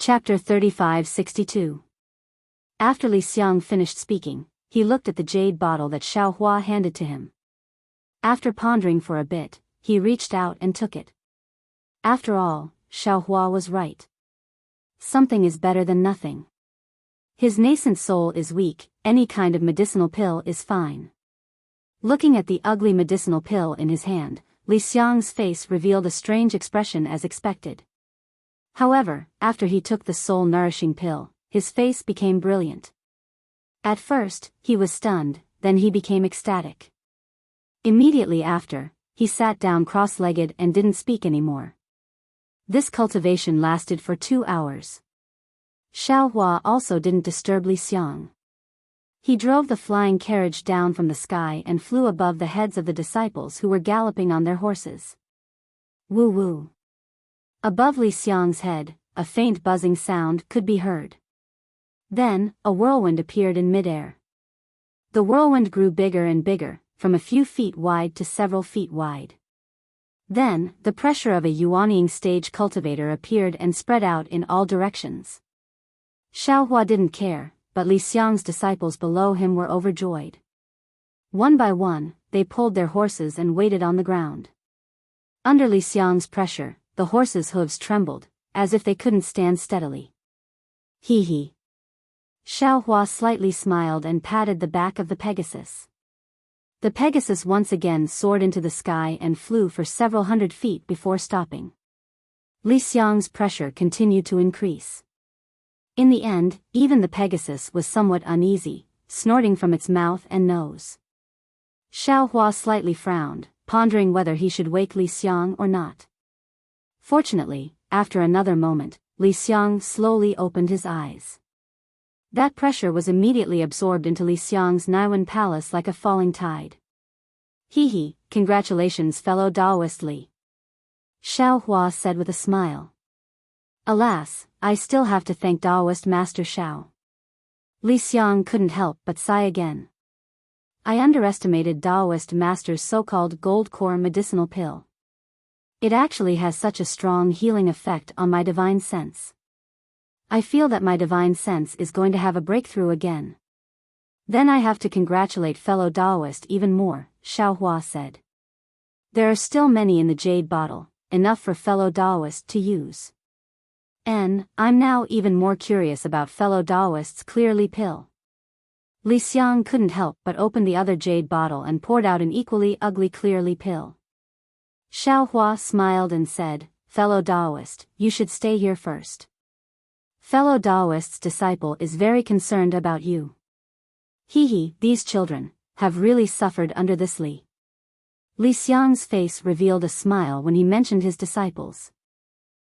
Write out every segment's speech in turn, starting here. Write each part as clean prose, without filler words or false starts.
Chapter 3562. After Li Xiang finished speaking, he looked at the jade bottle that Xiao Hua handed to him. After pondering for a bit, he reached out and took it. After all, Xiao Hua was right. Something is better than nothing. His nascent soul is weak, any kind of medicinal pill is fine. Looking at the ugly medicinal pill in his hand, Li Xiang's face revealed a strange expression as expected. However, after he took the soul-nourishing pill, his face became brilliant. At first, he was stunned, then he became ecstatic. Immediately after, he sat down cross-legged and didn't speak anymore. This cultivation lasted for 2 hours. Xiao Hua also didn't disturb Li Xiang. He drove the flying carriage down from the sky and flew above the heads of the disciples who were galloping on their horses. Woo woo. Above Li Xiang's head, a faint buzzing sound could be heard. Then, a whirlwind appeared in midair. The whirlwind grew bigger and bigger, from a few feet wide to several feet wide. Then, the pressure of a yuanying stage cultivator appeared and spread out in all directions. Xiao Hua didn't care, but Li Xiang's disciples below him were overjoyed. One by one, they pulled their horses and waited on the ground. Under Li Xiang's pressure, the horses' hooves trembled, as if they couldn't stand steadily. Hee hee. Xiao Hua slightly smiled and patted the back of the Pegasus. The Pegasus once again soared into the sky and flew for several hundred feet before stopping. Li Xiang's pressure continued to increase. In the end, even the Pegasus was somewhat uneasy, snorting from its mouth and nose. Xiao Hua slightly frowned, pondering whether he should wake Li Xiang or not. Fortunately, after another moment, Li Xiang slowly opened his eyes. That pressure was immediately absorbed into Li Xiang's Niwen palace like a falling tide. Hee hee, congratulations fellow Taoist Li. Xiao Hua said with a smile. Alas, I still have to thank Taoist Master Xiao. Li Xiang couldn't help but sigh again. I underestimated Taoist Master's so-called gold core medicinal pill. It actually has such a strong healing effect on my divine sense. I feel that my divine sense is going to have a breakthrough again. Then I have to congratulate fellow Taoist even more, Xiao Hua said. There are still many in the jade bottle, enough for fellow Taoist to use. I'm now even more curious about fellow Taoist's clear Li pill. Li Xiang couldn't help but open the other jade bottle and poured out an equally ugly clear Li pill. Xiao Hua smiled and said, fellow Taoist, you should stay here first. Fellow Taoist's disciple is very concerned about you. Hee hee, these children have really suffered under this Li. Li Xiang's face revealed a smile when he mentioned his disciples.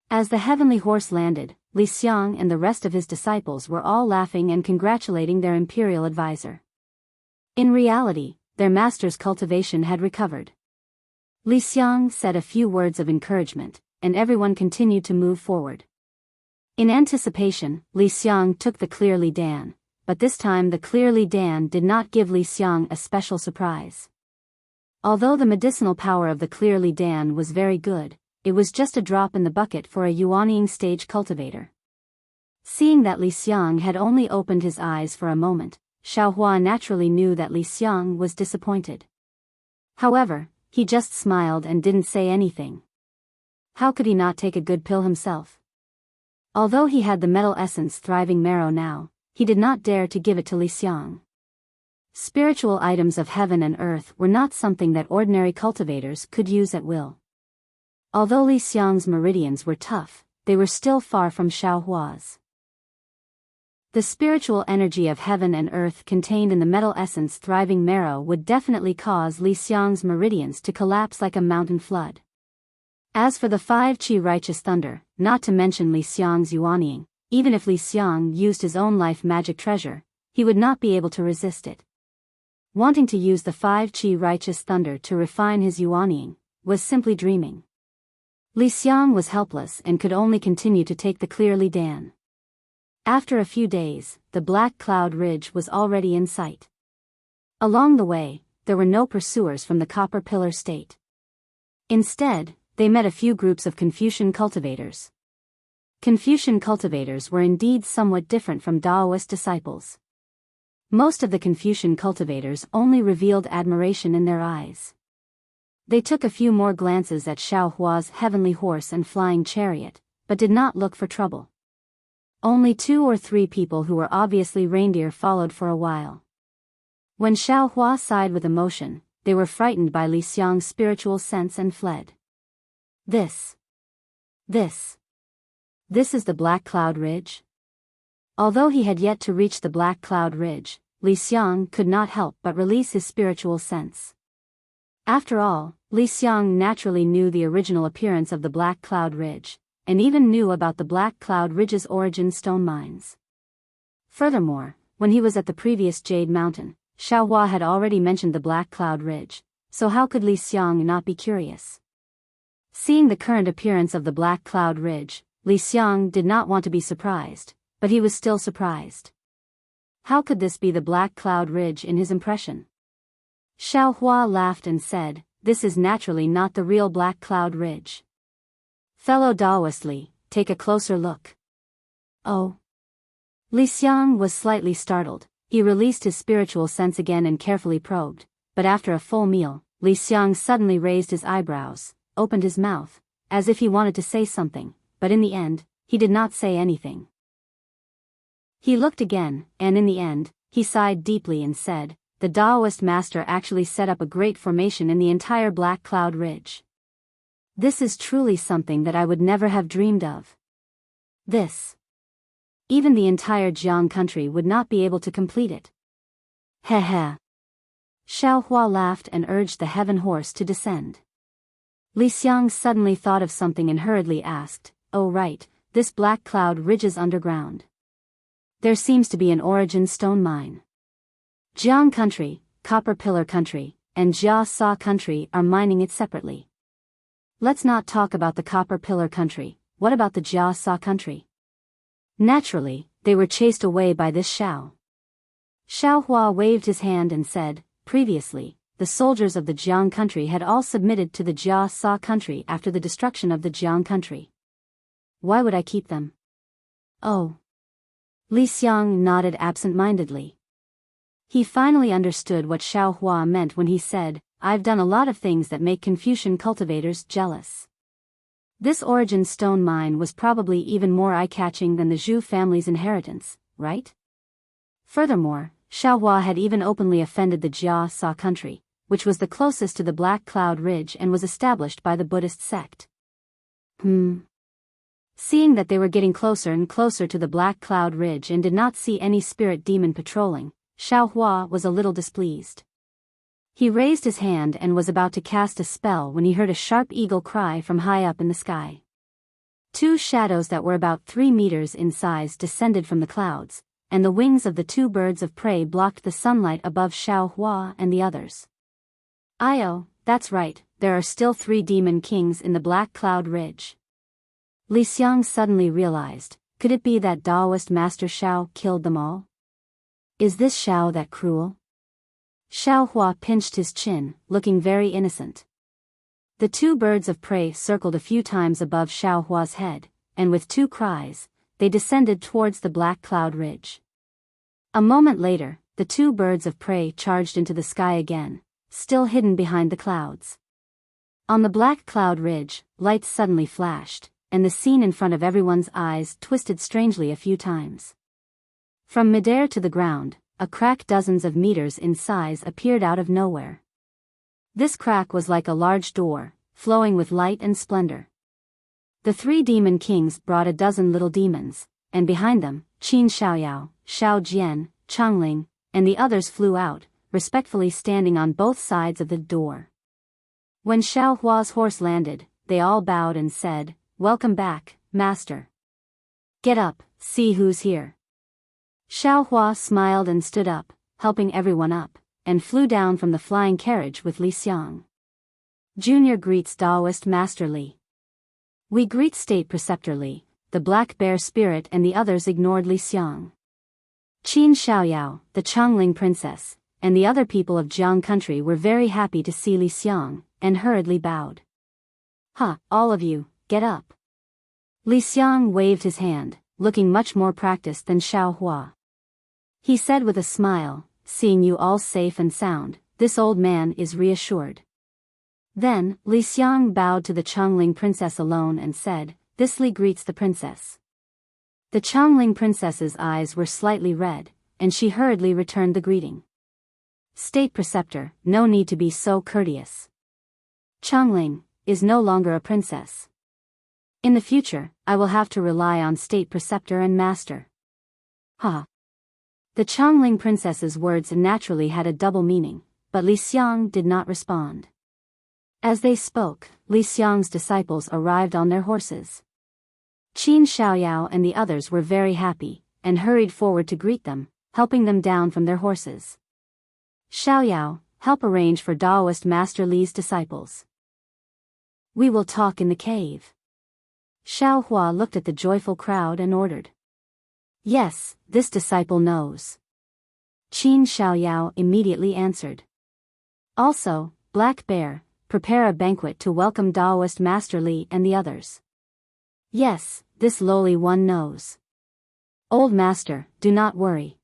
As the heavenly horse landed, Li Xiang and the rest of his disciples were all laughing and congratulating their imperial advisor. In reality, their master's cultivation had recovered. Li Xiang said a few words of encouragement, and everyone continued to move forward. In anticipation, Li Xiang took the clear Li Dan, but this time the clear Li Dan did not give Li Xiang a special surprise. Although the medicinal power of the clear Li Dan was very good, it was just a drop in the bucket for a yuanying stage cultivator. Seeing that Li Xiang had only opened his eyes for a moment, Xiao Hua naturally knew that Li Xiang was disappointed. However, he just smiled and didn't say anything. How could he not take a good pill himself? Although he had the metal essence thriving marrow now, he did not dare to give it to Li Xiang. Spiritual items of heaven and earth were not something that ordinary cultivators could use at will. Although Li Xiang's meridians were tough, they were still far from Xiao Hua's. The spiritual energy of heaven and earth contained in the metal essence thriving marrow would definitely cause Li Xiang's meridians to collapse like a mountain flood. As for the 5 Qi righteous thunder, not to mention Li Xiang's yuanying, even if Li Xiang used his own life magic treasure, he would not be able to resist it. Wanting to use the 5 Qi righteous thunder to refine his yuanying was simply dreaming. Li Xiang was helpless and could only continue to take the clear Li Dan. After a few days, the black cloud ridge was already in sight. Along the way, there were no pursuers from the Copper Pillar State. Instead, they met a few groups of Confucian cultivators. Confucian cultivators were indeed somewhat different from Taoist disciples. Most of the Confucian cultivators only revealed admiration in their eyes. They took a few more glances at Xiao Hua's heavenly horse and flying chariot, but did not look for trouble. Only 2 or 3 people who were obviously reindeer followed for a while. When Xiao Hua sighed with emotion, they were frightened by Li Xiang's spiritual sense and fled. This is the Black Cloud Ridge? Although he had yet to reach the Black Cloud Ridge, Li Xiang could not help but release his spiritual sense. After all, Li Xiang naturally knew the original appearance of the Black Cloud Ridge, and even knew about the Black Cloud Ridge's origin stone mines. Furthermore, when he was at the previous Jade Mountain, Xiao Hua had already mentioned the Black Cloud Ridge, so how could Li Xiang not be curious? Seeing the current appearance of the Black Cloud Ridge, Li Xiang did not want to be surprised, but he was still surprised. How could this be the Black Cloud Ridge in his impression? Xiao Hua laughed and said, "This is naturally not the real Black Cloud Ridge. Fellow Taoist Li, take a closer look." Oh. Li Xiang was slightly startled. He released his spiritual sense again and carefully probed, but after a full meal, Li Xiang suddenly raised his eyebrows, opened his mouth, as if he wanted to say something, but in the end, he did not say anything. He looked again, and in the end, he sighed deeply and said, "The Taoist master actually set up a great formation in the entire Black Cloud Ridge. This is truly something that I would never have dreamed of. Even the entire Jiang country would not be able to complete it." Heh heh. Xiao Hua laughed and urged the heaven horse to descend. Li Xiang suddenly thought of something and hurriedly asked, "Oh right, this Black Cloud Ridge is underground. There seems to be an origin stone mine. Jiang country, Copper Pillar country, and Jia Sa country are mining it separately. Let's not talk about the Copper Pillar country, what about the Jia Sa country?" Naturally, they were chased away by this Xiao. Xiao Hua waved his hand and said, "Previously, the soldiers of the Jiang country had all submitted to the Jia Sa country after the destruction of the Jiang country. Why would I keep them?" "Oh." Li Xiang nodded absent-mindedly. He finally understood what Xiao Hua meant when he said, "I've done a lot of things that make Confucian cultivators jealous. This origin stone mine was probably even more eye-catching than the Zhu family's inheritance, right?" Furthermore, Xiao Hua had even openly offended the Jia Sa country, which was the closest to the Black Cloud Ridge and was established by the Buddhist sect. Seeing that they were getting closer and closer to the Black Cloud Ridge and did not see any spirit demon patrolling, Xiao Hua was a little displeased. He raised his hand and was about to cast a spell when he heard a sharp eagle cry from high up in the sky. 2 shadows that were about 3 meters in size descended from the clouds, and the wings of the 2 birds of prey blocked the sunlight above Xiao Hua and the others. "Io, that's right, there are still 3 demon kings in the Black Cloud Ridge." Li Xiang suddenly realized, could it be that Taoist Master Xiao killed them all? Is this Xiao that cruel? Xiao Hua pinched his chin, looking very innocent. The 2 birds of prey circled a few times above Xiao Hua's head, and with 2 cries, they descended towards the Black Cloud Ridge. A moment later, the 2 birds of prey charged into the sky again, still hidden behind the clouds. On the Black Cloud Ridge, lights suddenly flashed, and the scene in front of everyone's eyes twisted strangely a few times. From midair to the ground, a crack dozens of meters in size appeared out of nowhere. This crack was like a large door, flowing with light and splendor. The 3 demon kings brought a dozen little demons, and behind them, Qin Xiaoyao, Xiao Jian, Changling, and the others flew out, respectfully standing on both sides of the door. When Xiao Hua's horse landed, they all bowed and said, "Welcome back, Master. Get up, see who's here." Xiao Hua smiled and stood up, helping everyone up, and flew down from the flying carriage with Li Xiang. Junior greets Taoist Master Li. We greet State Preceptor Li. The Black Bear Spirit and the others ignored Li Xiang. Qin Xiaoyao, the Changling Princess, and the other people of Jiang country were very happy to see Li Xiang, and hurriedly bowed. "Ha, all of you, get up. Li Xiang waved his hand, looking much more practiced than Xiao Hua. He said with a smile, "Seeing you all safe and sound, this old man is reassured." Then, Li Xiang bowed to the Chongling princess alone and said, "This Li greets the princess." The Chongling princess's eyes were slightly red, and she hurriedly returned the greeting. "State preceptor, no need to be so courteous. Chongling is no longer a princess. In the future, I will have to rely on state preceptor and master." Ha! The Chongling princess's words naturally had a double meaning, but Li Xiang did not respond. As they spoke, Li Xiang's disciples arrived on their horses. Qin Xiaoyao and the others were very happy, and hurried forward to greet them, helping them down from their horses. "Xiaoyao, help arrange for Daoist Master Li's disciples. We will talk in the cave." Xiao Hua looked at the joyful crowd and ordered. "Yes, this disciple knows." Qin Xiaoyao immediately answered. "Also, Black Bear, prepare a banquet to welcome Daoist Master Li and the others." "Yes, this lowly one knows." "Old Master, do not worry."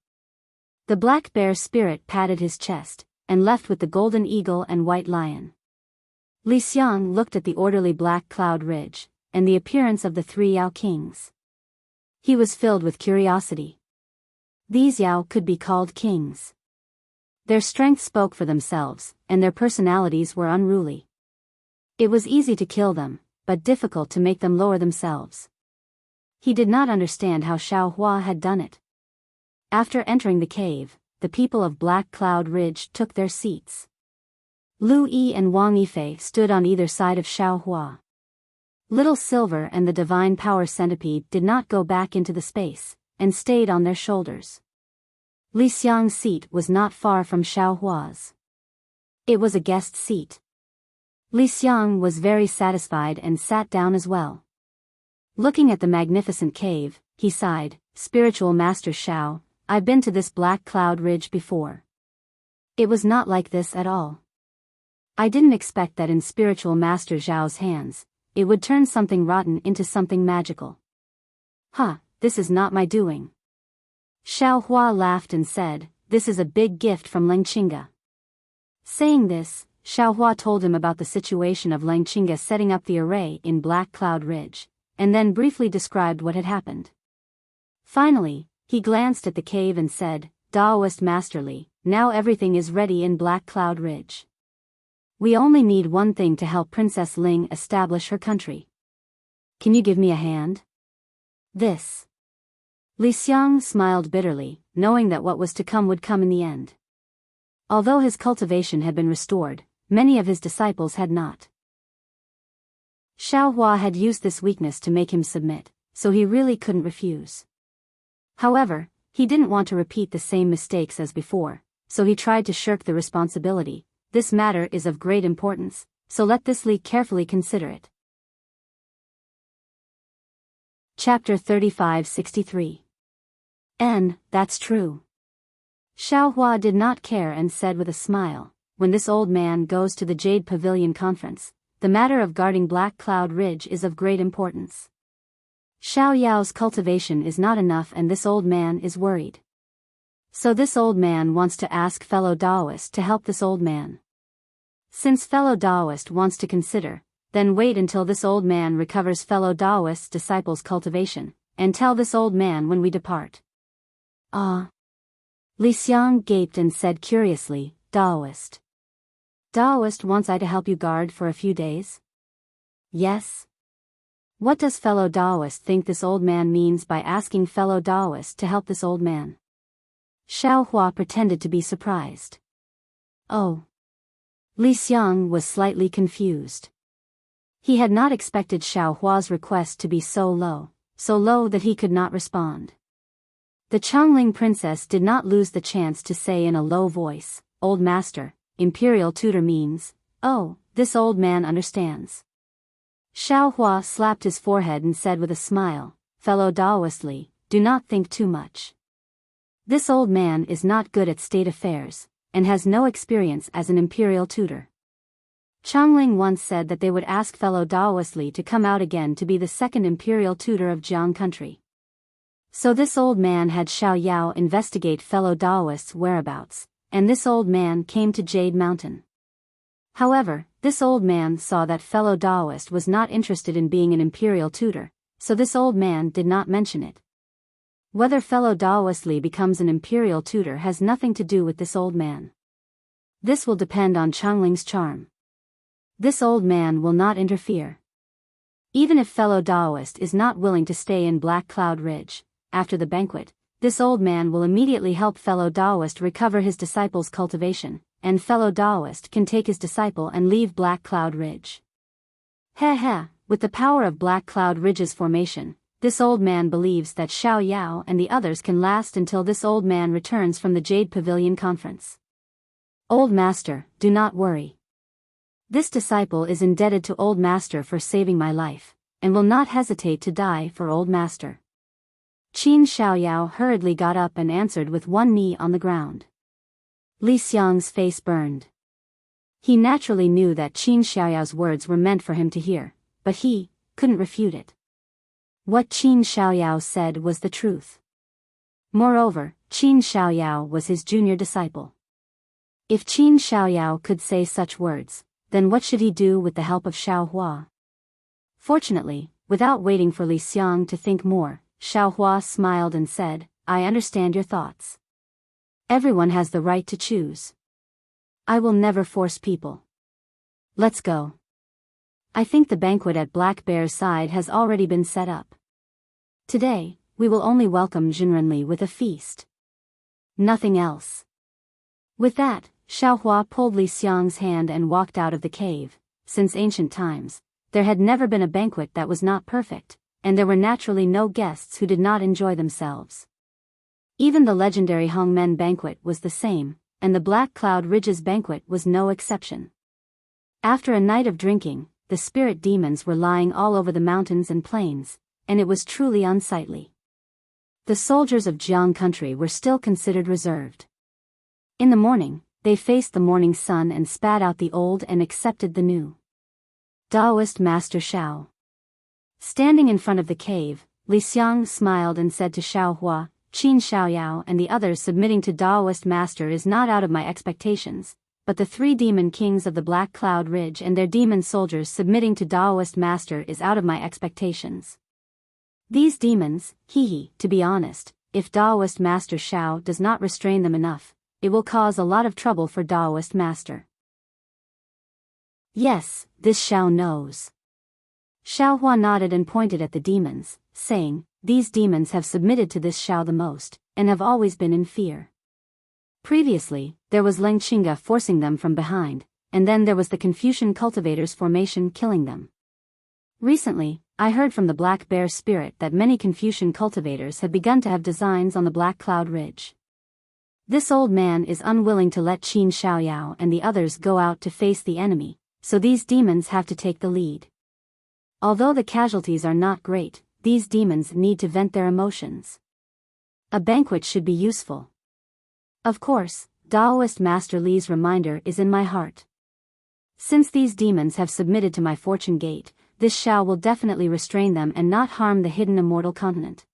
The Black Bear's spirit patted his chest, and left with the Golden Eagle and White Lion. Li Xiang looked at the orderly black cloud ridge, and the appearance of the 3 Yao kings. He was filled with curiosity. These Yao could be called kings. Their strength spoke for themselves, and their personalities were unruly. It was easy to kill them, but difficult to make them lower themselves. He did not understand how Xiao Hua had done it. After entering the cave, the people of Black Cloud Ridge took their seats. Lu Yi and Wang Yifei stood on either side of Xiao Hua. Little Silver and the Divine Power Centipede did not go back into the space, and stayed on their shoulders. Li Xiang's seat was not far from Xiao Hua's. It was a guest seat. Li Xiang was very satisfied and sat down as well. Looking at the magnificent cave, he sighed, "Spiritual Master Xiao, I've been to this Black Cloud Ridge before. It was not like this at all. I didn't expect that in Spiritual Master Zhao's hands, it would turn something rotten into something magical. This is not my doing." Xiao Hua laughed and said, "This is a big gift from Lengqinga." Saying this, Xiao Hua told him about the situation of Lengqinga setting up the array in Black Cloud Ridge, and then briefly described what had happened. Finally, he glanced at the cave and said, "Daoist Master Li, now everything is ready in Black Cloud Ridge. We only need one thing to help Princess Ling establish her country. Can you give me a hand?" "This." Li Xiang smiled bitterly, knowing that what was to come would come in the end. Although his cultivation had been restored, many of his disciples had not. Xiao Hua had used this weakness to make him submit, so he really couldn't refuse. However, he didn't want to repeat the same mistakes as before, so he tried to shirk the responsibility. "This matter is of great importance, so let this Li carefully consider it." Chapter 3563. That's true. Xiao Hua did not care and said with a smile, "When this old man goes to the Jade Pavilion conference, the matter of guarding Black Cloud Ridge is of great importance. Xiao Yao's cultivation is not enough and this old man is worried. So this old man wants to ask fellow Daoist to help this old man. Since fellow Daoist wants to consider, then wait until this old man recovers fellow Daoist's disciples' cultivation, and tell this old man when we depart." "Ah." Li Xiang gaped and said curiously, "Daoist? Daoist wants I to help you guard for a few days?" "Yes." "What does fellow Daoist think this old man means by asking fellow Daoist to help this old man?" Xiao Hua pretended to be surprised. "Oh." Li Xiang was slightly confused. He had not expected Xiao Hua's request to be so low that he could not respond. The Chongling princess did not lose the chance to say in a low voice, "Old Master, Imperial Tutor means, oh, this old man understands." Xiao Hua slapped his forehead and said with a smile, "Fellow Daoist Li, do not think too much. This old man is not good at state affairs, and has no experience as an imperial tutor. Changling once said that they would ask fellow Daoist Li to come out again to be the second imperial tutor of Jiang country. So this old man had Xiao Yao investigate fellow Daoists' whereabouts, and this old man came to Jade Mountain. However, this old man saw that fellow Daoist was not interested in being an imperial tutor, so this old man did not mention it. Whether fellow Daoist Li becomes an imperial tutor has nothing to do with this old man. This will depend on Changling's charm. This old man will not interfere. Even if fellow Daoist is not willing to stay in Black Cloud Ridge, after the banquet, this old man will immediately help fellow Daoist recover his disciple's cultivation, and fellow Daoist can take his disciple and leave Black Cloud Ridge. With the power of Black Cloud Ridge's formation, this old man believes that Xiao Yao and the others can last until this old man returns from the Jade Pavilion conference. Old Master, do not worry. This disciple is indebted to Old Master for saving my life, and will not hesitate to die for Old Master. Qin Xiaoyao hurriedly got up and answered with one knee on the ground. Li Xiang's face burned. He naturally knew that Qin Xiaoyao's words were meant for him to hear, but he couldn't refute it. What Qin Xiaoyao said was the truth. Moreover, Qin Xiaoyao was his junior disciple. If Qin Xiaoyao could say such words, then what should he do with the help of Xiao Hua? Fortunately, without waiting for Li Xiang to think more, Xiao Hua smiled and said, I understand your thoughts. Everyone has the right to choose. I will never force people. Let's go. I think the banquet at Black Bear's side has already been set up. Today, we will only welcome Jinrenli with a feast. Nothing else. With that, Xiao Hua pulled Li Xiang's hand and walked out of the cave. Since ancient times, there had never been a banquet that was not perfect, and there were naturally no guests who did not enjoy themselves. Even the legendary Hongmen banquet was the same, and the Black Cloud Ridge's banquet was no exception. After a night of drinking, the spirit demons were lying all over the mountains and plains, and it was truly unsightly. The soldiers of Jiang country were still considered reserved. In the morning, they faced the morning sun and spat out the old and accepted the new. Daoist Master Xiao. Standing in front of the cave, Li Xiang smiled and said to Xiao Hua, Qin Xiaoyao and the others submitting to Daoist Master is not out of my expectations, but the 3 demon kings of the Black Cloud Ridge and their demon soldiers submitting to Daoist Master is out of my expectations. These demons, to be honest, if Daoist Master Xiao does not restrain them enough, it will cause a lot of trouble for Daoist Master. Yes, this Xiao knows. Xiao Hua nodded and pointed at the demons, saying, these demons have submitted to this Xiao the most, and have always been in fear. Previously, there was Leng Qinga forcing them from behind, and then there was the Confucian cultivators' formation killing them. Recently, I heard from the Black Bear spirit that many Confucian cultivators have begun to have designs on the Black Cloud Ridge. This old man is unwilling to let Qin Xiaoyao and the others go out to face the enemy, so these demons have to take the lead. Although the casualties are not great, these demons need to vent their emotions. A banquet should be useful. Of course, Daoist Master Li's reminder is in my heart. Since these demons have submitted to my fortune gate, this Xiao will definitely restrain them and not harm the hidden immortal continent.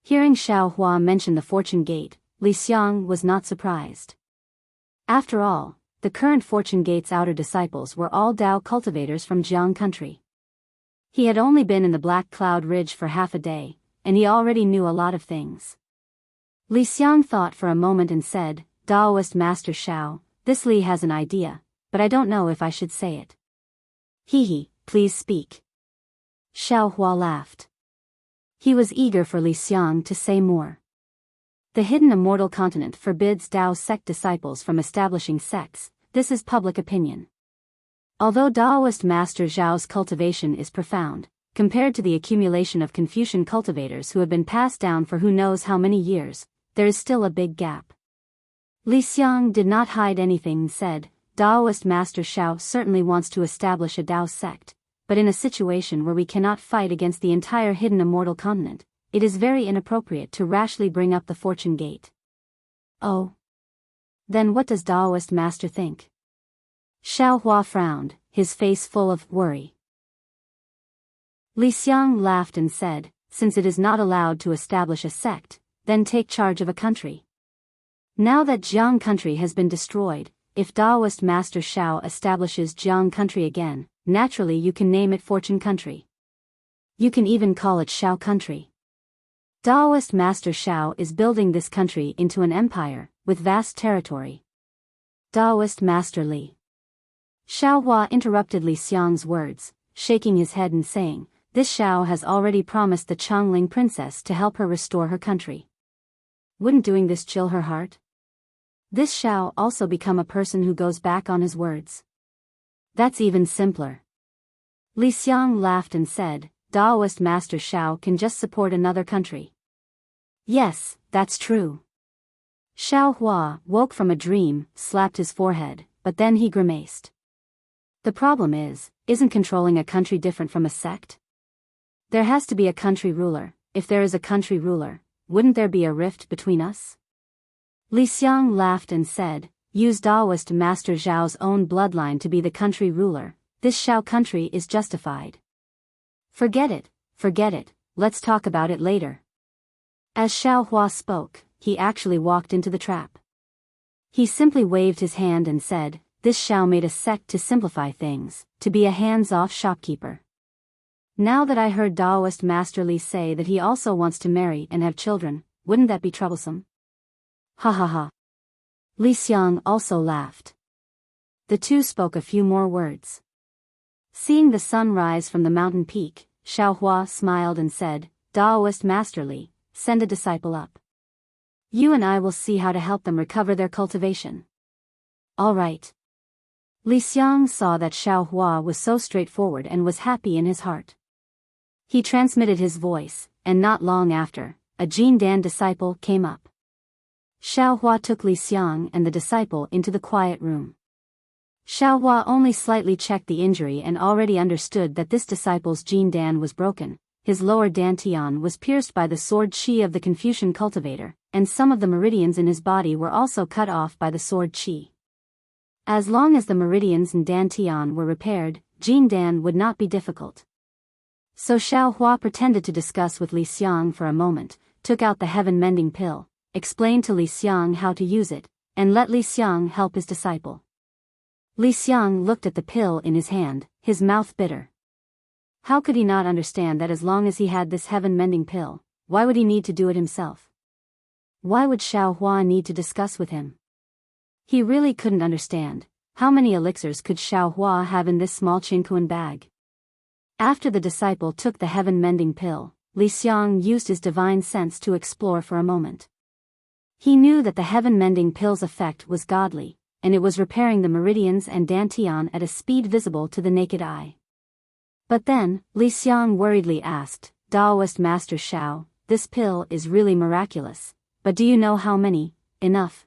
Hearing Xiao Hua mention the fortune gate, Li Xiang was not surprised. After all, the current fortune gate's outer disciples were all Dao cultivators from Jiang country. He had only been in the Black Cloud Ridge for half a day, and he already knew a lot of things. Li Xiang thought for a moment and said, Daoist Master Xiao, this Li has an idea, but I don't know if I should say it. Please speak. Xiao Hua laughed. He was eager for Li Xiang to say more. The hidden immortal continent forbids Dao sect disciples from establishing sects, this is public opinion. Although Daoist Master Zhao's cultivation is profound, compared to the accumulation of Confucian cultivators who have been passed down for who knows how many years, there is still a big gap. Li Xiang did not hide anything and said, Daoist Master Xiao certainly wants to establish a Dao sect, but in a situation where we cannot fight against the entire hidden immortal continent, it is very inappropriate to rashly bring up the fortune gate. Oh. Then what does Daoist Master think? Xiaohua frowned, his face full of worry. Li Xiang laughed and said, since it is not allowed to establish a sect, then take charge of a country. Now that Jiang country has been destroyed, if Taoist Master Shao establishes Jiang country again, naturally you can name it Fortune country. You can even call it Shao country. Taoist Master Shao is building this country into an empire, with vast territory. Taoist Master Li. Xiaohua interrupted Li Xiang's words, shaking his head and saying, this Shao has already promised the Chongling princess to help her restore her country. Wouldn't doing this chill her heart? This Shao also become a person who goes back on his words. That's even simpler. Li Xiang laughed and said, Taoist Master Shao can just support another country. Yes, that's true. Xiaohua woke from a dream, slapped his forehead, but then he grimaced. The problem isn't controlling a country different from a sect? There has to be a country ruler. If there is a country ruler, wouldn't there be a rift between us? Li Xiang laughed and said, use Taoist Master Zhao's own bloodline to be the country ruler, this Shao country is justified. Forget it, let's talk about it later. As Xiaohua spoke, he actually walked into the trap. He simply waved his hand and said, this Shao made a sect to simplify things, to be a hands-off shopkeeper. Now that I heard Taoist Master Li say that he also wants to marry and have children, wouldn't that be troublesome? Ha ha ha. Li Xiang also laughed. The two spoke a few more words. Seeing the sun rise from the mountain peak, Xiaohua smiled and said, Taoist Master Li, send a disciple up. You and I will see how to help them recover their cultivation. All right. Li Xiang saw that Xiaohua was so straightforward and was happy in his heart. He transmitted his voice, and not long after, a Jin Dan disciple came up. Xiaohua took Li Xiang and the disciple into the quiet room. Xiaohua only slightly checked the injury and already understood that this disciple's Jin Dan was broken. His lower dantian was pierced by the sword qi of the Confucian cultivator, and some of the meridians in his body were also cut off by the sword qi. As long as the meridians and dantian were repaired, Jin Dan would not be difficult. So Xiaohua pretended to discuss with Li Xiang for a moment, took out the heaven-mending pill, explained to Li Xiang how to use it, and let Li Xiang help his disciple. Li Xiang looked at the pill in his hand, his mouth bitter. How could he not understand that as long as he had this heaven-mending pill, why would he need to do it himself? Why would Xiaohua need to discuss with him? He really couldn't understand. How many elixirs could Xiaohua have in this small Qingkuan bag? After the disciple took the heaven-mending pill, Li Xiang used his divine sense to explore for a moment. He knew that the heaven-mending pill's effect was godly, and it was repairing the meridians and dantian at a speed visible to the naked eye. But then, Li Xiang worriedly asked, Taoist Master Shao, this pill is really miraculous, but do you know how many? Enough.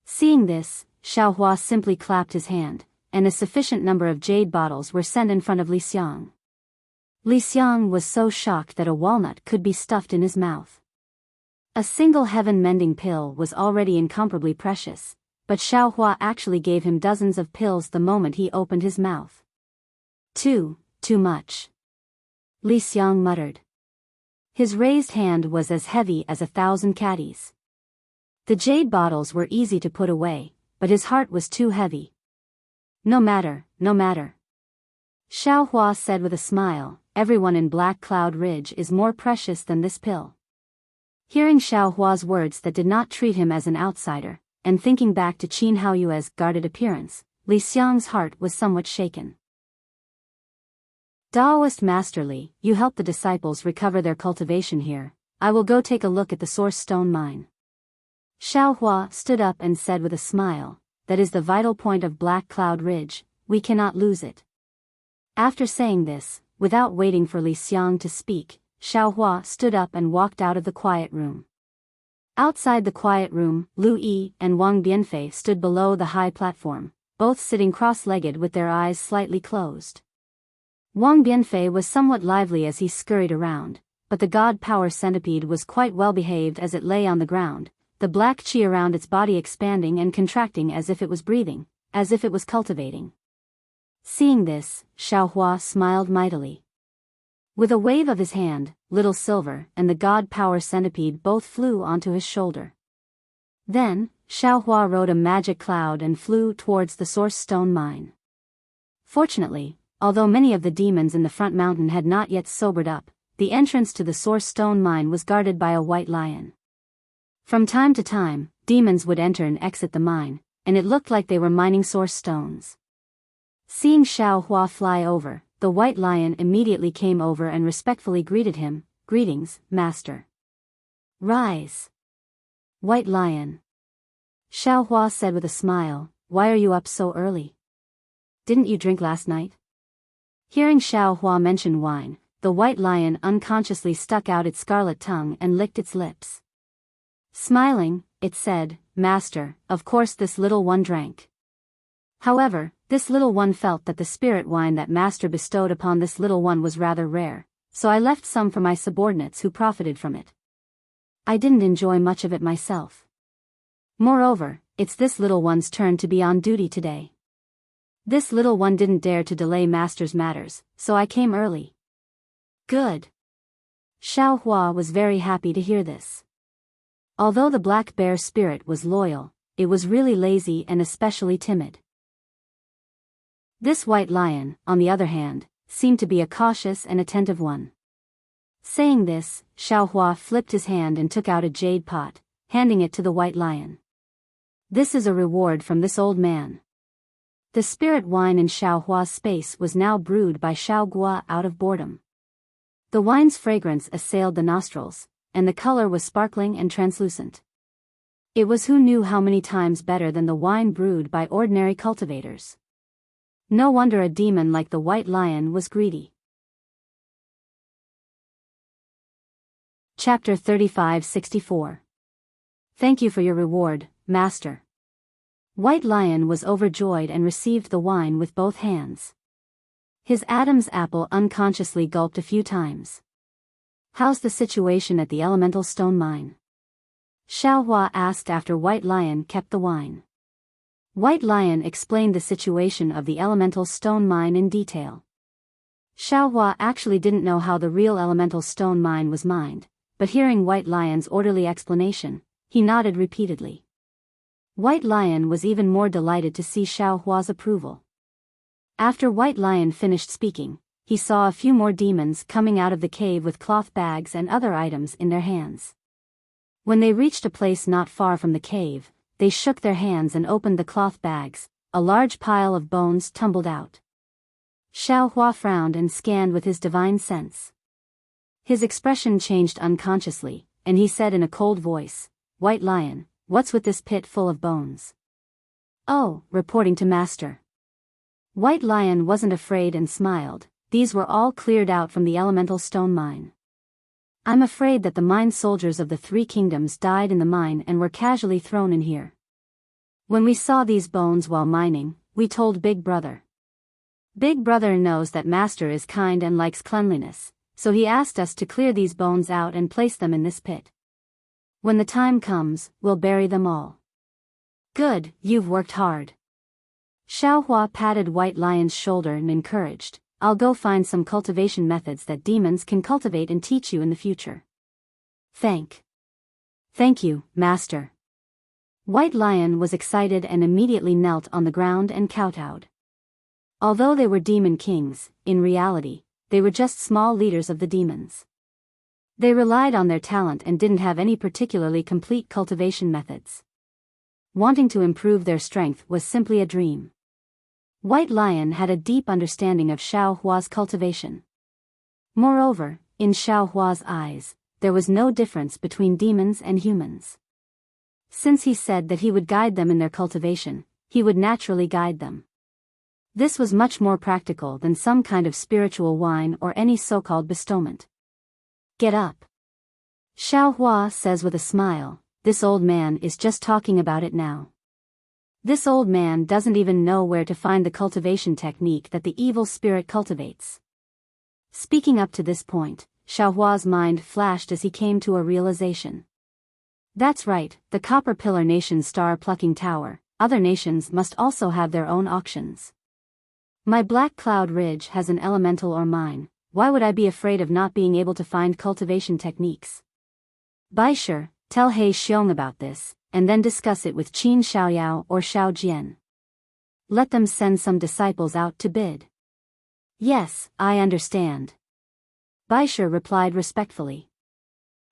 Seeing this, Xiaohua simply clapped his hand, and a sufficient number of jade bottles were sent in front of Li Xiang. Li Xiang was so shocked that a walnut could be stuffed in his mouth. A single heaven-mending pill was already incomparably precious, but Xiaohua actually gave him dozens of pills the moment he opened his mouth. Too much. Li Xiang muttered. His raised hand was as heavy as 1,000 caddies. The jade bottles were easy to put away, but his heart was too heavy. No matter. Xiaohua said with a smile, everyone in Black Cloud Ridge is more precious than this pill. Hearing Xiaohua's words that did not treat him as an outsider, and thinking back to Qin Haoyue's guarded appearance, Li Xiang's heart was somewhat shaken. Taoist Master Li, you help the disciples recover their cultivation here. I will go take a look at the source stone mine. Xiaohua stood up and said with a smile, that is the vital point of Black Cloud Ridge, we cannot lose it. After saying this, without waiting for Li Xiang to speak, Xiaohua stood up and walked out of the quiet room. Outside the quiet room, Lu Yi and Wang Bianfei stood below the high platform, both sitting cross-legged with their eyes slightly closed. Wang Bianfei was somewhat lively as he scurried around, but the god power centipede was quite well behaved as it lay on the ground, the black qi around its body expanding and contracting as if it was breathing, as if it was cultivating. Seeing this, Xiaohua smiled mightily. With a wave of his hand, Little Silver and the God Power Centipede both flew onto his shoulder. Then, Xiaohua rode a magic cloud and flew towards the Source Stone Mine. Fortunately, although many of the demons in the front mountain had not yet sobered up, the entrance to the Source Stone Mine was guarded by a white lion. From time to time, demons would enter and exit the mine, and it looked like they were mining source stones. Seeing Xiaohua fly over, the white lion immediately came over and respectfully greeted him. "Greetings, master." "Rise." "White lion," Xiaohua said with a smile, "why are you up so early? Didn't you drink last night?" Hearing Xiaohua mention wine, the white lion unconsciously stuck out its scarlet tongue and licked its lips. Smiling, it said, "Master, of course this little one drank." However, this little one felt that the spirit wine that Master bestowed upon this little one was rather rare, so I left some for my subordinates who profited from it. I didn't enjoy much of it myself. Moreover, it's this little one's turn to be on duty today. This little one didn't dare to delay Master's matters, so I came early. Good. Xiaohua was very happy to hear this. Although the black bear spirit was loyal, it was really lazy and especially timid. This white lion, on the other hand, seemed to be a cautious and attentive one. Saying this, Xiaohua flipped his hand and took out a jade pot, handing it to the white lion. "This is a reward from this old man." The spirit wine in Xiaohua's space was now brewed by Xiaohua out of boredom. The wine's fragrance assailed the nostrils, and the color was sparkling and translucent. It was who knew how many times better than the wine brewed by ordinary cultivators. No wonder a demon like the white lion was greedy. Chapter 35-64. Thank you for your reward, Master. White Lion was overjoyed and received the wine with both hands. His Adam's apple unconsciously gulped a few times. "How's the situation at the elemental stone mine?" Xiaohua asked after White Lion kept the wine. White Lion explained the situation of the elemental stone mine in detail. Xiaohua actually didn't know how the real elemental stone mine was mined, but hearing White Lion's orderly explanation, he nodded repeatedly. White Lion was even more delighted to see Xiaohua's approval. After White Lion finished speaking, he saw a few more demons coming out of the cave with cloth bags and other items in their hands. When they reached a place not far from the cave, they shook their hands and opened the cloth bags. A large pile of bones tumbled out. Xiaohua frowned and scanned with his divine sense. His expression changed unconsciously, and he said in a cold voice, "White Lion, what's with this pit full of bones?" "Oh, reporting to Master." White Lion wasn't afraid and smiled. "These were all cleared out from the elemental stone mine. I'm afraid that the mine soldiers of the three kingdoms died in the mine and were casually thrown in here. When we saw these bones while mining, we told Big Brother. Big Brother knows that Master is kind and likes cleanliness, so he asked us to clear these bones out and place them in this pit. When the time comes, we'll bury them all." "Good, you've worked hard." Xiaohua patted White Lion's shoulder and encouraged, "I'll go find some cultivation methods that demons can cultivate and teach you in the future." Thank you, Master." White Lion was excited and immediately knelt on the ground and kowtowed. Although they were demon kings, in reality, they were just small leaders of the demons. They relied on their talent and didn't have any particularly complete cultivation methods. Wanting to improve their strength was simply a dream. White Lion had a deep understanding of Xiaohua's cultivation. Moreover, in Xiaohua's eyes, there was no difference between demons and humans. Since he said that he would guide them in their cultivation, he would naturally guide them. This was much more practical than some kind of spiritual wine or any so-called bestowment. "Get up," Xiaohua says with a smile. "This old man is just talking about it now. This old man doesn't even know where to find the cultivation technique that the evil spirit cultivates." Speaking up to this point, Xiaohua's mind flashed as he came to a realization. That's right, the Copper Pillar Nation star-plucking tower, other nations must also have their own auctions. My Black Cloud Ridge has an elemental or mine, why would I be afraid of not being able to find cultivation techniques? Baisher, tell He Xiong about this, and then discuss it with Qin Xiaoyao or Xiao Jian. Let them send some disciples out to bid. Yes, I understand. Baisher replied respectfully.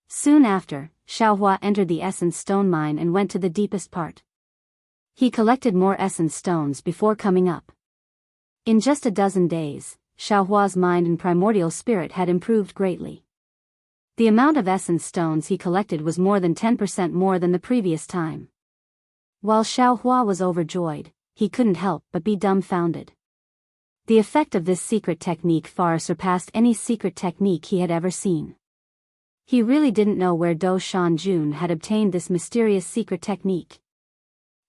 Soon after, Xiaohua entered the essence stone mine and went to the deepest part. He collected more essence stones before coming up. In just a dozen days, Xiaohua's mind and primordial spirit had improved greatly. The amount of essence stones he collected was more than 10% more than the previous time. While Xiaohua was overjoyed, he couldn't help but be dumbfounded. The effect of this secret technique far surpassed any secret technique he had ever seen. He really didn't know where Do Shanjun had obtained this mysterious secret technique.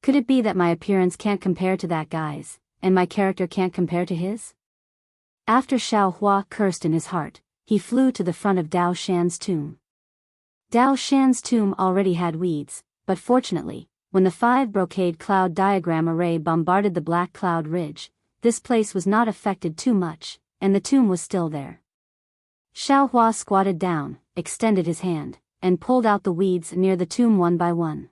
Could it be that my appearance can't compare to that guy's, and my character can't compare to his? After Xiaohua cursed in his heart, he flew to the front of Dao Shan's tomb. Dao Shan's tomb already had weeds, but fortunately, when the 5-brocade cloud diagram array bombarded the Black Cloud Ridge, this place was not affected too much, and the tomb was still there. Xiaohua squatted down, extended his hand, and pulled out the weeds near the tomb one by one.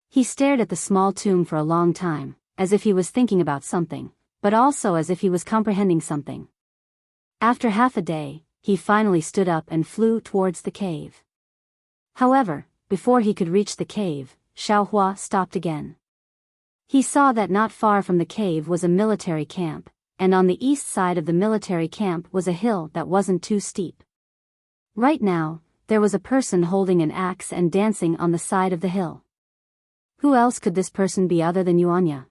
He stared at the small tomb for a long time, as if he was thinking about something, but also as if he was comprehending something. After half a day, he finally stood up and flew towards the cave. However, before he could reach the cave, Xiaohua stopped again. He saw that not far from the cave was a military camp, and on the east side of the military camp was a hill that wasn't too steep. Right now, there was a person holding an axe and dancing on the side of the hill. Who else could this person be other than Yuanya?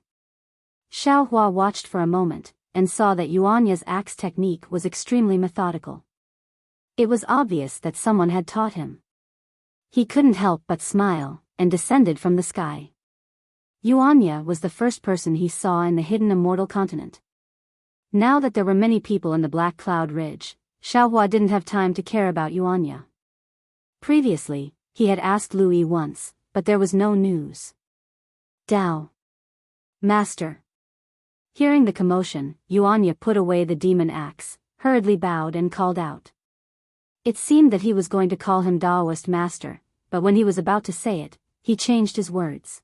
Xiaohua watched for a moment, and saw that Yuanya's axe technique was extremely methodical. It was obvious that someone had taught him. He couldn't help but smile, and descended from the sky. Yuanya was the first person he saw in the hidden Immortal continent. Now that there were many people in the Black Cloud Ridge, Xiaohua didn't have time to care about Yuanya. Previously, he had asked Lu Yi once, but there was no news. Dao. Master. Hearing the commotion, Yuanya put away the demon axe, hurriedly bowed and called out. It seemed that he was going to call him Daoist Master, but when he was about to say it, he changed his words.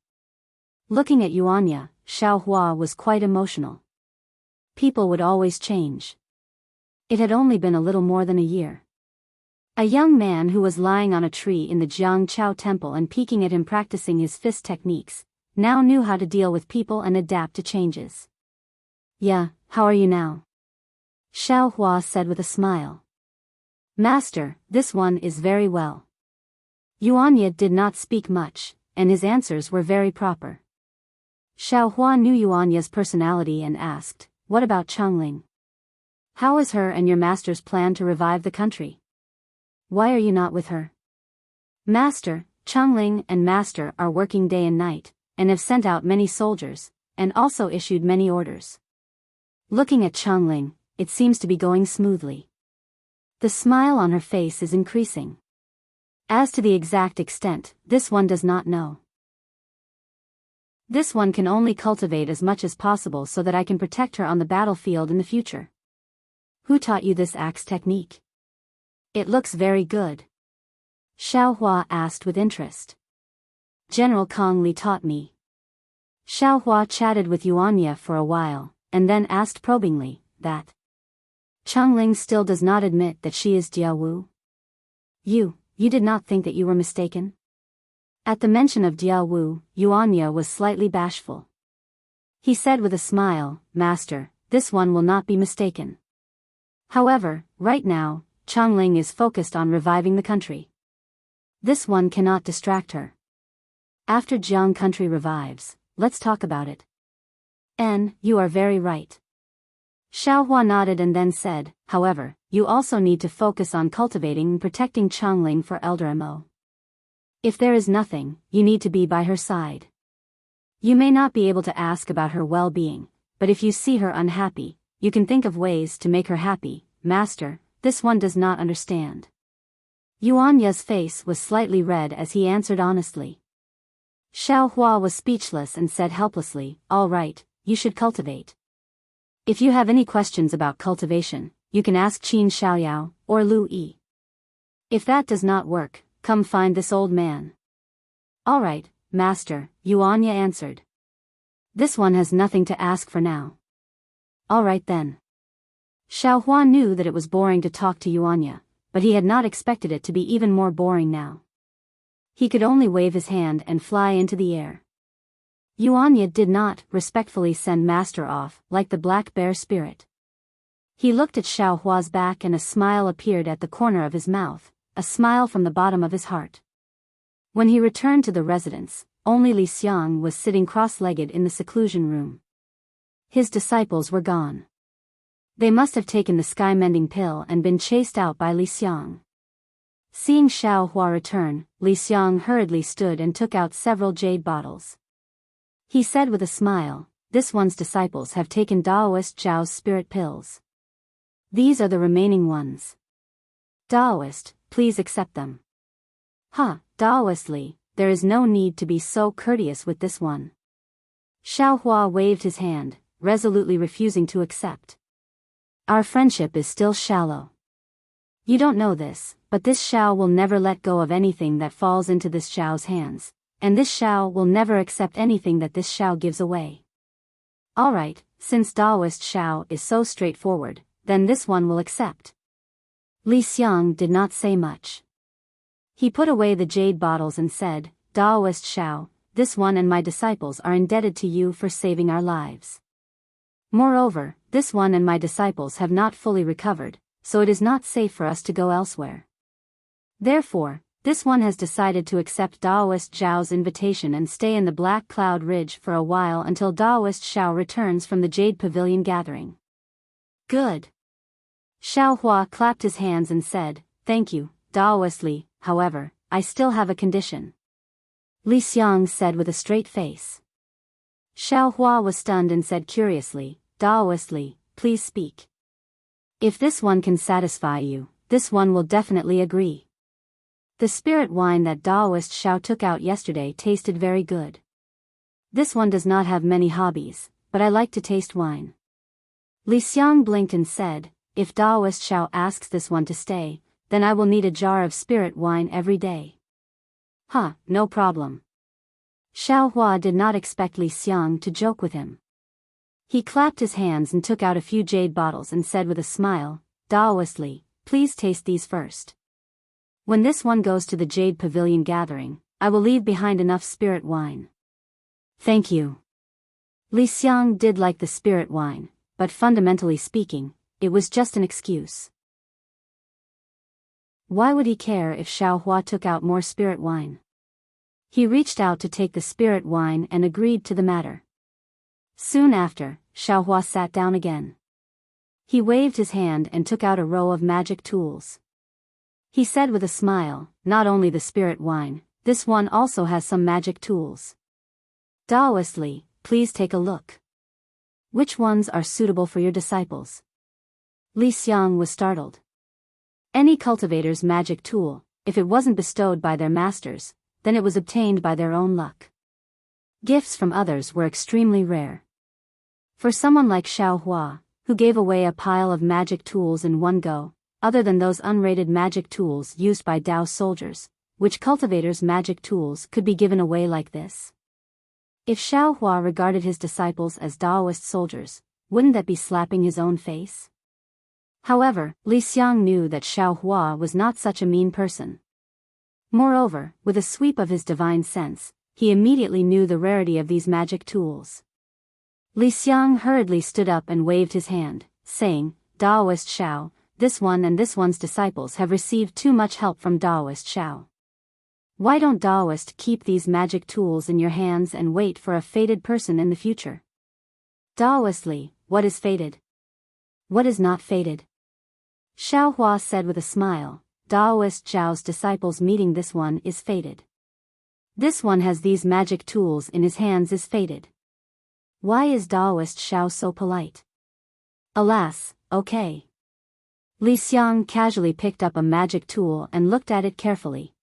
Looking at Yuanya, Xiaohua was quite emotional. People would always change. It had only been a little more than a year. A young man who was lying on a tree in the Jiangqiao temple and peeking at him practicing his fist techniques, now knew how to deal with people and adapt to changes. Yeah, how are you now? Xiaohua said with a smile. Master, this one is very well. Yuanya did not speak much, and his answers were very proper. Xiaohua knew Yuanya's personality and asked, what about Changling? How is her and your master's plan to revive the country? Why are you not with her? Master, Changling and Master are working day and night, and have sent out many soldiers, and also issued many orders. Looking at Changling, it seems to be going smoothly. The smile on her face is increasing. As to the exact extent, this one does not know. This one can only cultivate as much as possible so that I can protect her on the battlefield in the future. Who taught you this axe technique? It looks very good. Xiaohua asked with interest. General Kong Li taught me. Xiaohua chatted with Yuanya for a while, and then asked probingly, that Changling still does not admit that she is Diawu? You did not think that you were mistaken? At the mention of Diawu, Yuanya was slightly bashful. He said with a smile, Master, this one will not be mistaken. However, right now, Changling is focused on reviving the country. This one cannot distract her. After Jiang country revives, let's talk about it. You are very right. Xiaohua nodded and then said, however, you also need to focus on cultivating and protecting Changling for Elder Mo. If there is nothing, you need to be by her side. You may not be able to ask about her well-being, but if you see her unhappy, you can think of ways to make her happy. Master, this one does not understand. Yuanya's face was slightly red as he answered honestly. Xiao Hua was speechless and said helplessly, "All right, you should cultivate. If you have any questions about cultivation, you can ask Qin Xiaoyao or Lu Yi. If that does not work, come find this old man." "All right, master," Yuanya answered. "This one has nothing to ask for now." "All right then." Xiao Hua knew that it was boring to talk to Yuanya, but he had not expected it to be even more boring now. He could only wave his hand and fly into the air. Yuanya did not respectfully send master off like the black bear spirit. He looked at Xiao Hua's back and a smile appeared at the corner of his mouth, a smile from the bottom of his heart. When he returned to the residence, only Li Xiang was sitting cross-legged in the seclusion room. His disciples were gone. They must have taken the sky-mending pill and been chased out by Li Xiang. Seeing Xiao Hua return, Li Xiang hurriedly stood and took out several jade bottles. He said with a smile, "This one's disciples have taken Daoist Zhao's spirit pills. These are the remaining ones. Daoist, please accept them." Daoist Li, there is no need to be so courteous with this one." Xiao Hua waved his hand, resolutely refusing to accept. "Our friendship is still shallow. You don't know this, but this Xiao will never let go of anything that falls into this Xiao's hands, and this Xiao will never accept anything that this Xiao gives away. All right, since Daoist Xiao is so straightforward, then this one will accept." Li Xiang did not say much. He put away the jade bottles and said, "Daoist Xiao, this one and my disciples are indebted to you for saving our lives. Moreover, this one and my disciples have not fully recovered, so it is not safe for us to go elsewhere. Therefore, this one has decided to accept Daoist Zhao's invitation and stay in the Black Cloud Ridge for a while until Daoist Xiao returns from the Jade Pavilion gathering." "Good." Xiao Hua clapped his hands and said, "Thank you, Daoist Li, however, I still have a condition." Li Xiang said with a straight face. Xiao Hua was stunned and said curiously, "Daoist Li, please speak. If this one can satisfy you, this one will definitely agree. The spirit wine that Daoist Xiao took out yesterday tasted very good. This one does not have many hobbies, but I like to taste wine." Li Xiang blinked and said, "If Daoist Xiao asks this one to stay, then I will need a jar of spirit wine every day." No problem." Xiao Hua did not expect Li Xiang to joke with him. He clapped his hands and took out a few jade bottles and said with a smile, "Daoist Li, please taste these first. When this one goes to the Jade Pavilion gathering, I will leave behind enough spirit wine." "Thank you." Li Xiang did like the spirit wine, but fundamentally speaking, it was just an excuse. Why would he care if Xiao Hua took out more spirit wine? He reached out to take the spirit wine and agreed to the matter. Soon after, Xiao Hua sat down again. He waved his hand and took out a row of magic tools. He said with a smile, "Not only the spirit wine, this one also has some magic tools. Daoist Li, please take a look. Which ones are suitable for your disciples?" Li Xiang was startled. Any cultivator's magic tool, if it wasn't bestowed by their masters, then it was obtained by their own luck. Gifts from others were extremely rare. For someone like Xiao Hua, who gave away a pile of magic tools in one go, other than those unrated magic tools used by Dao soldiers, which cultivators' magic tools could be given away like this? If Xiao Hua regarded his disciples as Daoist soldiers, wouldn't that be slapping his own face? However, Li Xiang knew that Xiao Hua was not such a mean person. Moreover, with a sweep of his divine sense, he immediately knew the rarity of these magic tools. Li Xiang hurriedly stood up and waved his hand, saying, "Daoist Xiao, this one and this one's disciples have received too much help from Daoist Xiao. Why don't Daoist keep these magic tools in your hands and wait for a fated person in the future?" "Daoist Li, what is fated? What is not fated?" Xiao Hua said with a smile, "Daoist Zhao's disciples meeting this one is fated. This one has these magic tools in his hands is fated. Why is Daoist Xiao so polite?" "Alas, okay." Li Xiang casually picked up a magic tool and looked at it carefully.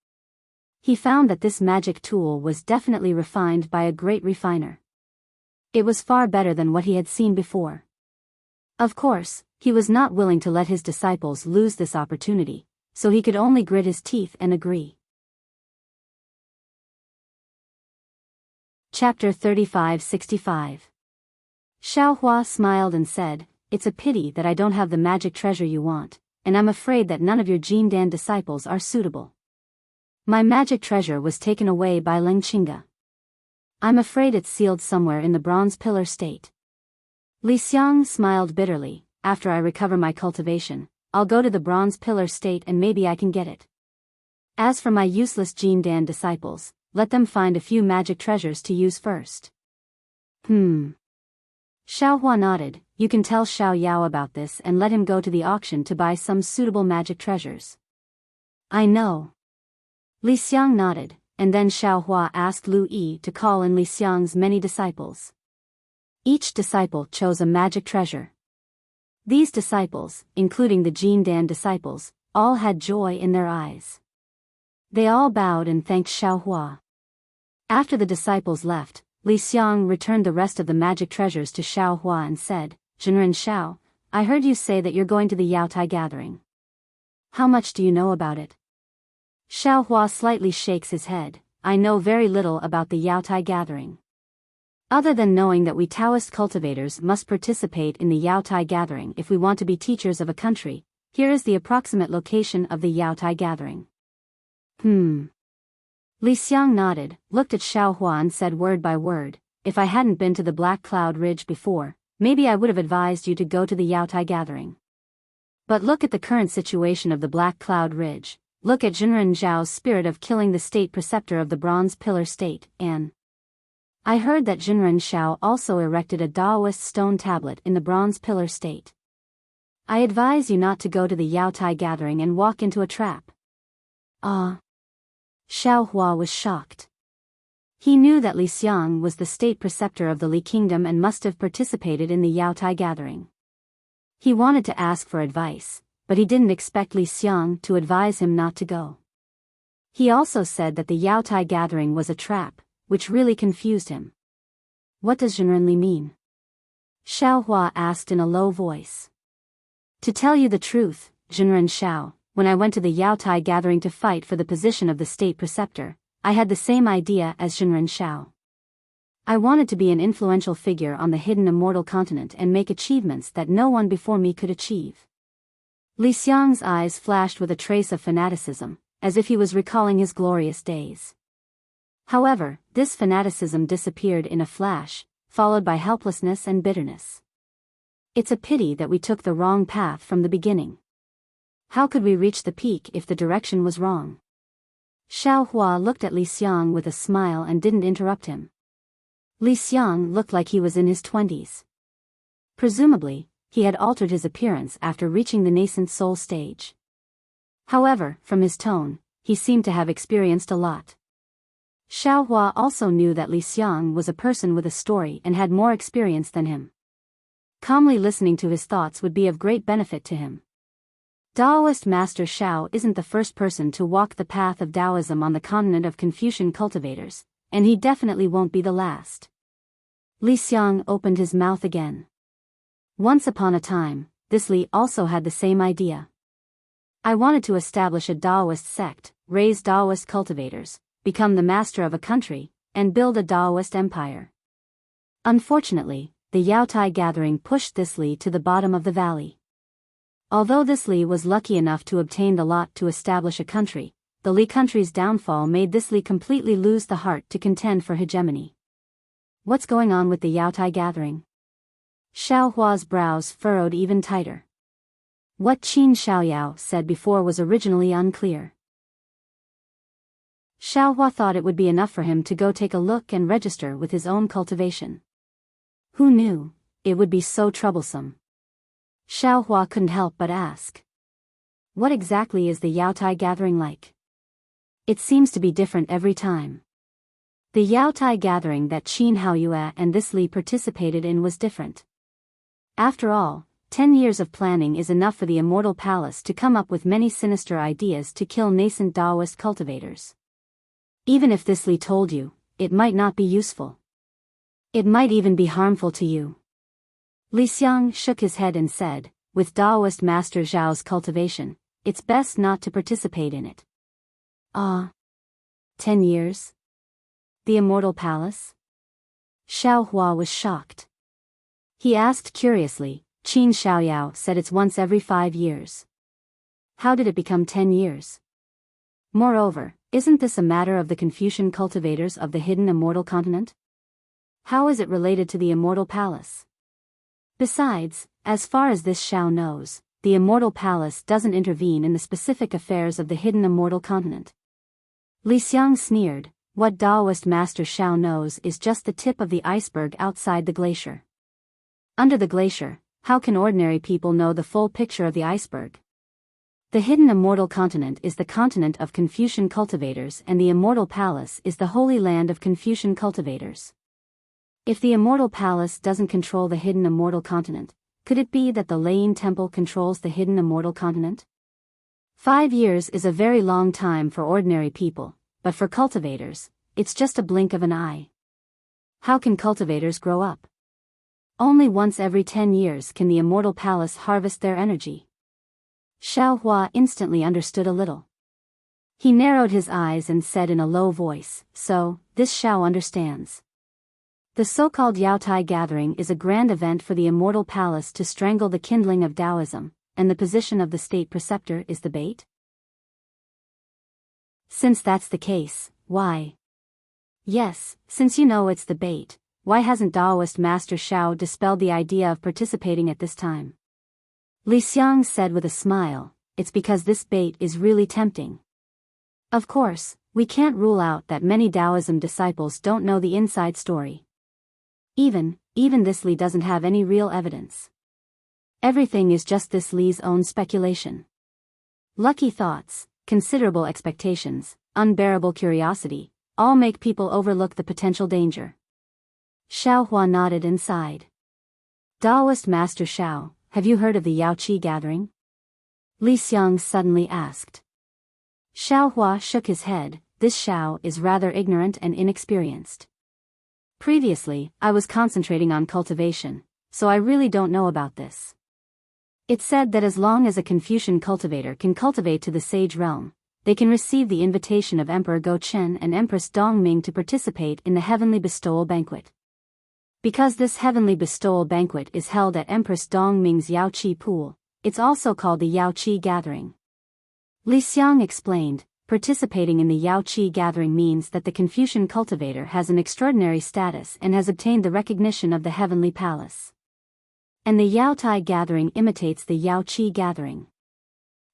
He found that this magic tool was definitely refined by a great refiner. It was far better than what he had seen before. Of course, he was not willing to let his disciples lose this opportunity, so he could only grit his teeth and agree. Chapter 35-65. Xiaohua smiled and said, "It's a pity that I don't have the magic treasure you want, and I'm afraid that none of your Jindan disciples are suitable. My magic treasure was taken away by Ling Qingge. I'm afraid it's sealed somewhere in the bronze pillar state." Li Xiang smiled bitterly. "After I recover my cultivation, I'll go to the bronze pillar state and maybe I can get it. As for my useless Jindan disciples, let them find a few magic treasures to use first." Xiaohua nodded. "You can tell Xiao Yao about this and let him go to the auction to buy some suitable magic treasures." "I know." Li Xiang nodded, and then Xiaohua asked Lu Yi to call in Li Xiang's many disciples. Each disciple chose a magic treasure. These disciples, including the Jindan disciples, all had joy in their eyes. They all bowed and thanked Xiaohua. After the disciples left, Li Xiang returned the rest of the magic treasures to Xiaohua and said, "Zhenren Xiao, I heard you say that you're going to the Yaotai gathering. How much do you know about it?" Xiaohua slightly shakes his head. "I know very little about the Yaotai gathering. Other than knowing that we Taoist cultivators must participate in the Yaotai gathering if we want to be teachers of a country, here is the approximate location of the Yaotai gathering." Li Xiang nodded, looked at Xiaohua and said word by word, "If I hadn't been to the Black Cloud Ridge before, maybe I would have advised you to go to the Yaotai gathering. But look at the current situation of the Black Cloud Ridge, look at Zhenren Zhao's spirit of killing the state preceptor of the Bronze Pillar State, and I heard that Zhenren Zhao also erected a Daoist stone tablet in the Bronze Pillar State. I advise you not to go to the Yaotai gathering and walk into a trap." Xiaohua was shocked. He knew that Li Xiang was the state preceptor of the Li Kingdom and must have participated in the Yaotai gathering. He wanted to ask for advice, but he didn't expect Li Xiang to advise him not to go. He also said that the Yaotai gathering was a trap, which really confused him. "What does Zhenren Li mean?" Xiaohua asked in a low voice. "To tell you the truth, Zhenren Xiao, when I went to the Yaotai gathering to fight for the position of the state preceptor, I had the same idea as Zhenren Xiao. I wanted to be an influential figure on the hidden immortal continent and make achievements that no one before me could achieve." Li Xiang's eyes flashed with a trace of fanaticism, as if he was recalling his glorious days. However, this fanaticism disappeared in a flash, followed by helplessness and bitterness. "It's a pity that we took the wrong path from the beginning. How could we reach the peak if the direction was wrong?" Xiaohua looked at Li Xiang with a smile and didn't interrupt him. Li Xiang looked like he was in his 20s. Presumably, he had altered his appearance after reaching the nascent soul stage. However, from his tone, he seemed to have experienced a lot. Xiaohua also knew that Li Xiang was a person with a story and had more experience than him. Calmly listening to his thoughts would be of great benefit to him. Daoist Master Xiao isn't the first person to walk the path of Taoism on the continent of Confucian cultivators, and he definitely won't be the last. Li Xiang opened his mouth again. "Once upon a time, this Li also had the same idea. I wanted to establish a Daoist sect, raise Daoist cultivators, become the master of a country, and build a Daoist empire. Unfortunately, the Yaotai gathering pushed this Li to the bottom of the valley. Although this Li was lucky enough to obtain the lot to establish a country, the Li country's downfall made this Li completely lose the heart to contend for hegemony." "What's going on with the Yaotai gathering?" Xiaohua's brows furrowed even tighter. What Qin Xiaoyao said before was originally unclear. Xiaohua thought it would be enough for him to go take a look and register with his own cultivation. Who knew, it would be so troublesome. Xiaohua couldn't help but ask. "What exactly is the Yaotai gathering like?" "It seems to be different every time. The Yaotai gathering that Qin Haoyue and this Li participated in was different. After all, 10 years of planning is enough for the Immortal Palace to come up with many sinister ideas to kill nascent Daoist cultivators. Even if this Li told you, it might not be useful. It might even be harmful to you. Li Xiang shook his head and said, with Daoist Master Zhao's cultivation, it's best not to participate in it. 10 years? The Immortal Palace? Xiao Hua was shocked. He asked curiously, Qin Xiaoyao said it's once every 5 years. How did it become 10 years? Moreover, isn't this a matter of the Confucian cultivators of the hidden Immortal Continent? How is it related to the Immortal Palace? Besides, as far as this Xiao knows, the Immortal Palace doesn't intervene in the specific affairs of the hidden Immortal Continent. Li Xiang sneered, what Daoist Master Xiao knows is just the tip of the iceberg outside the glacier. Under the glacier, how can ordinary people know the full picture of the iceberg? The hidden Immortal Continent is the continent of Confucian cultivators, and the Immortal Palace is the holy land of Confucian cultivators. If the Immortal Palace doesn't control the hidden Immortal Continent, could it be that the Lane Temple controls the hidden Immortal Continent? 5 years is a very long time for ordinary people, but for cultivators, it's just a blink of an eye. How can cultivators grow up? Only once every 10 years can the Immortal Palace harvest their energy. Xiao Hua instantly understood a little. He narrowed his eyes and said in a low voice, so, this Xiao understands. The so-called Yaotai Gathering is a grand event for the Immortal Palace to strangle the kindling of Taoism, and the position of the state preceptor is the bait? Since that's the case, why? Yes, since you know it's the bait, why hasn't Daoist Master Xiao dispelled the idea of participating at this time? Li Xiang said with a smile, it's because this bait is really tempting. Of course, we can't rule out that many Taoism disciples don't know the inside story. Even this Li doesn't have any real evidence. Everything is just this Li's own speculation. Lucky thoughts, considerable expectations, unbearable curiosity, all make people overlook the potential danger. Xiao Hua nodded and sighed. Daoist Master Xiao, have you heard of the Yaoqi Gathering? Li Xiang suddenly asked. Xiao Hua shook his head, this Xiao is rather ignorant and inexperienced. Previously, I was concentrating on cultivation, so I really don't know about this. It's said that as long as a Confucian cultivator can cultivate to the sage realm, they can receive the invitation of Emperor Go Chen and Empress Dongming to participate in the heavenly bestowal banquet. Because this heavenly bestowal banquet is held at Empress Dongming's Yaoqi pool, it's also called the Yaoqi Gathering. Li Xiang explained, participating in the Yaoqi Gathering means that the Confucian cultivator has an extraordinary status and has obtained the recognition of the heavenly palace. And the Yaotai Gathering imitates the Yaoqi Gathering.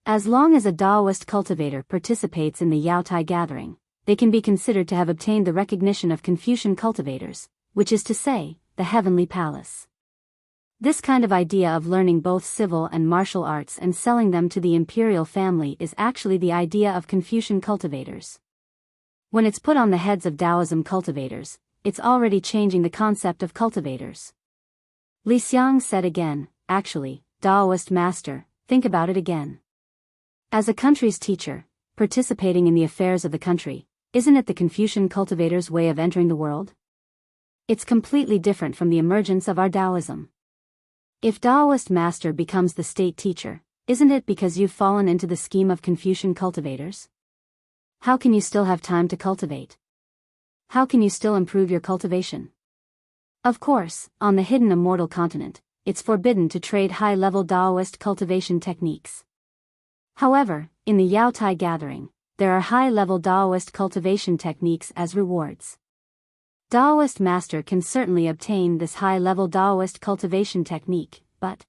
As long as a Daoist cultivator participates in the Yaotai Gathering, they can be considered to have obtained the recognition of Confucian cultivators, which is to say, the heavenly palace. This kind of idea of learning both civil and martial arts and selling them to the imperial family is actually the idea of Confucian cultivators. When it's put on the heads of Taoism cultivators, it's already changing the concept of cultivators. Li Xiang said again, actually, Daoist master, think about it again. As a country's teacher, participating in the affairs of the country, isn't it the Confucian cultivators' way of entering the world? It's completely different from the emergence of our Taoism. If Daoist master becomes the state teacher, isn't it because you've fallen into the scheme of Confucian cultivators? How can you still have time to cultivate? How can you still improve your cultivation? Of course, on the hidden Immortal Continent, it's forbidden to trade high-level Daoist cultivation techniques. However, in the Yaotai Gathering, there are high-level Daoist cultivation techniques as rewards. Daoist master can certainly obtain this high-level Daoist cultivation technique, but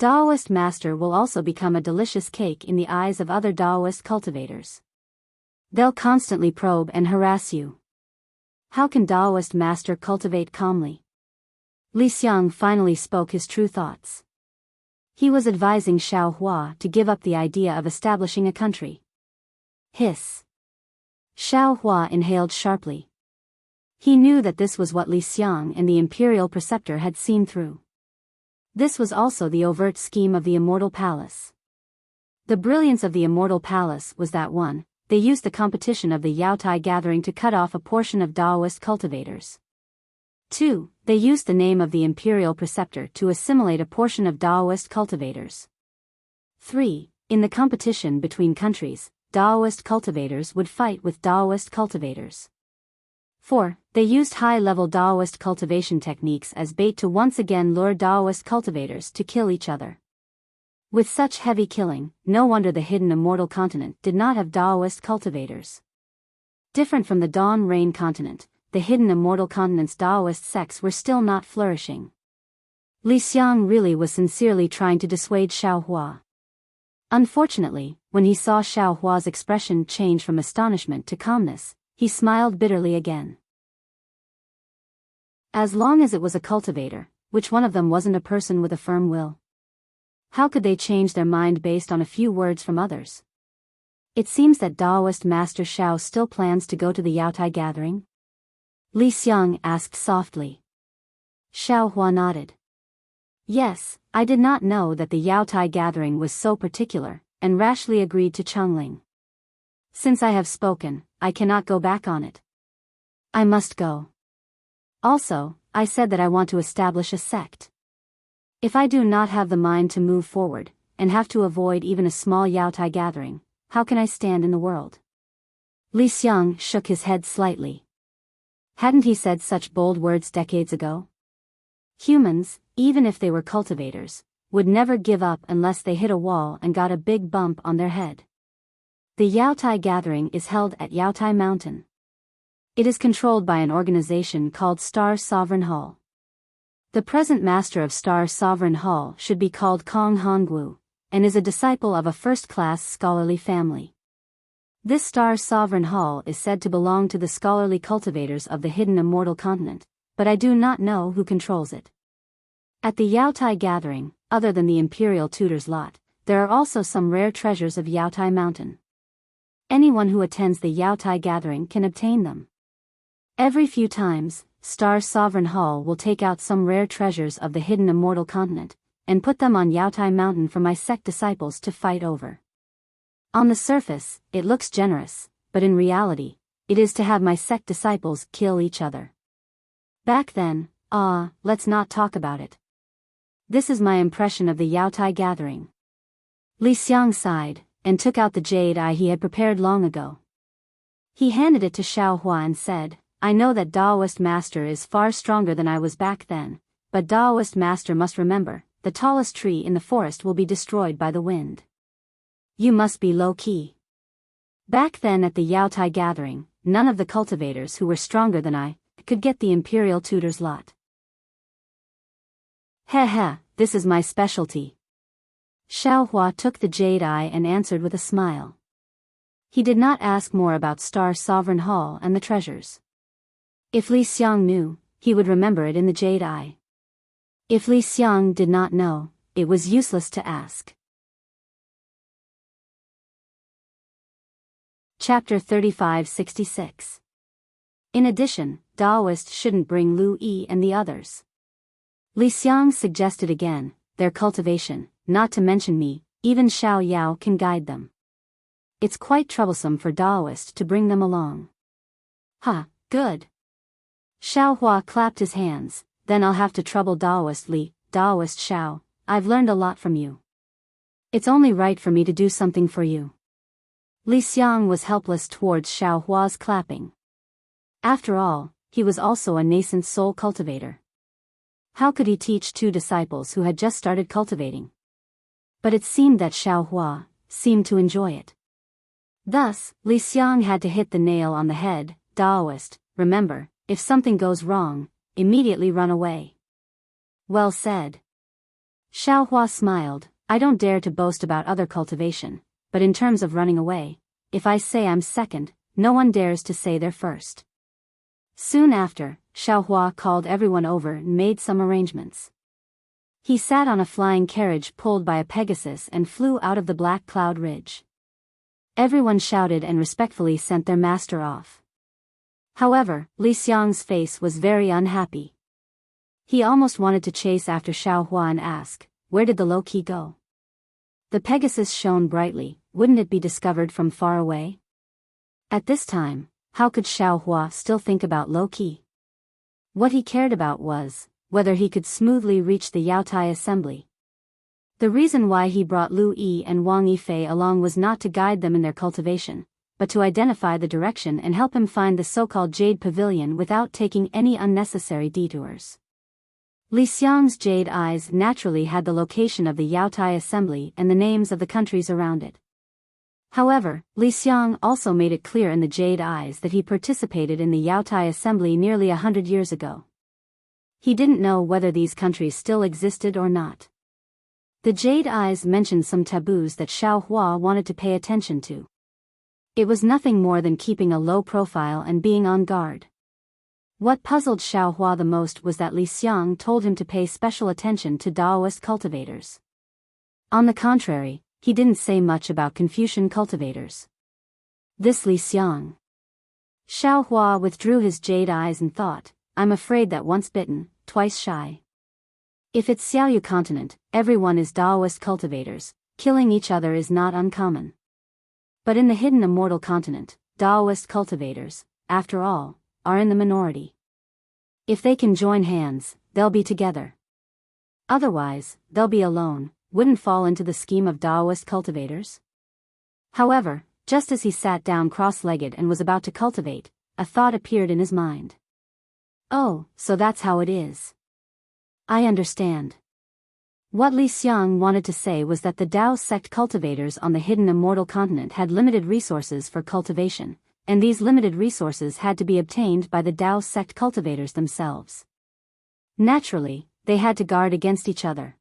Daoist master will also become a delicious cake in the eyes of other Daoist cultivators. They'll constantly probe and harass you. How can Daoist master cultivate calmly? Li Xiang finally spoke his true thoughts. He was advising Xiao Hua to give up the idea of establishing a country. Hiss. Xiao Hua inhaled sharply. He knew that this was what Li Xiang and the imperial preceptor had seen through. This was also the overt scheme of the Immortal Palace. The brilliance of the Immortal Palace was that they used the competition of the Yaotai gathering to cut off a portion of Daoist cultivators. 2. They used the name of the imperial preceptor to assimilate a portion of Daoist cultivators. 3. In the competition between countries, Daoist cultivators would fight with Daoist cultivators. 4. They used high-level Daoist cultivation techniques as bait to once again lure Daoist cultivators to kill each other. With such heavy killing, no wonder the hidden Immortal continent did not have Daoist cultivators. Different from the Dawn Rain continent, the hidden Immortal continent's Daoist sects were still not flourishing. Li Xiang really was sincerely trying to dissuade Xiaohua. Unfortunately, when he saw Xiaohua's expression change from astonishment to calmness, he smiled bitterly again. As long as it was a cultivator, which one of them wasn't a person with a firm will? How could they change their mind based on a few words from others? It seems that Daoist Master Xiao still plans to go to the Yaotai gathering? Li Xiang asked softly. Xiaohua nodded. Yes, I did not know that the Yaotai gathering was so particular, and rashly agreed to Chengling. Since I have spoken, I cannot go back on it. I must go. Also, I said that I want to establish a sect. If I do not have the mind to move forward, and have to avoid even a small Yaotai gathering, how can I stand in the world? Li Xiang shook his head slightly. Hadn't he said such bold words decades ago? Humans, even if they were cultivators, would never give up unless they hit a wall and got a big bump on their head. The Yaotai gathering is held at Yaotai Mountain. It is controlled by an organization called Star Sovereign Hall. The present master of Star Sovereign Hall should be called Kong Hongwu, and is a disciple of a first-class scholarly family. This Star Sovereign Hall is said to belong to the scholarly cultivators of the hidden Immortal continent, but I do not know who controls it. At the Yaotai gathering, other than the Imperial Tutor's lot, there are also some rare treasures of Yaotai Mountain. Anyone who attends the Yaotai gathering can obtain them. Every few times, Star Sovereign Hall will take out some rare treasures of the hidden Immortal continent, and put them on Yaotai Mountain for my sect disciples to fight over. On the surface, it looks generous, but in reality, it is to have my sect disciples kill each other. Back then, let's not talk about it. This is my impression of the Yaotai gathering. Li Xiang sighed, and took out the jade eye he had prepared long ago. He handed it to Xiaohua and said, I know that Daoist Master is far stronger than I was back then, but Daoist Master must remember, the tallest tree in the forest will be destroyed by the wind. You must be low-key. Back then at the Yaotai gathering, none of the cultivators who were stronger than I could get the Imperial Tutor's lot. Heh, this is my specialty. Xiaohua took the jade eye and answered with a smile. He did not ask more about Star Sovereign Hall and the treasures. If Li Xiang knew, he would remember it in the jade eye. If Li Xiang did not know, it was useless to ask. Chapter 3566. In addition, Daoists shouldn't bring Lu Yi and the others. Li Xiang suggested again, their cultivation, not to mention me, even Xiao Yao can guide them. It's quite troublesome for Daoist to bring them along. Good. Xiaohua clapped his hands, then I'll have to trouble Daoist Li, Daoist Xiao, I've learned a lot from you. It's only right for me to do something for you. Li Xiang was helpless towards Xiaohua's clapping. After all, he was also a nascent soul cultivator. How could he teach two disciples who had just started cultivating? But it seemed that Xiaohua seemed to enjoy it. Thus, Li Xiang had to hit the nail on the head. Daoist, remember, if something goes wrong, immediately run away. Well said. Xiaohua smiled, I don't dare to boast about other cultivation, but in terms of running away, if I say I'm second, no one dares to say they're first. Soon after, Xiaohua called everyone over and made some arrangements. He sat on a flying carriage pulled by a Pegasus and flew out of the black cloud ridge. Everyone shouted and respectfully sent their master off. However, Li Xiang's face was very unhappy. He almost wanted to chase after Xiaohua and ask, where did the low-key go? The Pegasus shone brightly, wouldn't it be discovered from far away? At this time, how could Xiao Hua still think about Low-Ki? What he cared about was whether he could smoothly reach the Yaotai assembly. The reason why he brought Lu Yi and Wang Yifei along was not to guide them in their cultivation, but to identify the direction and help him find the so-called Jade Pavilion without taking any unnecessary detours. Li Xiang's jade eyes naturally had the location of the Yaotai assembly and the names of the countries around it. However, Li Xiang also made it clear in the jade eyes that he participated in the Yaotai assembly nearly 100 years ago. He didn't know whether these countries still existed or not. The jade eyes mentioned some taboos that Xiao Hua wanted to pay attention to. It was nothing more than keeping a low profile and being on guard. What puzzled Xiao Hua the most was that Li Xiang told him to pay special attention to Daoist cultivators. On the contrary, he didn't say much about Confucian cultivators. This Li Xiang. Xiao Hua withdrew his jade eyes and thought, I'm afraid that once bitten, twice shy. If it's Xiaoyu continent, everyone is Daoist cultivators, killing each other is not uncommon. But in the hidden Immortal continent, Daoist cultivators, after all, are in the minority. If they can join hands, they'll be together. Otherwise, they'll be alone, wouldn't fall into the scheme of Daoist cultivators. However, just as he sat down cross-legged and was about to cultivate, a thought appeared in his mind. Oh, so that's how it is. I understand. What Li Xiang wanted to say was that the Dao sect cultivators on the hidden Immortal continent had limited resources for cultivation, and these limited resources had to be obtained by the Dao sect cultivators themselves. Naturally, they had to guard against each other.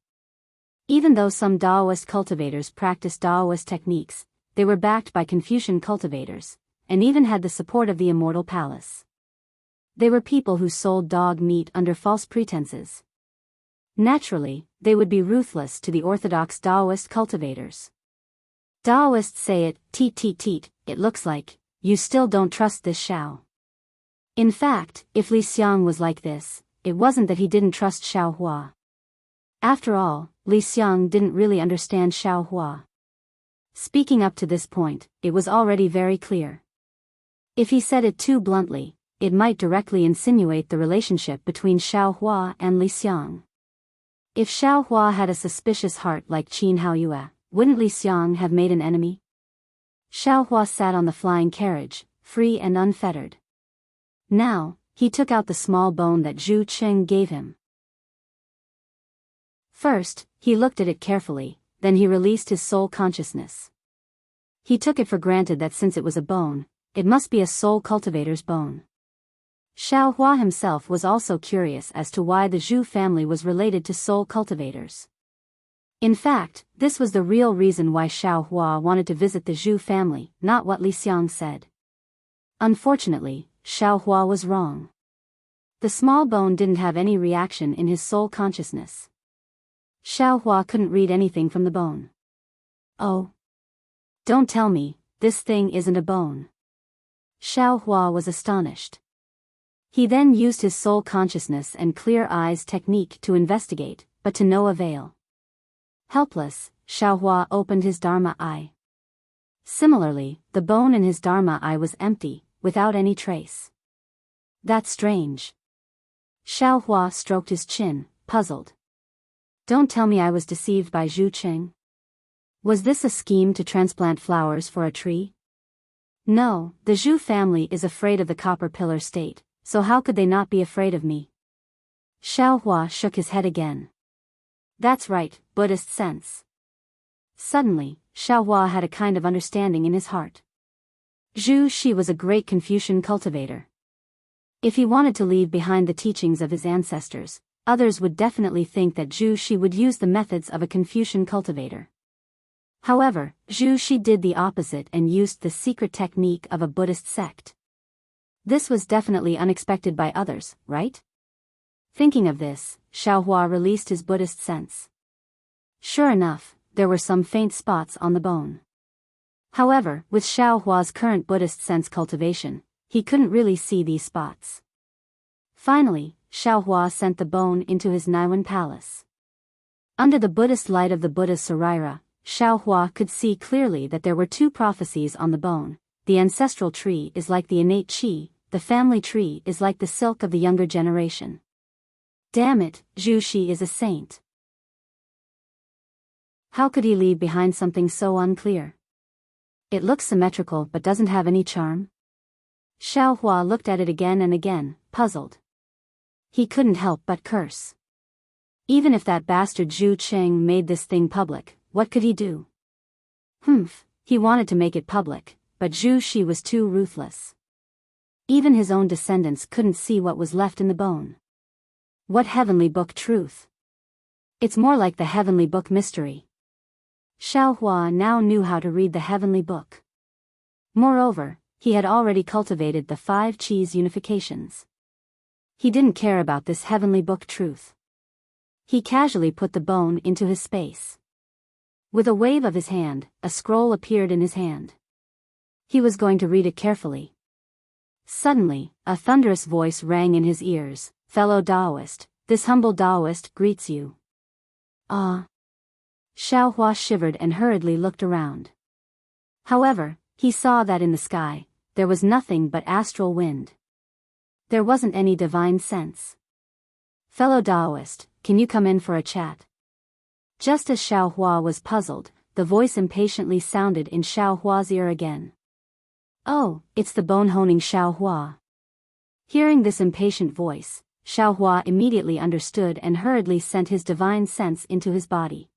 Even though some Daoist cultivators practiced Daoist techniques, they were backed by Confucian cultivators, and even had the support of the Immortal Palace. They were people who sold dog meat under false pretenses. Naturally, they would be ruthless to the orthodox Daoist cultivators. Daoists say it, teet teet teet, it looks like, you still don't trust this Xiao. In fact, if Li Xiang was like this, it wasn't that he didn't trust Xiao Hua. After all, Li Xiang didn't really understand Xiao Hua. Speaking up to this point, it was already very clear. If he said it too bluntly, it might directly insinuate the relationship between Xiao Hua and Li Xiang. If Xiao Hua had a suspicious heart like Qin Haoyue, wouldn't Li Xiang have made an enemy? Xiao Hua sat on the flying carriage, free and unfettered. Now, he took out the small bone that Zhu Qing gave him. First, he looked at it carefully, then he released his soul consciousness. He took it for granted that since it was a bone, it must be a soul cultivator's bone. Xiao Hua himself was also curious as to why the Zhu family was related to soul cultivators. In fact, this was the real reason why Xiao Hua wanted to visit the Zhu family, not what Li Xiang said. Unfortunately, Xiao Hua was wrong. The small bone didn't have any reaction in his soul consciousness. Xiao Hua couldn't read anything from the bone. Oh. Don't tell me, this thing isn't a bone. Xiao Hua was astonished. He then used his soul consciousness and clear eyes technique to investigate, but to no avail. Helpless, Xiao Hua opened his Dharma eye. Similarly, the bone in his Dharma eye was empty, without any trace. That's strange. Xiao Hua stroked his chin, puzzled. Don't tell me I was deceived by Zhu Qing. Was this a scheme to transplant flowers for a tree? No, the Zhu family is afraid of the copper pillar state, so how could they not be afraid of me? Xiao Hua shook his head again. That's right, Buddhist sense. Suddenly, Xiao Hua had a kind of understanding in his heart. Zhu Shi was a great Confucian cultivator. If he wanted to leave behind the teachings of his ancestors, others would definitely think that Zhu Shi would use the methods of a Confucian cultivator. However, Zhu Shi did the opposite and used the secret technique of a Buddhist sect. This was definitely unexpected by others, right? Thinking of this, Xiao Hua released his Buddhist sense. Sure enough, there were some faint spots on the bone. However, with Xiao Hua's current Buddhist sense cultivation, he couldn't really see these spots. Finally, Xiao Hua sent the bone into his Naiwan palace. Under the Buddhist light of the Buddha's Saraira, Xiao Hua could see clearly that there were two prophecies on the bone, the ancestral tree is like the innate qi, the family tree is like the silk of the younger generation. Damn it, Zhu Shi is a saint. How could he leave behind something so unclear? It looks symmetrical but doesn't have any charm. Xiao Hua looked at it again and again, puzzled. He couldn't help but curse. Even if that bastard Zhu Cheng made this thing public, what could he do? He wanted to make it public, but Zhu Shi was too ruthless. Even his own descendants couldn't see what was left in the bone. What heavenly book truth? It's more like the heavenly book mystery. Xiao Hua now knew how to read the heavenly book. Moreover, he had already cultivated the 5 qis unifications. He didn't care about this heavenly book truth. He casually put the bone into his space. With a wave of his hand, a scroll appeared in his hand. He was going to read it carefully. Suddenly, a thunderous voice rang in his ears. "Fellow Taoist, this humble Taoist greets you." Ah! Xiao Hua shivered and hurriedly looked around. However, he saw that in the sky, there was nothing but astral wind. There wasn't any divine sense. "Fellow Taoist, can you come in for a chat?" Just as Xiao Hua was puzzled, the voice impatiently sounded in Xiao Hua's ear again. Oh, it's the bone-honing Xiao Hua. Hearing this impatient voice, Xiao Hua immediately understood and hurriedly sent his divine sense into his body.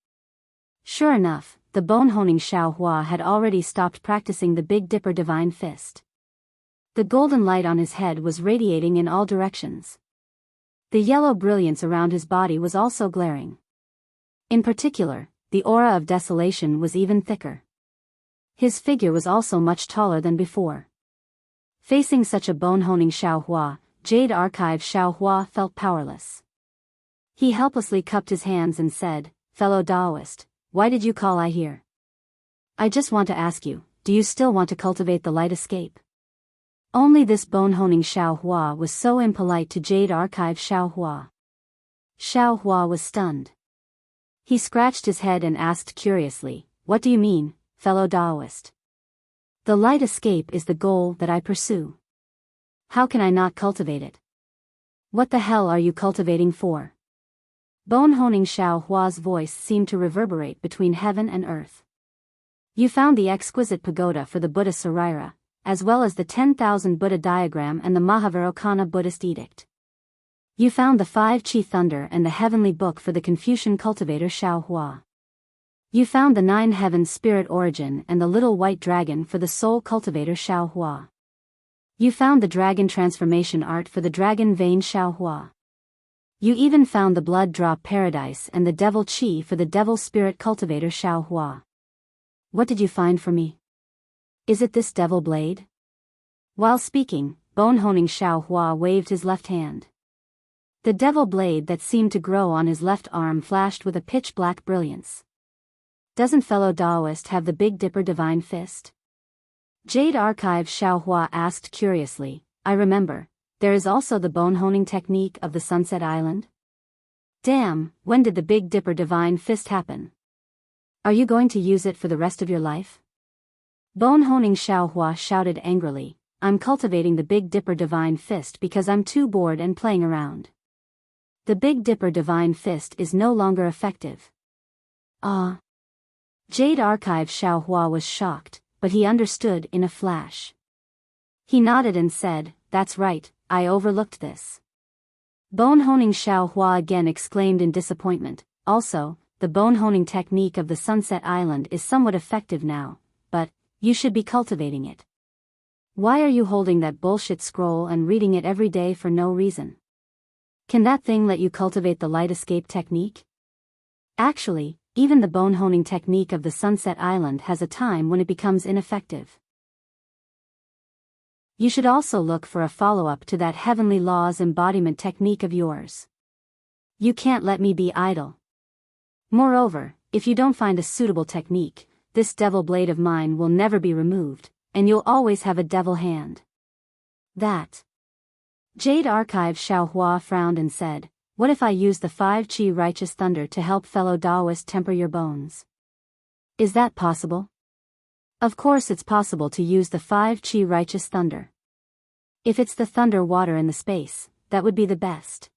Sure enough, the bone-honing Xiao Hua had already stopped practicing the Big Dipper divine fist. The golden light on his head was radiating in all directions. The yellow brilliance around his body was also glaring. In particular, the aura of desolation was even thicker. His figure was also much taller than before. Facing such a bone-honing Xiao Hua, Jade Archive Xiao Hua felt powerless. He helplessly cupped his hands and said, "Fellow Taoist, why did you call I here? I just want to ask you, do you still want to cultivate the light escape?" Only this bone-honing Xiao Hua was so impolite to Jade Archive Xiao Hua. Xiao Hua was stunned. He scratched his head and asked curiously, "What do you mean, fellow Taoist?" "The light escape is the goal that I pursue. How can I not cultivate it?" "What the hell are you cultivating for?" Bone-honing Xiao Hua's voice seemed to reverberate between heaven and earth. "You found the exquisite pagoda for the Buddha Sarira, as well as the 10,000 Buddha diagram and the Mahavairokkana Buddhist edict. You found the 5 Qi Thunder and the heavenly book for the Confucian cultivator Xiao Hua. You found the 9 Heavens Spirit Origin and the Little White Dragon for the Soul cultivator Xiao Hua. You found the Dragon Transformation Art for the Dragon Vein Xiao Hua. You even found the Blood Drop Paradise and the Devil Qi for the Devil Spirit cultivator Xiao Hua. What did you find for me? Is it this devil blade?" While speaking, bone-honing Xiao Hua waved his left hand. The devil blade that seemed to grow on his left arm flashed with a pitch-black brilliance. "Doesn't fellow Taoist have the Big Dipper divine fist?" Jade Archive Xiao Hua asked curiously. "I remember, there is also the bone-honing technique of the Sunset Island?" "Damn, when did the Big Dipper divine fist happen? Are you going to use it for the rest of your life?" Bone-honing Xiao Hua shouted angrily, "I'm cultivating the Big Dipper divine fist because I'm too bored and playing around. The Big Dipper divine fist is no longer effective." Ah! Jade Archive Xiao Hua was shocked, but he understood in a flash. He nodded and said, "That's right, I overlooked this." Bone-honing Xiao Hua again exclaimed in disappointment, "Also, the bone-honing technique of the Sunset Island is somewhat effective now, but you should be cultivating it. Why are you holding that bullshit scroll and reading it every day for no reason? Can that thing let you cultivate the light escape technique? Actually, even the bone-honing technique of the Sunset Island has a time when it becomes ineffective. You should also look for a follow-up to that heavenly laws embodiment technique of yours. You can't let me be idle. Moreover, if you don't find a suitable technique, this devil blade of mine will never be removed, and you'll always have a devil hand." That. Jade Archive Xiao Hua frowned and said, "What if I use the 5 Qi Righteous Thunder to help fellow Taoist temper your bones? Is that possible?" Of course it's possible to use the 5 Qi righteous thunder. If it's the thunder water in the space, that would be the best.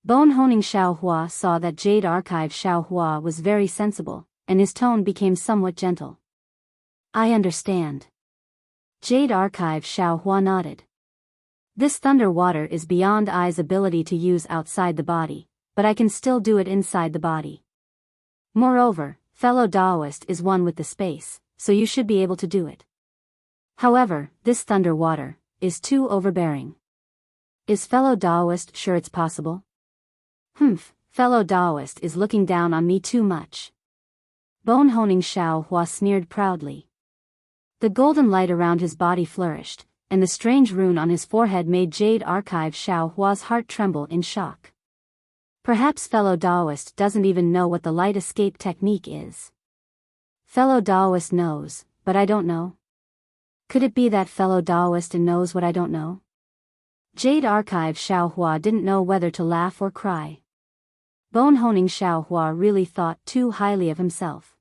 Bone Honing Xiaohua saw that Jade Archive Xiaohua was very sensible, and his tone became somewhat gentle. I understand. Jade Archive Xiaohua nodded. This thunder water is beyond I's ability to use outside the body, but I can still do it inside the body. Moreover, fellow Taoist is one with the space, so you should be able to do it. However, this thunder water is too overbearing. Is fellow Taoist sure it's possible? Fellow Taoist is looking down on me too much. Bone Honing Xiaohua sneered proudly. The golden light around his body flourished, and the strange rune on his forehead made Jade Archive Xiaohua's heart tremble in shock. Perhaps fellow Taoist doesn't even know what the light escape technique is. Fellow Taoist knows, but I don't know. Could it be that fellow Taoist knows what I don't know? Jade Archive Xiaohua didn't know whether to laugh or cry. Bone Honing Xiaohua really thought too highly of himself.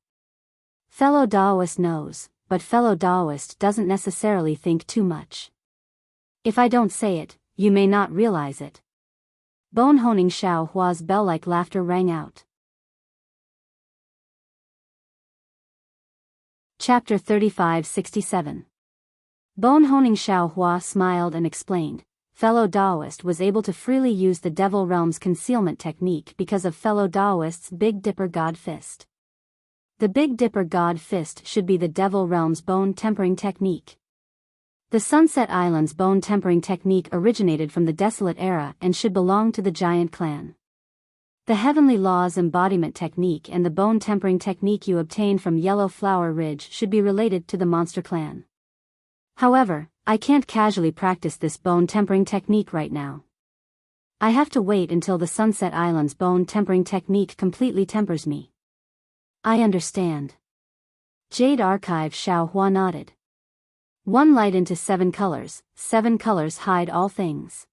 Fellow Taoist knows, but fellow Taoist doesn't necessarily think too much. If I don't say it, you may not realize it. Bone Honing Xiaohua's bell-like laughter rang out. Chapter 3567. Bone Honing Xiaohua smiled and explained, fellow Taoist was able to freely use the Devil Realm's concealment technique because of fellow Taoist's Big Dipper God Fist. The Big Dipper God Fist should be the Devil Realm's bone tempering technique. The Sunset Island's bone tempering technique originated from the Desolate Era and should belong to the Giant Clan. The Heavenly Law's embodiment technique and the bone tempering technique you obtain from Yellow Flower Ridge should be related to the Monster Clan. However, I can't casually practice this bone tempering technique right now. I have to wait until the Sunset Island's bone tempering technique completely tempers me. I understand. Jade Archive Xiaohua nodded. One light into 7 colors hide all things.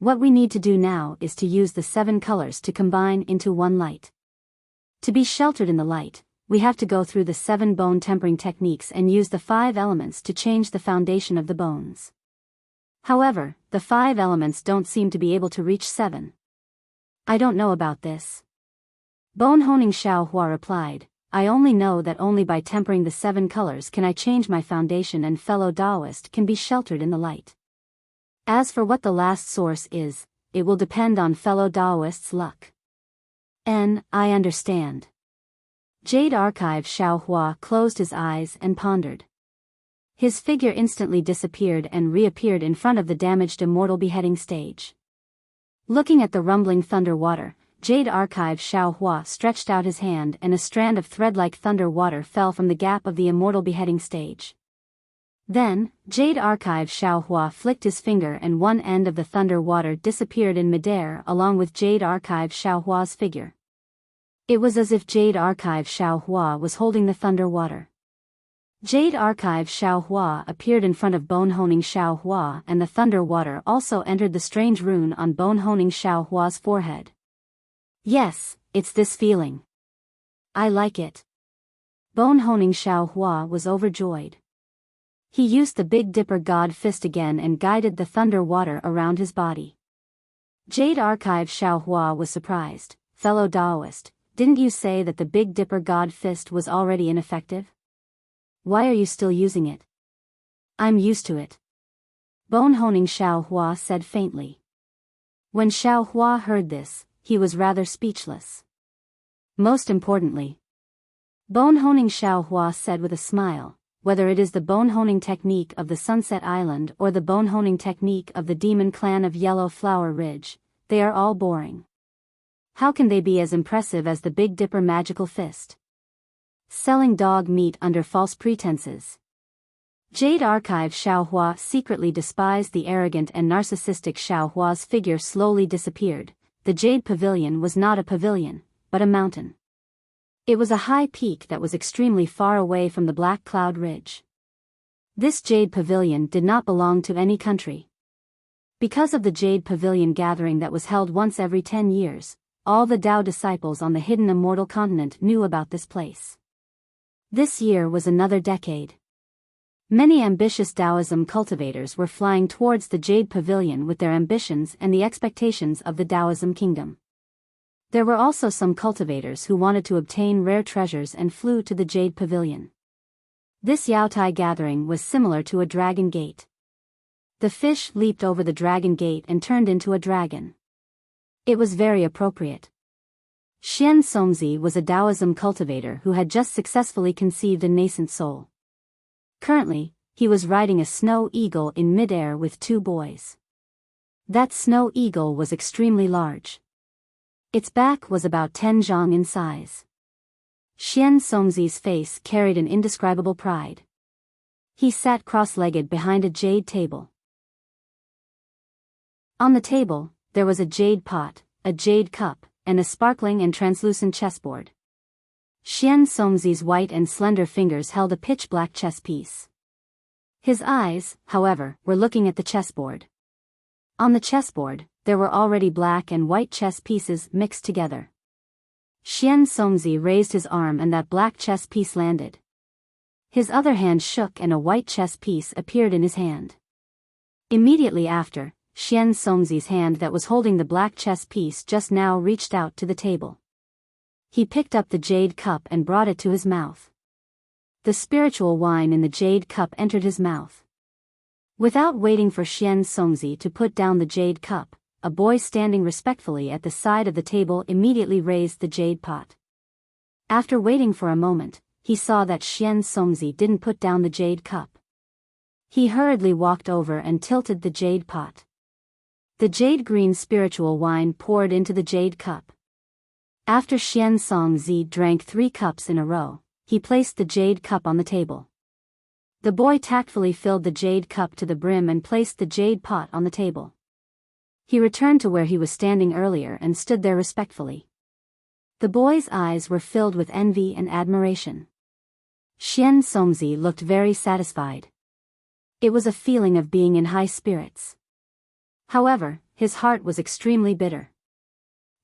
What we need to do now is to use the 7 colors to combine into one light. To be sheltered in the light, we have to go through the 7 bone tempering techniques and use the 5 elements to change the foundation of the bones. However, the 5 elements don't seem to be able to reach 7. I don't know about this. Bone Honing Xiaohua replied, I only know that only by tempering the 7 colors can I change my foundation and fellow Taoist can be sheltered in the light. As for what the last source is, it will depend on fellow Taoist's luck. I understand. Jade Archive Xiaohua closed his eyes and pondered. His figure instantly disappeared and reappeared in front of the damaged Immortal beheading stage. Looking at the rumbling thunder water, Jade Archive Xiaohua stretched out his hand and a strand of thread-like thunder water fell from the gap of the Immortal beheading stage. Then, Jade Archive Xiaohua flicked his finger and one end of the thunder water disappeared in midair along with Jade Archive Xiaohua's figure. It was as if Jade Archive Xiaohua was holding the thunder water. Jade Archive Xiaohua appeared in front of Bone Honing Xiaohua and the thunder water also entered the strange rune on Bone Honing Xiaohua's forehead. Yes, it's this feeling. I like it. Bone Honing Xiaohua was overjoyed. He used the Big Dipper God Fist again and guided the thunder water around his body. Jade Archive Xiaohua was surprised. Fellow Taoist, didn't you say that the Big Dipper God Fist was already ineffective? Why are you still using it? I'm used to it. Bone Honing Xiaohua said faintly. When Xiaohua heard this, he was rather speechless. Most importantly, Bone Honing Xiaohua said with a smile, whether it is the bone honing technique of the Sunset Island or the bone honing technique of the Demon Clan of Yellow Flower Ridge, they are all boring. How can they be as impressive as the Big Dipper magical fist? Selling dog meat under false pretenses. Jade Archive Xiaohua secretly despised the arrogant and narcissistic Xiaohua's figure slowly disappeared. The Jade Pavilion was not a pavilion, but a mountain. It was a high peak that was extremely far away from the Black Cloud Ridge. This Jade Pavilion did not belong to any country. Because of the Jade Pavilion gathering that was held once every 10 years, all the Tao disciples on the hidden Immortal continent knew about this place. This year was another decade. Many ambitious Taoism cultivators were flying towards the Jade Pavilion with their ambitions and the expectations of the Taoism kingdom. There were also some cultivators who wanted to obtain rare treasures and flew to the Jade Pavilion. This Yaotai gathering was similar to a dragon gate. The fish leaped over the dragon gate and turned into a dragon. It was very appropriate. Xian Songzi was a Taoism cultivator who had just successfully conceived a nascent soul. Currently, he was riding a snow eagle in midair with 2 boys. That snow eagle was extremely large. Its back was about 10 zhang in size. Xian Songzi's face carried an indescribable pride. He sat cross-legged behind a jade table. On the table, there was a jade pot, a jade cup, and a sparkling and translucent chessboard. Xian Songzi's white and slender fingers held a pitch-black chess piece. His eyes, however, were looking at the chessboard. On the chessboard, there were already black and white chess pieces mixed together. Xian Songzi raised his arm and that black chess piece landed. His other hand shook and a white chess piece appeared in his hand. Immediately after, Xian Songzi's hand that was holding the black chess piece just now reached out to the table. He picked up the jade cup and brought it to his mouth. The spiritual wine in the jade cup entered his mouth. Without waiting for Xian Songzi to put down the jade cup, a boy standing respectfully at the side of the table immediately raised the jade pot. After waiting for a moment, he saw that Xian Songzi didn't put down the jade cup. He hurriedly walked over and tilted the jade pot. The jade-green spiritual wine poured into the jade cup. After Xian Songzi drank 3 cups in a row, he placed the jade cup on the table. The boy tactfully filled the jade cup to the brim and placed the jade pot on the table. He returned to where he was standing earlier and stood there respectfully. The boy's eyes were filled with envy and admiration. Xian Songzi looked very satisfied. It was a feeling of being in high spirits. However, his heart was extremely bitter.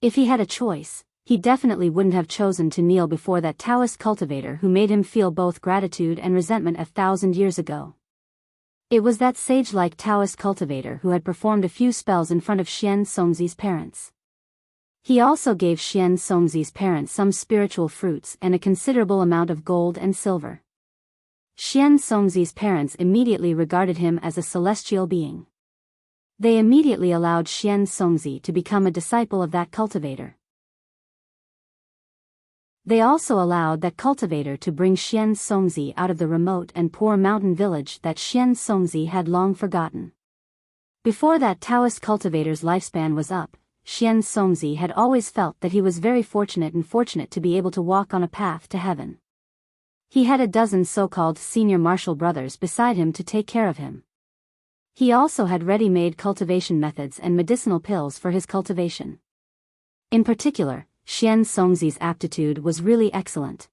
If he had a choice, he definitely wouldn't have chosen to kneel before that Taoist cultivator who made him feel both gratitude and resentment 1,000 years ago. It was that sage-like Taoist cultivator who had performed a few spells in front of Xian Songzi's parents. He also gave Xian Songzi's parents some spiritual fruits and a considerable amount of gold and silver. Xian Songzi's parents immediately regarded him as a celestial being. They immediately allowed Xian Songzi to become a disciple of that cultivator. They also allowed that cultivator to bring Xian Songzi out of the remote and poor mountain village that Xian Songzi had long forgotten. Before that Taoist cultivator's lifespan was up, Xian Songzi had always felt that he was very fortunate to be able to walk on a path to heaven. He had a dozen so-called senior martial brothers beside him to take care of him. He also had ready-made cultivation methods and medicinal pills for his cultivation. In particular, Xian Songzi's aptitude was really excellent.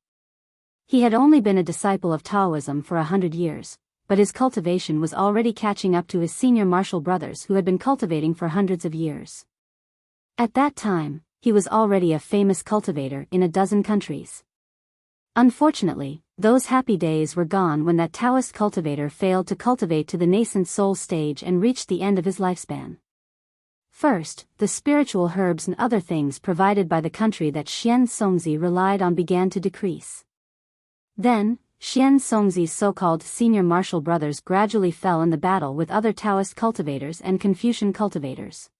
He had only been a disciple of Taoism for 100 years, but his cultivation was already catching up to his senior martial brothers who had been cultivating for hundreds of years. At that time, he was already a famous cultivator in a dozen countries. Unfortunately, those happy days were gone when that Taoist cultivator failed to cultivate to the nascent soul stage and reached the end of his lifespan. First, the spiritual herbs and other things provided by the country that Xian Songzi relied on began to decrease. Then, Xian Songzi's so-called senior martial brothers gradually fell in the battle with other Taoist cultivators and Confucian cultivators.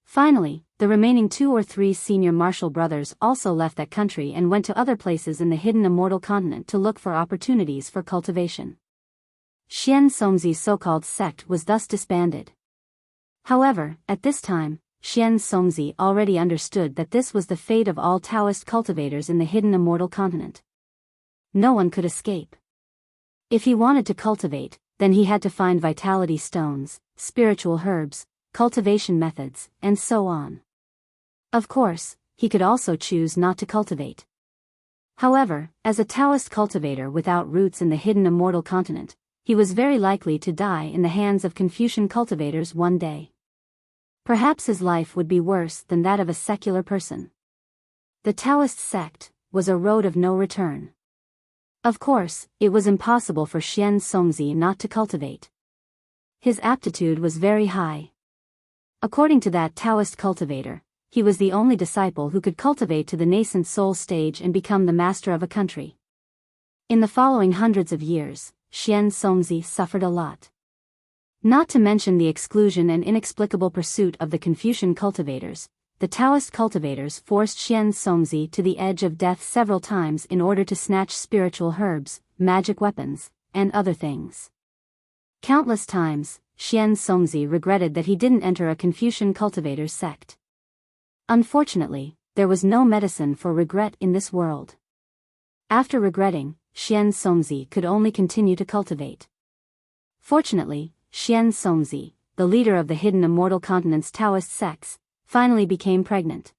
Finally, the remaining 2 or 3 senior martial brothers also left that country and went to other places in the hidden Immortal continent to look for opportunities for cultivation. Xian Songzi's so-called sect was thus disbanded. However, at this time, Xian Songzi already understood that this was the fate of all Taoist cultivators in the hidden Immortal continent. No one could escape. If he wanted to cultivate, then he had to find vitality stones, spiritual herbs, cultivation methods, and so on. Of course, he could also choose not to cultivate. However, as a Taoist cultivator without roots in the hidden Immortal continent, he was very likely to die in the hands of Confucian cultivators one day. Perhaps his life would be worse than that of a secular person. The Taoist sect was a road of no return. Of course, it was impossible for Xian Songzi not to cultivate. His aptitude was very high. According to that Taoist cultivator, he was the only disciple who could cultivate to the nascent soul stage and become the master of a country. In the following hundreds of years, Xian Songzi suffered a lot. Not to mention the exclusion and inexplicable pursuit of the Confucian cultivators, the Taoist cultivators forced Xian Songzi to the edge of death several times in order to snatch spiritual herbs, magic weapons, and other things. Countless times, Xian Songzi regretted that he didn't enter a Confucian cultivator's sect. Unfortunately, there was no medicine for regret in this world. After regretting, Xian Songzi could only continue to cultivate. Fortunately, Xian Songzi, the leader of the hidden Immortal Continent's Taoist sects, finally became pregnant.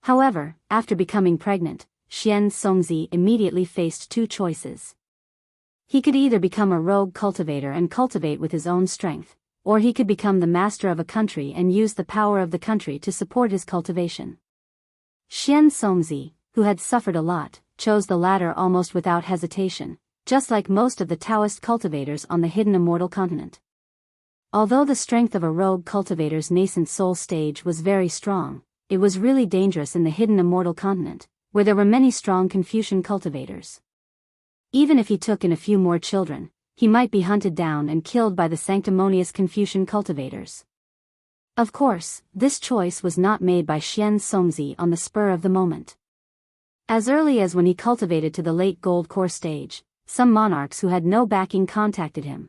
However, after becoming pregnant, Xian Songzi immediately faced two choices. He could either become a rogue cultivator and cultivate with his own strength, or he could become the master of a country and use the power of the country to support his cultivation. Xian Songzi, who had suffered a lot, chose the latter almost without hesitation, just like most of the Taoist cultivators on the hidden Immortal Continent. Although the strength of a rogue cultivator's nascent soul stage was very strong, it was really dangerous in the hidden Immortal Continent, where there were many strong Confucian cultivators. Even if he took in a few more children, he might be hunted down and killed by the sanctimonious Confucian cultivators. Of course, this choice was not made by Xian Songzi on the spur of the moment. As early as when he cultivated to the late gold core stage, some monarchs who had no backing contacted him.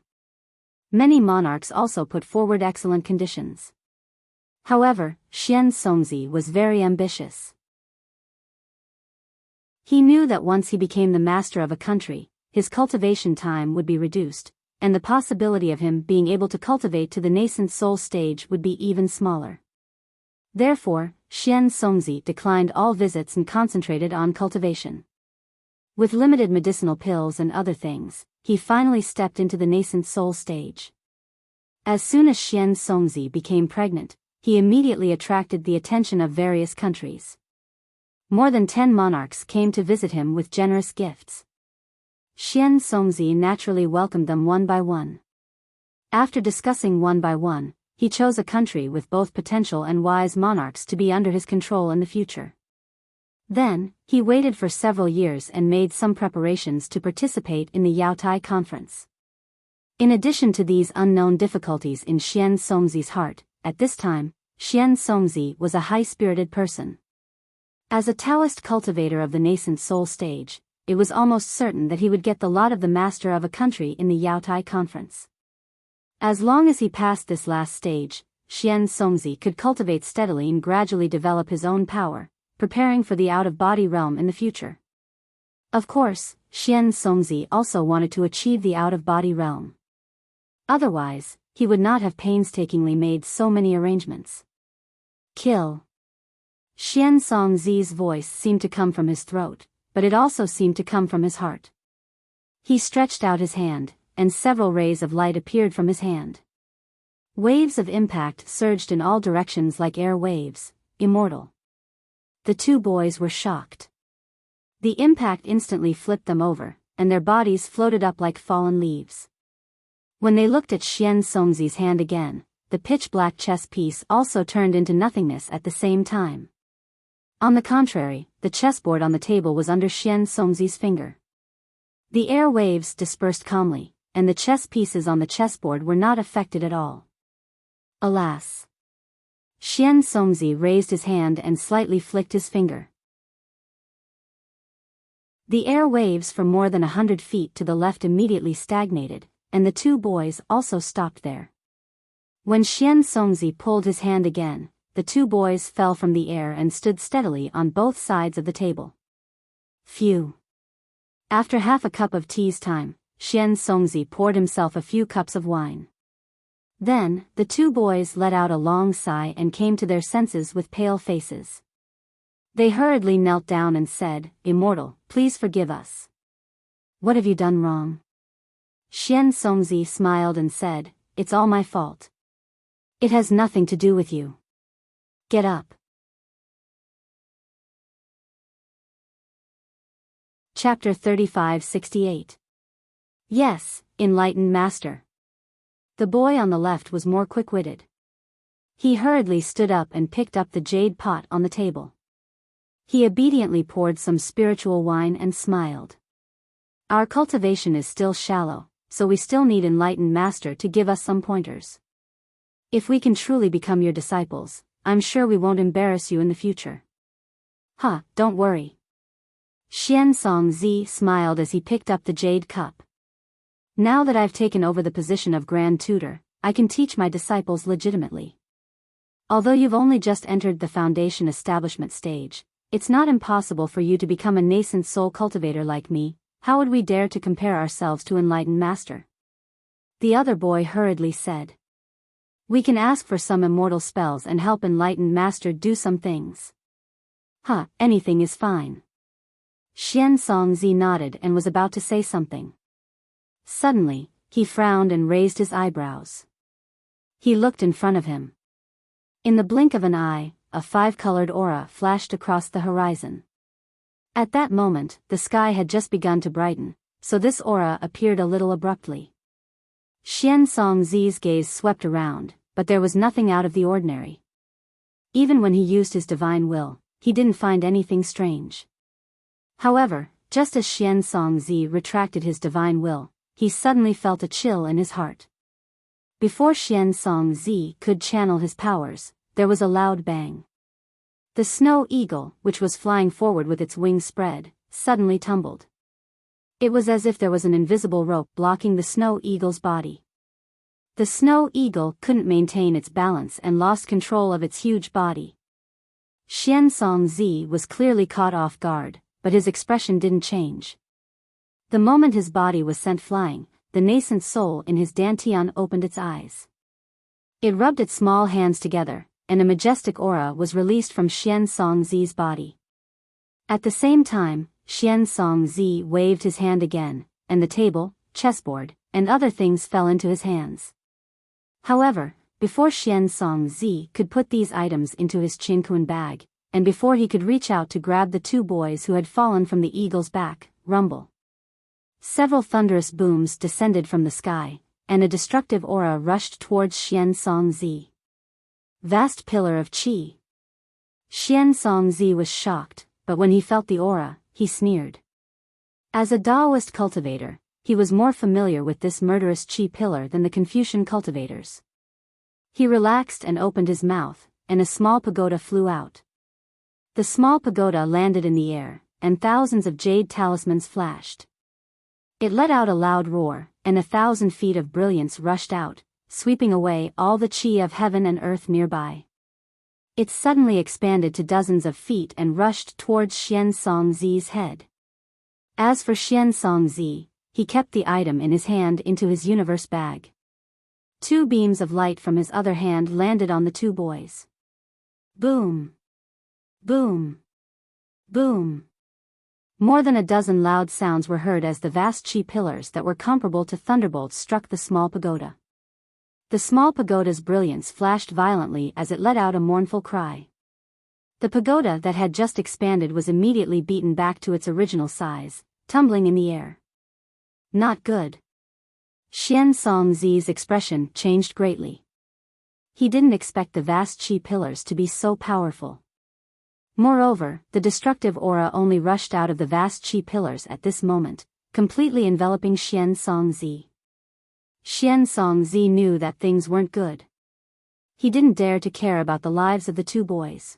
Many monarchs also put forward excellent conditions. However, Xian Songzi was very ambitious. He knew that once he became the master of a country, his cultivation time would be reduced, and the possibility of him being able to cultivate to the nascent soul stage would be even smaller. Therefore, Xian Songzi declined all visits and concentrated on cultivation. With limited medicinal pills and other things, he finally stepped into the nascent soul stage. As soon as Xian Songzi became pregnant, he immediately attracted the attention of various countries. More than 10 monarchs came to visit him with generous gifts. Xian Songzi naturally welcomed them one by one. After discussing one by one, he chose a country with both potential and wise monarchs to be under his control in the future. Then, he waited for several years and made some preparations to participate in the Yaotai conference. In addition to these unknown difficulties in Xian Songzi's heart, at this time, Xian Songzi was a high-spirited person. As a Taoist cultivator of the nascent soul stage, it was almost certain that he would get the lot of the master of a country in the Yaotai conference. As long as he passed this last stage, Xian Songzi could cultivate steadily and gradually develop his own power, preparing for the out-of-body realm in the future. Of course, Xian Songzi also wanted to achieve the out-of-body realm. Otherwise, he would not have painstakingly made so many arrangements. Kill. Xian Songzi's voice seemed to come from his throat, but it also seemed to come from his heart. He stretched out his hand, and several rays of light appeared from his hand. Waves of impact surged in all directions like air waves. Immortal. The two boys were shocked. The impact instantly flipped them over, and their bodies floated up like fallen leaves. When they looked at Xian Songzi's hand again, the pitch-black chess piece also turned into nothingness at the same time. On the contrary, the chessboard on the table was under Xian Songzi's finger. The air waves dispersed calmly, and the chess pieces on the chessboard were not affected at all. Alas! Xian Songzi raised his hand and slightly flicked his finger. The air waves for more than 100 feet to the left immediately stagnated, and the two boys also stopped there. When Xian Songzi pulled his hand again, the two boys fell from the air and stood steadily on both sides of the table. Phew! After half a cup of tea's time, Xian Songzi poured himself a few cups of wine. Then, the two boys let out a long sigh and came to their senses with pale faces. They hurriedly knelt down and said, "Immortal, please forgive us. What have you done wrong?" Xian Songzi smiled and said, "It's all my fault. It has nothing to do with you. Get up." Chapter 35-68. Yes, enlightened master. The boy on the left was more quick-witted. He hurriedly stood up and picked up the jade pot on the table. He obediently poured some spiritual wine and smiled. Our cultivation is still shallow, so we still need enlightened master to give us some pointers. If we can truly become your disciples, I'm sure we won't embarrass you in the future. Don't worry. Xian Zi smiled as he picked up the jade cup. Now that I've taken over the position of Grand Tutor, I can teach my disciples legitimately. Although you've only just entered the foundation establishment stage, it's not impossible for you to become a nascent soul cultivator like me. How would we dare to compare ourselves to enlightened master? The other boy hurriedly said. We can ask for some immortal spells and help enlightened master do some things. Anything is fine. Xian Zi nodded and was about to say something. Suddenly, he frowned and raised his eyebrows. He looked in front of him. In the blink of an eye, a five-colored aura flashed across the horizon. At that moment, the sky had just begun to brighten, so this aura appeared a little abruptly. Xian Zi's gaze swept around, but there was nothing out of the ordinary. Even when he used his divine will, he didn't find anything strange. However, just as Xian Zi retracted his divine will, he suddenly felt a chill in his heart. Before Xian Zi could channel his powers, there was a loud bang. The snow eagle, which was flying forward with its wings spread, suddenly tumbled. It was as if there was an invisible rope blocking the snow eagle's body. The snow eagle couldn't maintain its balance and lost control of its huge body. Xian Zi was clearly caught off guard, but his expression didn't change. The moment his body was sent flying, the nascent soul in his dantian opened its eyes. It rubbed its small hands together, and a majestic aura was released from Xian Zi's body. At the same time, Xian Zi waved his hand again, and the table, chessboard, and other things fell into his hands. However, before Xian Zi could put these items into his Qinquan bag, and before he could reach out to grab the two boys who had fallen from the eagle's back, rumble. Several thunderous booms descended from the sky, and a destructive aura rushed towards Xian Zi. Vast pillar of qi. Xian Zi was shocked, but when he felt the aura, he sneered. As a Taoist cultivator, he was more familiar with this murderous qi pillar than the Confucian cultivators. He relaxed and opened his mouth, and a small pagoda flew out. The small pagoda landed in the air, and thousands of jade talismans flashed. It let out a loud roar, and 1,000 feet of brilliance rushed out, sweeping away all the qi of heaven and earth nearby. It suddenly expanded to dozens of feet and rushed towards Xian Zi's head. As for Xian Zi, he kept the item in his hand into his universe bag. Two beams of light from his other hand landed on the two boys. Boom! Boom! Boom! More than a dozen loud sounds were heard as the vast qi pillars that were comparable to thunderbolts struck the small pagoda. The small pagoda's brilliance flashed violently as it let out a mournful cry. The pagoda that had just expanded was immediately beaten back to its original size, tumbling in the air. Not good. Xian Zi's expression changed greatly. He didn't expect the vast qi pillars to be so powerful. Moreover, the destructive aura only rushed out of the vast qi pillars at this moment, completely enveloping Xian Zi. Xian Zi knew that things weren't good. He didn't dare to care about the lives of the two boys.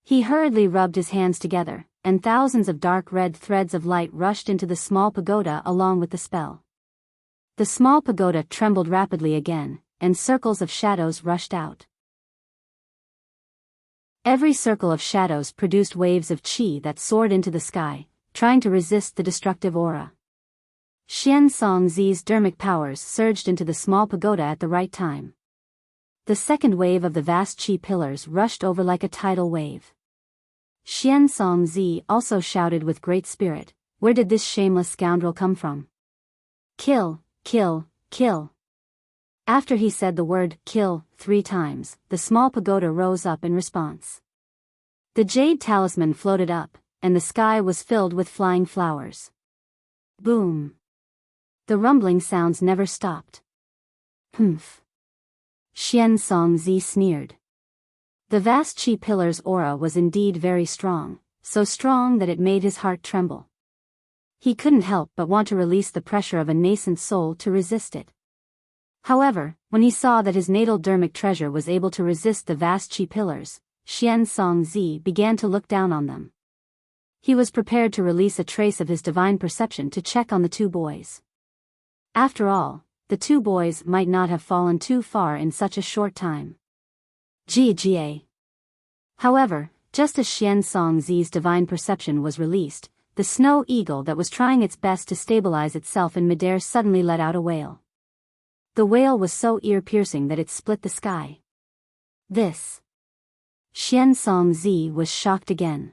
He hurriedly rubbed his hands together, and thousands of dark red threads of light rushed into the small pagoda along with the spell. The small pagoda trembled rapidly again, and circles of shadows rushed out. Every circle of shadows produced waves of qi that soared into the sky, trying to resist the destructive aura. Xian Zi's dermic powers surged into the small pagoda at the right time. The second wave of the vast qi pillars rushed over like a tidal wave. Xian Zi also shouted with great spirit, "Where did this shameless scoundrel come from? Kill, kill, kill." After he said the word "kill" 3 times, the small pagoda rose up in response. The jade talisman floated up, and the sky was filled with flying flowers. Boom. The rumbling sounds never stopped. Humph. Xian Songzi sneered. The vast Qi pillar's aura was indeed very strong, so strong that it made his heart tremble. He couldn't help but want to release the pressure of a nascent soul to resist it. However, when he saw that his natal dermic treasure was able to resist the vast Qi pillars, Xian Songzi began to look down on them. He was prepared to release a trace of his divine perception to check on the two boys. After all, the two boys might not have fallen too far in such a short time. Jie. However, just as Xian Songzi's divine perception was released, the snow eagle that was trying its best to stabilize itself in midair suddenly let out a wail. The wail was so ear-piercing that it split the sky. This. Xian Songzi was shocked again.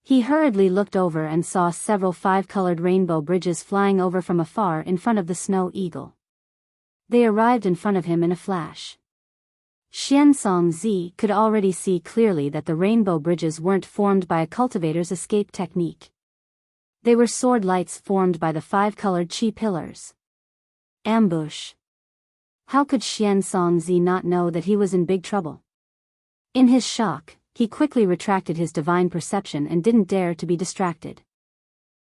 He hurriedly looked over and saw several five-colored rainbow bridges flying over from afar in front of the snow eagle. They arrived in front of him in a flash. Xian Songzi could already see clearly that the rainbow bridges weren't formed by a cultivator's escape technique. They were sword lights formed by the five-colored Qi pillars. Ambush. How could Xian Songzi not know that he was in big trouble? In his shock, he quickly retracted his divine perception and didn't dare to be distracted.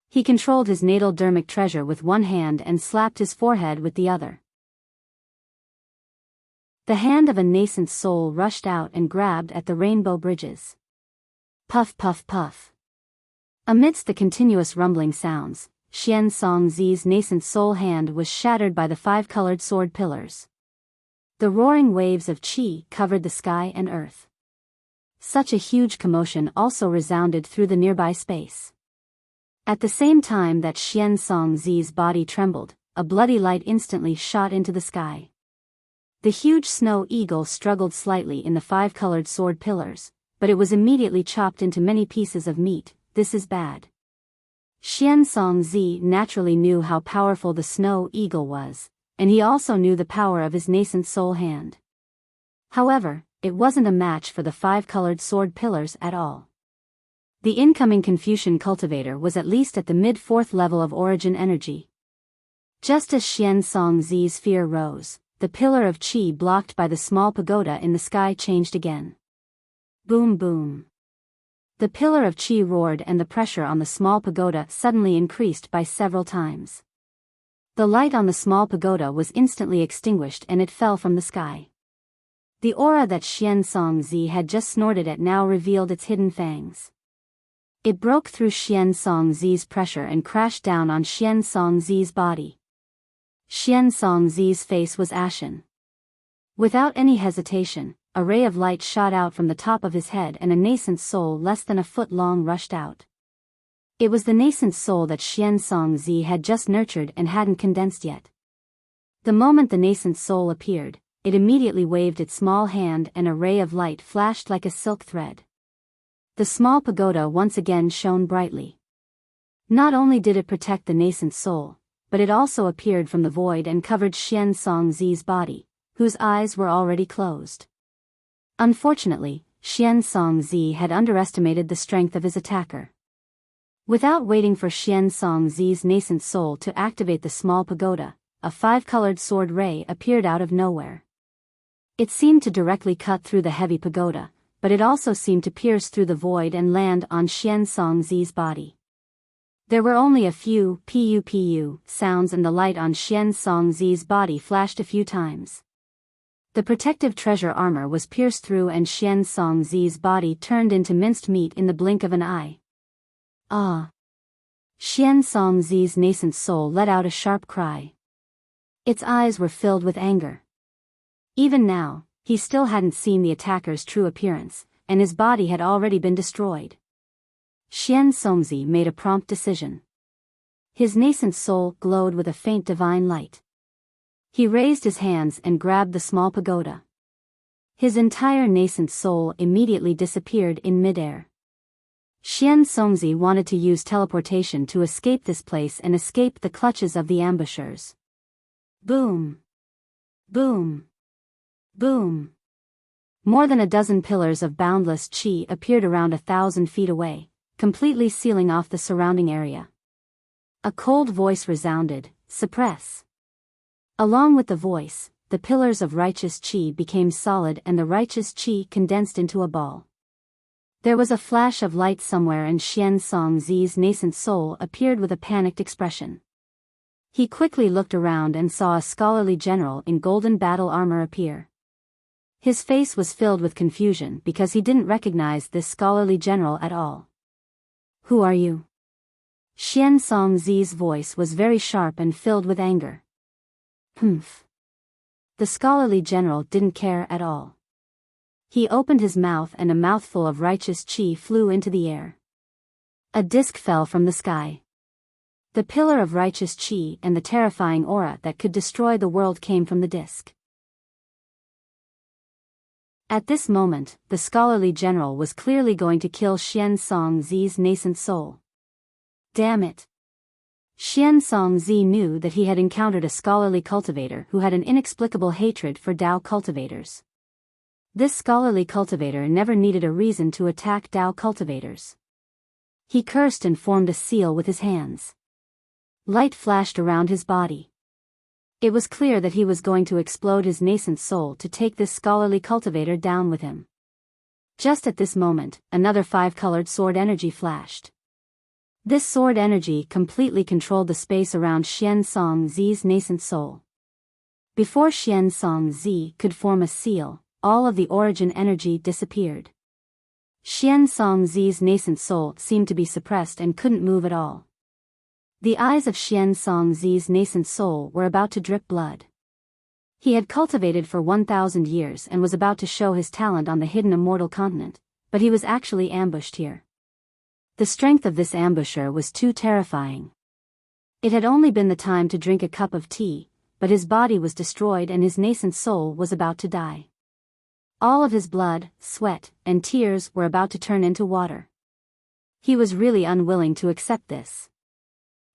He controlled his natal dermic treasure with one hand and slapped his forehead with the other. The hand of a nascent soul rushed out and grabbed at the rainbow bridges. Puff puff puff. Amidst the continuous rumbling sounds, Xian Songzi's nascent soul hand was shattered by the five-colored sword pillars. The roaring waves of qi covered the sky and earth. Such a huge commotion also resounded through the nearby space. At the same time that Xian Songzi's body trembled, a bloody light instantly shot into the sky. The huge snow eagle struggled slightly in the five-colored sword pillars, but it was immediately chopped into many pieces of meat. This is bad. Xian Songzi naturally knew how powerful the snow eagle was, and he also knew the power of his nascent soul hand. However, it wasn't a match for the five-colored sword pillars at all. The incoming Confucian cultivator was at least at the mid-fourth level of origin energy. Just as Xian Songzi's fear rose, the pillar of qi blocked by the small pagoda in the sky changed again. Boom boom. The pillar of qi roared and the pressure on the small pagoda suddenly increased by several times. The light on the small pagoda was instantly extinguished and it fell from the sky. The aura that Xian Songzi had just snorted at now revealed its hidden fangs. It broke through Xian Songzi's pressure and crashed down on Xian Songzi's body. Xian Songzi's face was ashen. Without any hesitation, a ray of light shot out from the top of his head and a nascent soul less than a foot long rushed out. It was the nascent soul that Xian Songzi had just nurtured and hadn't condensed yet. The moment the nascent soul appeared, it immediately waved its small hand and a ray of light flashed like a silk thread. The small pagoda once again shone brightly. Not only did it protect the nascent soul, but it also appeared from the void and covered Xian Songzi's body, whose eyes were already closed. Unfortunately, Xian Songzi had underestimated the strength of his attacker. Without waiting for Xian Songzi's nascent soul to activate the small pagoda, a five-colored sword ray appeared out of nowhere. It seemed to directly cut through the heavy pagoda, but it also seemed to pierce through the void and land on Xian Songzi's body. There were only a few pu sounds and the light on Xian Songzi's body flashed a few times. The protective treasure armor was pierced through and Xian Songzi's body turned into minced meat in the blink of an eye. Ah! Xian Songzi's nascent soul let out a sharp cry. Its eyes were filled with anger. Even now, he still hadn't seen the attacker's true appearance, and his body had already been destroyed. Xian Songzi made a prompt decision. His nascent soul glowed with a faint divine light. He raised his hands and grabbed the small pagoda. His entire nascent soul immediately disappeared in midair. Xian Songzi wanted to use teleportation to escape this place and escape the clutches of the ambushers. Boom! Boom! Boom! More than a dozen pillars of boundless qi appeared around 1,000 feet away, completely sealing off the surrounding area. A cold voice resounded, "Suppress." Along with the voice, the pillars of righteous chi became solid and the righteous chi condensed into a ball. There was a flash of light somewhere and Xian Songzi's nascent soul appeared with a panicked expression. He quickly looked around and saw a scholarly general in golden battle armor appear. His face was filled with confusion because he didn't recognize this scholarly general at all. "Who are you?" Xian Songzi's voice was very sharp and filled with anger. "Humph." The scholarly general didn't care at all. He opened his mouth and a mouthful of righteous chi flew into the air. A disc fell from the sky. The pillar of righteous chi and the terrifying aura that could destroy the world came from the disc. At this moment, the scholarly general was clearly going to kill Xian Songzi's nascent soul. Damn it! Xian Songzi knew that he had encountered a scholarly cultivator who had an inexplicable hatred for Dao cultivators. This scholarly cultivator never needed a reason to attack Dao cultivators. He cursed and formed a seal with his hands. Light flashed around his body. It was clear that he was going to explode his nascent soul to take this scholarly cultivator down with him. Just at this moment, another five-colored sword energy flashed. This sword energy completely controlled the space around Xian Songzi's nascent soul. Before Xian Songzi could form a seal, all of the origin energy disappeared. Xian Songzi's nascent soul seemed to be suppressed and couldn't move at all. The eyes of Xian Songzi's nascent soul were about to drip blood. He had cultivated for 1,000 years and was about to show his talent on the hidden immortal continent, but he was actually ambushed here. The strength of this ambusher was too terrifying. It had only been the time to drink a cup of tea, but his body was destroyed and his nascent soul was about to die. All of his blood, sweat, and tears were about to turn into water. He was really unwilling to accept this.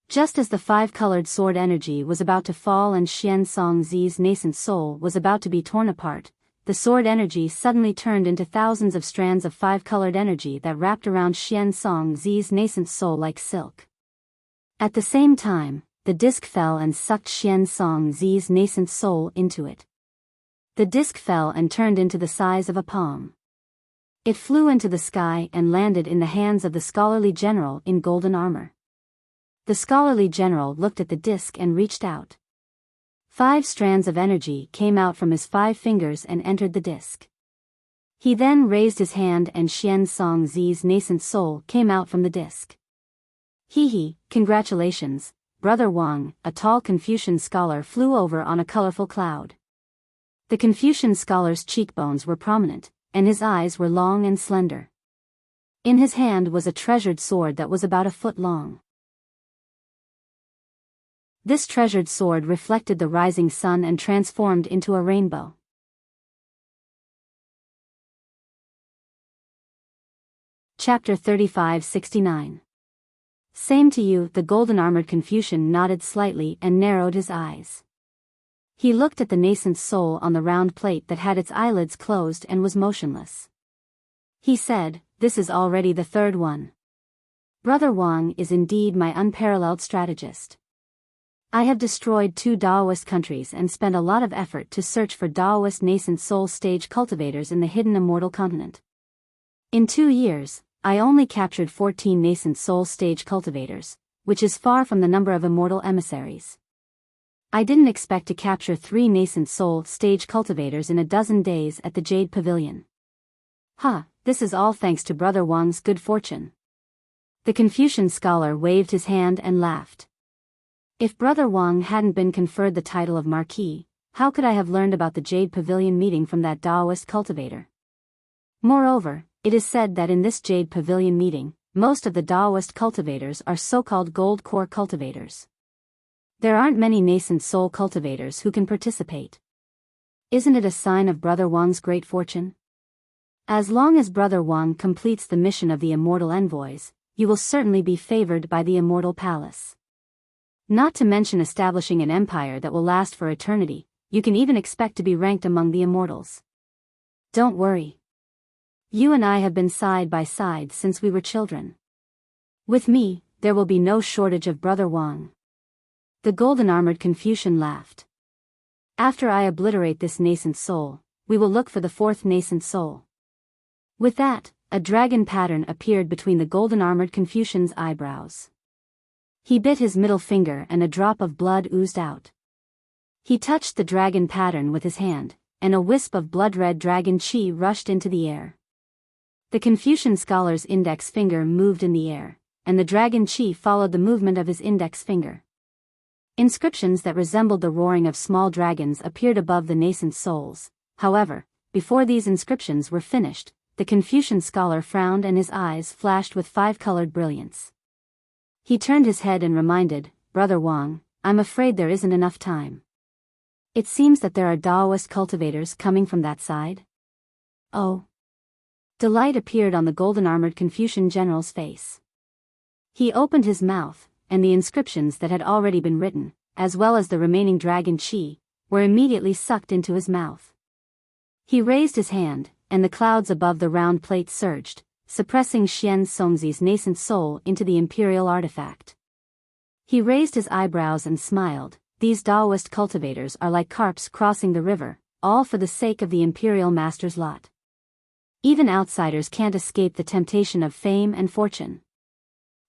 Just as the five-colored sword energy was about to fall and Xian Songzi's nascent soul was about to be torn apart, the sword energy suddenly turned into thousands of strands of five-colored energy that wrapped around Xian Songzi's nascent soul like silk. At the same time, the disc fell and sucked Xian Songzi's nascent soul into it. The disc fell and turned into the size of a palm. It flew into the sky and landed in the hands of the scholarly general in golden armor. The scholarly general looked at the disc and reached out. 5 strands of energy came out from his 5 fingers and entered the disc. He then raised his hand and Xian Songzi's nascent soul came out from the disc. "Hee, congratulations, Brother Wang," a tall Confucian scholar flew over on a colorful cloud. The Confucian scholar's cheekbones were prominent, and his eyes were long and slender. In his hand was a treasured sword that was about a foot long. This treasured sword reflected the rising sun and transformed into a rainbow. Chapter 3569. "Same to you," the golden-armored Confucian nodded slightly and narrowed his eyes. He looked at the nascent soul on the round plate that had its eyelids closed and was motionless. He said, "This is already the 3rd one. Brother Wang is indeed my unparalleled strategist. I have destroyed 2 Daoist countries and spent a lot of effort to search for Daoist nascent soul stage cultivators in the hidden immortal continent. In 2 years, I only captured 14 nascent soul stage cultivators, which is far from the number of immortal emissaries. I didn't expect to capture 3 nascent soul stage cultivators in a dozen days at the Jade Pavilion. This is all thanks to Brother Wang's good fortune." The Confucian scholar waved his hand and laughed. "If Brother Wang hadn't been conferred the title of Marquis, how could I have learned about the Jade Pavilion meeting from that Daoist cultivator? Moreover, it is said that in this Jade Pavilion meeting, most of the Daoist cultivators are so-called gold core cultivators. There aren't many nascent soul cultivators who can participate. Isn't it a sign of Brother Wang's great fortune? As long as Brother Wang completes the mission of the immortal envoys, you will certainly be favored by the immortal palace. Not to mention establishing an empire that will last for eternity, you can even expect to be ranked among the immortals. Don't worry. You and I have been side by side since we were children. With me, there will be no shortage of Brother Wang. The golden-armored Confucian laughed. After I obliterate this nascent soul, we will look for the fourth nascent soul. With that, a dragon pattern appeared between the golden-armored Confucian's eyebrows. He bit his middle finger and a drop of blood oozed out. He touched the dragon pattern with his hand, and a wisp of blood-red dragon chi rushed into the air. The Confucian scholar's index finger moved in the air, and the dragon chi followed the movement of his index finger. Inscriptions that resembled the roaring of small dragons appeared above the nascent souls. However, before these inscriptions were finished, the Confucian scholar frowned and his eyes flashed with five-colored brilliance. He turned his head and reminded, Brother Wang, I'm afraid there isn't enough time. It seems that there are Daoist cultivators coming from that side. Oh. Delight appeared on the golden-armored Confucian general's face. He opened his mouth, and the inscriptions that had already been written, as well as the remaining dragon chi, were immediately sucked into his mouth. He raised his hand, and the clouds above the round plate surged, suppressing Xian Songzi's nascent soul into the imperial artifact. He raised his eyebrows and smiled. These Daoist cultivators are like carps crossing the river, all for the sake of the imperial master's lot. Even outsiders can't escape the temptation of fame and fortune.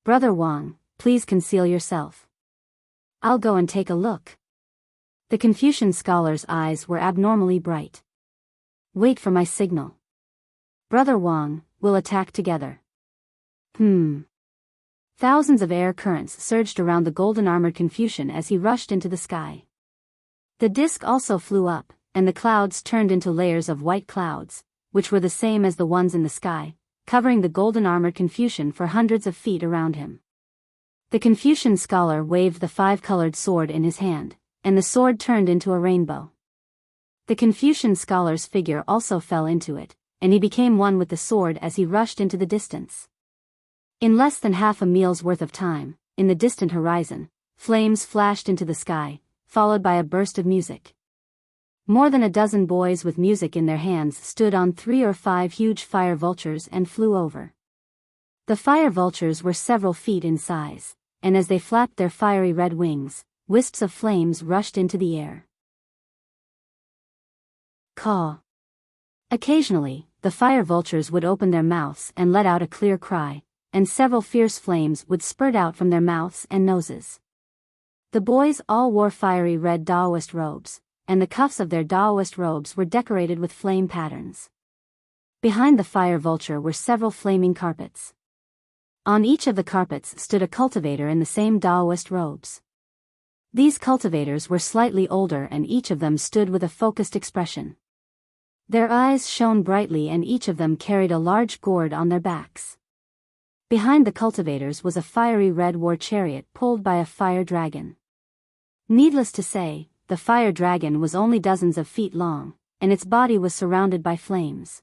Brother Wang, please conceal yourself. I'll go and take a look. The Confucian scholar's eyes were abnormally bright. Wait for my signal. Brother Wang, we'll attack together. Thousands of air currents surged around the golden-armored Confucian as he rushed into the sky. The disk also flew up, and the clouds turned into layers of white clouds, which were the same as the ones in the sky, covering the golden-armored Confucian for hundreds of feet around him. The Confucian scholar waved the five-colored sword in his hand, and the sword turned into a rainbow. The Confucian scholar's figure also fell into it, and he became one with the sword as he rushed into the distance. In less than half a meal's worth of time, in the distant horizon, flames flashed into the sky, followed by a burst of music. More than a dozen boys with music in their hands stood on 3 or 5 huge fire vultures and flew over. The fire vultures were several feet in size, and as they flapped their fiery red wings, wisps of flames rushed into the air. Caw. Occasionally, the fire vultures would open their mouths and let out a clear cry, and several fierce flames would spurt out from their mouths and noses. The boys all wore fiery red Daoist robes, and the cuffs of their Daoist robes were decorated with flame patterns. Behind the fire vulture were several flaming carpets. On each of the carpets stood a cultivator in the same Daoist robes. These cultivators were slightly older and each of them stood with a focused expression. Their eyes shone brightly and each of them carried a large gourd on their backs. Behind the cultivators was a fiery red war chariot pulled by a fire dragon. Needless to say, the fire dragon was only dozens of feet long, and its body was surrounded by flames.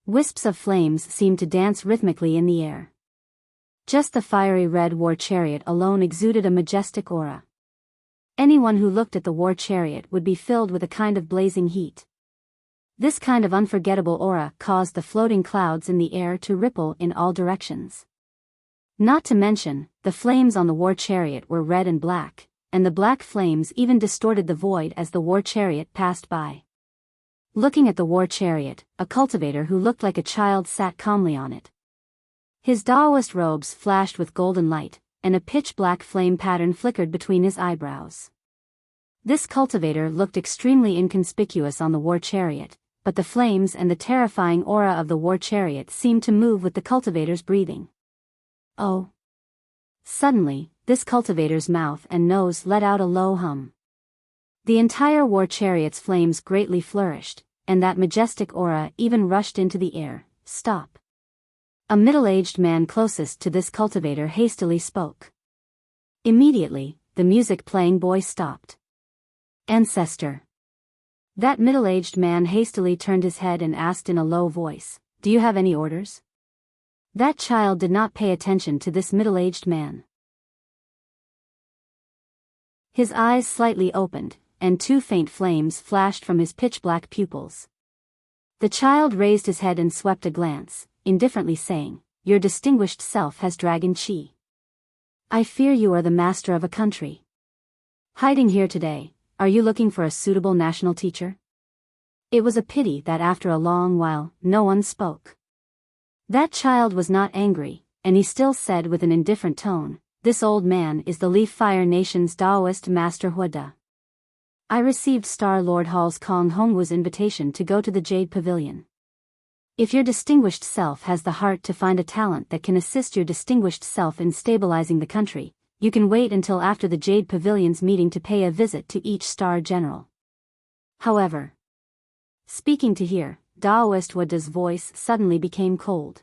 Wisps of flames seemed to dance rhythmically in the air. Just the fiery red war chariot alone exuded a majestic aura. Anyone who looked at the war chariot would be filled with a kind of blazing heat. This kind of unforgettable aura caused the floating clouds in the air to ripple in all directions. Not to mention, the flames on the war chariot were red and black, and the black flames even distorted the void as the war chariot passed by. Looking at the war chariot, a cultivator who looked like a child sat calmly on it. His Daoist robes flashed with golden light, and a pitch-black flame pattern flickered between his eyebrows. This cultivator looked extremely inconspicuous on the war chariot, but the flames and the terrifying aura of the war chariot seemed to move with the cultivator's breathing. Oh! Suddenly, this cultivator's mouth and nose let out a low hum. The entire war chariot's flames greatly flourished, and that majestic aura even rushed into the air. Stop! A middle-aged man closest to this cultivator hastily spoke. Immediately, the music-playing boy stopped. Ancestor. That middle-aged man hastily turned his head and asked in a low voice, "Do you have any orders?" That child did not pay attention to this middle-aged man. His eyes slightly opened, and 2 faint flames flashed from his pitch-black pupils. The child raised his head and swept a glance, indifferently saying, your distinguished self has dragon chi. I fear you are the master of a country. Hiding here today, are you looking for a suitable national teacher? It was a pity that after a long while, no one spoke. That child was not angry, and he still said with an indifferent tone, "This old man is the Leaf Fire Nation's Taoist Master Huada. I received Star Lord Hall's Kong Hongwu's invitation to go to the Jade Pavilion. If your distinguished self has the heart to find a talent that can assist your distinguished self in stabilizing the country, you can wait until after the Jade Pavilion's meeting to pay a visit to each Star General." However, speaking to here, Taoist Huada's voice suddenly became cold.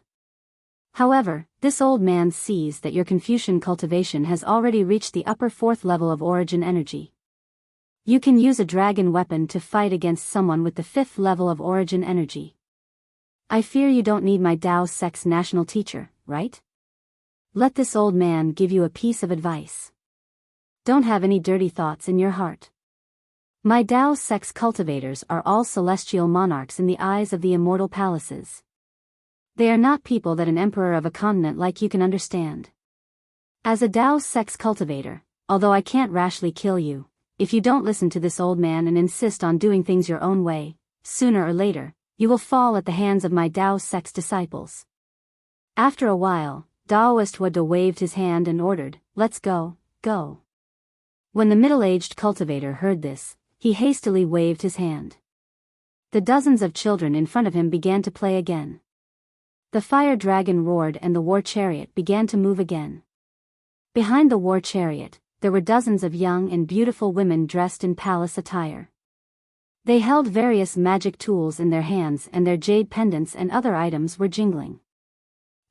However, this old man sees that your Confucian cultivation has already reached the upper fourth level of origin energy. You can use a dragon weapon to fight against someone with the fifth level of origin energy. I fear you don't need my Tao Sect's national teacher, right? Let this old man give you a piece of advice. Don't have any dirty thoughts in your heart. My Tao Sect's cultivators are all celestial monarchs in the eyes of the immortal palaces. They are not people that an emperor of a continent like you can understand. As a Tao Sect's cultivator, although I can't rashly kill you, if you don't listen to this old man and insist on doing things your own way, sooner or later, you will fall at the hands of my Tao Sect's disciples. After a while, Taoist Huada waved his hand and ordered, "Let's go, go." When the middle-aged cultivator heard this, he hastily waved his hand. The dozens of children in front of him began to play again. The fire dragon roared and the war chariot began to move again. Behind the war chariot, there were dozens of young and beautiful women dressed in palace attire. They held various magic tools in their hands and their jade pendants and other items were jingling.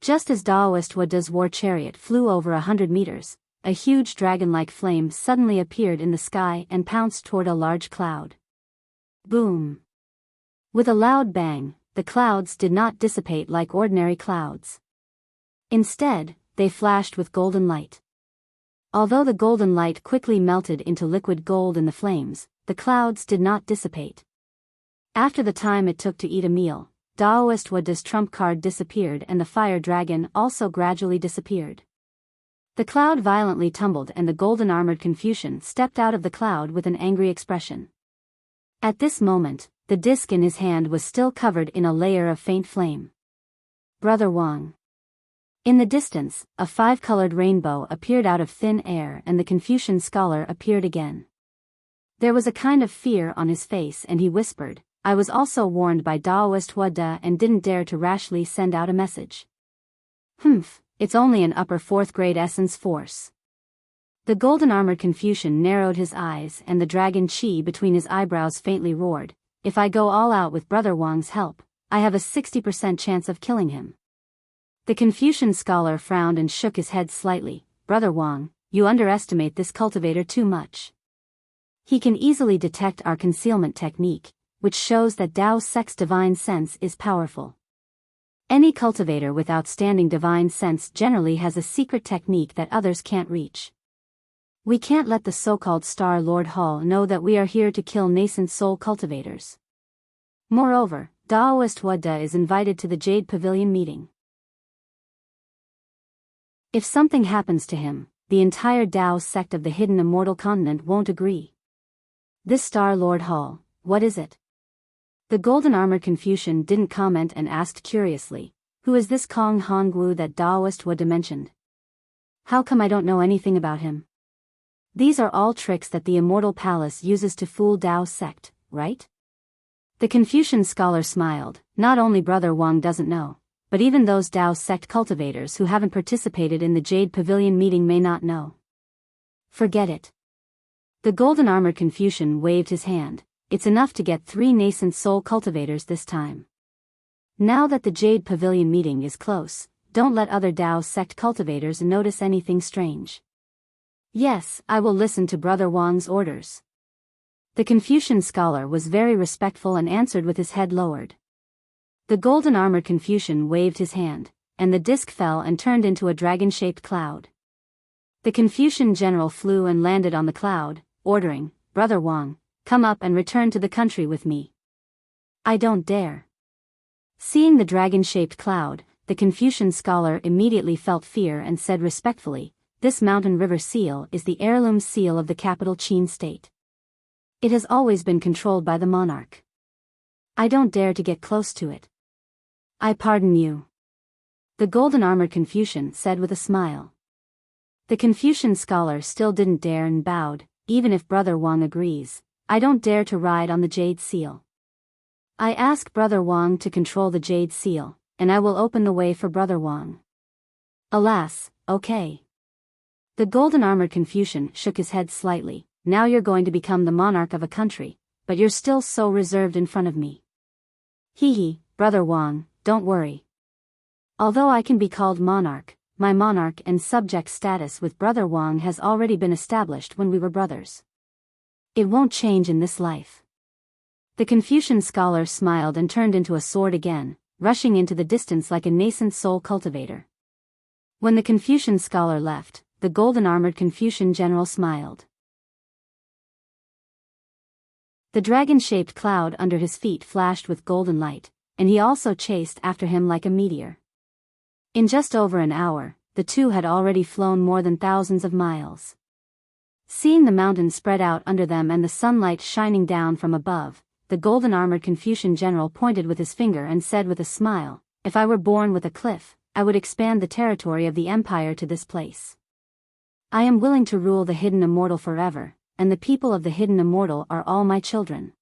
Just as Taoist Huada's war chariot flew over 100 meters, a huge dragon-like flame suddenly appeared in the sky and pounced toward a large cloud. Boom! With a loud bang, the clouds did not dissipate like ordinary clouds. Instead, they flashed with golden light. Although the golden light quickly melted into liquid gold in the flames, the clouds did not dissipate. After the time it took to eat a meal, Taoist Huada's trump card disappeared and the fire dragon also gradually disappeared. The cloud violently tumbled and the golden-armored Confucian stepped out of the cloud with an angry expression. At this moment, the disc in his hand was still covered in a layer of faint flame. Brother Wang. In the distance, a five-colored rainbow appeared out of thin air and the Confucian scholar appeared again. There was a kind of fear on his face and he whispered, "I was also warned by Taoist Huada and didn't dare to rashly send out a message. It's only an upper fourth grade essence force." The golden-armored Confucian narrowed his eyes and the dragon chi between his eyebrows faintly roared, "If I go all out with Brother Wang's help, I have a 60% chance of killing him." The Confucian scholar frowned and shook his head slightly. "Brother Wang, you underestimate this cultivator too much. He can easily detect our concealment technique, which shows that Tao Sect's divine sense is powerful. Any cultivator with outstanding divine sense generally has a secret technique that others can't reach. We can't let the so-called Star Lord Hall know that we are here to kill nascent soul cultivators. Moreover, Taoist Huada is invited to the Jade Pavilion meeting. If something happens to him, the entire Tao sect of the hidden immortal continent won't agree. This Star Lord Hall, what is it?" The golden-armored Confucian didn't comment and asked curiously, "Who is this Kong Hongwu that Taoist Huada mentioned? How come I don't know anything about him? These are all tricks that the Immortal Palace uses to fool Tao sect, right?" The Confucian scholar smiled. "Not only Brother Wang doesn't know, but even those Tao sect cultivators who haven't participated in the Jade Pavilion meeting may not know. Forget it." The golden-armored Confucian waved his hand. "It's enough to get 3 nascent soul cultivators this time. Now that the Jade Pavilion meeting is close, don't let other Tao sect cultivators notice anything strange." "Yes, I will listen to Brother Wang's orders." The Confucian scholar was very respectful and answered with his head lowered. The golden-armored Confucian waved his hand, and the disc fell and turned into a dragon-shaped cloud. The Confucian general flew and landed on the cloud, ordering, "Brother Wang, come up and return to the country with me." "I don't dare." Seeing the dragon-shaped cloud, the Confucian scholar immediately felt fear and said respectfully, "This mountain river seal is the heirloom seal of the capital Qin state. It has always been controlled by the monarch. I don't dare to get close to it." "I pardon you," the golden-armored Confucian said with a smile. The Confucian scholar still didn't dare and bowed, "Even if Brother Wang agrees, I don't dare to ride on the jade seal. I ask Brother Wang to control the jade seal, and I will open the way for Brother Wang." "Alas, okay." The golden-armored Confucian shook his head slightly. "Now you're going to become the monarch of a country, but you're still so reserved in front of me." "Hee, Brother Wang, don't worry. Although I can be called monarch, my monarch and subject status with Brother Wang has already been established when we were brothers. It won't change in this life." The Confucian scholar smiled and turned into a sword again, rushing into the distance like a nascent soul cultivator. When the Confucian scholar left, the golden-armored Confucian general smiled. The dragon-shaped cloud under his feet flashed with golden light, and he also chased after him like a meteor. In just over an hour, the two had already flown more than thousands of miles. Seeing the mountains spread out under them and the sunlight shining down from above, the golden-armored Confucian general pointed with his finger and said with a smile, "If I were born with a cliff, I would expand the territory of the empire to this place. I am willing to rule the hidden immortal forever, and the people of the hidden immortal are all my children."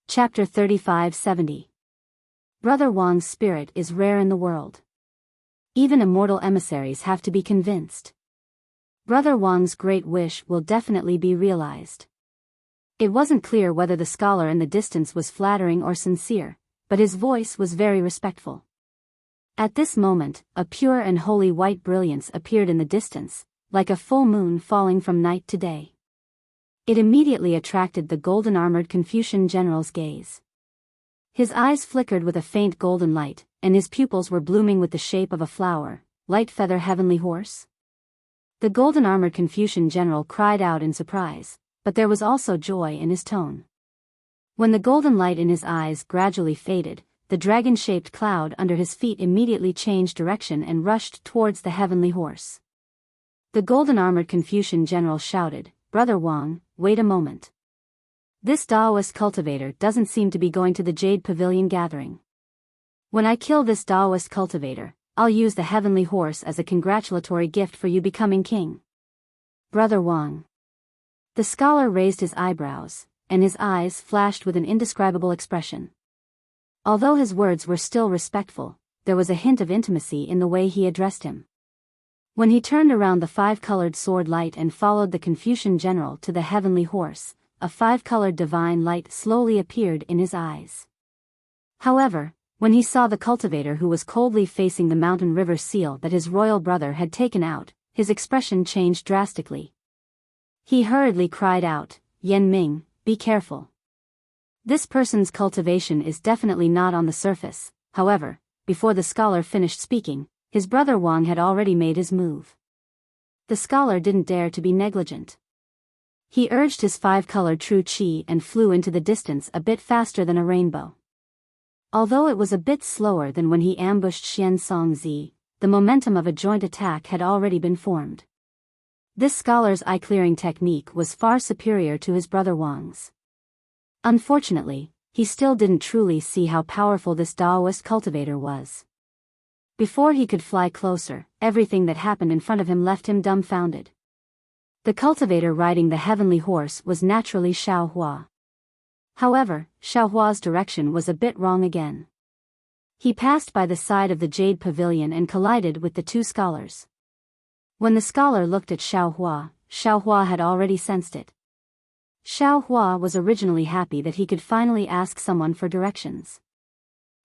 Chapter 35-70. Brother Wang's spirit is rare in the world. Even immortal emissaries have to be convinced. Brother Wang's great wish will definitely be realized. It wasn't clear whether the scholar in the distance was flattering or sincere, but his voice was very respectful. At this moment, a pure and holy white brilliance appeared in the distance, like a full moon falling from night to day. It immediately attracted the golden-armored Confucian general's gaze. His eyes flickered with a faint golden light, and his pupils were blooming with the shape of a flower. "Light feather heavenly horse?" The golden-armored Confucian general cried out in surprise, but there was also joy in his tone. When the golden light in his eyes gradually faded, the dragon-shaped cloud under his feet immediately changed direction and rushed towards the heavenly horse. The golden-armored Confucian general shouted, "Brother Wang, wait a moment. This Taoist cultivator doesn't seem to be going to the Jade Pavilion gathering. When I kill this Taoist cultivator, I'll use the heavenly horse as a congratulatory gift for you becoming king." "Brother Wang." The scholar raised his eyebrows, and his eyes flashed with an indescribable expression. Although his words were still respectful, there was a hint of intimacy in the way he addressed him. When he turned around the five-colored sword light and followed the Confucian general to the heavenly horse, a five-colored divine light slowly appeared in his eyes. However, when he saw the cultivator who was coldly facing the mountain river seal that his royal brother had taken out, his expression changed drastically. He hurriedly cried out, "Yan Ming, be careful. This person's cultivation is definitely not on the surface." However, before the scholar finished speaking, his brother Wang had already made his move. The scholar didn't dare to be negligent. He urged his five-colored true qi and flew into the distance a bit faster than a rainbow. Although it was a bit slower than when he ambushed Xian Songzi, the momentum of a joint attack had already been formed. This scholar's eye-clearing technique was far superior to his brother Wang's. Unfortunately, he still didn't truly see how powerful this Taoist cultivator was. Before he could fly closer, everything that happened in front of him left him dumbfounded. The cultivator riding the heavenly horse was naturally Xiao Hua. However, Xiao Hua's direction was a bit wrong again. He passed by the side of the Jade Pavilion and collided with the two scholars. When the scholar looked at Xiao Hua had already sensed it. Xiao Hua was originally happy that he could finally ask someone for directions.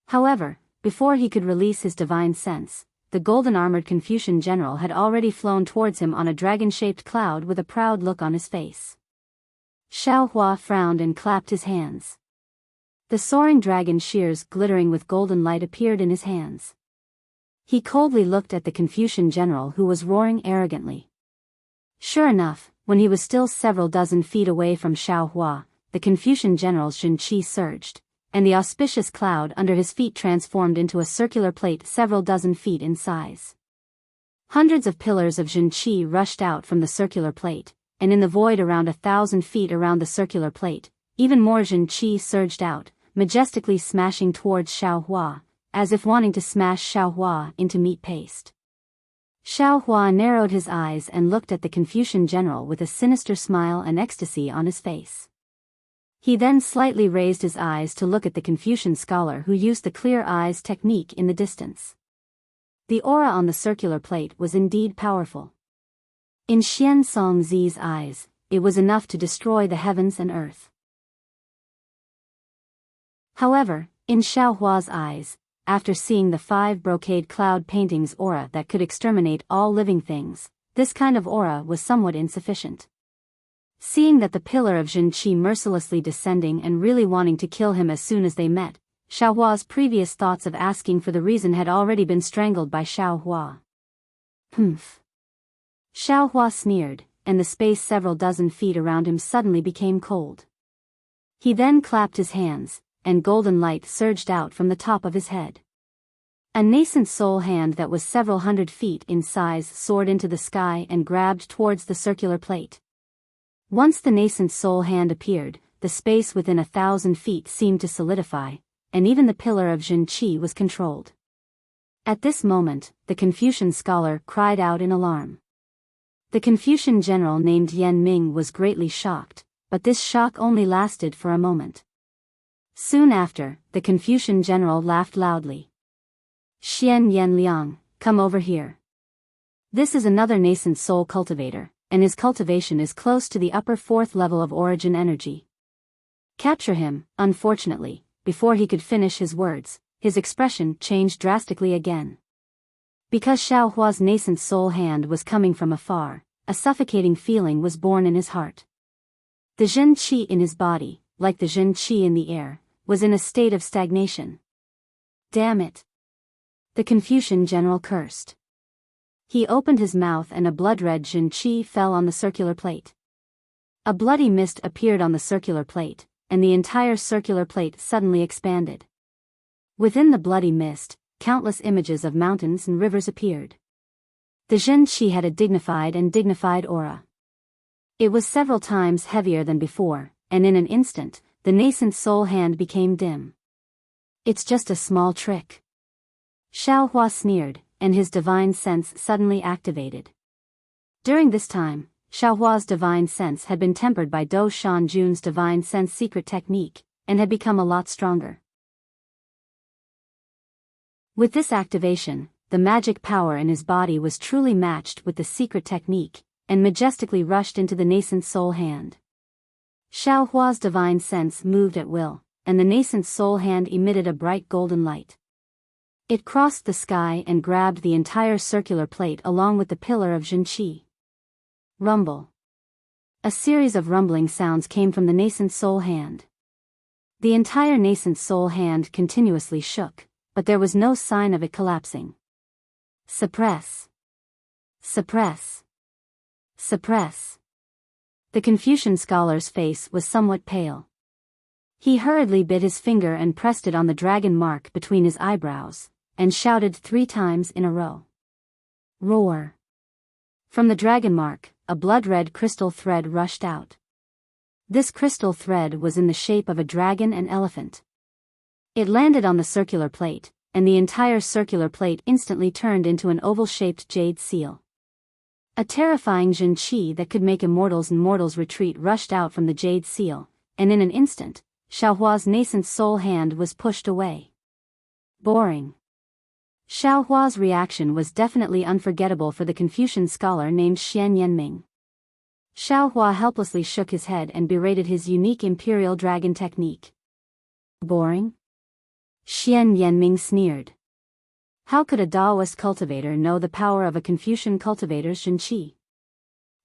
However, before he could release his divine sense, the golden-armored Confucian general had already flown towards him on a dragon-shaped cloud with a proud look on his face. Xiao Hua frowned and clapped his hands. The soaring dragon shears glittering with golden light appeared in his hands. He coldly looked at the Confucian general who was roaring arrogantly. Sure enough, when he was still several dozen feet away from Xiao Hua, the Confucian general's Jin Qi surged, and the auspicious cloud under his feet transformed into a circular plate several dozen feet in size. Hundreds of pillars of Jin Qi rushed out from the circular plate, and in the void around 1,000 feet around the circular plate, even more Jin Qi surged out, majestically smashing towards Xiaohua, as if wanting to smash Xiaohua into meat paste. Xiaohua narrowed his eyes and looked at the Confucian general with a sinister smile and ecstasy on his face. He then slightly raised his eyes to look at the Confucian scholar who used the clear eyes technique in the distance. The aura on the circular plate was indeed powerful. In Xian Songzi's eyes, it was enough to destroy the heavens and earth. However, in Xiaohua's eyes, after seeing the 5 brocade cloud paintings aura that could exterminate all living things, this kind of aura was somewhat insufficient. Seeing that the pillar of Jin Qi mercilessly descending and really wanting to kill him as soon as they met, Xiaohua's previous thoughts of asking for the reason had already been strangled by Xiaohua. Humph. Xiaohua sneered, and the space several dozen feet around him suddenly became cold. He then clapped his hands, and golden light surged out from the top of his head. A nascent soul hand that was several hundred feet in size soared into the sky and grabbed towards the circular plate. Once the nascent soul hand appeared, the space within 1,000 feet seemed to solidify, and even the pillar of Jin Qi was controlled. At this moment, the Confucian scholar cried out in alarm. The Confucian general named Yan Ming was greatly shocked, but this shock only lasted for a moment. Soon after, the Confucian general laughed loudly. Xian Yan Liang, come over here. This is another nascent soul cultivator, and his cultivation is close to the upper 4th level of origin energy. Capture him. Unfortunately, before he could finish his words, his expression changed drastically again. Because Xiaohua's nascent soul hand was coming from afar, a suffocating feeling was born in his heart. The Jin Qi in his body, like the Jin Qi in the air, was in a state of stagnation. Damn it! The Confucian general cursed. He opened his mouth and a blood-red Jin Qi fell on the circular plate. A bloody mist appeared on the circular plate, and the entire circular plate suddenly expanded. Within the bloody mist, countless images of mountains and rivers appeared. The Jin Qi had a dignified aura. It was several times heavier than before, and in an instant, the nascent soul hand became dim. It's just a small trick. Xiaohua sneered, and his divine sense suddenly activated. During this time, Xiaohua's divine sense had been tempered by Do Shanjun's divine sense secret technique, and had become a lot stronger. With this activation, the magic power in his body was truly matched with the secret technique, and majestically rushed into the nascent soul hand. Xiaohua's divine sense moved at will, and the nascent soul hand emitted a bright golden light. It crossed the sky and grabbed the entire circular plate along with the pillar of Jin Qi. Rumble. A series of rumbling sounds came from the nascent soul hand. The entire nascent soul hand continuously shook, but there was no sign of it collapsing. Suppress. Suppress. Suppress. The Confucian scholar's face was somewhat pale. He hurriedly bit his finger and pressed it on the dragon mark between his eyebrows, and shouted 3 times in a row. Roar. From the dragon mark, a blood-red crystal thread rushed out. This crystal thread was in the shape of a dragon and elephant. It landed on the circular plate, and the entire circular plate instantly turned into an oval-shaped jade seal. A terrifying Jin Qi that could make immortals and mortals retreat rushed out from the jade seal, and in an instant, Xiaohua's nascent soul hand was pushed away. Boring. Xiaohua's reaction was definitely unforgettable for the Confucian scholar named Xian Yanming. Xiaohua helplessly shook his head and berated his unique imperial dragon technique. Boring? Xian Yanming sneered. How could a Taoist cultivator know the power of a Confucian cultivator's Jin Qi?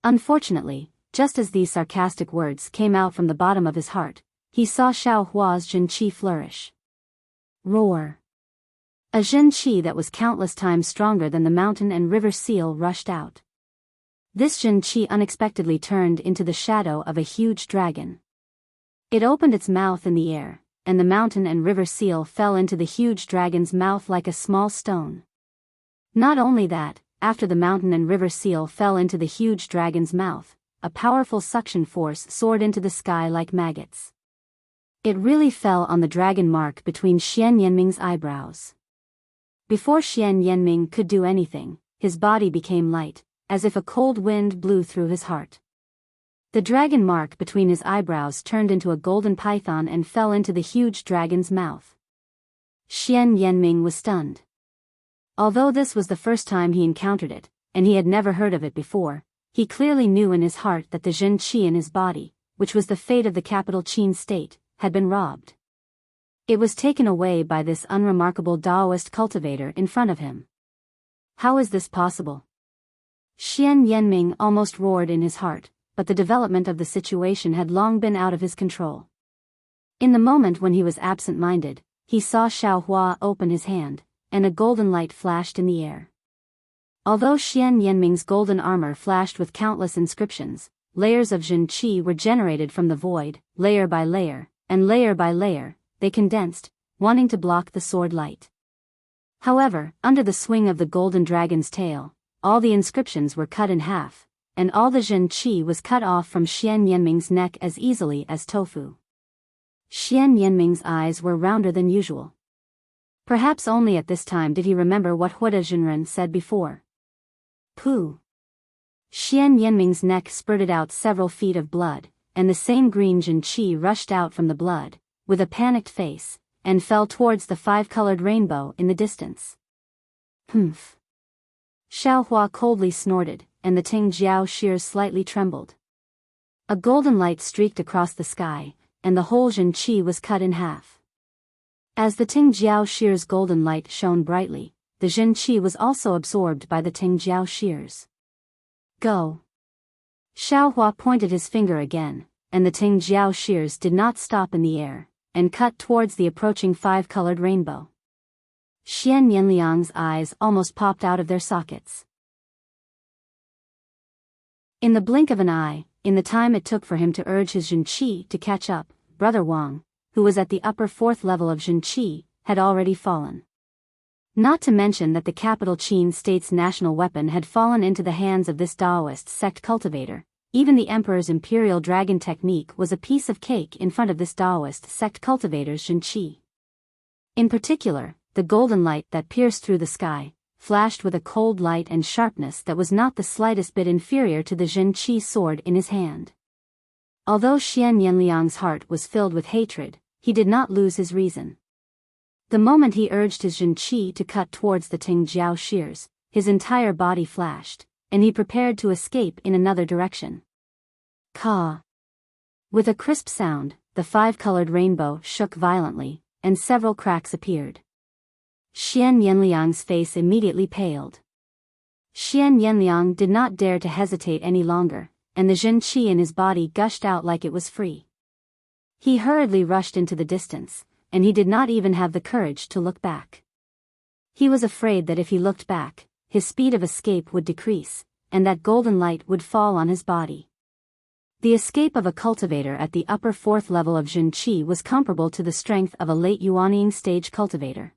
Unfortunately, just as these sarcastic words came out from the bottom of his heart, he saw Xiaohua's Jin Qi flourish. Roar. A Jin Qi that was countless times stronger than the mountain and river seal rushed out. This Jin Qi unexpectedly turned into the shadow of a huge dragon. It opened its mouth in the air, and the mountain and river seal fell into the huge dragon's mouth like a small stone. Not only that, after the mountain and river seal fell into the huge dragon's mouth, a powerful suction force soared into the sky like maggots. It really fell on the dragon mark between Xian Yanming's eyebrows. Before Xian Yanming could do anything, his body became light, as if a cold wind blew through his heart. The dragon mark between his eyebrows turned into a golden python and fell into the huge dragon's mouth. Xian Yanming was stunned. Although this was the first time he encountered it, and he had never heard of it before, he clearly knew in his heart that the Jin Qi in his body, which was the fate of the capital Qin state, had been robbed. It was taken away by this unremarkable Taoist cultivator in front of him. How is this possible? Xian Yanming almost roared in his heart, but the development of the situation had long been out of his control. In the moment when he was absent-minded, he saw Xiaohua open his hand, and a golden light flashed in the air. Although Xian Yanming's golden armor flashed with countless inscriptions, layers of Jin Qi were generated from the void, layer by layer, and layer by layer, they condensed, wanting to block the sword light. However, under the swing of the golden dragon's tail, all the inscriptions were cut in half, and all the Jin Qi was cut off from Xian Yanming's neck as easily as tofu. Xian Yanming's eyes were rounder than usual. Perhaps only at this time did he remember what Huda Jinren said before. Pooh! Xian Yanming's neck spurted out several feet of blood, and the same green Jin Qi rushed out from the blood, with a panicked face, and fell towards the five-colored rainbow in the distance. Humph! Xiaohua coldly snorted, and the Ting Jiao shears slightly trembled. A golden light streaked across the sky, and the whole Jin Qi was cut in half. As the Ting Jiao shears' golden light shone brightly, the Jin Qi was also absorbed by the Ting Jiao shears. Go! Xiaohua pointed his finger again, and the Ting Jiao shears did not stop in the air, and cut towards the approaching five-colored rainbow. Xian Yanliang's eyes almost popped out of their sockets. In the blink of an eye, in the time it took for him to urge his Jin Qi to catch up, Brother Wang, who was at the upper fourth level of Jin Qi, had already fallen. Not to mention that the capital Qin state's national weapon had fallen into the hands of this Taoist sect cultivator. Even the Emperor's imperial dragon technique was a piece of cake in front of this Taoist sect cultivator's Jin Qi. In particular, the golden light that pierced through the sky, flashed with a cold light and sharpness that was not the slightest bit inferior to the Jin Qi sword in his hand. Although Xian Yanliang's heart was filled with hatred, he did not lose his reason. The moment he urged his Jin Qi to cut towards the Ting Jiao shears, his entire body flashed, and he prepared to escape in another direction. Caw! With a crisp sound, the five-colored rainbow shook violently, and several cracks appeared. Xian Yanliang's face immediately paled. Xian Yanliang did not dare to hesitate any longer, and the Jin Qi in his body gushed out like it was free. He hurriedly rushed into the distance, and he did not even have the courage to look back. He was afraid that if he looked back, his speed of escape would decrease, and that golden light would fall on his body. The escape of a cultivator at the upper fourth level of Jin Qi was comparable to the strength of a late Yuanying stage cultivator.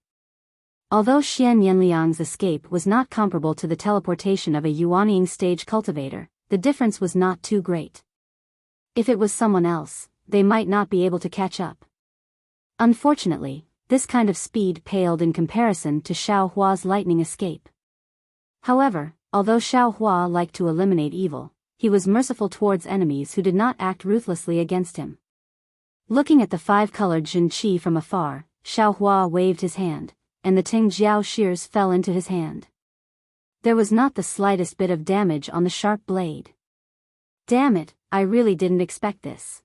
Although Xian Yanliang's escape was not comparable to the teleportation of a Yuanying stage cultivator, the difference was not too great. If it was someone else, they might not be able to catch up. Unfortunately, this kind of speed paled in comparison to Xiao Hua's lightning escape. However, although Xiao Hua liked to eliminate evil, he was merciful towards enemies who did not act ruthlessly against him. Looking at the five-colored Jin Qi from afar, Xiao Hua waved his hand, and the Ting Jiao shears fell into his hand. There was not the slightest bit of damage on the sharp blade. Damn it, I really didn't expect this.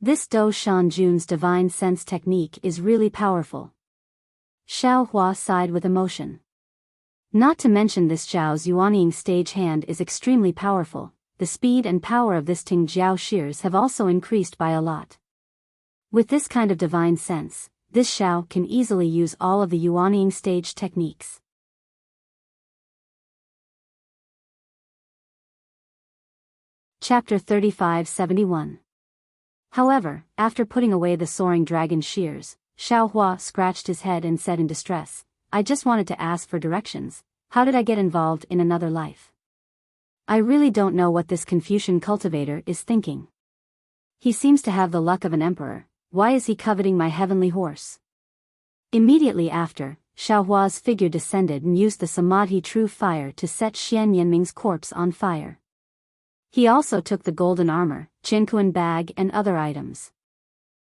This Do Shan Jun's divine sense technique is really powerful. Xiao Hua sighed with emotion. Not to mention this Zhao's Yuanying stage hand is extremely powerful, the speed and power of this Ting Jiao shears have also increased by a lot. With this kind of divine sense, this Xiao can easily use all of the Yuanying stage techniques. Chapter 3571. However, after putting away the soaring dragon shears, Xiaohua scratched his head and said in distress, I just wanted to ask for directions. How did I get involved in another life? I really don't know what this Confucian cultivator is thinking. He seems to have the luck of an emperor. Why is he coveting my heavenly horse? Immediately after, Xiaohua's figure descended and used the Samadhi true fire to set Xian Yanming's corpse on fire. He also took the golden armor, Qinkuan bag and other items.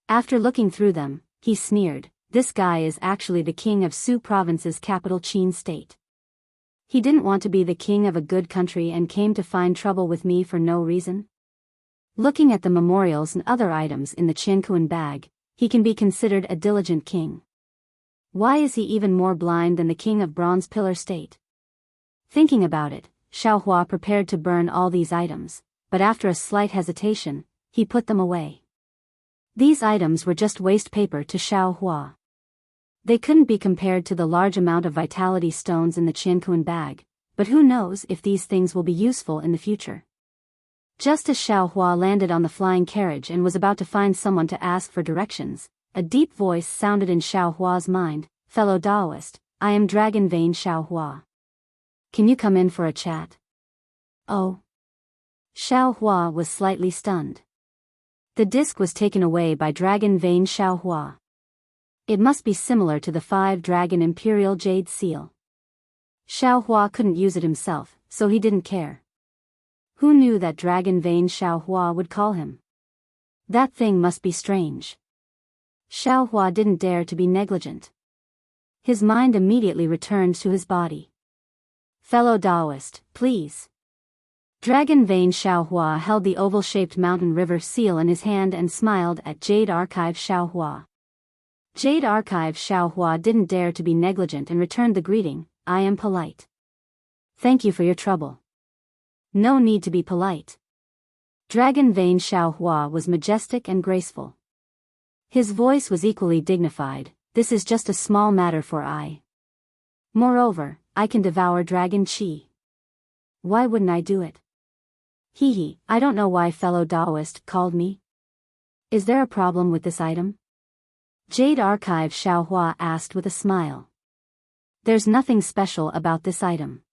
After looking through them, he sneered, this guy is actually the king of Su province's capital Qin state. He didn't want to be the king of a good country and came to find trouble with me for no reason? Looking at the memorials and other items in the Qinkuan bag, he can be considered a diligent king. Why is he even more blind than the king of Bronze Pillar state? Thinking about it, Xiaohua prepared to burn all these items, but after a slight hesitation, he put them away. These items were just waste paper to Xiaohua. They couldn't be compared to the large amount of vitality stones in the Qinkuan bag, but who knows if these things will be useful in the future. Just as Xiaohua landed on the flying carriage and was about to find someone to ask for directions, a deep voice sounded in Xiaohua's mind, fellow Daoist, I am Dragon Vein Xiaohua. Can you come in for a chat? Oh. Xiaohua was slightly stunned. The disc was taken away by Dragon Vein Xiaohua. It must be similar to the 5-dragon Imperial Jade Seal. Xiaohua couldn't use it himself, so he didn't care. Who knew that Dragon Vein Xiaohua would call him? That thing must be strange. Xiaohua didn't dare to be negligent. His mind immediately returned to his body. Fellow Daoist, please. Dragon Vein Xiaohua held the oval-shaped mountain river seal in his hand and smiled at Jade Archive Xiaohua. Jade Archive Xiaohua didn't dare to be negligent and returned the greeting, I am polite. Thank you for your trouble. No need to be polite. Dragon Vein Xiaohua was majestic and graceful. His voice was equally dignified, this is just a small matter for I. Moreover, I can devour dragon chi. Why wouldn't I do it? Hee, I don't know why fellow Daoist called me. Is there a problem with this item? Jade Archive Xiaohua asked with a smile. There's nothing special about this item.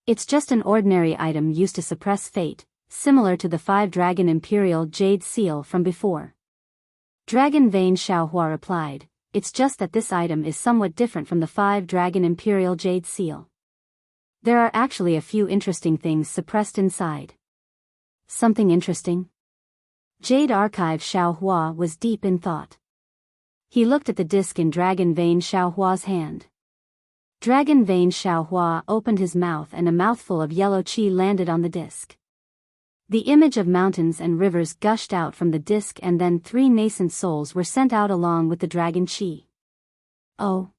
It's just an ordinary item used to suppress fate, similar to the 5-dragon Imperial Jade Seal from before. Dragon Vein Xiaohua replied, it's just that this item is somewhat different from the 5-dragon Imperial Jade Seal. There are actually a few interesting things suppressed inside. Something interesting? Jade Archive Xiaohua was deep in thought. He looked at the disc in Dragon Vein Xiaohua's hand. Dragon Vein Xiaohua opened his mouth and a mouthful of yellow qi landed on the disc. The image of mountains and rivers gushed out from the disc and then 3 nascent souls were sent out along with the dragon qi. Oh.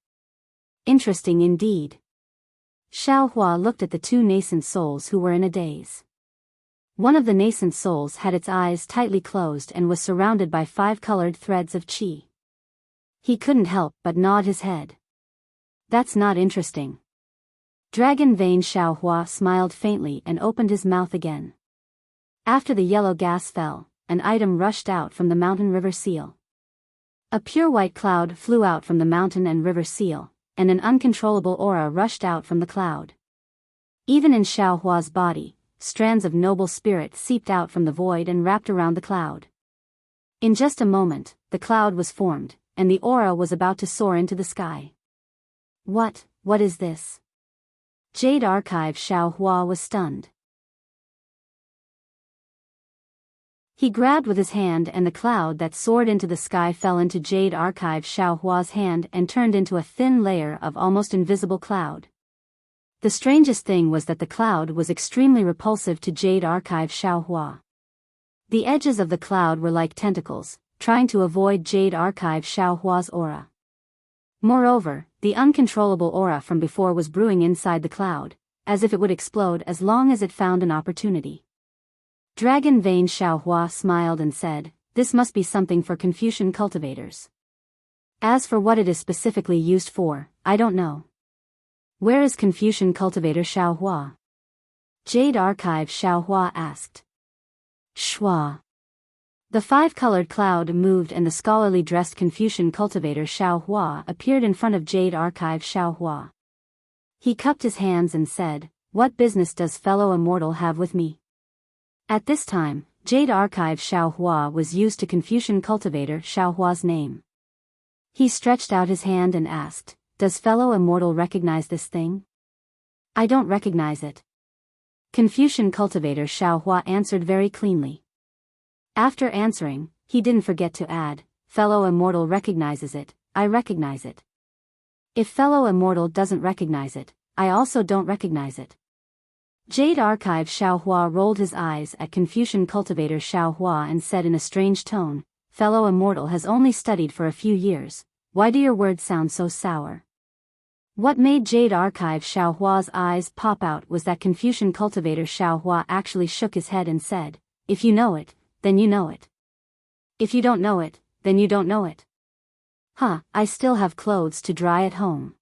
Interesting indeed. Xiaohua looked at the 2 nascent souls who were in a daze. One of the nascent souls had its eyes tightly closed and was surrounded by 5 colored threads of qi. He couldn't help but nod his head. That's not interesting. Dragon Vein Xiaohua smiled faintly and opened his mouth again. After the yellow gas fell, an item rushed out from the mountain river seal. A pure white cloud flew out from the mountain and river seal, and an uncontrollable aura rushed out from the cloud. Even in Xiaohua's body, strands of noble spirit seeped out from the void and wrapped around the cloud. In just a moment, the cloud was formed, and the aura was about to soar into the sky. What is this? Jade Archive Xiaohua was stunned. He grabbed with his hand and the cloud that soared into the sky fell into Jade Archive Xiaohua's hand and turned into a thin layer of almost invisible cloud. The strangest thing was that the cloud was extremely repulsive to Jade Archive Xiaohua. The edges of the cloud were like tentacles, trying to avoid Jade Archive Xiaohua's aura. Moreover, the uncontrollable aura from before was brewing inside the cloud, as if it would explode as long as it found an opportunity. Dragon Vein Xiaohua smiled and said, this must be something for Confucian cultivators. As for what it is specifically used for, I don't know. Where is Confucian cultivator Xiaohua? Jade Archive Xiaohua asked. Shua. The five-colored cloud moved and the scholarly dressed Confucian cultivator Xiao Hua appeared in front of Jade Archive Xiao Hua. He cupped his hands and said, "What business does fellow immortal have with me?" At this time, Jade Archive Xiao Hua was used to Confucian cultivator Xiao Hua's name. He stretched out his hand and asked, "Does fellow immortal recognize this thing?" "I don't recognize it." Confucian cultivator Xiao Hua answered very cleanly. After answering, he didn't forget to add, "Fellow immortal recognizes it, I recognize it. If fellow immortal doesn't recognize it, I also don't recognize it." Jade Archive Xiao Hua rolled his eyes at Confucian cultivator Xiao Hua and said in a strange tone, "Fellow immortal has only studied for a few years, why do your words sound so sour?" What made Jade Archive Xiao Hua's eyes pop out was that Confucian cultivator Xiao Hua actually shook his head and said, "If you know it, then you know it. If you don't know it, then you don't know it. I still have clothes to dry at home.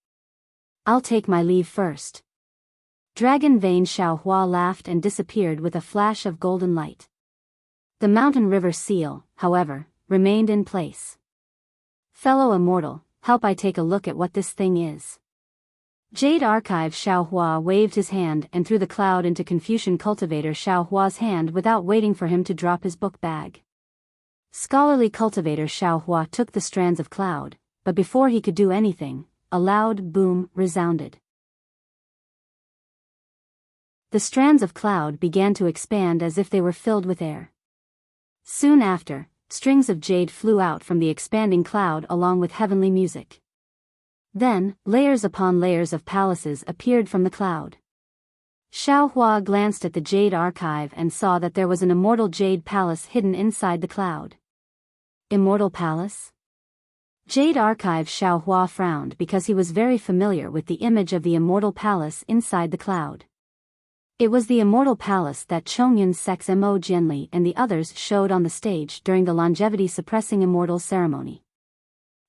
I'll take my leave first." Dragon Vein Xiao Hua laughed and disappeared with a flash of golden light. The mountain river seal, however, remained in place. "Fellow immortal, help I take a look at what this thing is." Jade Archive Xiao Hua waved his hand and threw the cloud into Confucian cultivator Xiao Hua's hand without waiting for him to drop his book bag. Scholarly cultivator Xiao Hua took the strands of cloud, but before he could do anything, a loud boom resounded. The strands of cloud began to expand as if they were filled with air. Soon after, strings of jade flew out from the expanding cloud along with heavenly music. Then, layers upon layers of palaces appeared from the cloud. Xiao Hua glanced at the Jade Archive and saw that there was an immortal jade palace hidden inside the cloud. Immortal Palace? Jade Archive Xiao Hua frowned because he was very familiar with the image of the immortal palace inside the cloud. It was the immortal palace that Chongyun Sex Mo Jianli and the others showed on the stage during the longevity-suppressing immortal ceremony.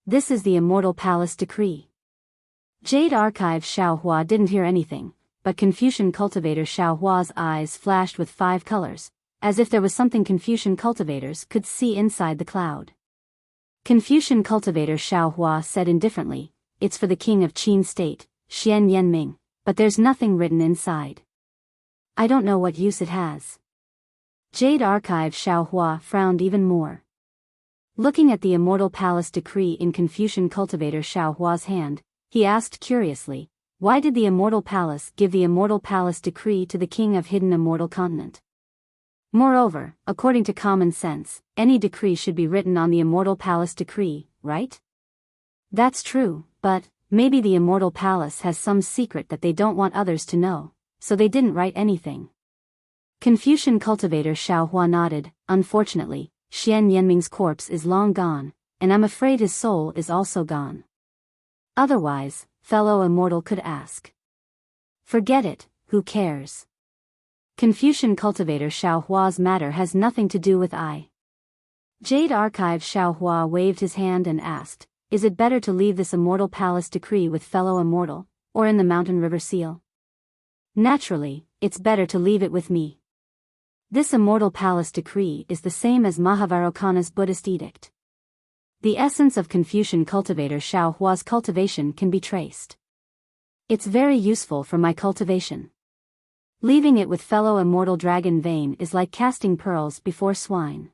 This is the immortal palace decree. Jade Archive Xiao Hua didn't hear anything, but Confucian cultivator Xiao Hua's eyes flashed with 5 colors, as if there was something Confucian cultivators could see inside the cloud. Confucian cultivator Xiao Hua said indifferently, "It's for the king of Qin State, Xian Yanming, but there's nothing written inside. I don't know what use it has." Jade Archive Xiao Hua frowned even more. Looking at the immortal palace decree in Confucian cultivator Xiao Hua's hand, he asked curiously, "Why did the immortal palace give the immortal palace decree to the king of hidden immortal continent? Moreover, according to common sense, any decree should be written on the immortal palace decree, right?" "That's true, but maybe the immortal palace has some secret that they don't want others to know, so they didn't write anything." Confucian cultivator Xiao Hua nodded. "Unfortunately, Xian Yanming's corpse is long gone, and I'm afraid his soul is also gone. Otherwise, fellow immortal could ask." "Forget it, who cares? Confucian cultivator Xiao Hua's matter has nothing to do with I." Jade Archive Xiao Hua waved his hand and asked, "Is it better to leave this immortal palace decree with fellow immortal, or in the mountain river seal?" "Naturally, it's better to leave it with me. This immortal palace decree is the same as Mahavairocana's Buddhist edict. The essence of Confucian cultivator Xiao Hua's cultivation can be traced. It's very useful for my cultivation. Leaving it with fellow immortal Dragon Vein is like casting pearls before swine."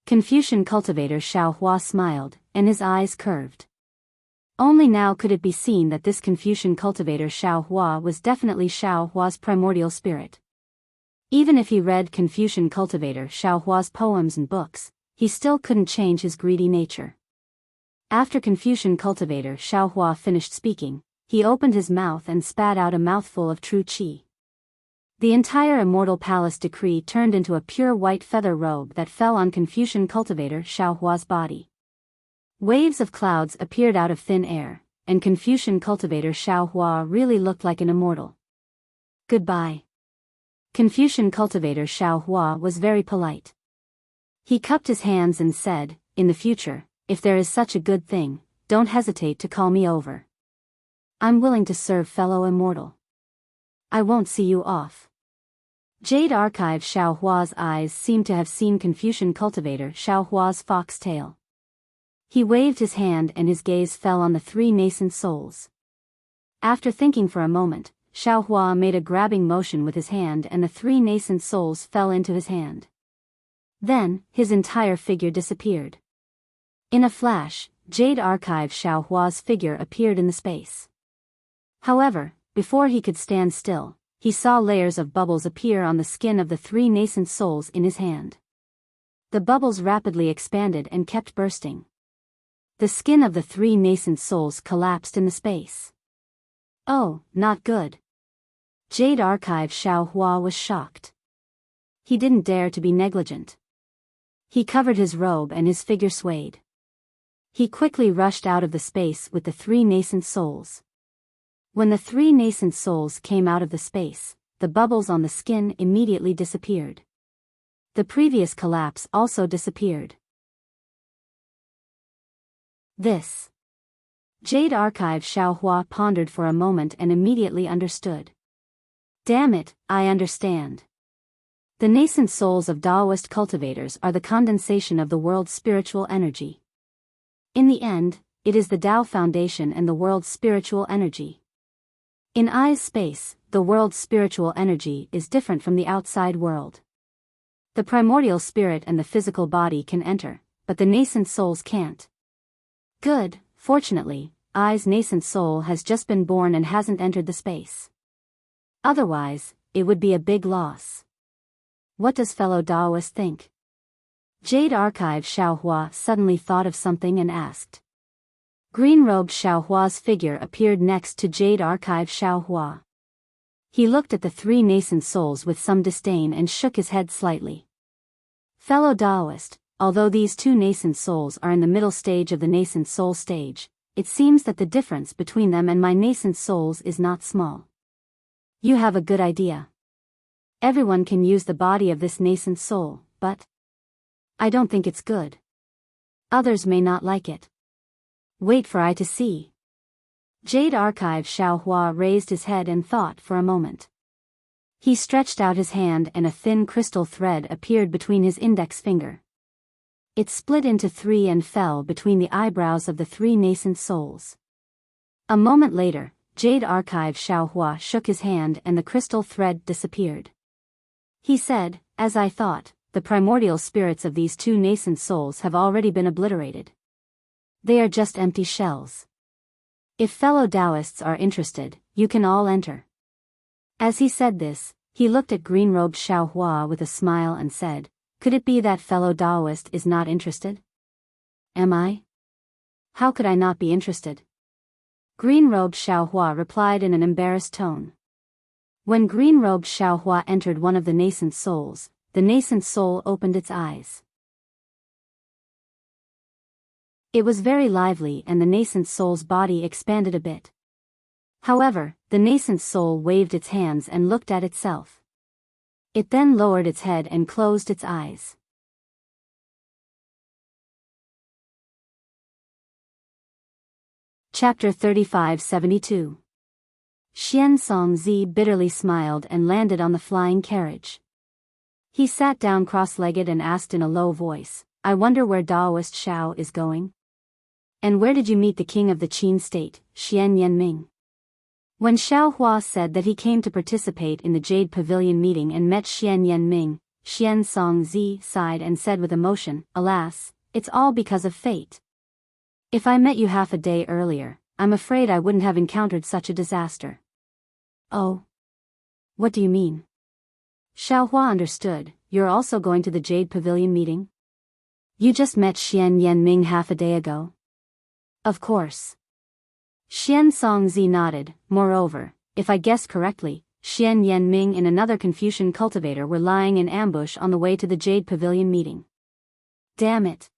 Confucian cultivator Xiao Hua smiled, and his eyes curved. Only now could it be seen that this Confucian cultivator Xiao Hua was definitely Xiao Hua's primordial spirit. Even if he read Confucian cultivator Xiao Hua's poems and books, he still couldn't change his greedy nature. After Confucian cultivator Xiao Hua finished speaking, he opened his mouth and spat out a mouthful of true qi. The entire immortal palace decree turned into a pure white feather robe that fell on Confucian cultivator Xiao Hua's body. Waves of clouds appeared out of thin air, and Confucian cultivator Xiao Hua really looked like an immortal. "Goodbye." Confucian cultivator Xiao Hua was very polite. He cupped his hands and said, "In the future, if there is such a good thing, don't hesitate to call me over. I'm willing to serve fellow immortal. I won't see you off." Jade Archive. Xiao Hua's eyes seemed to have seen Confucian cultivator Xiao Hua's fox tail. He waved his hand and his gaze fell on the three nascent souls. After thinking for a moment, Xiao Hua made a grabbing motion with his hand and the three nascent souls fell into his hand. Then, his entire figure disappeared. In a flash, Jade Archive Xiao Hua's figure appeared in the space. However, before he could stand still, he saw layers of bubbles appear on the skin of the three nascent souls in his hand. The bubbles rapidly expanded and kept bursting. The skin of the three nascent souls collapsed in the space. Oh, not good. Jade Archive Xiao Hua was shocked. He didn't dare to be negligent. He covered his robe and his figure swayed. He quickly rushed out of the space with the three nascent souls. When the three nascent souls came out of the space, the bubbles on the skin immediately disappeared. The previous collapse also disappeared. This. Jade Archive Xiao Hua pondered for a moment and immediately understood. Damn it, I understand. The nascent souls of Taoist cultivators are the condensation of the world's spiritual energy. In the end, it is the Tao foundation and the world's spiritual energy. In I's space, the world's spiritual energy is different from the outside world. The primordial spirit and the physical body can enter, but the nascent souls can't. Good, fortunately, I's nascent soul has just been born and hasn't entered the space. Otherwise, it would be a big loss. What does fellow Taoist think? Jade Archive Xiao Hua suddenly thought of something and asked. Green-robed Xiao Hua's figure appeared next to Jade Archive Xiao Hua. He looked at the three nascent souls with some disdain and shook his head slightly. Fellow Taoist, although these two nascent souls are in the middle stage of the nascent soul stage, it seems that the difference between them and my nascent souls is not small. You have a good idea. Everyone can use the body of this nascent soul, but I don't think it's good. Others may not like it. Wait for I to see. Jade Archive Xiao Hua raised his head and thought for a moment. He stretched out his hand and a thin crystal thread appeared between his index finger. It split into three and fell between the eyebrows of the three nascent souls. A moment later, Jade Archive Xiao Hua shook his hand and the crystal thread disappeared. He said, as I thought, the primordial spirits of these two nascent souls have already been obliterated. They are just empty shells. If fellow Taoists are interested, you can all enter. As he said this, he looked at green-robed Xiao Hua with a smile and said, could it be that fellow Taoist is not interested? Am I? How could I not be interested? Green-robed Xiao Hua replied in an embarrassed tone. When green-robed Xiao Hua entered one of the nascent souls, the nascent soul opened its eyes. It was very lively and the nascent soul's body expanded a bit. However, the nascent soul waved its hands and looked at itself. It then lowered its head and closed its eyes. Chapter 3572. Xian Songzi bitterly smiled and landed on the flying carriage. He sat down cross-legged and asked in a low voice, I wonder where Taoist Xiao is going? And where did you meet the king of the Qin state, Xian Yanming? When Xiao Hua said that he came to participate in the Jade Pavilion meeting and met Xian Yanming, Xian Songzi sighed and said with emotion, alas, it's all because of fate. If I met you half a day earlier, I'm afraid I wouldn't have encountered such a disaster. Oh? What do you mean? Xiao Hua understood, you're also going to the Jade Pavilion meeting? You just met Xian Yanming half a day ago? Of course. Xian Songzi nodded. Moreover, if I guessed correctly, Xian Yanming and another Confucian cultivator were lying in ambush on the way to the Jade Pavilion meeting. Damn it.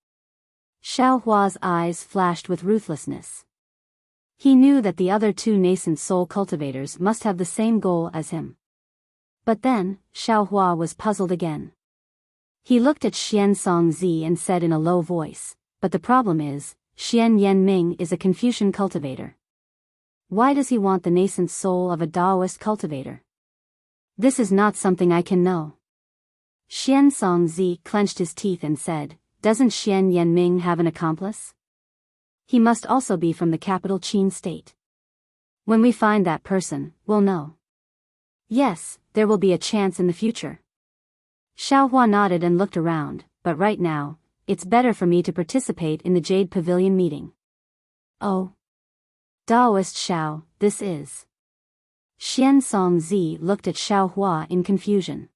Xiao Hua's eyes flashed with ruthlessness. He knew that the other two nascent soul cultivators must have the same goal as him. But then, Xiao Hua was puzzled again. He looked at Xian Songzi and said in a low voice, but the problem is, Xian Yanming is a Confucian cultivator. Why does he want the nascent soul of a Taoist cultivator? This is not something I can know. Xian Songzi clenched his teeth and said, doesn't Xian Yanming have an accomplice? He must also be from the capital Qin state. When we find that person, we'll know. Yes, there will be a chance in the future. Xiaohua nodded and looked around, but right now, it's better for me to participate in the Jade Pavilion meeting. Oh. Daoist Xiao, this is. Xian Songzi looked at Xiaohua in confusion.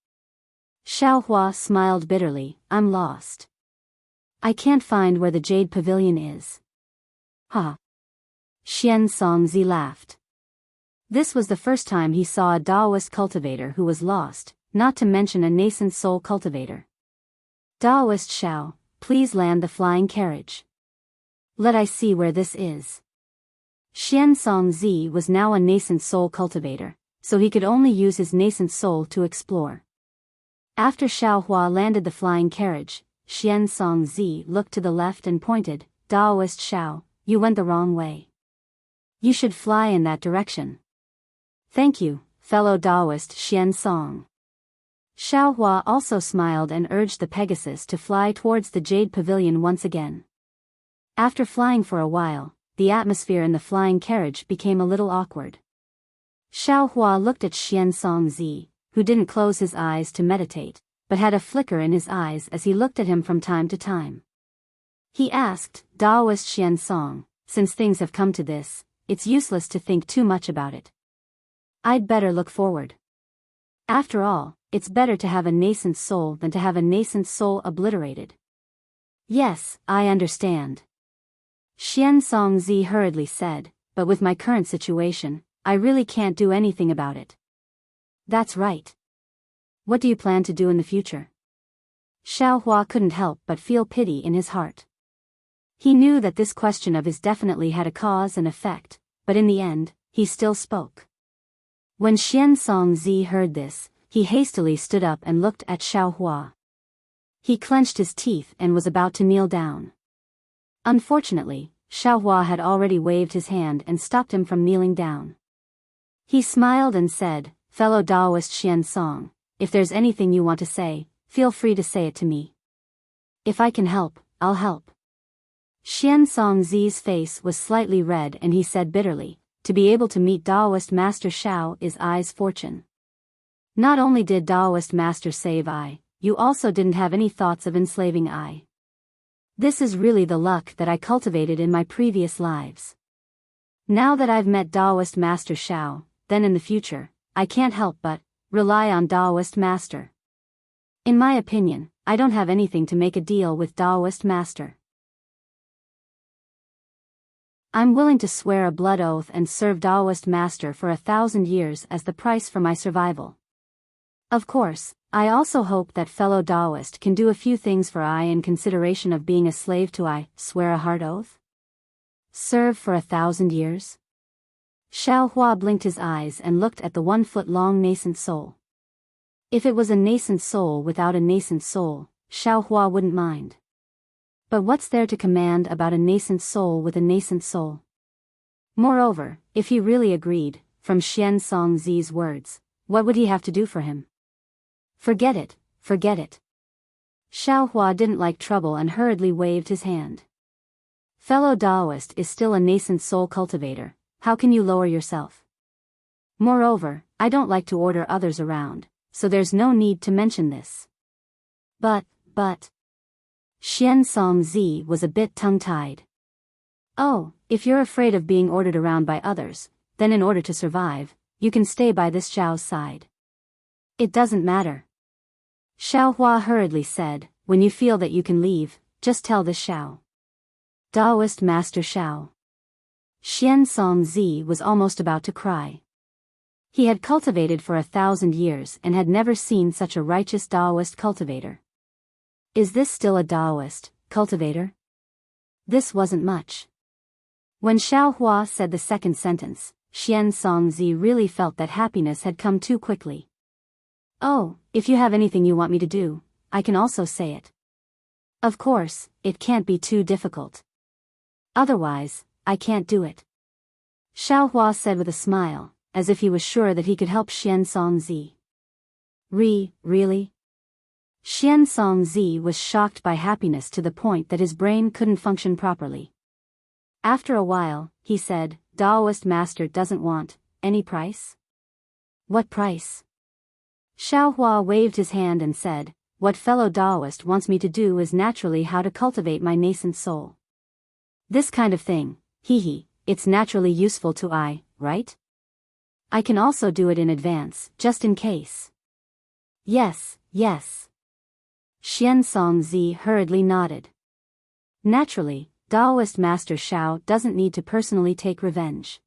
Xiaohua smiled bitterly, I'm lost. I can't find where the Jade Pavilion is. Ha. Xian Songzi laughed. This was the first time he saw a Daoist cultivator who was lost, not to mention a nascent soul cultivator. Daoist Xiao, please land the flying carriage. Let I see where this is. Xian Songzi was now a nascent soul cultivator, so he could only use his nascent soul to explore. After Xiaohua landed the flying carriage, Xian Songzi looked to the left and pointed, Daoist Xiao, you went the wrong way. You should fly in that direction. Thank you, fellow Daoist Xian Song. Xiaohua also smiled and urged the Pegasus to fly towards the Jade Pavilion once again. After flying for a while, the atmosphere in the flying carriage became a little awkward. Xiaohua looked at Xian Songzi, who didn't close his eyes to meditate, but had a flicker in his eyes as he looked at him from time to time. He asked, Daoist Xian Song, since things have come to this, it's useless to think too much about it. I'd better look forward. After all, it's better to have a nascent soul than to have a nascent soul obliterated. Yes, I understand. Xian Songzi hurriedly said, but with my current situation, I really can't do anything about it. That's right. What do you plan to do in the future? Xiaohua couldn't help but feel pity in his heart. He knew that this question of his definitely had a cause and effect, but in the end, he still spoke. When Xian Songzi heard this, he hastily stood up and looked at Xiaohua. He clenched his teeth and was about to kneel down. Unfortunately, Xiaohua had already waved his hand and stopped him from kneeling down. He smiled and said, fellow Daoist Xian Song, if there's anything you want to say, feel free to say it to me. If I can help, I'll help. Xian Songzi's face was slightly red and he said bitterly, to be able to meet Daoist Master Xiao is Ai's fortune. Not only did Daoist Master save Ai, you also didn't have any thoughts of enslaving Ai. This is really the luck that I cultivated in my previous lives. Now that I've met Daoist Master Xiao, then in the future, I can't help but rely on Daoist Master. In my opinion, I don't have anything to make a deal with Daoist Master. I'm willing to swear a blood oath and serve Daoist Master for 1,000 years as the price for my survival. Of course, I also hope that fellow Daoist can do a few things for I in consideration of being a slave to I. Swear a hard oath? Serve for 1,000 years? Xiaohua blinked his eyes and looked at the 1-foot-long nascent soul. If it was a nascent soul without a nascent soul, Xiaohua wouldn't mind. But what's there to command about a nascent soul with a nascent soul? Moreover, if he really agreed, from Xian Songzi's words, what would he have to do for him? Forget it, forget it. Xiaohua didn't like trouble and hurriedly waved his hand. Fellow Daoist is still a nascent soul cultivator, how can you lower yourself? Moreover, I don't like to order others around, so there's no need to mention this. But. Xian Songzi was a bit tongue-tied. Oh, if you're afraid of being ordered around by others, then in order to survive, you can stay by this Xiao's side. It doesn't matter. Xiaohua hurriedly said, when you feel that you can leave, just tell this Xiao. Daoist Master Xiao. Xian Songzi was almost about to cry. He had cultivated for 1,000 years and had never seen such a righteous Daoist cultivator. Is this still a Daoist cultivator? This wasn't much. When Xiaohua said the second sentence, Xian Songzi really felt that happiness had come too quickly. Oh, if you have anything you want me to do, I can also say it. Of course, it can't be too difficult. Otherwise, I can't do it. Xiaohua said with a smile, as if he was sure that he could help Xian Songzi. Really? Xian Songzi was shocked by happiness to the point that his brain couldn't function properly. After a while, he said, Daoist master doesn't want any price? What price? Xiaohua waved his hand and said, what fellow Daoist wants me to do is naturally how to cultivate my nascent soul. This kind of thing, it's naturally useful to I, right? I can also do it in advance, just in case. Yes. Xian Songzi hurriedly nodded. Naturally, Daoist Master Xiao doesn't need to personally take revenge.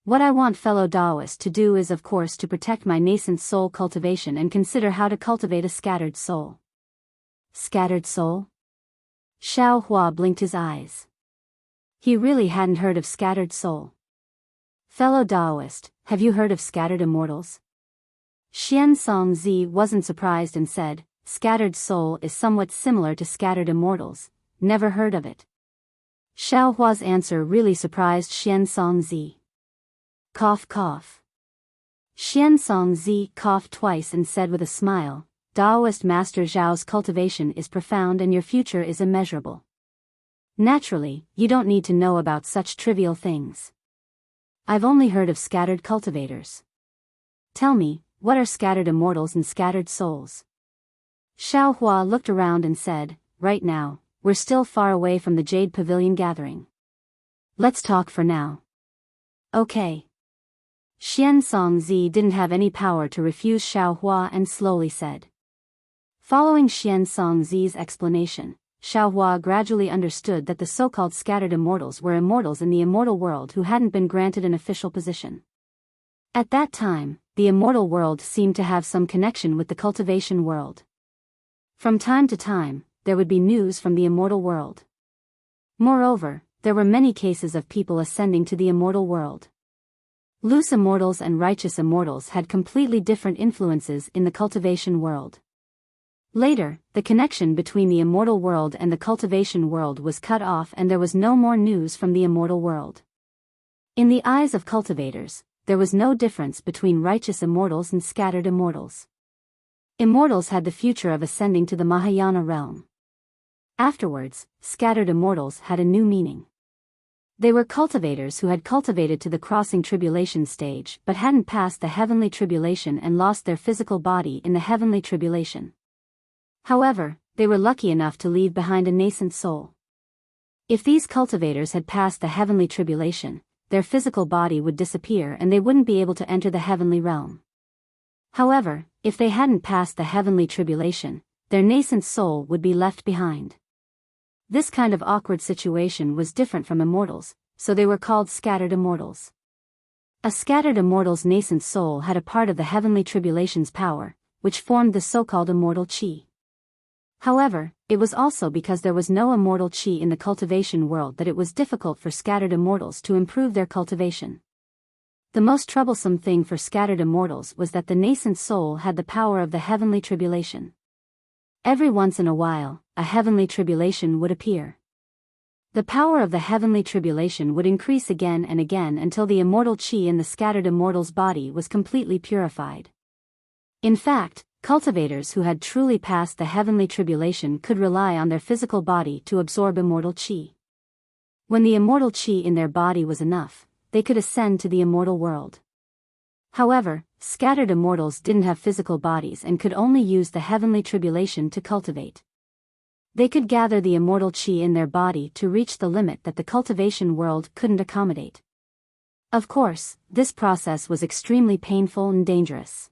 What I want fellow Daoists to do is of course to protect my nascent soul cultivation and consider how to cultivate a scattered soul. Scattered soul? Xiao Hua blinked his eyes. He really hadn't heard of scattered soul. Fellow Daoist, have you heard of scattered immortals? Xian Songzi wasn't surprised and said, scattered soul is somewhat similar to scattered immortals, never heard of it. Xiao Hua's answer really surprised Xian Songzi. Cough. Xian Songzi coughed twice and said with a smile, Daoist Master Zhao's cultivation is profound and your future is immeasurable. Naturally, you don't need to know about such trivial things. I've only heard of scattered cultivators. Tell me, what are scattered immortals and scattered souls? Xiao Hua looked around and said, right now, we're still far away from the Jade Pavilion gathering. Let's talk for now. Okay. Xian Songzi didn't have any power to refuse Xiao Hua and slowly said. Following Xian Songzi's explanation, Xiao Hua gradually understood that the so-called scattered immortals were immortals in the immortal world who hadn't been granted an official position. At that time, the immortal world seemed to have some connection with the cultivation world. From time to time, there would be news from the immortal world. Moreover, there were many cases of people ascending to the immortal world. Loose immortals and righteous immortals had completely different influences in the cultivation world. Later, the connection between the immortal world and the cultivation world was cut off and there was no more news from the immortal world. In the eyes of cultivators, there was no difference between righteous immortals and scattered immortals. Immortals had the future of ascending to the Mahayana realm. Afterwards, scattered immortals had a new meaning. They were cultivators who had cultivated to the crossing tribulation stage but hadn't passed the heavenly tribulation and lost their physical body in the heavenly tribulation. However, they were lucky enough to leave behind a nascent soul. If these cultivators had passed the heavenly tribulation, their physical body would disappear and they wouldn't be able to enter the heavenly realm. However, if they hadn't passed the heavenly tribulation, their nascent soul would be left behind. This kind of awkward situation was different from immortals, so they were called scattered immortals. A scattered immortal's nascent soul had a part of the heavenly tribulation's power, which formed the so-called immortal chi. However, it was also because there was no immortal chi in the cultivation world that it was difficult for scattered immortals to improve their cultivation. The most troublesome thing for scattered immortals was that the nascent soul had the power of the heavenly tribulation. Every once in a while, a heavenly tribulation would appear. The power of the heavenly tribulation would increase again and again until the immortal chi in the scattered immortal's body was completely purified. In fact, cultivators who had truly passed the heavenly tribulation could rely on their physical body to absorb immortal chi. When the immortal chi in their body was enough, they could ascend to the immortal world. However, scattered immortals didn't have physical bodies and could only use the heavenly tribulation to cultivate. They could gather the immortal chi in their body to reach the limit that the cultivation world couldn't accommodate. Of course, this process was extremely painful and dangerous.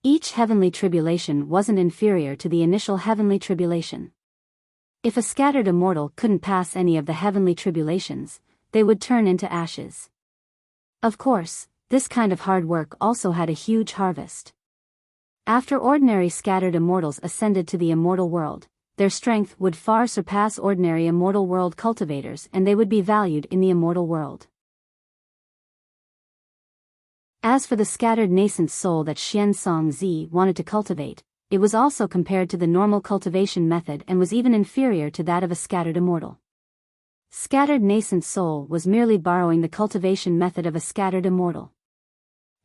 Each heavenly tribulation wasn't inferior to the initial heavenly tribulation. If a scattered immortal couldn't pass any of the heavenly tribulations, they would turn into ashes. Of course, this kind of hard work also had a huge harvest. After ordinary scattered immortals ascended to the immortal world, their strength would far surpass ordinary immortal world cultivators and they would be valued in the immortal world. As for the scattered nascent soul that Xian Songzi wanted to cultivate, it was also compared to the normal cultivation method and was even inferior to that of a scattered immortal. Scattered nascent soul was merely borrowing the cultivation method of a scattered immortal.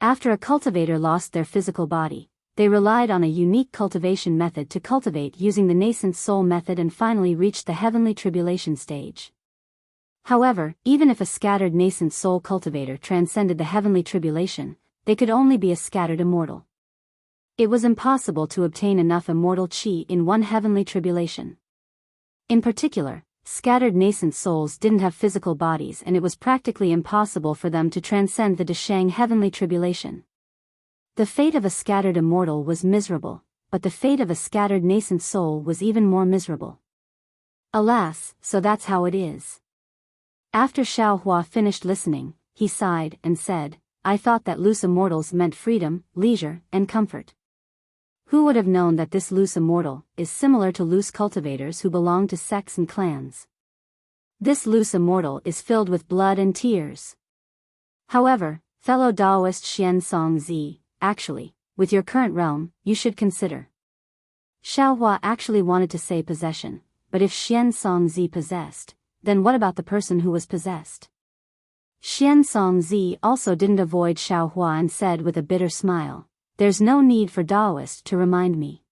After a cultivator lost their physical body, they relied on a unique cultivation method to cultivate using the nascent soul method and finally reached the heavenly tribulation stage. However, even if a scattered nascent soul cultivator transcended the heavenly tribulation, they could only be a scattered immortal. It was impossible to obtain enough immortal chi in one heavenly tribulation. In particular, scattered nascent souls didn't have physical bodies and it was practically impossible for them to transcend the Deshang heavenly tribulation. The fate of a scattered immortal was miserable, but the fate of a scattered nascent soul was even more miserable. Alas, so that's how it is. After Xiao Hua finished listening, he sighed and said, I thought that loose immortals meant freedom, leisure, and comfort. Who would have known that this loose immortal is similar to loose cultivators who belong to sects and clans? This loose immortal is filled with blood and tears. However, fellow Taoist Xian Song Zi, actually, with your current realm, you should consider. Xiao Hua actually wanted to say possession, but if Xian Song Zi possessed, then what about the person who was possessed? Xian Song Zi also didn't avoid Xiao Hua and said with a bitter smile, there's no need for Taoist to remind me.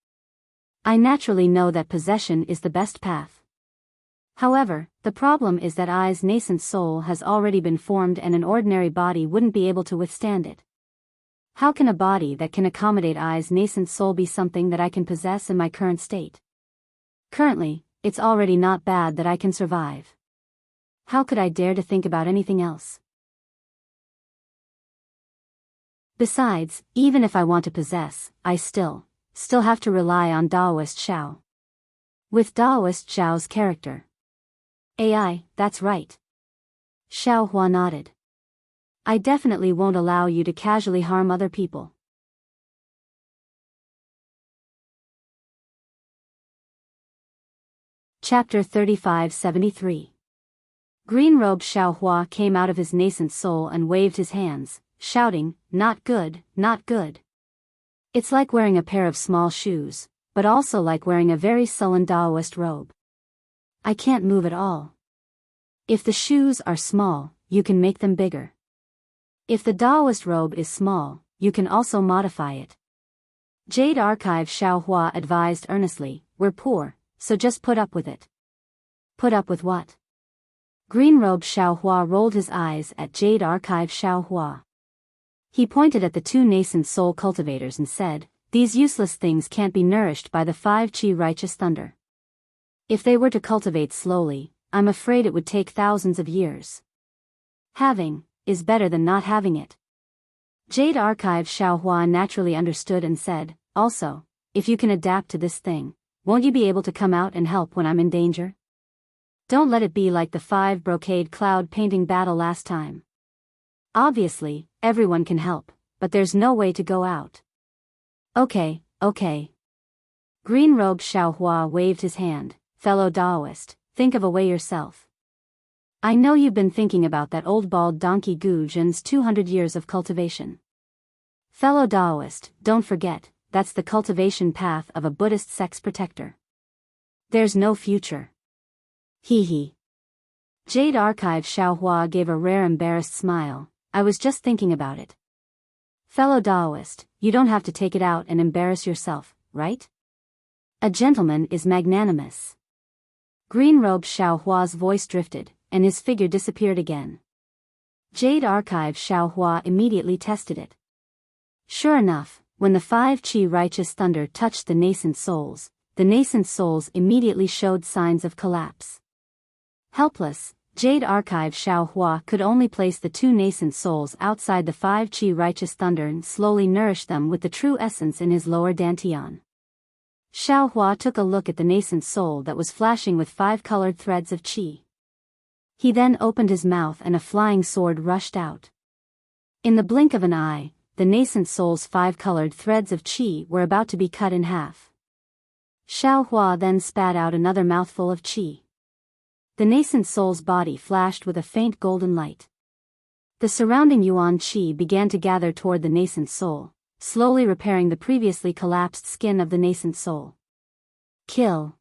I naturally know that possession is the best path. However, the problem is that I's nascent soul has already been formed and an ordinary body wouldn't be able to withstand it. How can a body that can accommodate I's nascent soul be something that I can possess in my current state? Currently, it's already not bad that I can survive. How could I dare to think about anything else? Besides, even if I want to possess, I still have to rely on Taoist Xiao. With Taoist Xiao's character. AI, that's right. Xiao Hua nodded. I definitely won't allow you to casually harm other people. Chapter 3573. Green-robed Xiao Hua came out of his nascent soul and waved his hands, shouting, not good, not good. It's like wearing a pair of small shoes, but also like wearing a very sullen Taoist robe. I can't move at all. If the shoes are small, you can make them bigger. If the Taoist robe is small, you can also modify it. Jade Archive Xiao Hua advised earnestly, we're poor, so just put up with it. Put up with what? Green-robed Xiao Hua rolled his eyes at Jade Archive Xiao Hua. He pointed at the two nascent soul cultivators and said, these useless things can't be nourished by the 5 chi righteous thunder. If they were to cultivate slowly, I'm afraid it would take thousands of years. Having is better than not having it. Jade Archive Xiao Hua naturally understood and said, also, if you can adapt to this thing, won't you be able to come out and help when I'm in danger? Don't let it be like the 5 brocade cloud painting battle last time. Obviously, everyone can help, but there's no way to go out. Okay. Green-robed Xiao Hua waved his hand, fellow Taoist, think of a way yourself. I know you've been thinking about that old bald donkey Gu Zhen's 200 years of cultivation. Fellow Taoist, don't forget, that's the cultivation path of a Buddhist sex protector. There's no future. Hee. Jade Archive Xiao Hua gave a rare embarrassed smile, I was just thinking about it. Fellow Taoist, you don't have to take it out and embarrass yourself, right? A gentleman is magnanimous. Green-robed Xiao Hua's voice drifted, and his figure disappeared again. Jade Archive Xiao Hua immediately tested it. Sure enough, when the 5 chi righteous thunder touched the nascent souls immediately showed signs of collapse. Helpless, Jade Archive Xiao Hua could only place the 2 nascent souls outside the 5 chi righteous thunder and slowly nourish them with the true essence in his lower dantian. Xiao Hua took a look at the nascent soul that was flashing with 5 colored threads of chi. He then opened his mouth and a flying sword rushed out. In the blink of an eye, the nascent soul's 5 colored threads of chi were about to be cut in half. Xiao Hua then spat out another mouthful of chi. The nascent soul's body flashed with a faint golden light. The surrounding yuan chi began to gather toward the nascent soul, slowly repairing the previously collapsed skin of the nascent soul. Kill.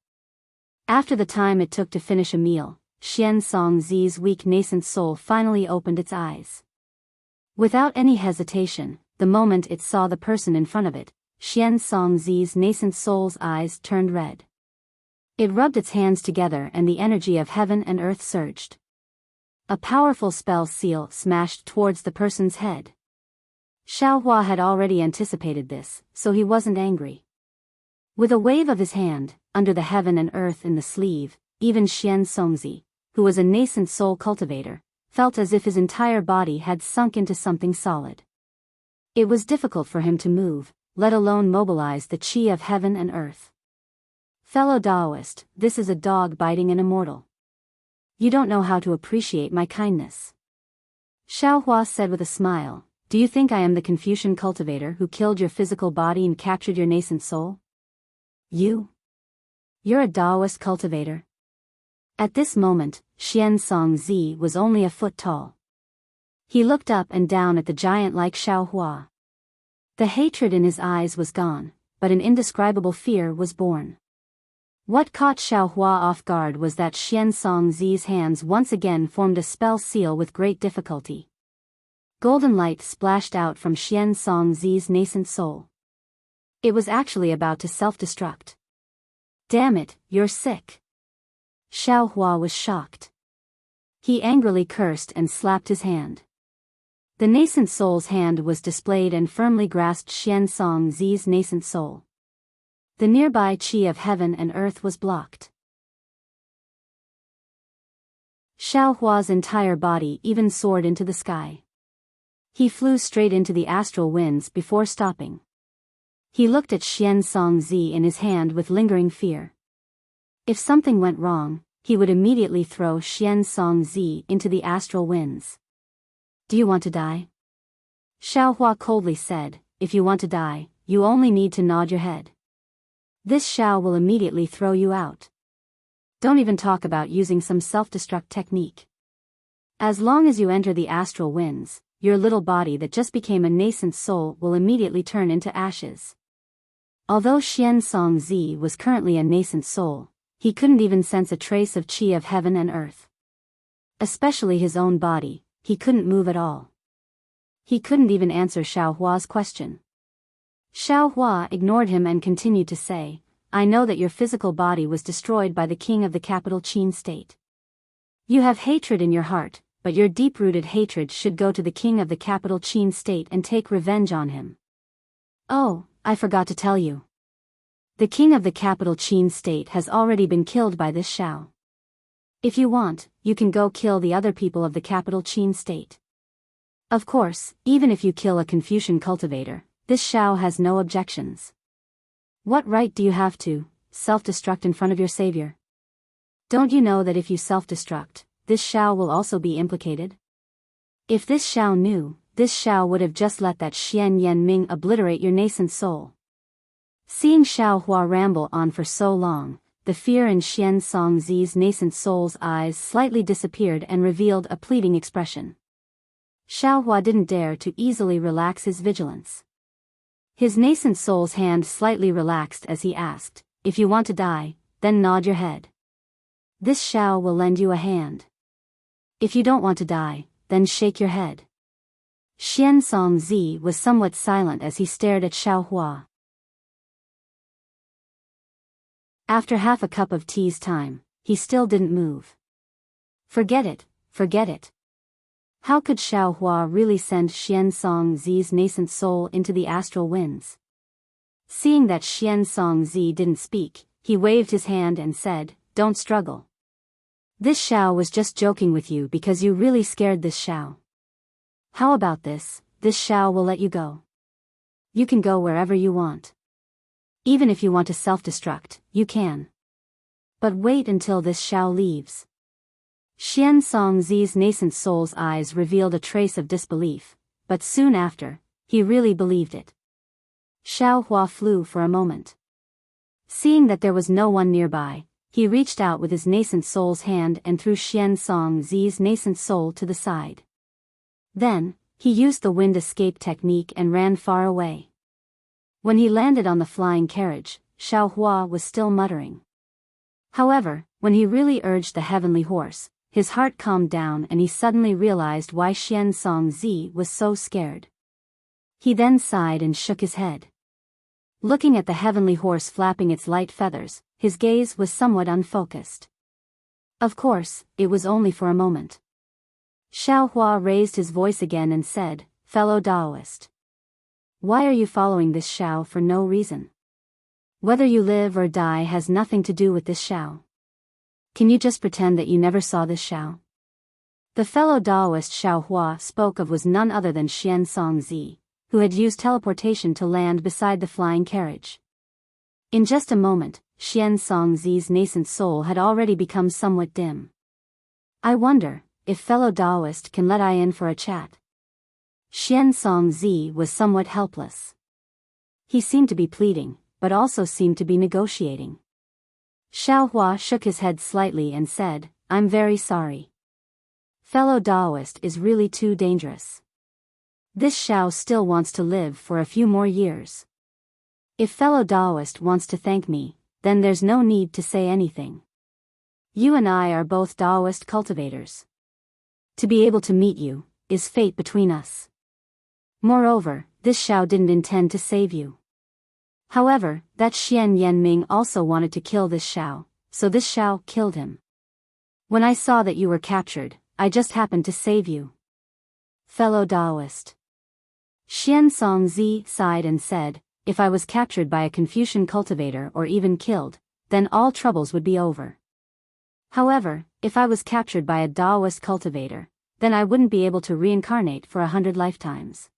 After the time it took to finish a meal, Xian Song Zi's weak nascent soul finally opened its eyes. Without any hesitation, the moment it saw the person in front of it, Xian Songzi's nascent soul's eyes turned red. It rubbed its hands together and the energy of heaven and earth surged. A powerful spell seal smashed towards the person's head. Xiaohua had already anticipated this, so he wasn't angry. With a wave of his hand, under the heaven and earth in the sleeve, even Xian Songzi, who was a nascent soul cultivator, felt as if his entire body had sunk into something solid. It was difficult for him to move, let alone mobilize the qi of heaven and earth. Fellow Daoist, this is a dog biting an immortal. You don't know how to appreciate my kindness. Xiaohua said with a smile, do you think I am the Confucian cultivator who killed your physical body and captured your nascent soul? You're a Daoist cultivator. At this moment, Xian Songzi was only a foot tall. He looked up and down at the giant like Xiaohua. The hatred in his eyes was gone, but an indescribable fear was born. What caught Xiaohua off guard was that Xian Songzi's hands once again formed a spell seal with great difficulty. Golden light splashed out from Xian Songzi's nascent soul. It was actually about to self-destruct. Damn it, you're sick. Xiaohua was shocked. He angrily cursed and slapped his hand. The nascent soul's hand was displayed and firmly grasped Xian Songzi's nascent soul. The nearby qi of heaven and earth was blocked. Xiaohua's entire body even soared into the sky. He flew straight into the astral winds before stopping. He looked at Xian Songzi in his hand with lingering fear. If something went wrong, he would immediately throw Xian Songzi into the astral winds. Do you want to die? Xiaohua coldly said, if you want to die, you only need to nod your head. This Xiao will immediately throw you out. Don't even talk about using some self-destruct technique. As long as you enter the astral winds, your little body that just became a nascent soul will immediately turn into ashes. Although Xian Songzi was currently a nascent soul, he couldn't even sense a trace of qi of heaven and earth. Especially his own body, he couldn't move at all. He couldn't even answer Xiaohua's question. Xiaohua ignored him and continued to say, I know that your physical body was destroyed by the king of the capital Qin state. You have hatred in your heart, but your deep-rooted hatred should go to the king of the capital Qin state and take revenge on him. Oh, I forgot to tell you. The king of the capital Qin state has already been killed by this Xiao. If you want, you can go kill the other people of the capital Qin state. Of course, even if you kill a Confucian cultivator, this Xiao has no objections. What right do you have to self-destruct in front of your savior? Don't you know that if you self-destruct, this Xiao will also be implicated? If this Xiao knew, this Xiao would have just let that Xian Yanming obliterate your nascent soul. Seeing Xiaohua ramble on for so long, the fear in Xian Songzi's nascent soul's eyes slightly disappeared and revealed a pleading expression. Xiaohua didn't dare to easily relax his vigilance. His nascent soul's hand slightly relaxed as he asked, if you want to die, then nod your head. This Xiao will lend you a hand. If you don't want to die, then shake your head. Xian Songzi was somewhat silent as he stared at Xiaohua. After half a cup of tea's time, he still didn't move. Forget it, forget it. How could Xiaohua really send Xian Songzi's nascent soul into the astral winds? Seeing that Xian Songzi didn't speak, he waved his hand and said, don't struggle. This Xiao was just joking with you because you really scared this Xiao. How about this Xiao will let you go. You can go wherever you want. Even if you want to self-destruct, you can. But wait until this Xiao leaves. Xian Songzi's nascent soul's eyes revealed a trace of disbelief, but soon after, he really believed it. Xiaohua flew for a moment. Seeing that there was no one nearby, he reached out with his nascent soul's hand and threw Xian Songzi's nascent soul to the side. Then, he used the wind escape technique and ran far away. When he landed on the flying carriage, Xiaohua was still muttering. However, when he really urged the heavenly horse, his heart calmed down and he suddenly realized why Xian Songzi was so scared. He then sighed and shook his head. Looking at the heavenly horse flapping its light feathers, his gaze was somewhat unfocused. Of course, it was only for a moment. Xiaohua raised his voice again and said, "Fellow Taoist. Why are you following this Xiao for no reason? Whether you live or die has nothing to do with this Xiao. Can you just pretend that you never saw this Xiao?" The fellow Taoist Xiaohua spoke of was none other than Xian Songzi, who had used teleportation to land beside the flying carriage. In just a moment, Xian Songzi's nascent soul had already become somewhat dim. "I wonder if fellow Taoist can let I in for a chat." Xian Songzi was somewhat helpless. He seemed to be pleading, but also seemed to be negotiating. Xiaohua shook his head slightly and said, "I'm very sorry. Fellow Taoist is really too dangerous. This Xiao still wants to live for a few more years. If fellow Taoist wants to thank me, then there's no need to say anything. You and I are both Taoist cultivators. To be able to meet you is fate between us. Moreover, this Xiao didn't intend to save you. However, that Xian Yanming also wanted to kill this Xiao, so this Xiao killed him. When I saw that you were captured, I just happened to save you. Fellow Taoist." Xian Songzi sighed and said, "If I was captured by a Confucian cultivator or even killed, then all troubles would be over. However, if I was captured by a Taoist cultivator, then I wouldn't be able to reincarnate for 100 lifetimes.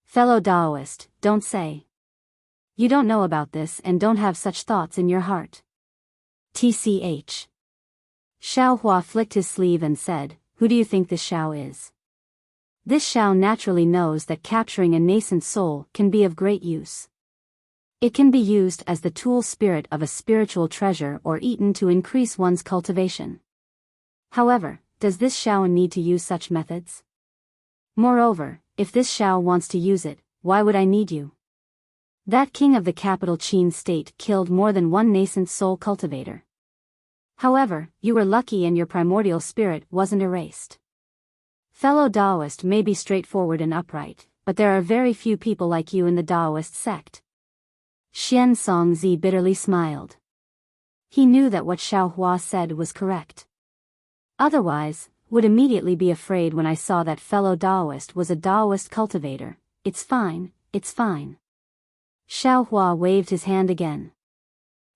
Fellow Taoist, don't say. You don't know about this and don't have such thoughts in your heart. TCH. Xiaohua flicked his sleeve and said, "Who do you think this Xiao is?" This Xiao naturally knows that capturing a nascent soul can be of great use. It can be used as the tool spirit of a spiritual treasure or eaten to increase one's cultivation. However, does this Xiao need to use such methods? Moreover, if this Xiao wants to use it, why would I need you? That king of the capital Qin state killed more than one nascent soul cultivator. However, you were lucky and your primordial spirit wasn't erased. Fellow Taoist may be straightforward and upright, but there are very few people like you in the Taoist sect." Xian Songzi bitterly smiled. He knew that what Xiaohua said was correct. Otherwise, would immediately be afraid when I saw that fellow Taoist was a Taoist cultivator. It's fine, it's fine. Xiaohua waved his hand again.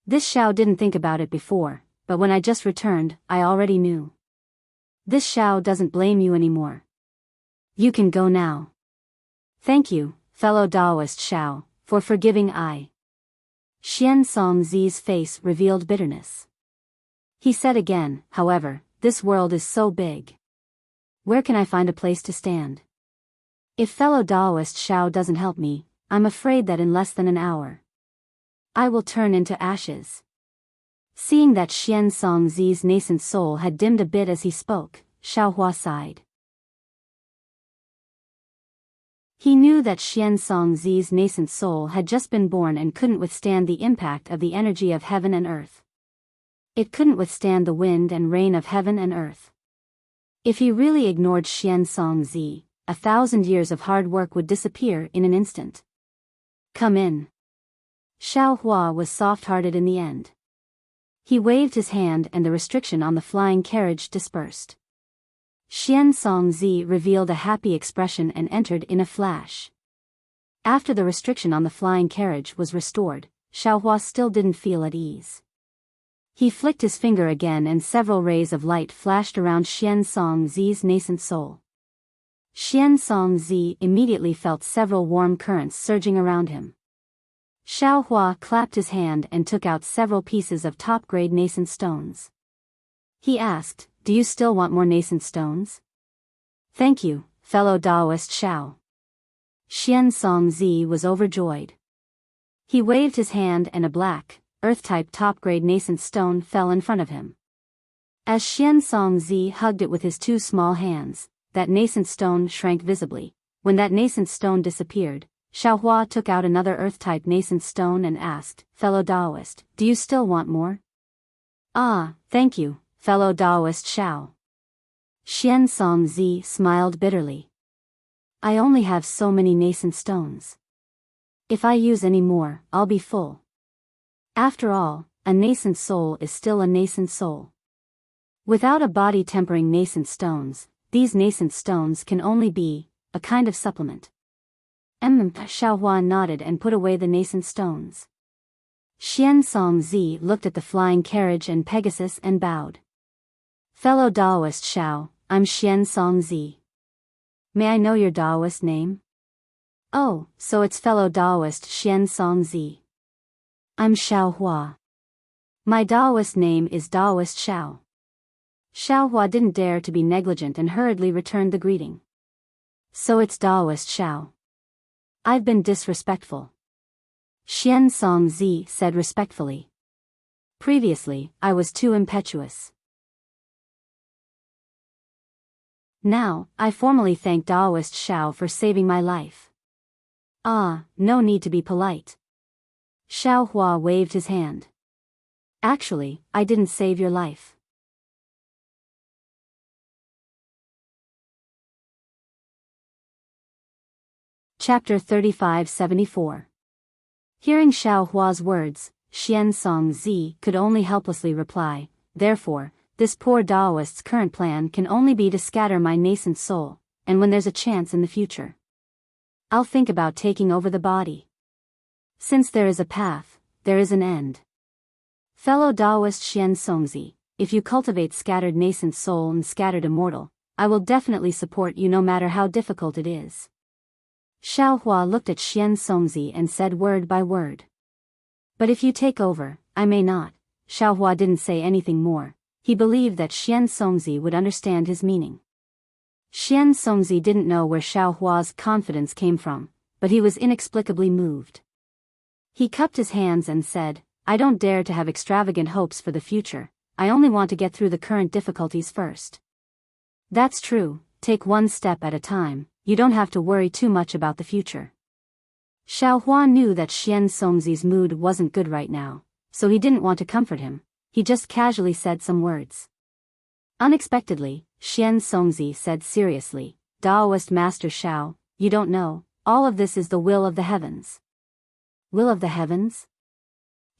This Xiao didn't think about it before, but when I just returned, I already knew. This Xiao doesn't blame you anymore. You can go now. Thank you, fellow Taoist Xiao, for forgiving I. Xian Songzi's face revealed bitterness. He said again, "However, this world is so big. Where can I find a place to stand? If fellow Taoist Xiao doesn't help me, I'm afraid that in less than an hour, I will turn into ashes." Seeing that Xian Songzi's nascent soul had dimmed a bit as he spoke, Xiaohua sighed. He knew that Xian Songzi's nascent soul had just been born and couldn't withstand the impact of the energy of heaven and earth. It couldn't withstand the wind and rain of heaven and earth. If he really ignored Xian Songzi, 1,000 years of hard work would disappear in an instant. "Come in." Xiaohua was soft-hearted in the end. He waved his hand and the restriction on the flying carriage dispersed. Xian Songzi revealed a happy expression and entered in a flash. After the restriction on the flying carriage was restored, Xiaohua still didn't feel at ease. He flicked his finger again and several rays of light flashed around Xian Songzi's nascent soul. Xian Songzi immediately felt several warm currents surging around him. Xiaohua clapped his hand and took out several pieces of top-grade nascent stones. He asked, "Do you still want more nascent stones?" "Thank you, fellow Taoist Xiao." Xian Songzi was overjoyed. He waved his hand and a black, earth-type top-grade nascent stone fell in front of him. As Xian Songzi hugged it with his two small hands, that nascent stone shrank visibly. When that nascent stone disappeared, Xiaohua took out another earth-type nascent stone and asked, "Fellow Taoist, do you still want more?" "Ah, thank you, fellow Taoist Xiao." Xian Songzi smiled bitterly. I only have so many nascent stones. If I use any more, I'll be full. After all, a nascent soul is still a nascent soul. Without a body tempering nascent stones, these nascent stones can only be a kind of supplement. Xiaohua nodded and put away the nascent stones. Xian Songzi looked at the flying carriage and Pegasus and bowed. Fellow Daoist Xiao, I'm Xian Songzi. May I know your Daoist name? Oh, so it's fellow Daoist Xian Songzi. I'm Xiaohua. My Daoist name is Daoist Xiao. Xiaohua didn't dare to be negligent and hurriedly returned the greeting. So it's Daoist Xiao. I've been disrespectful. Xian Songzi said respectfully. Previously, I was too impetuous. Now, I formally thank Daoist Xiao for saving my life. Ah, no need to be polite. Xiaohua waved his hand. Actually, I didn't save your life. Chapter 3574. Hearing Xiaohua's words, Xian Songzi could only helplessly reply, therefore, this poor Daoist's current plan can only be to scatter my nascent soul, and when there's a chance in the future, I'll think about taking over the body. Since there is a path, there is an end. Fellow Daoist Xian Songzi, if you cultivate scattered nascent soul and scattered immortal, I will definitely support you no matter how difficult it is. Xiaohua looked at Xian Songzi and said word by word. But if you take over, I may not. Xiaohua didn't say anything more. He believed that Xian Songzi would understand his meaning. Xian Songzi didn't know where Xiaohua's confidence came from, but he was inexplicably moved. He cupped his hands and said, I don't dare to have extravagant hopes for the future, I only want to get through the current difficulties first. That's true, take one step at a time. You don't have to worry too much about the future. Xiaohua knew that Xian Songzi's mood wasn't good right now, so he didn't want to comfort him. He just casually said some words. Unexpectedly, Xian Songzi said seriously, Daoist Master Xiao, you don't know, all of this is the will of the heavens. Will of the heavens?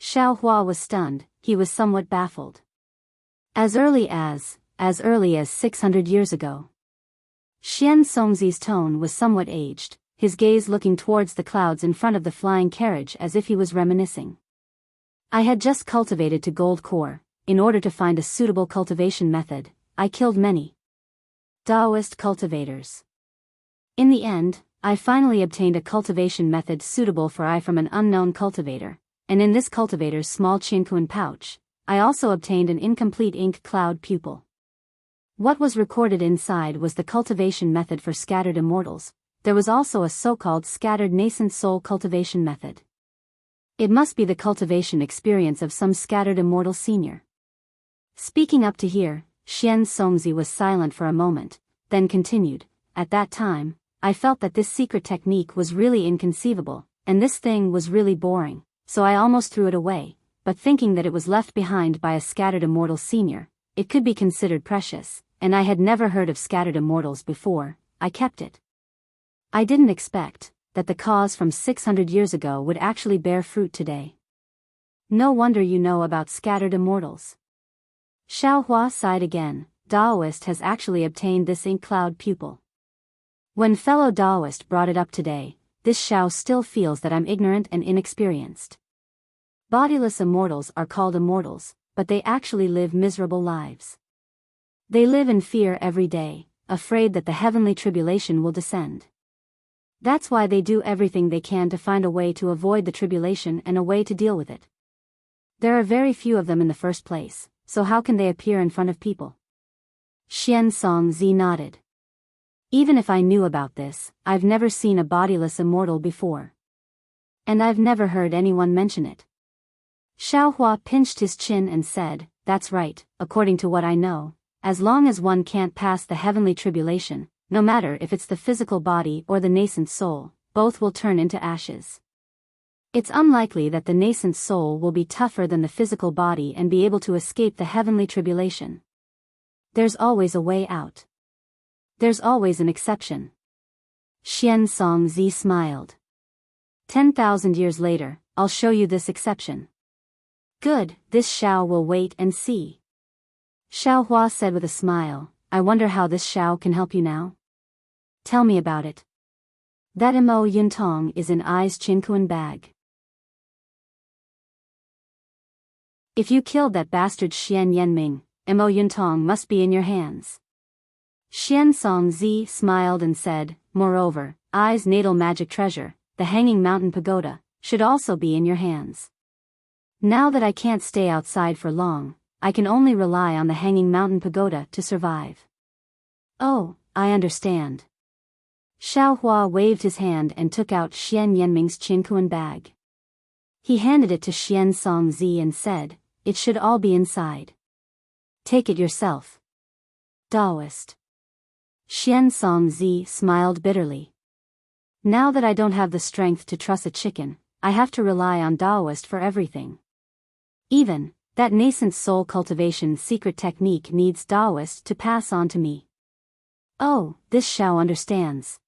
Xiaohua was stunned, he was somewhat baffled. As early as 600 years ago. Xian Songzi's tone was somewhat aged, his gaze looking towards the clouds in front of the flying carriage as if he was reminiscing. I had just cultivated to gold core. In order to find a suitable cultivation method, I killed many Daoist cultivators. In the end, I finally obtained a cultivation method suitable for I from an unknown cultivator, and in this cultivator's small Qinkuan pouch, I also obtained an incomplete ink cloud pupil. What was recorded inside was the cultivation method for scattered immortals. There was also a so-called scattered nascent soul cultivation method. It must be the cultivation experience of some scattered immortal senior. Speaking up to here, Xian Songzi was silent for a moment, then continued, at that time, I felt that this secret technique was really inconceivable, and this thing was really boring, so I almost threw it away, but thinking that it was left behind by a scattered immortal senior, it could be considered precious, and I had never heard of scattered immortals before, I kept it. I didn't expect that the cause from 600 years ago would actually bear fruit today. No wonder you know about scattered immortals. Xiaohua sighed again, Daoist has actually obtained this ink cloud pupil. When fellow Daoist brought it up today, this Xiao still feels that I'm ignorant and inexperienced. Bodiless immortals are called immortals, but they actually live miserable lives. They live in fear every day, afraid that the heavenly tribulation will descend. That's why they do everything they can to find a way to avoid the tribulation and a way to deal with it. There are very few of them in the first place, so how can they appear in front of people? Xian Songzi nodded. Even if I knew about this, I've never seen a bodiless immortal before. And I've never heard anyone mention it. Xiaohua pinched his chin and said, that's right, according to what I know, as long as one can't pass the heavenly tribulation, no matter if it's the physical body or the nascent soul, both will turn into ashes. It's unlikely that the nascent soul will be tougher than the physical body and be able to escape the heavenly tribulation. There's always a way out. There's always an exception. Xian Songzi smiled. 10,000 years later, I'll show you this exception. Good, this Xiao will wait and see. Xiao Hua said with a smile, I wonder how this Xiao can help you now? Tell me about it. That Mo Yuntong is in Ai's Qinkuan bag. If you killed that bastard Xian Yanming, Mo Yuntong must be in your hands. Xian Songzi smiled and said, moreover, Ai's natal magic treasure, the Hanging Mountain Pagoda, should also be in your hands. Now that I can't stay outside for long, I can only rely on the Hanging Mountain Pagoda to survive. Oh, I understand. Xiao Hua waved his hand and took out Xian Yanming's Qinkuan bag. He handed it to Xian Songzi and said, it should all be inside. Take it yourself. Taoist. Xian Songzi smiled bitterly. Now that I don't have the strength to truss a chicken, I have to rely on Taoist for everything. Even, that nascent soul cultivation secret technique needs Taoist to pass on to me. Oh, this Xiao understands.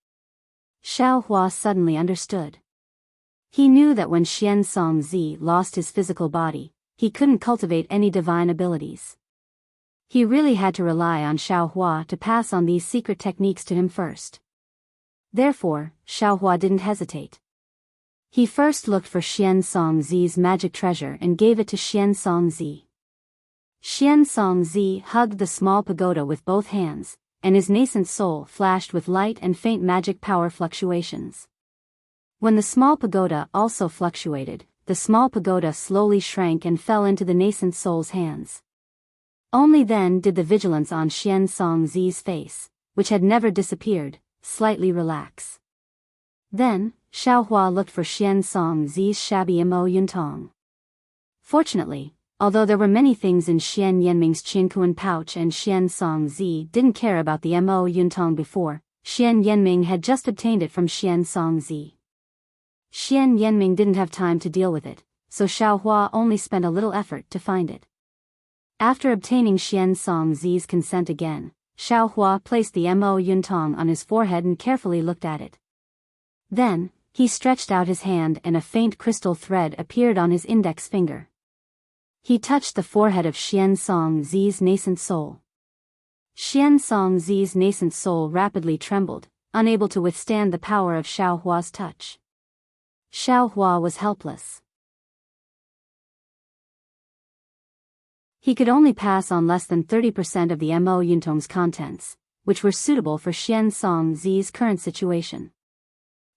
Xiao Hua suddenly understood. He knew that when Xian Songzi lost his physical body, he couldn't cultivate any divine abilities. He really had to rely on Xiao Hua to pass on these secret techniques to him first. Therefore, Xiao Hua didn't hesitate. He first looked for Xian Songzi's magic treasure and gave it to Xian Songzi. Xian Songzi hugged the small pagoda with both hands, and his nascent soul flashed with light and faint magic power fluctuations. When the small pagoda also fluctuated, the small pagoda slowly shrank and fell into the nascent soul's hands. Only then did the vigilance on Xian Songzi's face, which had never disappeared, slightly relax. Then, Xiao Hua looked for Xian Songzi's shabby Mo Yuntong. Fortunately, although there were many things in Xian Yanming's Qinkuan pouch and Xian Songzi didn't care about the Mo Yuntong before, Xian Yanming had just obtained it from Xian Songzi. Xian Yanming didn't have time to deal with it, so Xiao Hua only spent a little effort to find it. After obtaining Xian Songzi's consent again, Xiao Hua placed the Mo Yuntong on his forehead and carefully looked at it. Then, he stretched out his hand and a faint crystal thread appeared on his index finger. He touched the forehead of Xian Songzi's nascent soul. Xian Songzi's nascent soul rapidly trembled, unable to withstand the power of Xiao Hua's touch. Xiao Hua was helpless. He could only pass on less than 30% of the Mo Yuntong's contents, which were suitable for Xian Songzi's current situation.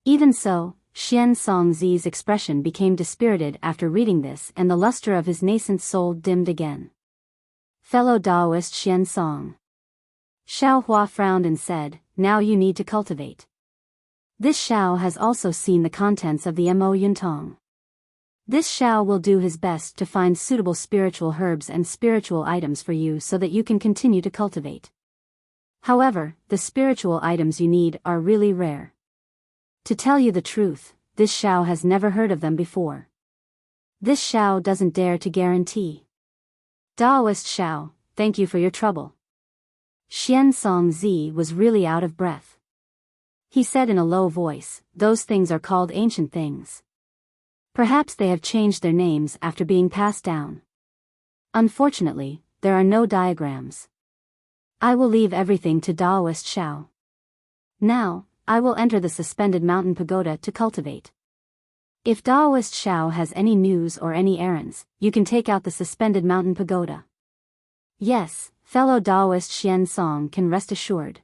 Even so, Xian Songzi's expression became dispirited after reading this and the luster of his nascent soul dimmed again. Fellow Taoist Xian Song. Xiao Hua frowned and said, now you need to cultivate. This Xiao has also seen the contents of the Mo Yuntong. This Xiao will do his best to find suitable spiritual herbs and spiritual items for you so that you can continue to cultivate. However, the spiritual items you need are really rare. To tell you the truth, this Xiao has never heard of them before. This Xiao doesn't dare to guarantee. Taoist Xiao, thank you for your trouble. Xian Songzi was really out of breath. He said in a low voice, those things are called ancient things. Perhaps they have changed their names after being passed down. Unfortunately, there are no diagrams. I will leave everything to Taoist Xiao. Now, I will enter the suspended mountain pagoda to cultivate. If Taoist Xiao has any news or any errands, you can take out the suspended mountain pagoda. Yes, fellow Taoist Xian Song can rest assured.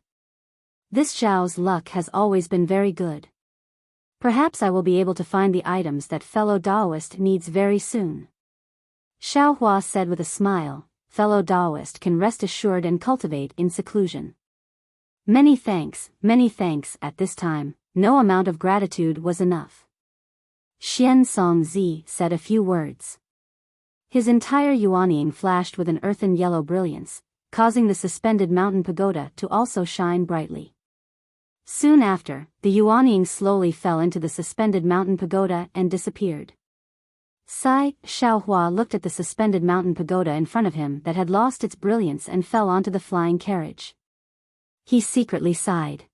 This Xiao's luck has always been very good. Perhaps I will be able to find the items that fellow Taoist needs very soon. Xiao Hua said with a smile, fellow Taoist can rest assured and cultivate in seclusion. Many thanks, at this time, no amount of gratitude was enough. Xian Songzi said a few words. His entire Yuanying flashed with an earthen yellow brilliance, causing the suspended mountain pagoda to also shine brightly. Soon after, the Yuanying slowly fell into the suspended mountain pagoda and disappeared. Xiao Hua looked at the suspended mountain pagoda in front of him that had lost its brilliance and fell onto the flying carriage. He secretly sighed.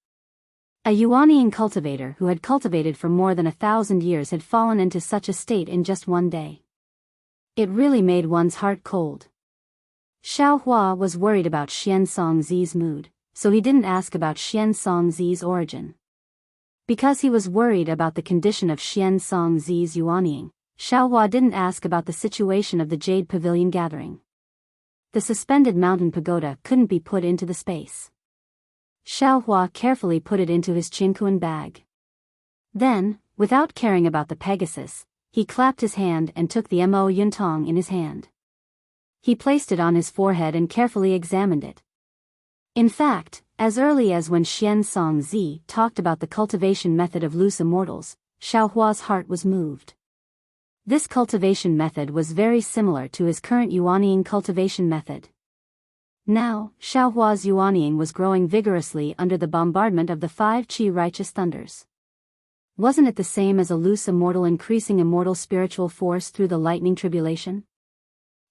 A Yuanying cultivator who had cultivated for more than 1,000 years had fallen into such a state in just one day. It really made one's heart cold. Xiao Hua was worried about Xian Songzi's mood, so he didn't ask about Xian Songzi's origin. Because he was worried about the condition of Xian Songzi's Yuanying, Xiao Hua didn't ask about the situation of the Jade Pavilion gathering. The suspended mountain pagoda couldn't be put into the space. Xiao Hua carefully put it into his Qinkuan bag. Then, without caring about the Pegasus, he clapped his hand and took the Mo Yuntong in his hand. He placed it on his forehead and carefully examined it. In fact, as early as when Xian Songzi talked about the cultivation method of loose immortals, Xiao Hua's heart was moved. This cultivation method was very similar to his current Yuanying cultivation method. Now, Xiao Hua's Yuanying was growing vigorously under the bombardment of the 5 qi righteous thunders. Wasn't it the same as a loose immortal increasing immortal spiritual force through the lightning tribulation?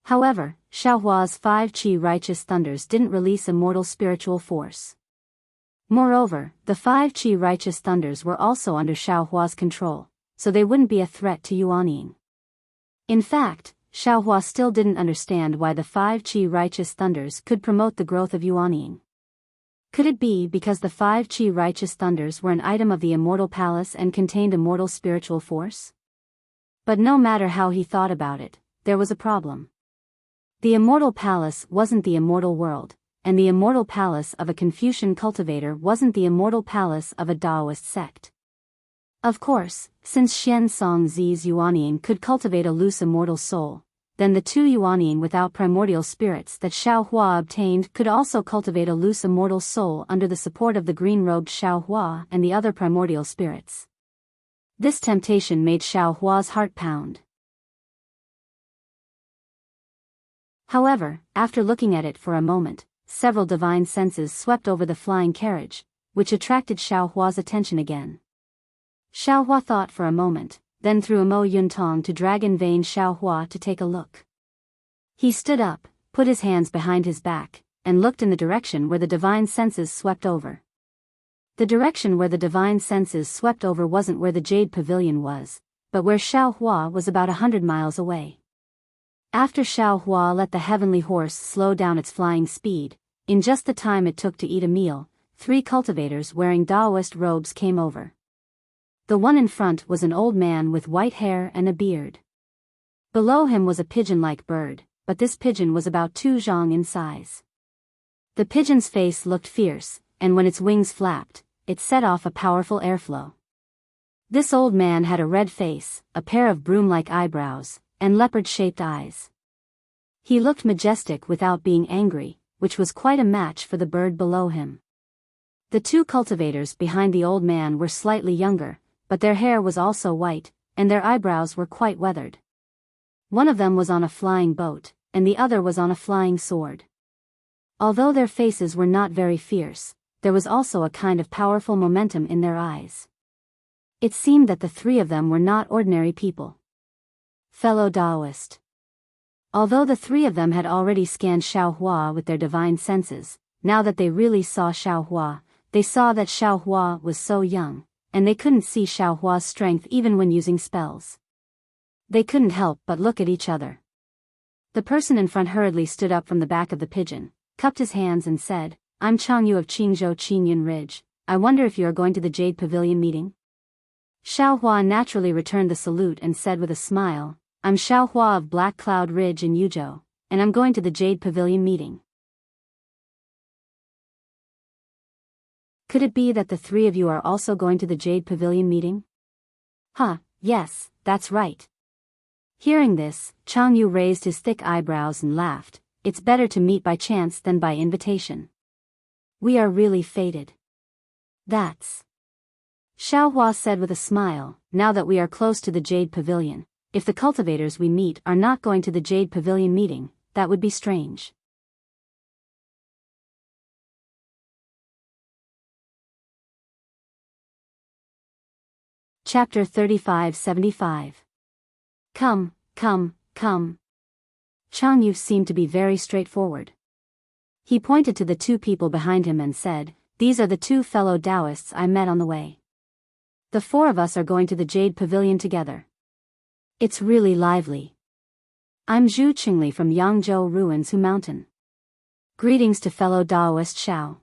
However, Xiao Hua's 5 qi righteous thunders didn't release immortal spiritual force. Moreover, the 5 qi righteous thunders were also under Xiao Hua's control, so they wouldn't be a threat to Yuanying. In fact, Xiao Hua still didn't understand why the 5 qi righteous thunders could promote the growth of Yuanying. Could it be because the 5 qi righteous thunders were an item of the Immortal Palace and contained immortal spiritual force? But no matter how he thought about it, there was a problem. The Immortal Palace wasn't the immortal world, and the Immortal Palace of a Confucian cultivator wasn't the Immortal Palace of a Taoist sect. Of course, since Xian Songzi's Yuanying could cultivate a loose immortal soul, then the 2 Yuanying without primordial spirits that Xiao Hua obtained could also cultivate a loose immortal soul under the support of the green-robed Xiao Hua and the other primordial spirits. This temptation made Xiao Hua's heart pound. However, after looking at it for a moment, several divine senses swept over the flying carriage, which attracted Xiao Hua's attention again. Xiao Hua thought for a moment, then threw a Mo Yuntong to drag in vain Xiao Hua to take a look. He stood up, put his hands behind his back, and looked in the direction where the divine senses swept over. The direction where the divine senses swept over wasn't where the Jade Pavilion was, but where Xiao Hua was about 100 miles away. After Xiao Hua let the heavenly horse slow down its flying speed, in just the time it took to eat a meal, 3 cultivators wearing Taoist robes came over. The one in front was an old man with white hair and a beard. Below him was a pigeon-like bird, but this pigeon was about 2 zhang in size. The pigeon's face looked fierce, and when its wings flapped, it set off a powerful airflow. This old man had a red face, a pair of broom-like eyebrows, and leopard-shaped eyes. He looked majestic without being angry, which was quite a match for the bird below him. The 2 cultivators behind the old man were slightly younger, but their hair was also white, and their eyebrows were quite weathered. One of them was on a flying boat, and the other was on a flying sword. Although their faces were not very fierce, there was also a kind of powerful momentum in their eyes. It seemed that the 3 of them were not ordinary people. Fellow Taoist. Although the 3 of them had already scanned Xiao Hua with their divine senses, now that they really saw Xiao Hua, they saw that Xiao Hua was so young, and they couldn't see Xiao Hua's strength even when using spells. They couldn't help but look at each other. The person in front hurriedly stood up from the back of the pigeon, cupped his hands and said, "I'm Changyu of Qingzhou Qingyun Ridge. I wonder if you are going to the Jade Pavilion meeting?" Xiao Hua naturally returned the salute and said with a smile, "I'm Xiao Hua of Black Cloud Ridge in Yuzhou, and I'm going to the Jade Pavilion meeting." Could it be that the 3 of you are also going to the Jade Pavilion meeting? Yes, that's right. Hearing this, Changyu raised his thick eyebrows and laughed. It's better to meet by chance than by invitation. We are really fated. That's. Xiao Hua said with a smile, now that we are close to the Jade Pavilion, if the cultivators we meet are not going to the Jade Pavilion meeting, that would be strange. Chapter 3575. Come. Changyu seemed to be very straightforward. He pointed to the 2 people behind him and said, these are the 2 fellow Taoists I met on the way. The 4 of us are going to the Jade Pavilion together. It's really lively. I'm Zhu Qingli from Yangzhou Ruins Hu Mountain. Greetings to fellow Taoist Xiao.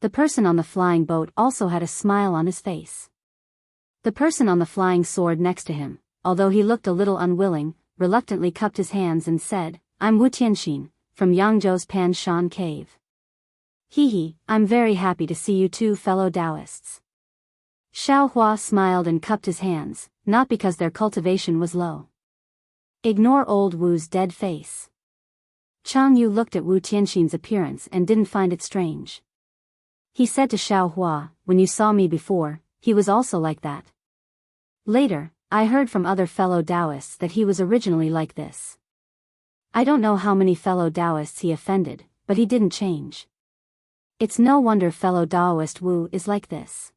The person on the flying boat also had a smile on his face. The person on the flying sword next to him, although he looked a little unwilling, reluctantly cupped his hands and said, I'm Wu Tianxin, from Yangzhou's Pan Shan Cave. Hee, I'm very happy to see you 2 fellow Taoists. Xiao Hua smiled and cupped his hands, not because their cultivation was low. Ignore old Wu's dead face. Chang Yu looked at Wu Tianxin's appearance and didn't find it strange. He said to Xiao Hua, when you saw me before, he was also like that. Later, I heard from other fellow Taoists that he was originally like this. I don't know how many fellow Taoists he offended, but he didn't change. It's no wonder fellow Taoist Wu is like this.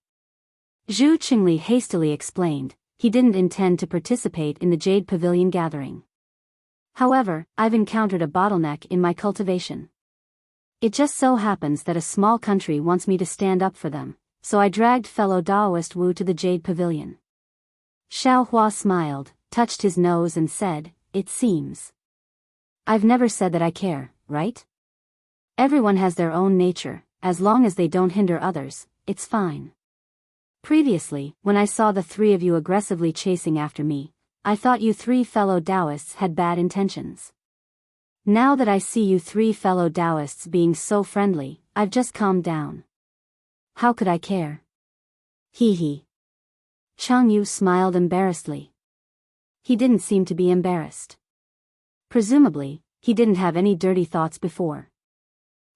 Zhu Qingli hastily explained, he didn't intend to participate in the Jade Pavilion gathering. However, I've encountered a bottleneck in my cultivation. It just so happens that a small country wants me to stand up for them, so I dragged fellow Taoist Wu to the Jade Pavilion. Xiao Hua smiled, touched his nose and said, it seems. I've never said that I care, right? Everyone has their own nature, as long as they don't hinder others, it's fine. Previously, when I saw the 3 of you aggressively chasing after me, I thought you 3 fellow Taoists had bad intentions. Now that I see you 3 fellow Taoists being so friendly, I've just calmed down. How could I care? Hee. Chang Yu smiled embarrassedly. He didn't seem to be embarrassed. Presumably, he didn't have any dirty thoughts before.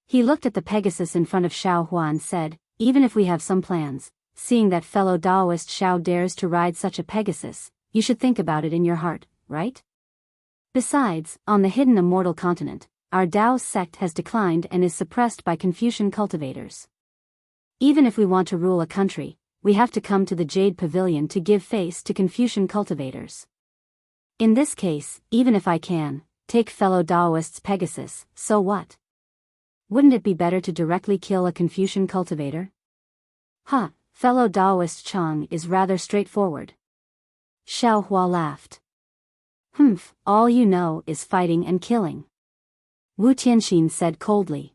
He looked at the Pegasus in front of Xiao Hua and said, even if we have some plans, seeing that fellow Taoist Xiao dares to ride such a Pegasus, you should think about it in your heart, right? Besides, on the hidden Immortal continent, our Tao sect has declined and is suppressed by Confucian cultivators. Even if we want to rule a country, we have to come to the Jade Pavilion to give face to Confucian cultivators. In this case, even if I can, take fellow Taoists Pegasus, so what? Wouldn't it be better to directly kill a Confucian cultivator? Fellow Taoist Chang is rather straightforward. Xiao Hua laughed. All you know is fighting and killing. Wu Tianxin said coldly.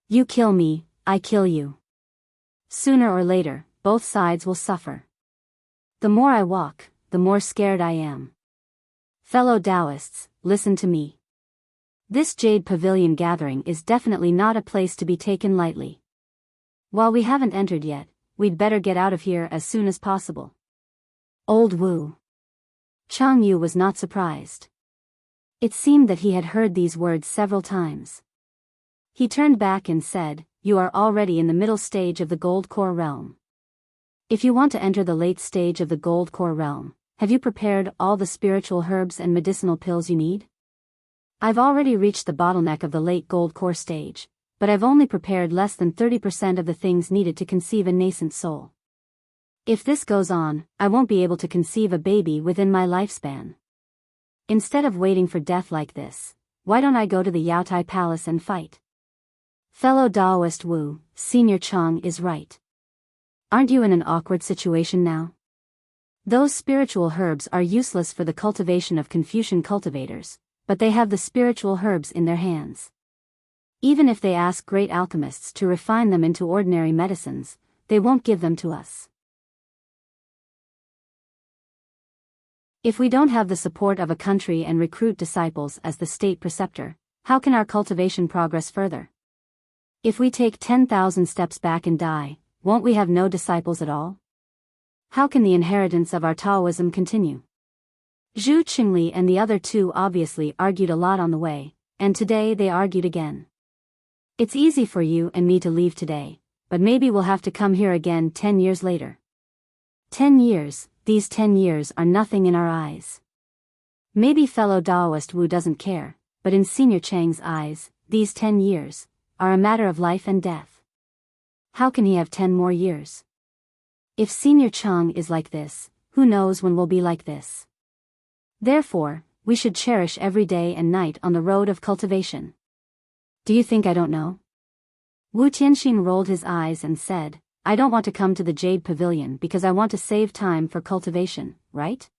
You kill me, I kill you. Sooner or later, both sides will suffer. The more I walk, the more scared I am. Fellow Taoists, listen to me. This Jade Pavilion gathering is definitely not a place to be taken lightly. While we haven't entered yet, we'd better get out of here as soon as possible. Old Wu. Chang Yu was not surprised. It seemed that he had heard these words several times. He turned back and said, you are already in the middle stage of the Gold Core realm. If you want to enter the late stage of the Gold Core realm, have you prepared all the spiritual herbs and medicinal pills you need? I've already reached the bottleneck of the late Gold Core stage, but I've only prepared less than 30% of the things needed to conceive a nascent soul. If this goes on, I won't be able to conceive a baby within my lifespan. Instead of waiting for death like this, why don't I go to the Yaotai Palace and fight? Fellow Taoist Wu, Senior Chang is right. Aren't you in an awkward situation now? Those spiritual herbs are useless for the cultivation of Confucian cultivators, but they have the spiritual herbs in their hands. Even if they ask great alchemists to refine them into ordinary medicines, they won't give them to us. If we don't have the support of a country and recruit disciples as the state preceptor, how can our cultivation progress further? If we take 10,000 steps back and die, won't we have no disciples at all? How can the inheritance of our Taoism continue? Zhu Qingli and the other 2 obviously argued a lot on the way, and today they argued again. It's easy for you and me to leave today, but maybe we'll have to come here again 10 years later. 10 years, these 10 years are nothing in our eyes. Maybe fellow Taoist Wu doesn't care, but in Senior Chang's eyes, these 10 years are a matter of life and death. How can he have 10 more years? If Senior Chang is like this, who knows when we'll be like this? Therefore, we should cherish every day and night on the road of cultivation. Do you think I don't know? Wu Tianxin rolled his eyes and said, I don't want to come to the Jade Pavilion because I want to save time for cultivation, right?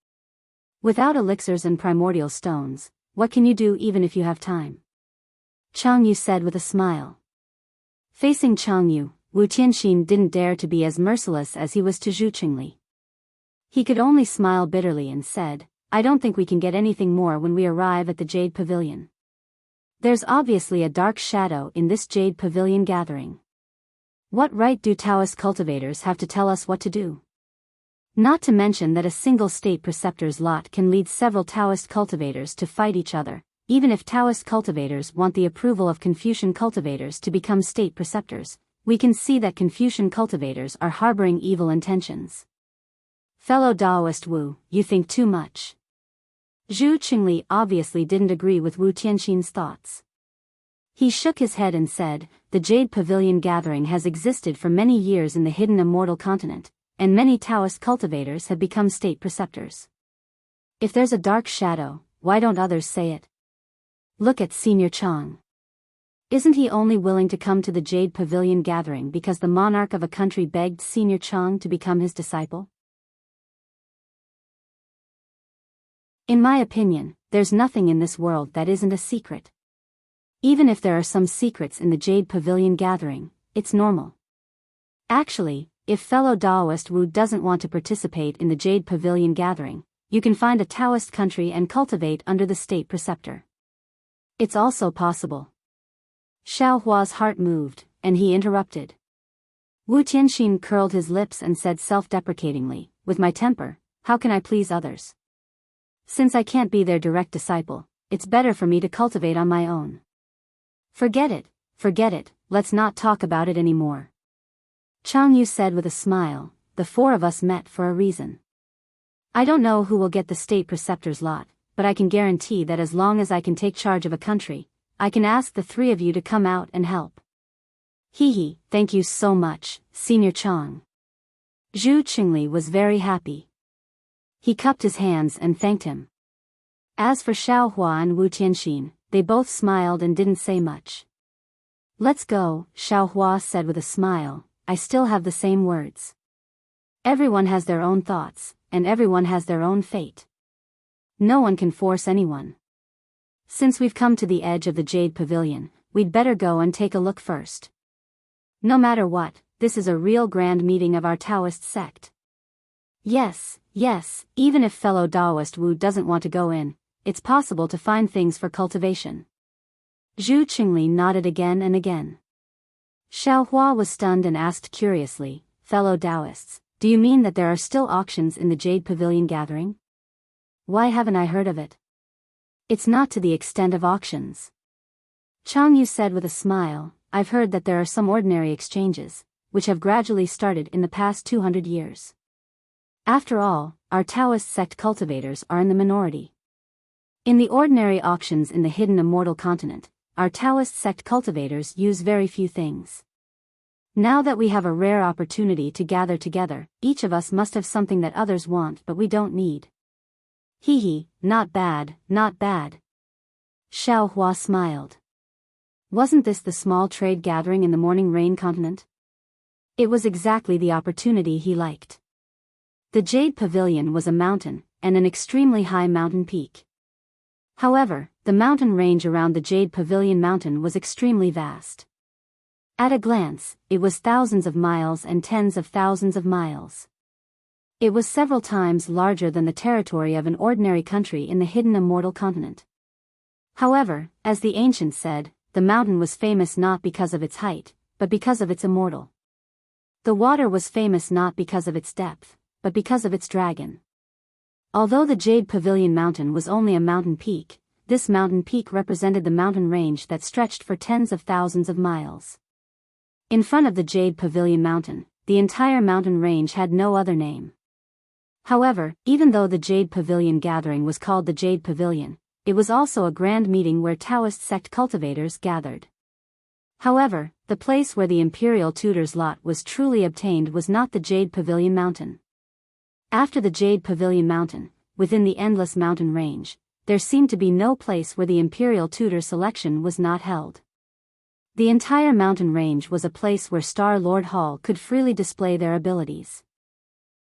Without elixirs and primordial stones, what can you do even if you have time? Chang Yu said with a smile. Facing Chang Yu, Wu Tianxin didn't dare to be as merciless as he was to Zhu Qingli. He could only smile bitterly and said, I don't think we can get anything more when we arrive at the Jade Pavilion. There's obviously a dark shadow in this Jade Pavilion gathering. What right do Taoist cultivators have to tell us what to do? Not to mention that a single state preceptor's lot can lead several Taoist cultivators to fight each other, even if Taoist cultivators want the approval of Confucian cultivators to become state preceptors. We can see that Confucian cultivators are harboring evil intentions. Fellow Daoist Wu, you think too much. Zhu Qingli obviously didn't agree with Wu Tianxin's thoughts. He shook his head and said, the Jade Pavilion gathering has existed for many years in the hidden Immortal continent, and many Taoist cultivators have become state preceptors. If there's a dark shadow, why don't others say it? Look at Senior Chang. Isn't he only willing to come to the Jade Pavilion gathering because the monarch of a country begged Senior Chang to become his disciple? In my opinion, there's nothing in this world that isn't a secret. Even if there are some secrets in the Jade Pavilion gathering, it's normal. Actually, if fellow Daoist Wu doesn't want to participate in the Jade Pavilion gathering, you can find a Taoist country and cultivate under the state preceptor. It's also possible. Xiao Hua's heart moved, and he interrupted. Wu Tianxin curled his lips and said self-deprecatingly, with my temper, how can I please others? Since I can't be their direct disciple, it's better for me to cultivate on my own. Forget it, let's not talk about it anymore. Chang Yu said with a smile, the four of us met for a reason. I don't know who will get the state preceptor's lot, but I can guarantee that as long as I can take charge of a country, I can ask the three of you to come out and help. Hee, thank you so much, Senior Chang. Zhu Qingli was very happy. He cupped his hands and thanked him. As for Xiao Hua and Wu Tianxin, they both smiled and didn't say much. Let's go, Xiao Hua said with a smile, I still have the same words. Everyone has their own thoughts, and everyone has their own fate. No one can force anyone. Since we've come to the edge of the Jade Pavilion, we'd better go and take a look first. No matter what, this is a real grand meeting of our Taoist sect. Yes, even if fellow Daoist Wu doesn't want to go in, it's possible to find things for cultivation. Zhu Qingli nodded again and again. Xiao Hua was stunned and asked curiously, fellow Taoists, do you mean that there are still auctions in the Jade Pavilion gathering? Why haven't I heard of it? It's not to the extent of auctions. Chang Yu said with a smile, I've heard that there are some ordinary exchanges, which have gradually started in the past 200 years. After all, our Taoist sect cultivators are in the minority. In the ordinary auctions in the hidden Immortal continent, our Taoist sect cultivators use very few things. Now that we have a rare opportunity to gather together, each of us must have something that others want but we don't need. Not bad. Xiao Hua smiled. Wasn't this the small trade gathering in the Morning Rain continent? It was exactly the opportunity he liked. The Jade Pavilion was a mountain, and an extremely high mountain peak. However, the mountain range around the Jade Pavilion mountain was extremely vast. At a glance, it was thousands of miles and tens of thousands of miles. It was several times larger than the territory of an ordinary country in the hidden Immortal continent. However, as the ancients said, the mountain was famous not because of its height, but because of its immortal. The water was famous not because of its depth, but because of its dragon. Although the Jade Pavilion mountain was only a mountain peak, this mountain peak represented the mountain range that stretched for tens of thousands of miles. In front of the Jade Pavilion mountain, the entire mountain range had no other name. However, even though the Jade Pavilion gathering was called the Jade Pavilion, it was also a grand meeting where Taoist sect cultivators gathered. However, the place where the imperial tutor's lot was truly obtained was not the Jade Pavilion mountain. After the Jade Pavilion mountain, within the endless mountain range, there seemed to be no place where the imperial tutor selection was not held. The entire mountain range was a place where Star-Lord Hall could freely display their abilities.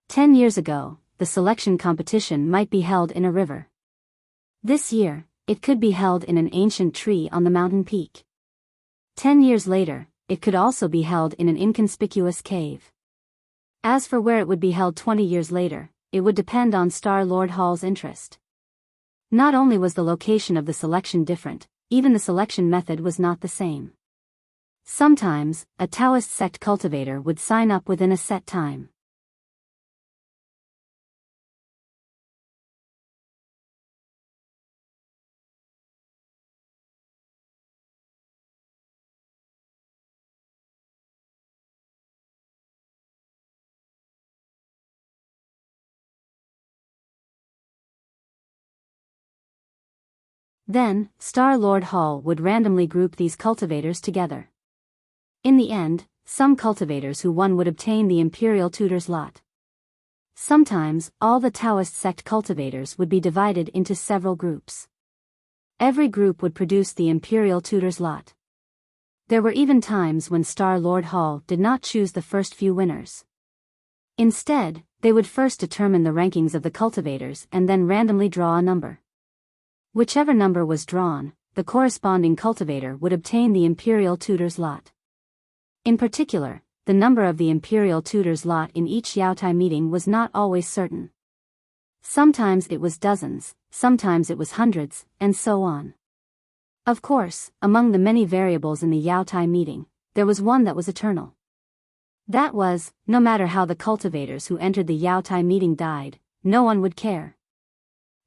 10 years ago, the selection competition might be held in a river. This year, it could be held in an ancient tree on the mountain peak. 10 years later, it could also be held in an inconspicuous cave. As for where it would be held 20 years later, it would depend on Star-Lord Hall's interest. Not only was the location of the selection different, even the selection method was not the same. Sometimes, a Taoist sect cultivator would sign up within a set time. Then, Star-Lord Hall would randomly group these cultivators together. In the end, some cultivators who won would obtain the Imperial Tutor's lot. Sometimes, all the Taoist sect cultivators would be divided into several groups. Every group would produce the Imperial Tutor's lot. There were even times when Star-Lord Hall did not choose the first few winners. Instead, they would first determine the rankings of the cultivators and then randomly draw a number. Whichever number was drawn, the corresponding cultivator would obtain the Imperial Tutor's lot. In particular, the number of the Imperial Tutor's lot in each Yaotai meeting was not always certain. Sometimes it was dozens, sometimes it was hundreds, and so on. Of course, among the many variables in the Yaotai meeting, there was one that was eternal. That was, no matter how the cultivators who entered the Yaotai meeting died, no one would care.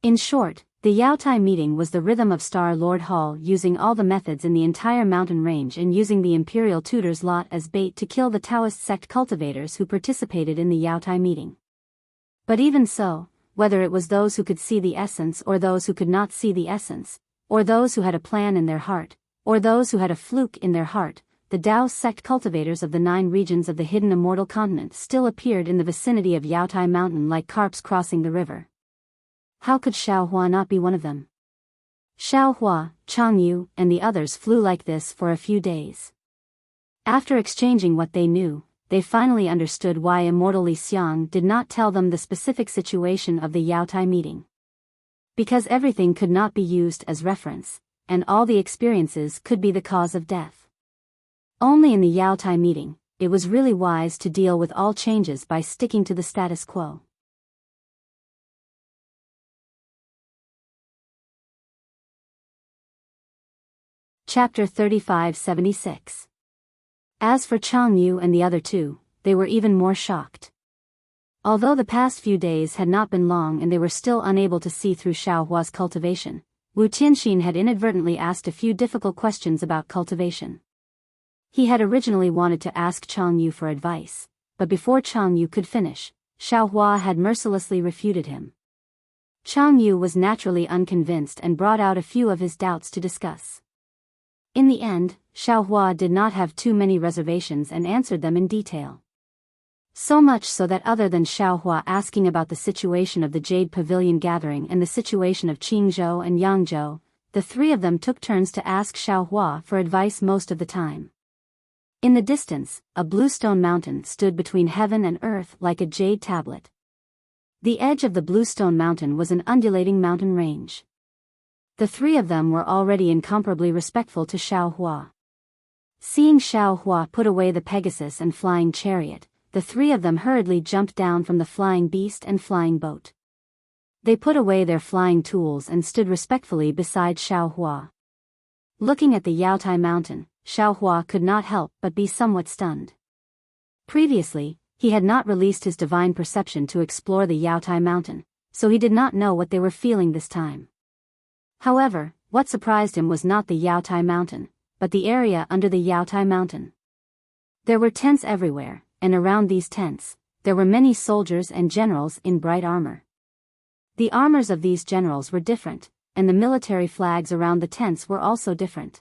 In short, the Yaotai meeting was the rhythm of Star-Lord Hall using all the methods in the entire mountain range and using the Imperial Tutor's lot as bait to kill the Taoist sect cultivators who participated in the Yaotai meeting. But even so, whether it was those who could see the essence or those who could not see the essence, or those who had a plan in their heart, or those who had a fluke in their heart, the Tao sect cultivators of the 9 regions of the hidden Immortal continent still appeared in the vicinity of Yaotai Mountain like carps crossing the river. How could Xiaohua not be one of them? Xiaohua, Changyu, and the others flew like this for a few days. After exchanging what they knew, they finally understood why Immortal Li Xiang did not tell them the specific situation of the Yaotai meeting. Because everything could not be used as reference, and all the experiences could be the cause of death. Only in the Yaotai meeting, it was really wise to deal with all changes by sticking to the status quo. Chapter 3576. As for Changyu and the other two, they were even more shocked. Although the past few days had not been long and they were still unable to see through Xiaohua's cultivation, Wu Tianxin had inadvertently asked a few difficult questions about cultivation. He had originally wanted to ask Changyu for advice, but before Changyu could finish, Xiaohua had mercilessly refuted him. Changyu was naturally unconvinced and brought out a few of his doubts to discuss. In the end, Xiaohua did not have too many reservations and answered them in detail. So much so that other than Xiaohua asking about the situation of the Jade Pavilion gathering and the situation of Qingzhou and Yangzhou, the 3 of them took turns to ask Xiaohua for advice most of the time. In the distance, a bluestone mountain stood between heaven and earth like a jade tablet. The edge of the bluestone mountain was an undulating mountain range. The 3 of them were already incomparably respectful to Xiaohua. Seeing Xiaohua put away the Pegasus and flying chariot, the 3 of them hurriedly jumped down from the flying beast and flying boat. They put away their flying tools and stood respectfully beside Xiaohua. Looking at the Yaotai mountain, Xiaohua could not help but be somewhat stunned. Previously, he had not released his divine perception to explore the Yaotai mountain, so he did not know what they were feeling this time. However, what surprised him was not the Yaotai mountain, but the area under the Yaotai mountain. There were tents everywhere, and around these tents, there were many soldiers and generals in bright armor. The armors of these generals were different, and the military flags around the tents were also different.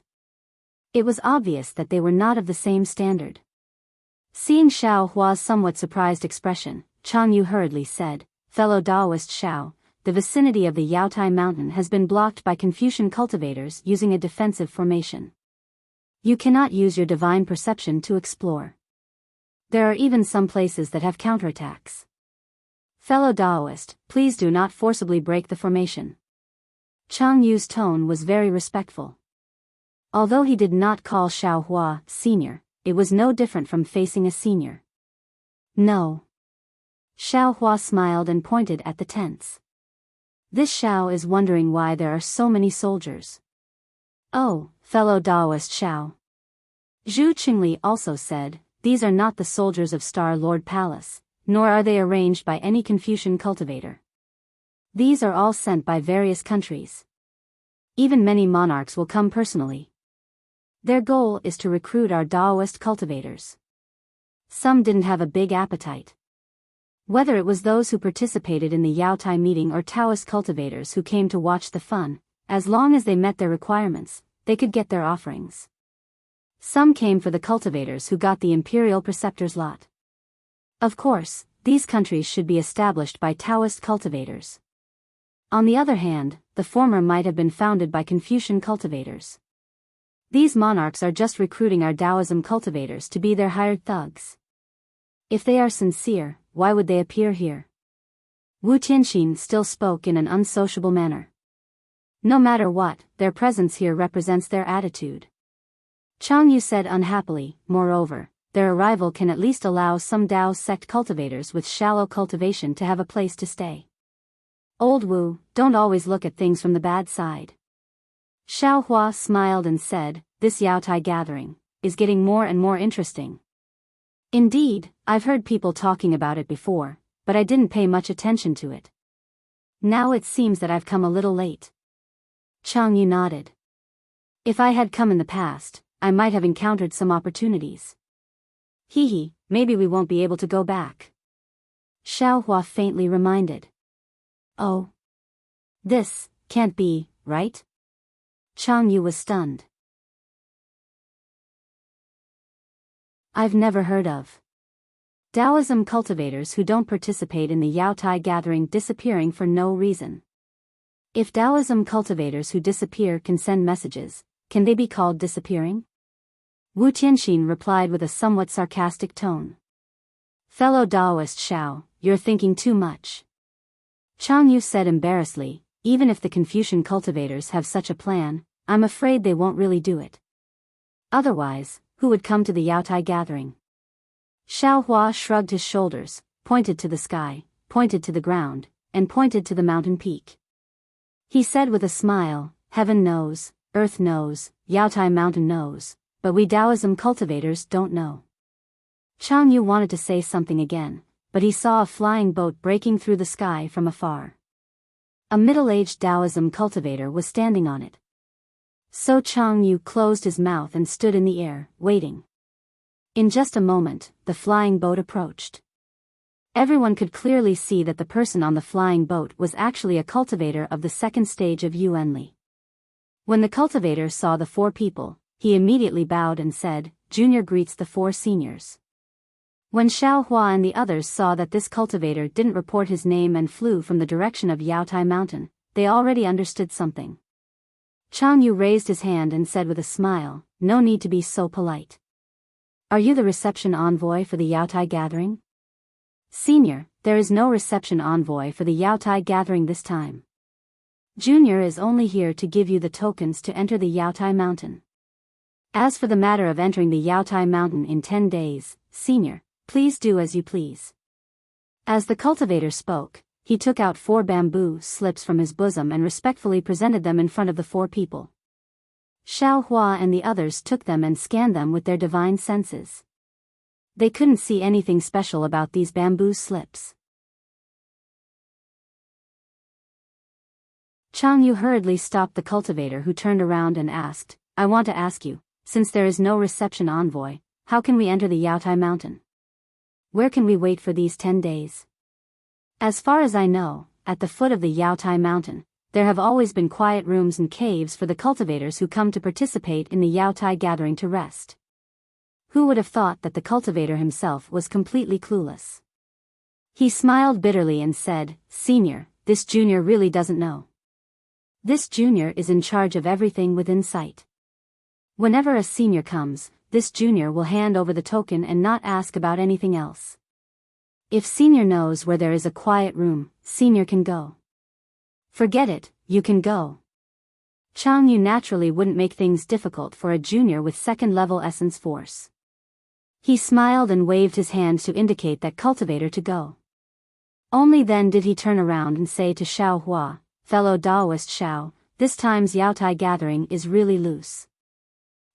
It was obvious that they were not of the same standard. Seeing Xiaohua's somewhat surprised expression, Changyu hurriedly said, "Fellow Daoist Xiao, the vicinity of the Yaotai mountain has been blocked by Confucian cultivators using a defensive formation." You cannot use your divine perception to explore. There are even some places that have counterattacks. Fellow Daoist, please do not forcibly break the formation. Chang Yu's tone was very respectful. Although he did not call Xiaohua senior, it was no different from facing a senior. No. Xiaohua smiled and pointed at the tents. This Xiao is wondering why there are so many soldiers. Oh, fellow Daoist Xiao. Zhu Qingli also said, these are not the soldiers of Star Lord Palace, nor are they arranged by any Confucian cultivator. These are all sent by various countries. Even many monarchs will come personally. Their goal is to recruit our Daoist cultivators. Some didn't have a big appetite. Whether it was those who participated in the Yaotai meeting or Taoist cultivators who came to watch the fun, as long as they met their requirements, they could get their offerings. Some came for the cultivators who got the imperial preceptor's lot. Of course, these countries should be established by Taoist cultivators. On the other hand, the former might have been founded by Confucian cultivators. These monarchs are just recruiting our Taoism cultivators to be their hired thugs. If they are sincere, why would they appear here? Wu Tianxin still spoke in an unsociable manner. No matter what, their presence here represents their attitude. Chang Yu said unhappily, moreover, their arrival can at least allow some Dao sect cultivators with shallow cultivation to have a place to stay. Old Wu, don't always look at things from the bad side. Xiaohua smiled and said, this Yaotai gathering is getting more and more interesting. Indeed, I've heard people talking about it before, but I didn't pay much attention to it. Now it seems that I've come a little late. Chang Yu nodded. If I had come in the past, I might have encountered some opportunities. Hee, maybe we won't be able to go back. Xiaohua faintly reminded. Oh. This can't be, right? Chang Yu was stunned. I've never heard of Taoism cultivators who don't participate in the Yaotai gathering disappearing for no reason. If Taoism cultivators who disappear can send messages, can they be called disappearing? Wu Tianxin replied with a somewhat sarcastic tone. Fellow Daoist Xiao, you're thinking too much. Chang Yu said embarrassedly, even if the Confucian cultivators have such a plan, I'm afraid they won't really do it. Otherwise, who would come to the Yaotai gathering? Xiaohua shrugged his shoulders, pointed to the sky, pointed to the ground, and pointed to the mountain peak. He said with a smile, heaven knows, earth knows, Yaotai mountain knows, but we Taoism cultivators don't know. Chang Yu wanted to say something again, but he saw a flying boat breaking through the sky from afar. A middle-aged Taoism cultivator was standing on it. So Chang Yu closed his mouth and stood in the air, waiting. In just a moment, the flying boat approached. Everyone could clearly see that the person on the flying boat was actually a cultivator of the second stage of Yuanli. When the cultivator saw the four people, he immediately bowed and said, Junior greets the four seniors. When Xiaohua and the others saw that this cultivator didn't report his name and flew from the direction of Yaotai Mountain, they already understood something. Chang Yu raised his hand and said with a smile, no need to be so polite. Are you the reception envoy for the Yaotai gathering? Senior, there is no reception envoy for the Yaotai gathering this time. Junior is only here to give you the tokens to enter the Yaotai Mountain. As for the matter of entering the Yaotai Mountain in 10 days, Senior, please do as you please. As the cultivator spoke, he took out 4 bamboo slips from his bosom and respectfully presented them in front of the 4 people. Xiaohua and the others took them and scanned them with their divine senses. They couldn't see anything special about these bamboo slips. Chang Yu hurriedly stopped the cultivator, who turned around and asked, I want to ask you, since there is no reception envoy, how can we enter the Yaotai Mountain? Where can we wait for these 10 days? As far as I know, at the foot of the Yaotai Mountain, there have always been quiet rooms and caves for the cultivators who come to participate in the Yaotai gathering to rest. Who would have thought that the cultivator himself was completely clueless? He smiled bitterly and said, Senior, this junior really doesn't know. This junior is in charge of everything within sight. Whenever a senior comes, this junior will hand over the token and not ask about anything else. If senior knows where there is a quiet room, senior can go. Forget it, you can go. Chang Yu naturally wouldn't make things difficult for a junior with second-level essence force. He smiled and waved his hand to indicate that cultivator to go. Only then did he turn around and say to Xiao Hua, "Fellow Daoist Xiao, this time's Yaotai gathering is really loose."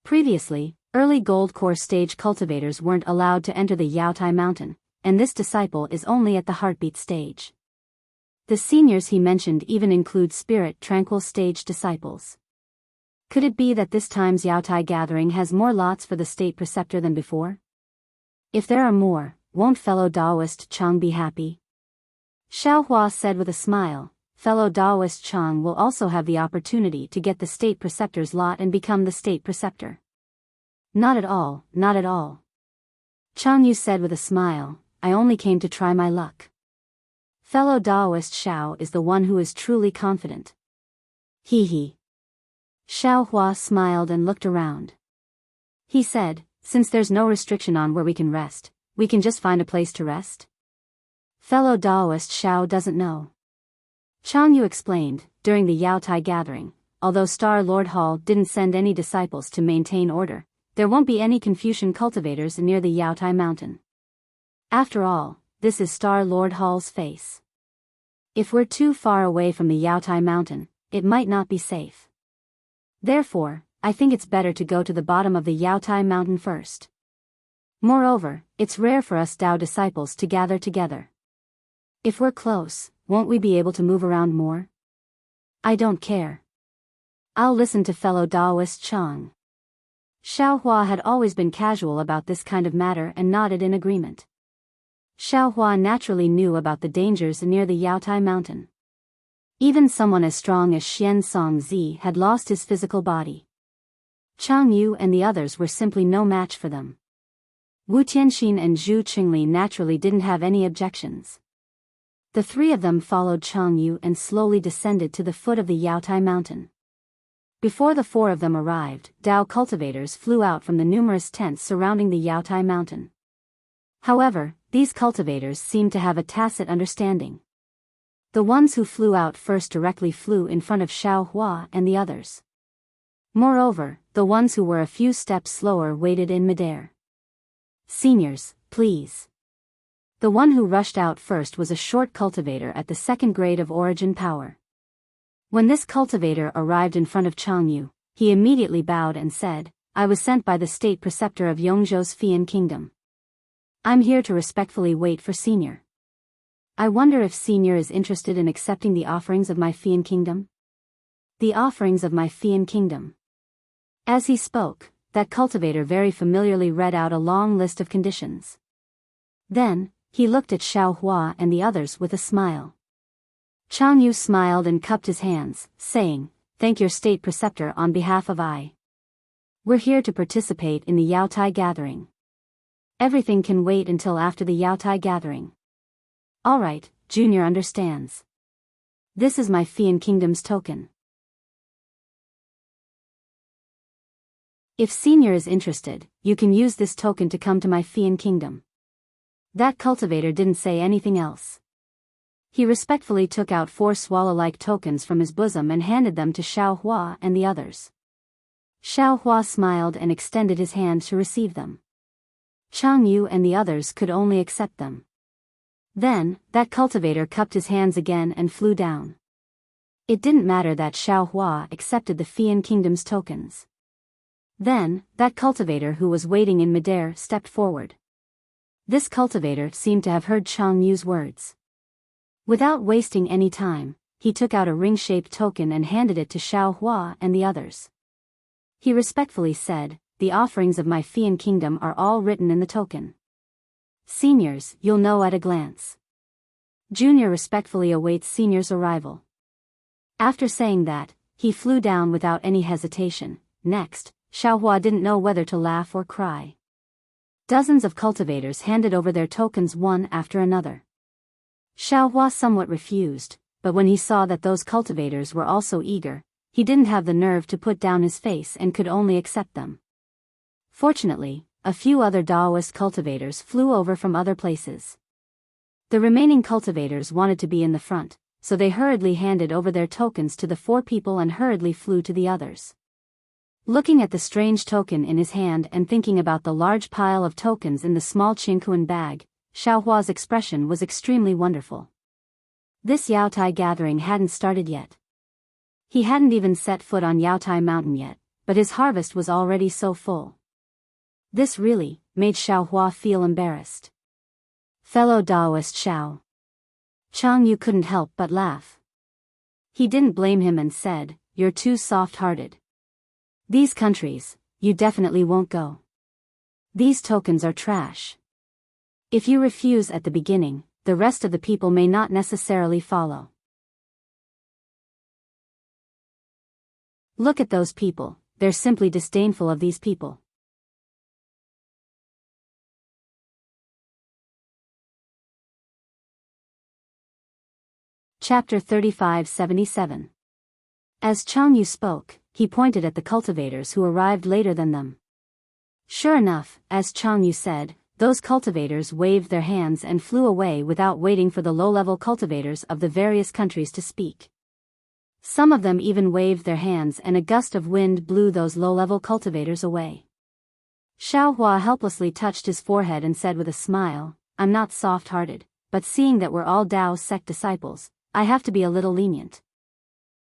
Previously, early gold core stage cultivators weren't allowed to enter the Yaotai mountain, and this disciple is only at the heartbeat stage. The seniors he mentioned even include spirit tranquil stage disciples. Could it be that this time's Yaotai gathering has more lots for the state preceptor than before? If there are more, won't fellow Daoist Chang be happy? Xiao Hua said with a smile, fellow Daoist Chang will also have the opportunity to get the state preceptor's lot and become the state preceptor. Not at all, not at all. Chang Yu said with a smile, I only came to try my luck. Fellow Daoist Xiao is the one who is truly confident. He. Xiao Hua smiled and looked around. He said, since there's no restriction on where we can rest, we can just find a place to rest? Fellow Daoist Xiao doesn't know. Chang Yu explained, during the Yaotai gathering, although Star Lord Hall didn't send any disciples to maintain order, there won't be any Confucian cultivators near the Yaotai mountain. After all, this is Star Lord Hall's face. If we're too far away from the Yaotai mountain, it might not be safe. Therefore, I think it's better to go to the bottom of the Yaotai mountain first. Moreover, it's rare for us Dao disciples to gather together. If we're close, won't we be able to move around more? I don't care. I'll listen to fellow Daoist Chang. Xiao Hua had always been casual about this kind of matter and nodded in agreement. Xiao Hua naturally knew about the dangers near the Yaotai mountain. Even someone as strong as Xian Song Zi had lost his physical body. Chang Yu and the others were simply no match for them. Wu Tianxin and Zhu Qingli naturally didn't have any objections. The three of them followed Chang Yu and slowly descended to the foot of the Yaotai mountain. Before the four of them arrived, Dao cultivators flew out from the numerous tents surrounding the Yaotai mountain. However, these cultivators seemed to have a tacit understanding. The ones who flew out first directly flew in front of Xiao Hua and the others. Moreover, the ones who were a few steps slower waited in midair. Seniors, please. The one who rushed out first was a short cultivator at the second grade of origin power. When this cultivator arrived in front of Chang Yu, he immediately bowed and said, I was sent by the state preceptor of Yongzhou's Fian Kingdom. I'm here to respectfully wait for Senior. I wonder if Senior is interested in accepting the offerings of my Fian Kingdom? The offerings of my Fian Kingdom. As he spoke, that cultivator very familiarly read out a long list of conditions. Then, he looked at Xiao Hua and the others with a smile. Chang Yu smiled and cupped his hands, saying, Thank your state preceptor on behalf of I. We're here to participate in the Yaotai gathering. Everything can wait until after the Yaotai gathering. Alright, Junior understands. This is my Fian Kingdom's token. If Senior is interested, you can use this token to come to my Fian Kingdom. That cultivator didn't say anything else. He respectfully took out 4 swallow-like tokens from his bosom and handed them to Xiao Hua and the others. Xiao Hua smiled and extended his hand to receive them. Chang Yu and the others could only accept them. Then, that cultivator cupped his hands again and flew down. It didn't matter that Xiao Hua accepted the Fian Kingdom's tokens. Then, that cultivator who was waiting in midair stepped forward. This cultivator seemed to have heard Chang Yu's words. Without wasting any time, he took out a ring-shaped token and handed it to Xiao Hua and the others. He respectfully said, The offerings of my Fian Kingdom are all written in the token. Seniors, you'll know at a glance. Junior respectfully awaits Senior's arrival. After saying that, he flew down without any hesitation. Next, Xiao Hua didn't know whether to laugh or cry. Dozens of cultivators handed over their tokens one after another. Xiao Hua somewhat refused, but when he saw that those cultivators were also eager, he didn't have the nerve to put down his face and could only accept them. Fortunately, a few other Daoist cultivators flew over from other places. The remaining cultivators wanted to be in the front, so they hurriedly handed over their tokens to the 4 people and hurriedly flew to the others. Looking at the strange token in his hand and thinking about the large pile of tokens in the small Qingquan bag, Xiaohua's expression was extremely wonderful. This Yaotai gathering hadn't started yet. He hadn't even set foot on Yaotai Mountain yet, but his harvest was already so full. This really made Xiaohua feel embarrassed. Fellow Daoist Xiao. Chang Yu couldn't help but laugh. He didn't blame him and said, "You're too soft-hearted. These countries, you definitely won't go. These tokens are trash. If you refuse at the beginning, the rest of the people may not necessarily follow. Look at those people, they're simply disdainful of these people." Chapter 35-77. As Chang Yu spoke, he pointed at the cultivators who arrived later than them. Sure enough, as Chang Yu said, those cultivators waved their hands and flew away without waiting for the low-level cultivators of the various countries to speak. Some of them even waved their hands and a gust of wind blew those low-level cultivators away. Xiaohua helplessly touched his forehead and said with a smile, "I'm not soft-hearted, but seeing that we're all Dao sect disciples, I have to be a little lenient."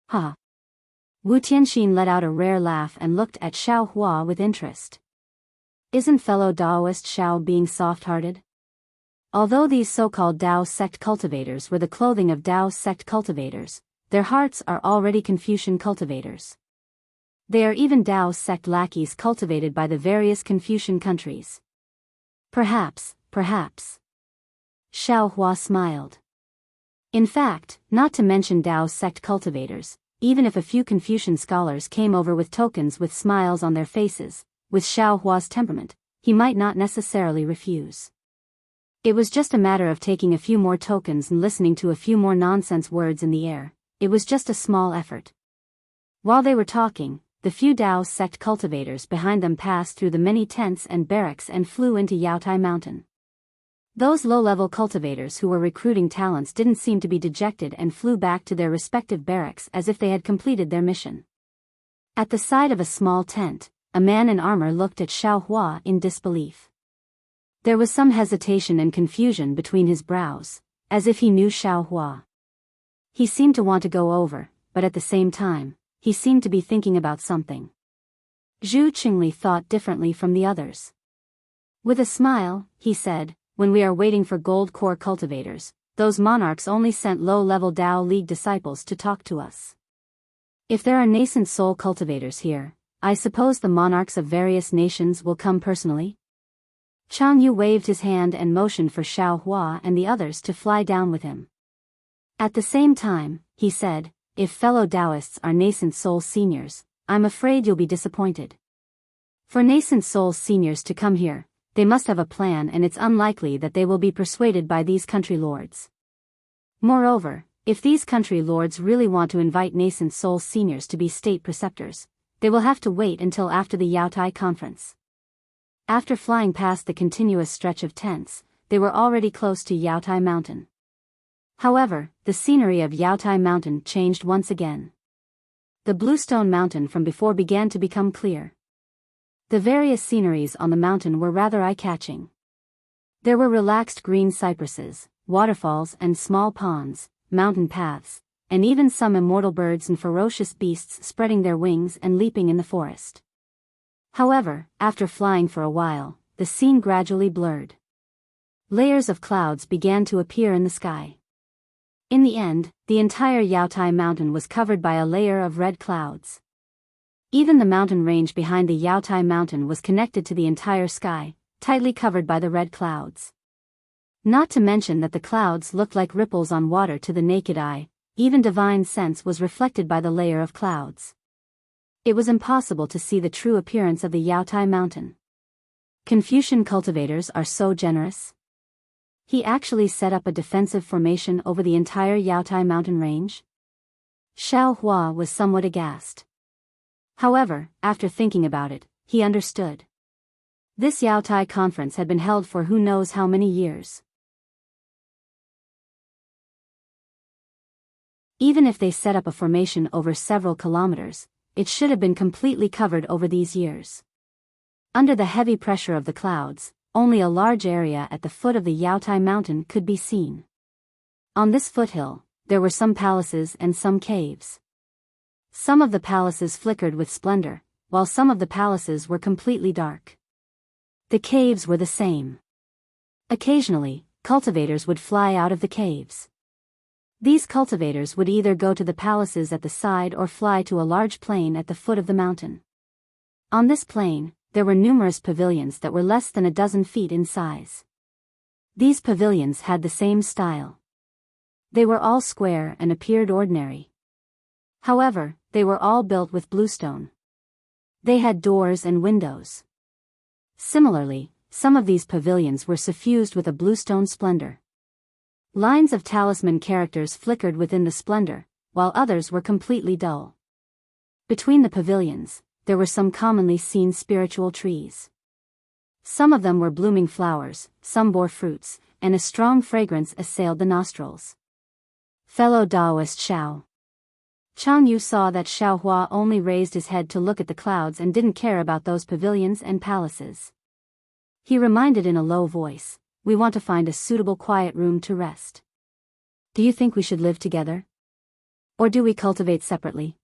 Ha! Wu Tianxin let out a rare laugh and looked at Xiaohua with interest. Isn't fellow Daoist Xiao being soft-hearted? Although these so-called Dao sect cultivators were the clothing of Dao sect cultivators, their hearts are already Confucian cultivators. They are even Dao sect lackeys cultivated by the various Confucian countries. Perhaps. Xiaohua smiled. In fact, not to mention Dao sect cultivators, even if a few Confucian scholars came over with tokens with smiles on their faces, with Xiaohua's temperament, he might not necessarily refuse. It was just a matter of taking a few more tokens and listening to a few more nonsense words in the air. It was just a small effort. While they were talking, the few Dao sect cultivators behind them passed through the many tents and barracks and flew into Yaotai Mountain. Those low-level cultivators who were recruiting talents didn't seem to be dejected and flew back to their respective barracks as if they had completed their mission. At the side of a small tent, a man in armor looked at Xiaohua in disbelief. There was some hesitation and confusion between his brows, as if he knew Xiaohua. He seemed to want to go over, but at the same time, he seemed to be thinking about something. Zhu Qingli thought differently from the others. With a smile, he said, "When we are waiting for gold core cultivators, those monarchs only sent low-level Dao League disciples to talk to us. If there are nascent soul cultivators here, I suppose the monarchs of various nations will come personally?" Chang Yu waved his hand and motioned for Xiaohua and the others to fly down with him. At the same time, he said, "If fellow Taoists are nascent soul seniors, I'm afraid you'll be disappointed. For nascent soul seniors to come here, they must have a plan and it's unlikely that they will be persuaded by these country lords. Moreover, if these country lords really want to invite nascent soul seniors to be state preceptors, they will have to wait until after the Yaotai conference." After flying past the continuous stretch of tents, they were already close to Yaotai Mountain. However, the scenery of Yaotai Mountain changed once again. The bluestone mountain from before began to become clear. The various sceneries on the mountain were rather eye-catching. There were relaxed green cypresses, waterfalls and small ponds, mountain paths, and even some immortal birds and ferocious beasts spreading their wings and leaping in the forest. However, after flying for a while, the scene gradually blurred. Layers of clouds began to appear in the sky. In the end, the entire Yaotai Mountain was covered by a layer of red clouds. Even the mountain range behind the Yaotai Mountain was connected to the entire sky, tightly covered by the red clouds. Not to mention that the clouds looked like ripples on water to the naked eye, even divine sense was reflected by the layer of clouds. It was impossible to see the true appearance of the Yaotai Mountain. Confucian cultivators are so generous. He actually set up a defensive formation over the entire Yaotai Mountain range? Xiaohua was somewhat aghast. However, after thinking about it, he understood. This Yaotai conference had been held for who knows how many years. Even if they set up a formation over several kilometers, it should have been completely covered over these years. Under the heavy pressure of the clouds, only a large area at the foot of the Yaotai mountain could be seen. On this foothill, there were some palaces and some caves. Some of the palaces flickered with splendor, while some of the palaces were completely dark. The caves were the same. Occasionally, cultivators would fly out of the caves. These cultivators would either go to the palaces at the side or fly to a large plain at the foot of the mountain. On this plain, there were numerous pavilions that were less than a dozen feet in size. These pavilions had the same style. They were all square and appeared ordinary. However, they were all built with bluestone. They had doors and windows. Similarly, some of these pavilions were suffused with a bluestone splendor. Lines of talisman characters flickered within the splendor, while others were completely dull. Between the pavilions, there were some commonly seen spiritual trees. Some of them were blooming flowers, some bore fruits, and a strong fragrance assailed the nostrils. Fellow Taoist Xiao. Chang Yu saw that Xiao Hua only raised his head to look at the clouds and didn't care about those pavilions and palaces. He reminded in a low voice, "We want to find a suitable quiet room to rest. Do you think we should live together? Or do we cultivate separately?"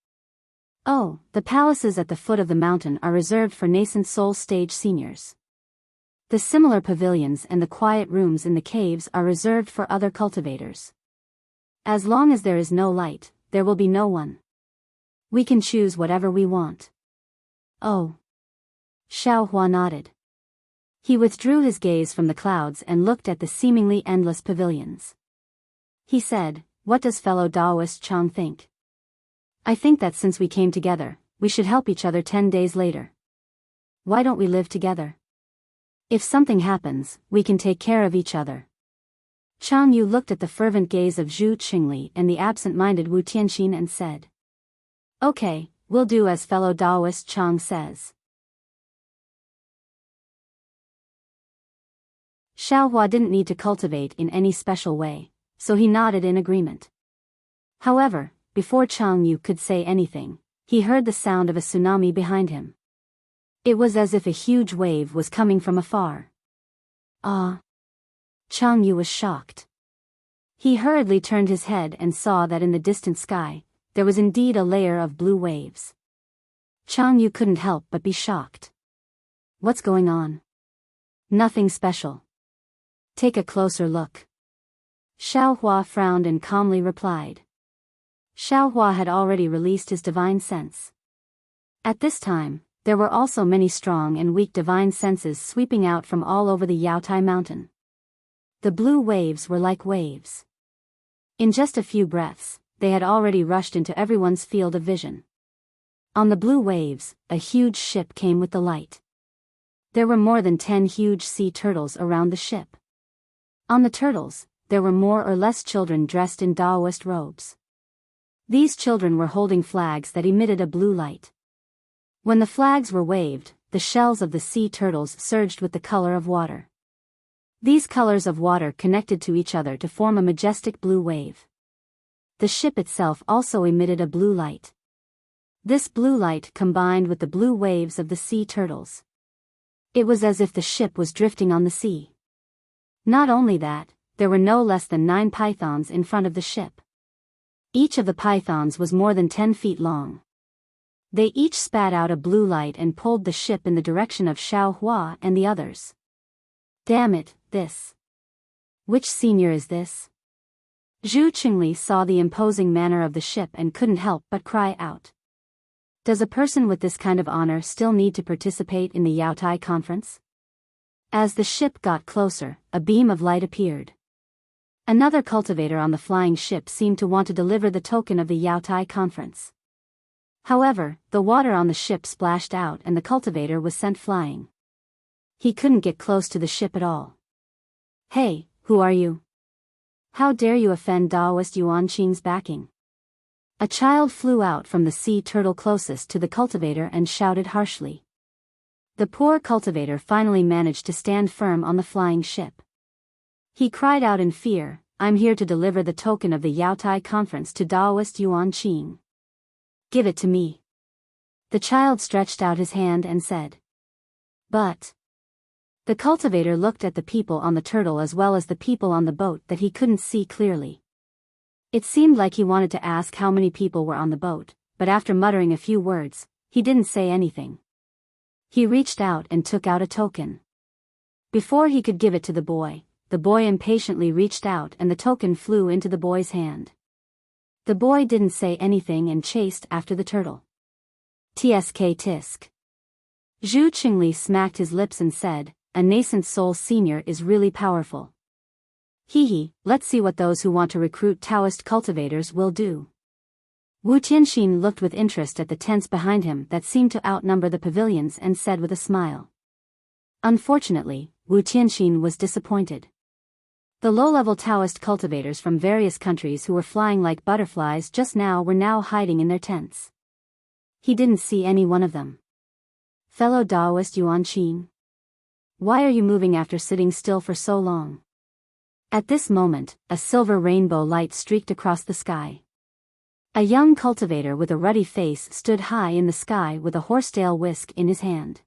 "Oh, the palaces at the foot of the mountain are reserved for nascent soul stage seniors. The similar pavilions and the quiet rooms in the caves are reserved for other cultivators. As long as there is no light, there will be no one. We can choose whatever we want." "Oh." Xiao Hua nodded. He withdrew his gaze from the clouds and looked at the seemingly endless pavilions. He said, "What does fellow Taoist Chang think? I think that since we came together, we should help each other 10 days later. Why don't we live together? If something happens, we can take care of each other." Chang Yu looked at the fervent gaze of Zhu Qingli and the absent-minded Wu Tianxin and said, "Okay, we'll do as fellow Taoist Chang says." Xiao Hua didn't need to cultivate in any special way, so he nodded in agreement. However, before Chang Yu could say anything, he heard the sound of a tsunami behind him. It was as if a huge wave was coming from afar. Ah! Chang Yu was shocked. He hurriedly turned his head and saw that in the distant sky, there was indeed a layer of blue waves. Chang Yu couldn't help but be shocked. "What's going on?" "Nothing special. Take a closer look." Xiao Hua frowned and calmly replied. Xiao Hua had already released his divine sense. At this time, there were also many strong and weak divine senses sweeping out from all over the Yaotai mountain. The blue waves were like waves. In just a few breaths, they had already rushed into everyone's field of vision. On the blue waves, a huge ship came with the light. There were more than 10 huge sea turtles around the ship. On the turtles, there were more or less children dressed in Taoist robes. These children were holding flags that emitted a blue light. When the flags were waved, the shells of the sea turtles surged with the color of water. These colors of water connected to each other to form a majestic blue wave. The ship itself also emitted a blue light. This blue light combined with the blue waves of the sea turtles. It was as if the ship was drifting on the sea. Not only that, there were no less than 9 pythons in front of the ship. Each of the pythons was more than 10 feet long. They each spat out a blue light and pulled the ship in the direction of Xiao Hua and the others. "Damn it, this. Which senior is this?" Zhu Qingli saw the imposing manner of the ship and couldn't help but cry out. Does a person with this kind of honor still need to participate in the Yaotai conference? As the ship got closer, a beam of light appeared. Another cultivator on the flying ship seemed to want to deliver the token of the Yaotai conference. However, the water on the ship splashed out and the cultivator was sent flying. He couldn't get close to the ship at all. "Hey, who are you? How dare you offend Taoist Yuan Qing's backing?" A child flew out from the sea turtle closest to the cultivator and shouted harshly. The poor cultivator finally managed to stand firm on the flying ship. He cried out in fear, "I'm here to deliver the token of the Yaotai conference to Taoist Yuan Qing. Give it to me." The child stretched out his hand and said. But the cultivator looked at the people on the turtle as well as the people on the boat that he couldn't see clearly. It seemed like he wanted to ask how many people were on the boat, but after muttering a few words, he didn't say anything. He reached out and took out a token. Before he could give it to the boy impatiently reached out and the token flew into the boy's hand. The boy didn't say anything and chased after the turtle. Tsk tisk. Zhu Qingli smacked his lips and said, "A nascent soul senior is really powerful. Hee, let's see what those who want to recruit Taoist cultivators will do." Wu Tianxin looked with interest at the tents behind him that seemed to outnumber the pavilions and said with a smile. Unfortunately, Wu Tianxin was disappointed. The low-level Taoist cultivators from various countries who were flying like butterflies just now were now hiding in their tents. He didn't see any one of them. "Fellow Taoist Yuan Qing, why are you moving after sitting still for so long?" At this moment, a silver rainbow light streaked across the sky. A young cultivator with a ruddy face stood high in the sky with a horsetail whisk in his hand.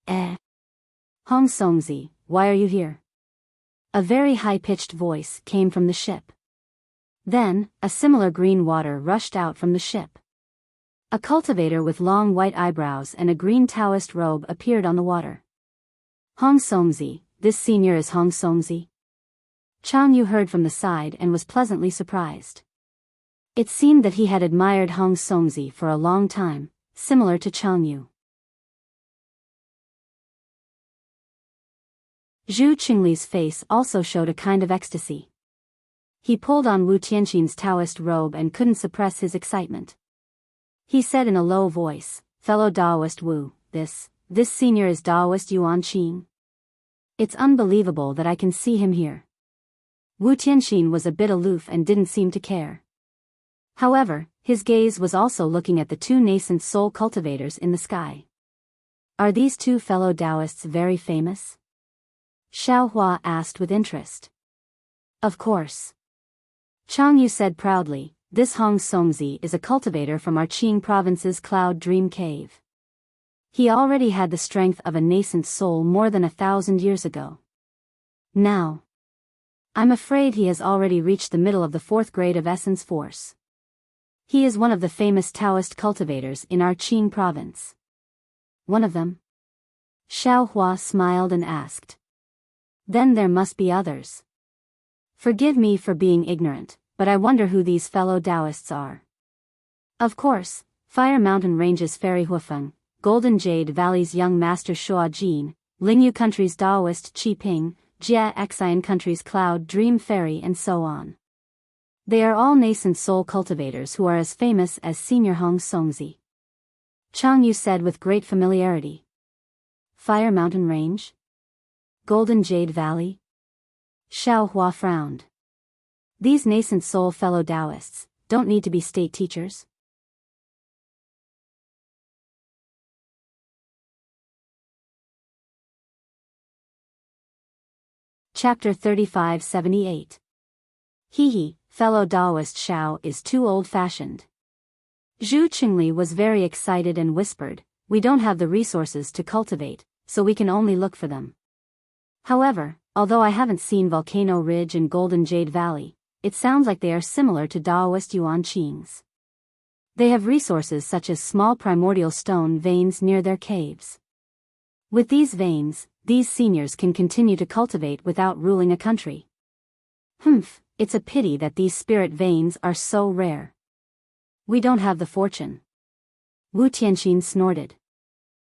Hong Songzi, why are you here?" A very high-pitched voice came from the ship. Then, a similar green water rushed out from the ship. A cultivator with long white eyebrows and a green Taoist robe appeared on the water. "Hong Songzi, this senior is Hong Songzi?" Chang Yu heard from the side and was pleasantly surprised. It seemed that he had admired Hong Songzi for a long time, similar to Chang Yu. Zhu Qingli's face also showed a kind of ecstasy. He pulled on Wu Tianxin's Taoist robe and couldn't suppress his excitement. He said in a low voice, "Fellow Taoist Wu, this senior is Taoist Yuan Qing. It's unbelievable that I can see him here." Wu Tianxin was a bit aloof and didn't seem to care. However, his gaze was also looking at the two nascent soul cultivators in the sky. "Are these two fellow Taoists very famous?" Xiao Hua asked with interest. "Of course." Chang Yu said proudly, "This Hong Songzi is a cultivator from our Qing province's Cloud Dream Cave. He already had the strength of a nascent soul more than 1,000 years ago. Now, I'm afraid he has already reached the middle of the 4th grade of Essence Force. He is one of the famous Taoist cultivators in our Qing province." "One of them?" Xiao Hua smiled and asked. "Then there must be others. Forgive me for being ignorant, but I wonder who these fellow Taoists are." Of course, Fire Mountain Range's Fairy Huifeng, Golden Jade Valley's young master Shua Jin, Lingyu Country's Taoist Qi Ping, Jia Xian Country's Cloud Dream Fairy and so on. They are all nascent soul cultivators who are as famous as Senior Hong Songzi. Chang Yu said with great familiarity. "Fire Mountain Range? Golden Jade Valley?" Xiao Hua frowned. "These nascent soul fellow Taoists don't need to be state teachers." Chapter 3578. Hee, fellow Taoist Xiao is too old-fashioned. Zhu Qingli was very excited and whispered, "We don't have the resources to cultivate, so we can only look for them. However, although I haven't seen Volcano Ridge and Golden Jade Valley, it sounds like they are similar to Taoist Yuan Qing's. They have resources such as small primordial stone veins near their caves. With these veins, these seniors can continue to cultivate without ruling a country. It's a pity that these spirit veins are so rare. We don't have the fortune." Wu Tianxin snorted.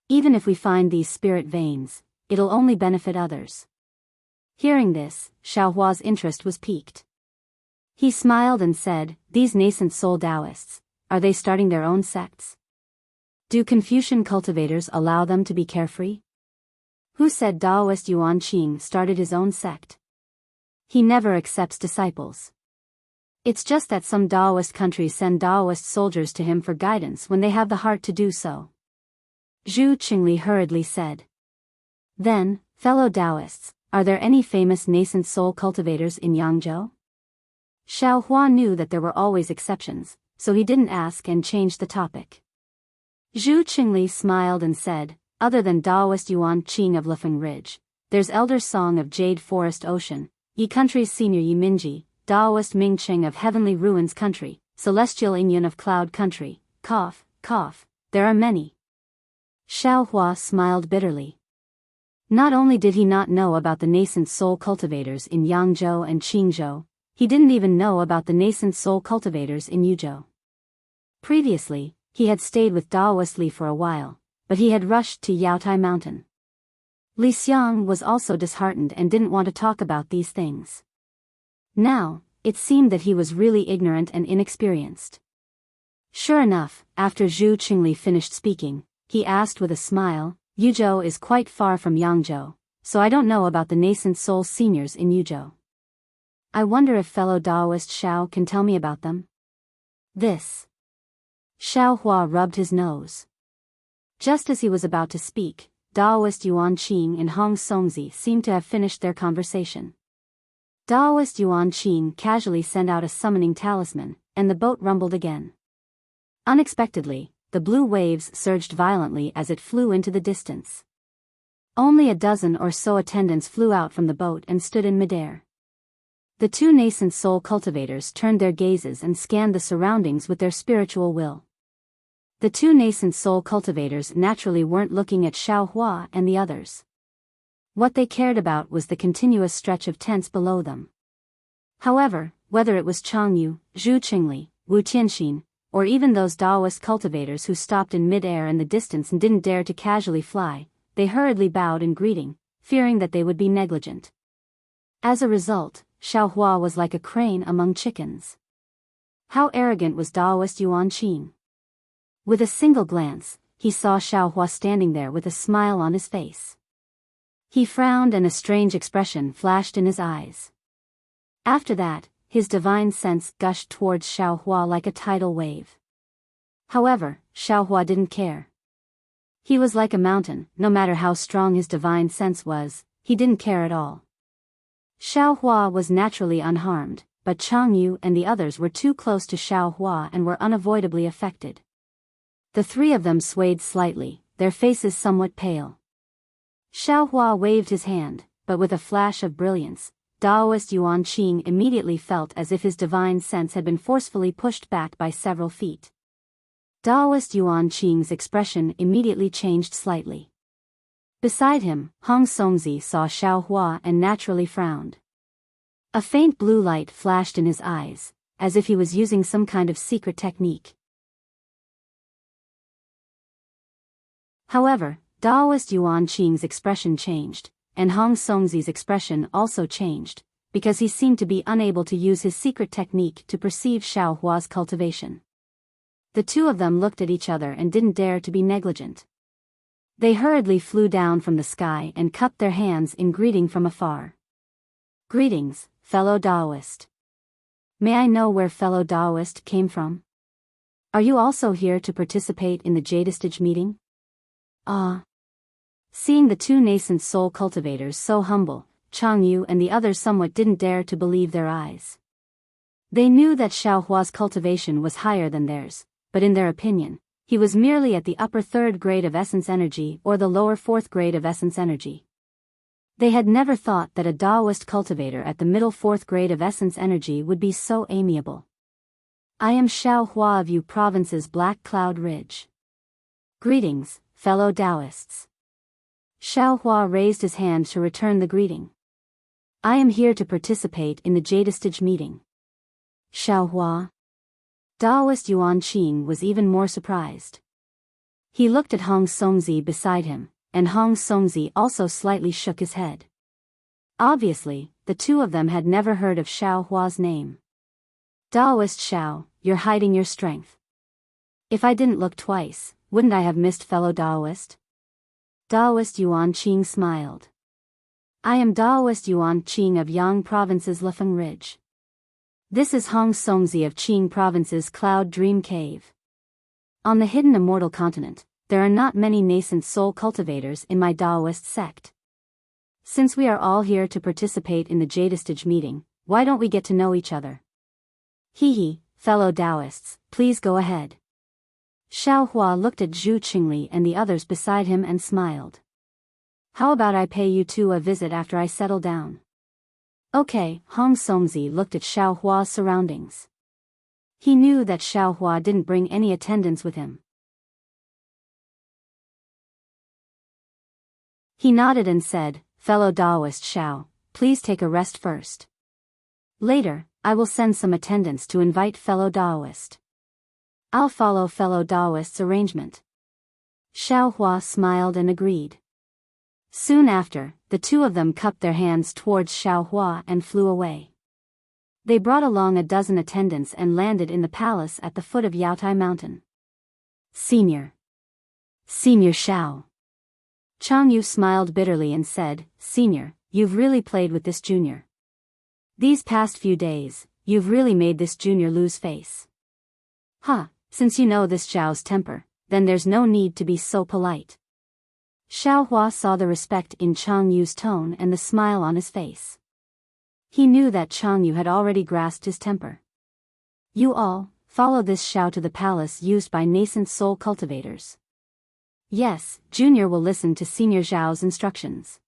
"Even if we find these spirit veins, it'll only benefit others." Hearing this, Xiao Hua's interest was piqued. He smiled and said, "These nascent soul Taoists, are they starting their own sects? Do Confucian cultivators allow them to be carefree?" "Who said Taoist Yuan Qing started his own sect? He never accepts disciples. It's just that some Daoist countries send Daoist soldiers to him for guidance when they have the heart to do so. Zhu Qingli hurriedly said. Then, fellow Daoists, are there any famous nascent soul cultivators in Yangzhou? Xiao Hua knew that there were always exceptions, so he didn't ask and changed the topic. Zhu Qingli smiled and said, other than Daoist Yuan Qing of Lifeng Ridge, there's Elder Song of Jade Forest Ocean, Yi Country's Senior Yi Minji, Daoist Ming Qing of Heavenly Ruins Country, Celestial Inyan of Cloud Country, cough, there are many. Xiao Hua smiled bitterly. Not only did he not know about the nascent soul cultivators in Yangzhou and Qingzhou, he didn't even know about the nascent soul cultivators in Yuzhou. Previously, he had stayed with Daoist Li for a while, but he had rushed to Yaotai Mountain. Li Xiang was also disheartened and didn't want to talk about these things. Now, it seemed that he was really ignorant and inexperienced. Sure enough, after Zhu Qingli finished speaking, he asked with a smile, Yuzhou is quite far from Yangzhou, so I don't know about the nascent soul seniors in Yuzhou. I wonder if fellow Daoist Xiao can tell me about them? This. Xiao Hua rubbed his nose. Just as he was about to speak, Daoist Yuan Qing and Hong Songzi seemed to have finished their conversation. Daoist Yuan Qing casually sent out a summoning talisman, and the boat rumbled again. Unexpectedly, the blue waves surged violently as it flew into the distance. Only a dozen or so attendants flew out from the boat and stood in midair. The two nascent soul cultivators turned their gazes and scanned the surroundings with their spiritual will. The two nascent soul cultivators naturally weren't looking at Xiao Hua and the others. What they cared about was the continuous stretch of tents below them. However, whether it was Chang Yu, Zhu Qingli, Wu Tianxin, or even those Daoist cultivators who stopped in mid-air in the distance and didn't dare to casually fly, they hurriedly bowed in greeting, fearing that they would be negligent. As a result, Xiao Hua was like a crane among chickens. How arrogant was Daoist Yuan Qing? With a single glance, he saw Xiao Hua standing there with a smile on his face. He frowned and a strange expression flashed in his eyes. After that, his divine sense gushed towards Xiao Hua like a tidal wave. However, Xiao Hua didn't care. He was like a mountain, no matter how strong his divine sense was, he didn't care at all. Xiao Hua was naturally unharmed, but Chang Yu and the others were too close to Xiao Hua and were unavoidably affected. The three of them swayed slightly, their faces somewhat pale. Xiao Hua waved his hand, but with a flash of brilliance, Daoist Yuan Qing immediately felt as if his divine sense had been forcefully pushed back by several feet. Daoist Yuan Qing's expression immediately changed slightly. Beside him, Hong Songzi saw Xiao Hua and naturally frowned. A faint blue light flashed in his eyes, as if he was using some kind of secret technique. However, Daoist Yuan Qing's expression changed, and Hong Songzi's expression also changed, because he seemed to be unable to use his secret technique to perceive Xiao Hua's cultivation. The two of them looked at each other and didn't dare to be negligent. They hurriedly flew down from the sky and cupped their hands in greeting from afar. Greetings, fellow Daoist. May I know where fellow Daoist came from? Are you also here to participate in the Jadestage meeting? Seeing the two nascent soul cultivators so humble, Chang Yu and the others somewhat didn't dare to believe their eyes. They knew that Xiao Hua's cultivation was higher than theirs, but in their opinion, he was merely at the upper third grade of essence energy or the lower fourth grade of essence energy. They had never thought that a Daoist cultivator at the middle fourth grade of essence energy would be so amiable. I am Xiao Hua of Yu Province's Black Cloud Ridge. Greetings, fellow Daoists. Xiao Hua raised his hand to return the greeting. I am here to participate in the Jadestage meeting. Xiao Hua. Daoist Yuan Qing was even more surprised. He looked at Hong Songzi beside him, and Hong Songzi also slightly shook his head. Obviously, the two of them had never heard of Xiao Hua's name. Daoist Xiao, you're hiding your strength. If I didn't look twice, wouldn't I have missed fellow Daoist? Daoist Yuan Qing smiled. I am Daoist Yuan Qing of Yang Province's Lifeng Ridge. This is Hong Songzi of Qing Province's Cloud Dream Cave. On the hidden Immortal continent, there are not many nascent soul cultivators in my Taoist sect. Since we are all here to participate in the Jadestage meeting, why don't we get to know each other? Hee, fellow Taoists, please go ahead. Xiao Hua looked at Zhu Qingli and the others beside him and smiled. How about I pay you two a visit after I settle down? Okay, Hong Songzi looked at Xiao Hua's surroundings. He knew that Xiao Hua didn't bring any attendants with him. He nodded and said, fellow Taoist Xiao, please take a rest first. Later, I will send some attendants to invite fellow Taoist. I'll follow fellow Taoist's arrangement. Xiao Hua smiled and agreed. Soon after, the two of them cupped their hands towards Xiao Hua and flew away. They brought along a dozen attendants and landed in the palace at the foot of Yaotai Mountain. Senior Xiao. Chang Yu smiled bitterly and said, Senior, you've really played with this junior. These past few days, you've really made this junior lose face. Since you know this Xiao's temper, then there's no need to be so polite. Xiao Hua saw the respect in Chang Yu's tone and the smile on his face. He knew that Chang Yu had already grasped his temper. You all, follow this Xiao to the palace used by nascent soul cultivators. Yes, Junior will listen to Senior Zhao's instructions.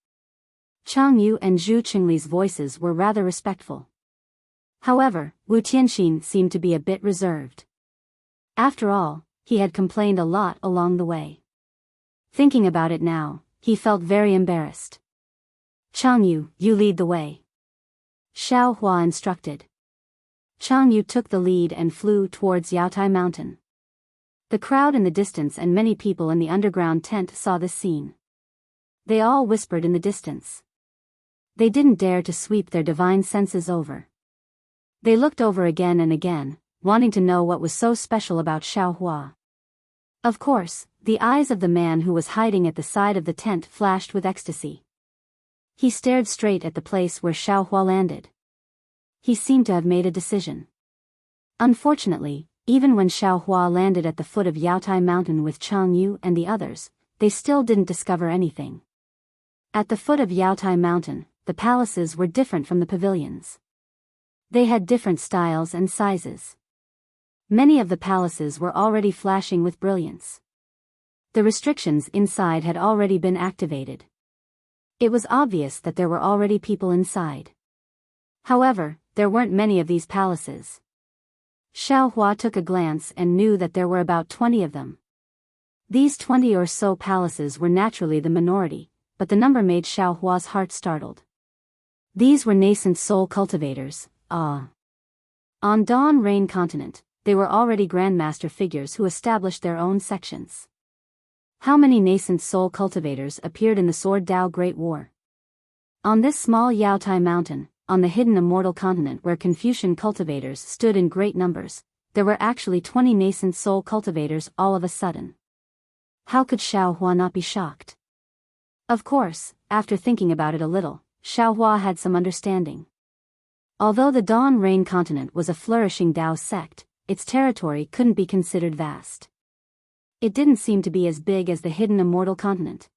Chang Yu and Zhu Qingli's voices were rather respectful. However, Wu Tianxin seemed to be a bit reserved. After all, he had complained a lot along the way. Thinking about it now, he felt very embarrassed. Chang Yu, you lead the way. Xiao Hua instructed. Chang Yu took the lead and flew towards Yaotai Mountain. The crowd in the distance and many people in the underground tent saw this scene. They all whispered in the distance. They didn't dare to sweep their divine senses over. They looked over again and again, wanting to know what was so special about Xiao Hua. Of course, the eyes of the man who was hiding at the side of the tent flashed with ecstasy. He stared straight at the place where Xiao Hua landed. He seemed to have made a decision. Unfortunately, even when Xiao Hua landed at the foot of Yaotai Mountain with Chang Yu and the others, they still didn't discover anything. At the foot of Yaotai Mountain, the palaces were different from the pavilions. They had different styles and sizes. Many of the palaces were already flashing with brilliance. The restrictions inside had already been activated. It was obvious that there were already people inside. However, there weren't many of these palaces. Xiao Hua took a glance and knew that there were about 20 of them. These 20 or so palaces were naturally the minority, but the number made Xiao Hua's heart startled. These were nascent soul cultivators. On Dawn Rain Continent, they were already grandmaster figures who established their own sections. How many nascent soul cultivators appeared in the Sword Dao Great War? On this small Yaotai Mountain, on the hidden Immortal continent where Confucian cultivators stood in great numbers, there were actually 20 nascent soul cultivators all of a sudden. How could Xiao Hua not be shocked? Of course, after thinking about it a little, Xiao Hua had some understanding. Although the Dawn Rain continent was a flourishing Dao sect, its territory couldn't be considered vast. It didn't seem to be as big as the hidden Immortal continent.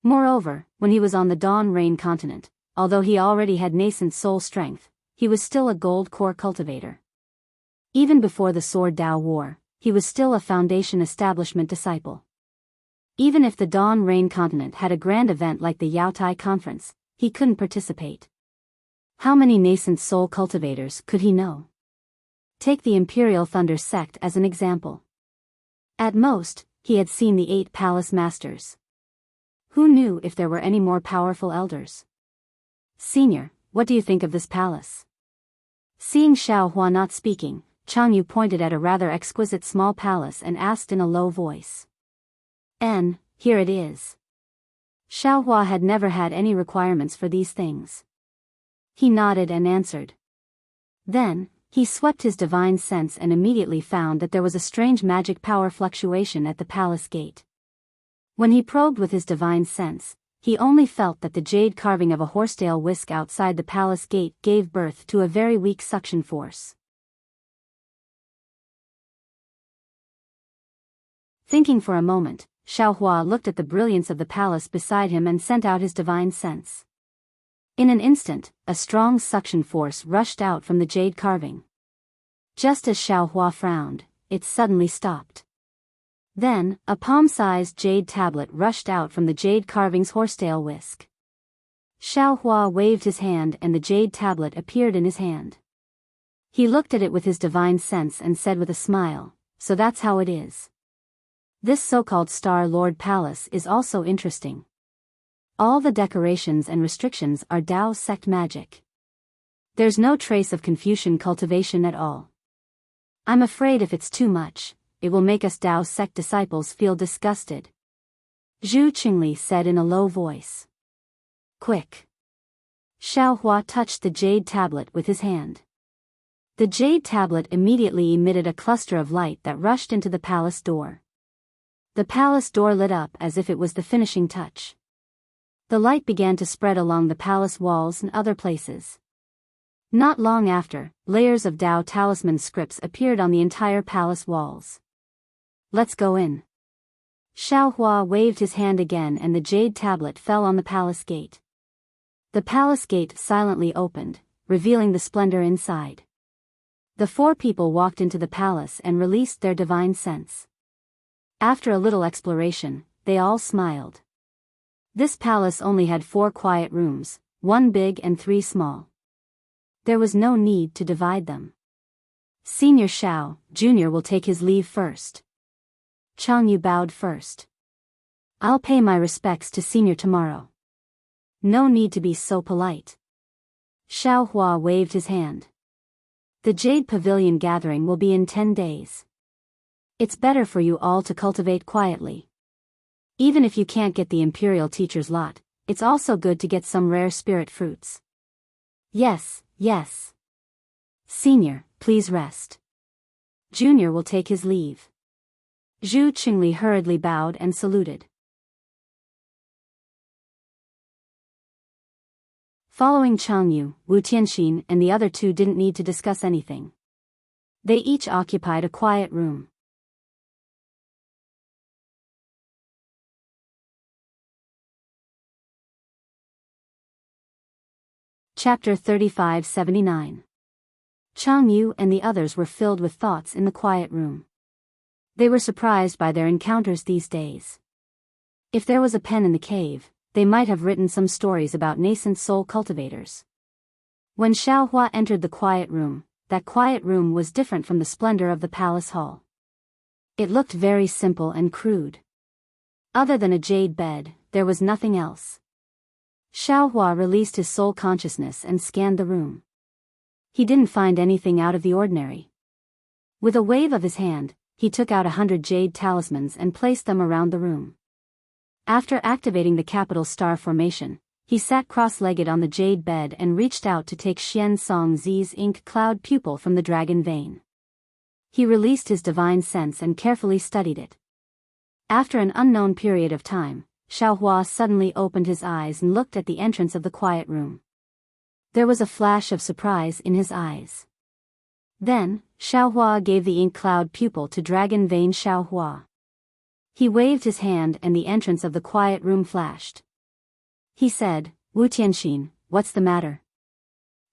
Moreover, when he was on the Dawn Rain continent, although he already had nascent soul strength, he was still a gold core cultivator. Even before the Sword Dao War, he was still a Foundation establishment disciple. Even if the Dawn Rain continent had a grand event like the Yaotai Conference, he couldn't participate. How many nascent soul cultivators could he know? Take the Imperial Thunder sect as an example. At most, he had seen the 8 palace masters. Who knew if there were any more powerful elders? Senior, what do you think of this palace? Seeing Xiao Hua not speaking, Chang Yu pointed at a rather exquisite small palace and asked in a low voice. Here it is. Xiao Hua had never had any requirements for these things. He nodded and answered. Then, he swept his divine sense and immediately found that there was a strange magic power fluctuation at the palace gate. When he probed with his divine sense, he only felt that the jade carving of a horsetail whisk outside the palace gate gave birth to a very weak suction force. Thinking for a moment, Xiaohua looked at the brilliance of the palace beside him and sent out his divine sense. In an instant, a strong suction force rushed out from the jade carving. Just as Xiaohua frowned, it suddenly stopped. Then, a palm-sized jade tablet rushed out from the jade carving's horsetail whisk. Xiaohua waved his hand and the jade tablet appeared in his hand. He looked at it with his divine sense and said with a smile, "So that's how it is. This so-called Star Lord Palace is also interesting. All the decorations and restrictions are Dao sect magic. There's no trace of Confucian cultivation at all. I'm afraid if it's too much, it will make us Dao sect disciples feel disgusted," Zhu Qingli said in a low voice. "Quick!" Xiaohua touched the jade tablet with his hand. The jade tablet immediately emitted a cluster of light that rushed into the palace door. The palace door lit up as if it was the finishing touch. The light began to spread along the palace walls and other places. Not long after, layers of Dao talisman scripts appeared on the entire palace walls. "Let's go in." Xiaohua waved his hand again and the jade tablet fell on the palace gate. The palace gate silently opened, revealing the splendor inside. The four people walked into the palace and released their divine sense. After a little exploration, they all smiled. This palace only had 4 quiet rooms, 1 big and 3 small. There was no need to divide them. "Senior Xiao, Junior will take his leave first." Chang Yu bowed first. "I'll pay my respects to Senior tomorrow." "No need to be so polite." Xiaohua waved his hand. "The Jade Pavilion gathering will be in 10 days. It's better for you all to cultivate quietly. Even if you can't get the Imperial Teacher's lot, it's also good to get some rare spirit fruits." "Yes, yes. Senior, please rest. Junior will take his leave." Zhu Qingli hurriedly bowed and saluted. Following Chang Yu, Wu Tianxin and the other 2 didn't need to discuss anything. They each occupied a quiet room. Chapter 3579. Chang Yu and the others were filled with thoughts in the quiet room. They were surprised by their encounters these days. If there was a pen in the cave, they might have written some stories about nascent soul cultivators. When Xiaohua entered the quiet room, that quiet room was different from the splendor of the palace hall. It looked very simple and crude. Other than a jade bed, there was nothing else. Xiaohua released his soul consciousness and scanned the room. He didn't find anything out of the ordinary. With a wave of his hand, he took out 100 jade talismans and placed them around the room. After activating the capital star formation, he sat cross-legged on the jade bed and reached out to take Xian Song Zi's ink cloud pupil from the dragon vein. He released his divine sense and carefully studied it. After an unknown period of time, Xiaohua suddenly opened his eyes and looked at the entrance of the quiet room. There was a flash of surprise in his eyes. Then, Xiaohua gave the ink cloud pupil to Dragon Vein Xiaohua. He waved his hand and the entrance of the quiet room flashed. He said, "Wu Tianxin, what's the matter?"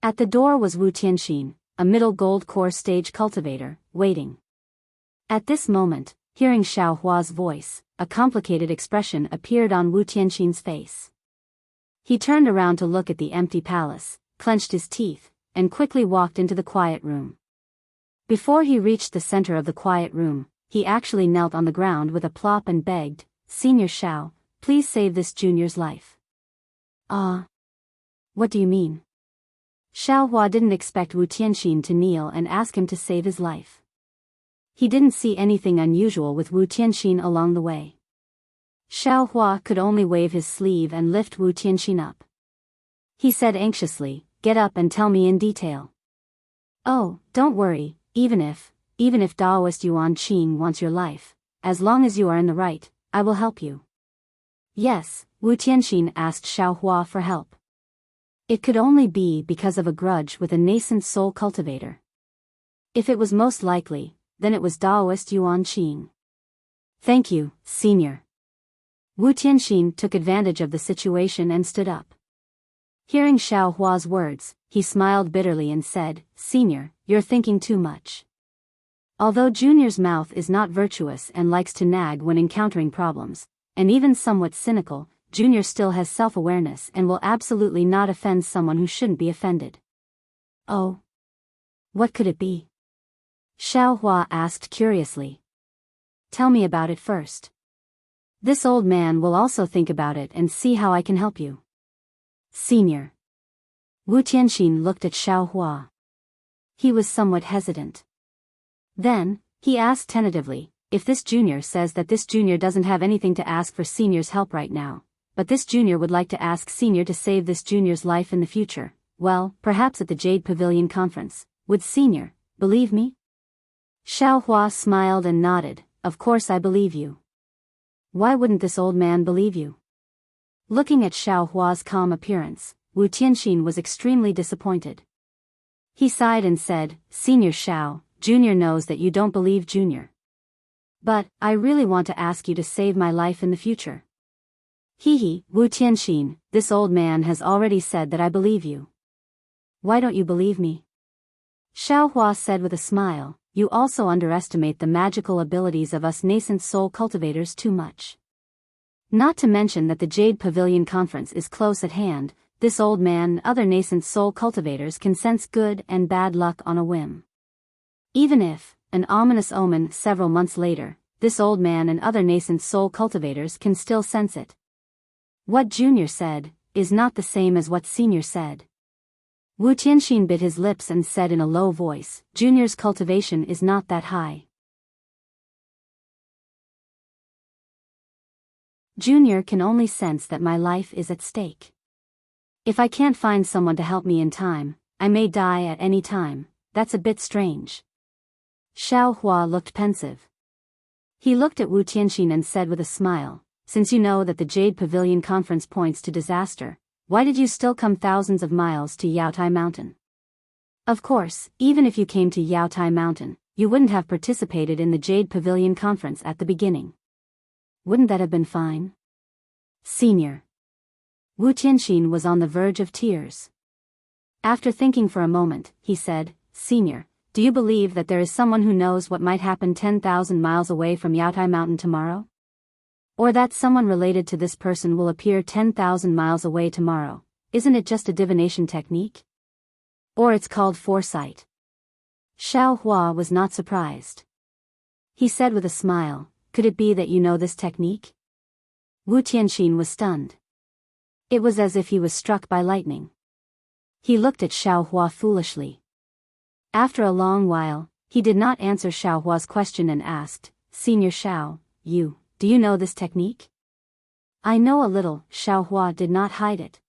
At the door was Wu Tianxin, a middle gold core stage cultivator, waiting. At this moment, hearing Xiaohua's voice, a complicated expression appeared on Wu Tianxin's face. He turned around to look at the empty palace, clenched his teeth, and quickly walked into the quiet room. Before he reached the center of the quiet room, he actually knelt on the ground with a plop and begged, "Senior Xiao, please save this junior's life." "Ah. What do you mean?" Xiaohua didn't expect Wu Tianxin to kneel and ask him to save his life. He didn't see anything unusual with Wu Tianxin along the way. Xiaohua could only wave his sleeve and lift Wu Tianxin up. He said anxiously, "Get up and tell me in detail." "Oh, don't worry, even if Daoist Yuan Qing wants your life, as long as you are in the right, I will help you." Yes, Wu Tianxin asked Xiaohua for help. It could only be because of a grudge with a nascent soul cultivator. If it was most likely, then it was Daoist Yuan Qing. Thank you, Senior. Wu Tianxin took advantage of the situation and stood up. Hearing Xiaohua's words, he smiled bitterly and said, Senior, you're thinking too much. Although Junior's mouth is not virtuous and likes to nag when encountering problems, and even somewhat cynical, Junior still has self-awareness and will absolutely not offend someone who shouldn't be offended. Oh? What could it be? Xiaohua asked curiously. Tell me about it first. This old man will also think about it and see how I can help you. Senior. Wu Tianxin looked at Xiaohua. He was somewhat hesitant. Then, he asked tentatively, if this junior says that this junior doesn't have anything to ask for senior's help right now, but this junior would like to ask senior to save this junior's life in the future, well, perhaps at the Jade Pavilion conference, would senior believe me? Xiaohua smiled and nodded, of course I believe you. Why wouldn't this old man believe you? Looking at Xiaohua's calm appearance, Wu Tianxin was extremely disappointed. He sighed and said, Senior Xiao, Junior knows that you don't believe Junior. But, I really want to ask you to save my life in the future. Hee, Wu Tianxin, this old man has already said that I believe you. Why don't you believe me? Xiaohua said with a smile, you also underestimate the magical abilities of us nascent soul cultivators too much. Not to mention that the Jade Pavilion conference is close at hand, this old man and other nascent soul cultivators can sense good and bad luck on a whim. Even if, an ominous omen several months later, this old man and other nascent soul cultivators can still sense it. What Junior said, is not the same as what Senior said. Wu Tianxin bit his lips and said in a low voice, Junior's cultivation is not that high. Junior can only sense that my life is at stake. If I can't find someone to help me in time, I may die at any time. That's a bit strange. Xiaohua looked pensive. He looked at Wu Tianxin and said with a smile, since you know that the Jade Pavilion conference points to disaster, why did you still come thousands of miles to Yaotai Mountain? Of course, even if you came to Yaotai Mountain, you wouldn't have participated in the Jade Pavilion conference at the beginning. Wouldn't that have been fine? Senior. Wu Tianxin was on the verge of tears. After thinking for a moment, he said, Senior, do you believe that there is someone who knows what might happen 10,000 miles away from Yaotai Mountain tomorrow? Or that someone related to this person will appear 10,000 miles away tomorrow? Isn't it just a divination technique? Or it's called foresight. Xiaohua was not surprised. He said with a smile, could it be that you know this technique? Wu Tianxin was stunned. It was as if he was struck by lightning. He looked at Xiaohua foolishly. After a long while, he did not answer Xiaohua's question and asked, Senior Xiao, do you know this technique? I know a little, Xiaohua did not hide it.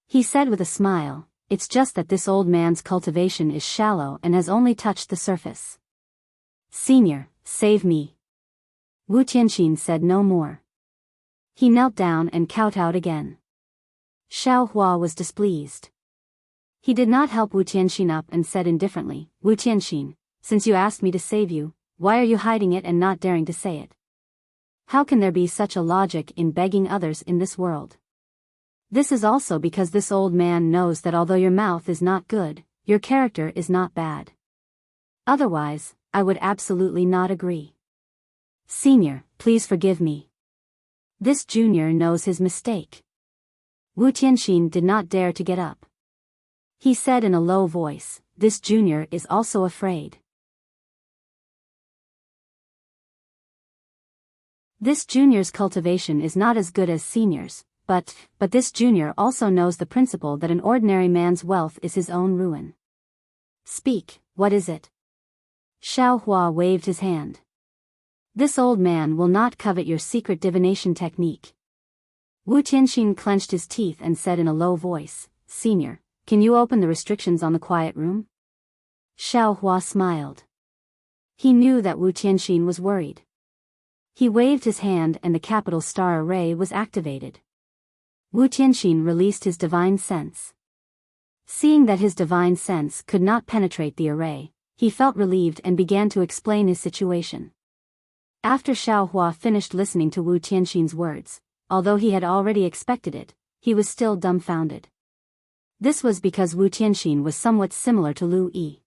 He said with a smile, it's just that this old man's cultivation is shallow and has only touched the surface. Senior, save me. Wu Tianxin said no more. He knelt down and kowtowed again. Xiaohua was displeased. He did not help Wu Tianxin up and said indifferently, Wu Tianxin, since you asked me to save you, why are you hiding it and not daring to say it? How can there be such a logic in begging others in this world? This is also because this old man knows that although your mouth is not good, your character is not bad. Otherwise, I would absolutely not agree. Senior, please forgive me. This junior knows his mistake. Wu Tianxin did not dare to get up. He said in a low voice, this junior is also afraid. This junior's cultivation is not as good as senior's, but this junior also knows the principle that an ordinary man's wealth is his own ruin. Speak, what is it? Xiaohua waved his hand. This old man will not covet your secret divination technique. Wu Tianxin clenched his teeth and said in a low voice, Senior, can you open the restrictions on the quiet room? Xiaohua smiled. He knew that Wu Tianxin was worried. He waved his hand and the capital star array was activated. Wu Tianxin released his divine sense. Seeing that his divine sense could not penetrate the array, he felt relieved and began to explain his situation. After Xiaohua finished listening to Wu Tianxin's words, although he had already expected it, he was still dumbfounded. This was because Wu Tianxin was somewhat similar to Lu Yi.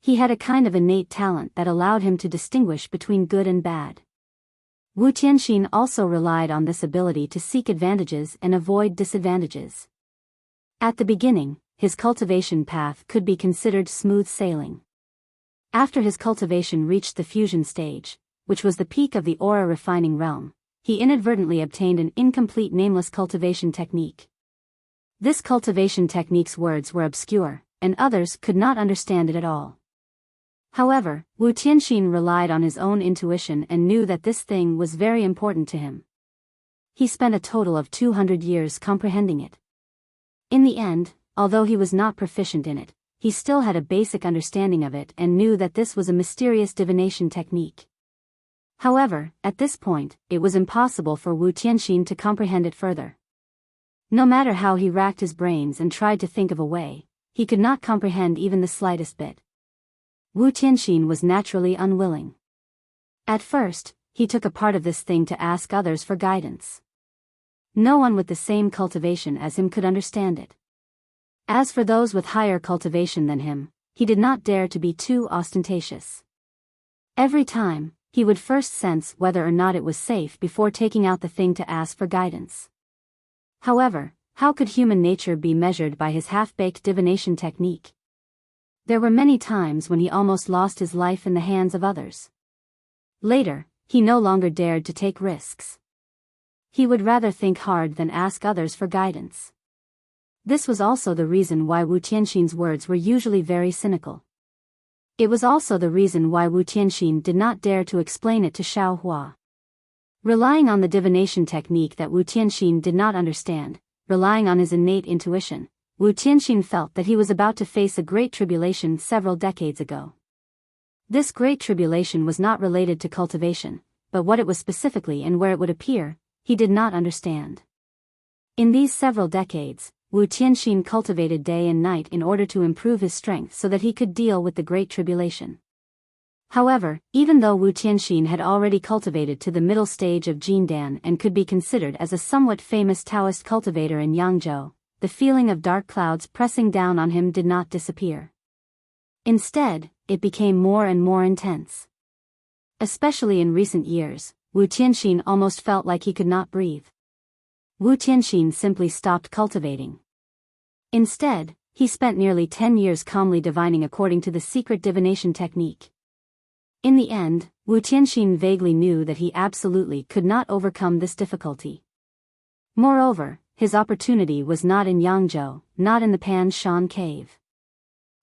He had a kind of innate talent that allowed him to distinguish between good and bad. Wu Tianxin also relied on this ability to seek advantages and avoid disadvantages. At the beginning, his cultivation path could be considered smooth sailing. After his cultivation reached the fusion stage, which was the peak of the aura refining realm, he inadvertently obtained an incomplete nameless cultivation technique. This cultivation technique's words were obscure, and others could not understand it at all. However, Wu Tianxin relied on his own intuition and knew that this thing was very important to him. He spent a total of 200 years comprehending it. In the end, although he was not proficient in it, he still had a basic understanding of it and knew that this was a mysterious divination technique. However, at this point, it was impossible for Wu Tianxin to comprehend it further. No matter how he racked his brains and tried to think of a way, he could not comprehend even the slightest bit. Wu Tianxin was naturally unwilling. At first, he took a part of this thing to ask others for guidance. No one with the same cultivation as him could understand it. As for those with higher cultivation than him, he did not dare to be too ostentatious. Every time, he would first sense whether or not it was safe before taking out the thing to ask for guidance. However, how could human nature be measured by his half-baked divination technique? There were many times when he almost lost his life in the hands of others. Later, he no longer dared to take risks. He would rather think hard than ask others for guidance. This was also the reason why Wu Tianxin's words were usually very cynical. It was also the reason why Wu Tianxin did not dare to explain it to Xiaohua. Relying on the divination technique that Wu Tianxin did not understand, relying on his innate intuition, Wu Tianxin felt that he was about to face a great tribulation several decades ago. This great tribulation was not related to cultivation, but what it was specifically and where it would appear, he did not understand. In these several decades, Wu Tianxin cultivated day and night in order to improve his strength so that he could deal with the great tribulation. However, even though Wu Tianxin had already cultivated to the middle stage of Jindan and could be considered as a somewhat famous Taoist cultivator in Yangzhou, the feeling of dark clouds pressing down on him did not disappear. Instead, it became more and more intense. Especially in recent years, Wu Tianxin almost felt like he could not breathe. Wu Tianxin simply stopped cultivating. Instead, he spent nearly 10 years calmly divining according to the secret divination technique. In the end, Wu Tianxin vaguely knew that he absolutely could not overcome this difficulty. Moreover, his opportunity was not in Yangzhou, not in the Pan Shan cave.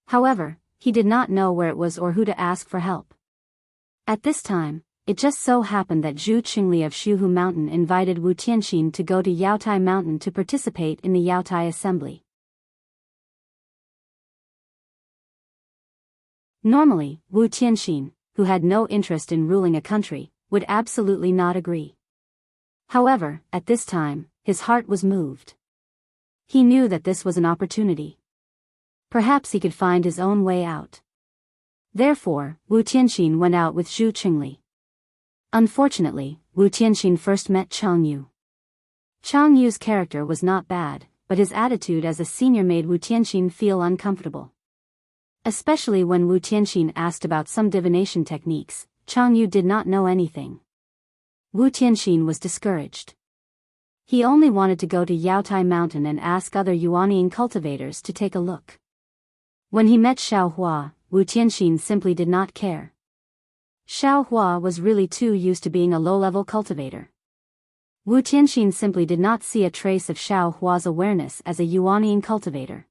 However, he did not know where it was or who to ask for help. At this time, it just so happened that Zhu Qingli of Shuhu Mountain invited Wu Tianxin to go to Yaotai Mountain to participate in the Yaotai Assembly. Normally, Wu Tianxin, who had no interest in ruling a country, would absolutely not agree. However, at this time, his heart was moved. He knew that this was an opportunity. Perhaps he could find his own way out. Therefore, Wu Tianxin went out with Zhu Qingli. Unfortunately, Wu Tianxin first met Chang Yu. Chang Yu's character was not bad, but his attitude as a senior made Wu Tianxin feel uncomfortable. Especially when Wu Tianxin asked about some divination techniques, Chang Yu did not know anything. Wu Tianxin was discouraged. He only wanted to go to Yaotai Mountain and ask other Yuanian cultivators to take a look. When he met Xiaohua, Wu Tianxin simply did not care. Xiaohua was really too used to being a low-level cultivator. Wu Tianxin simply did not see a trace of Xiaohua's awareness as a Yuanian cultivator.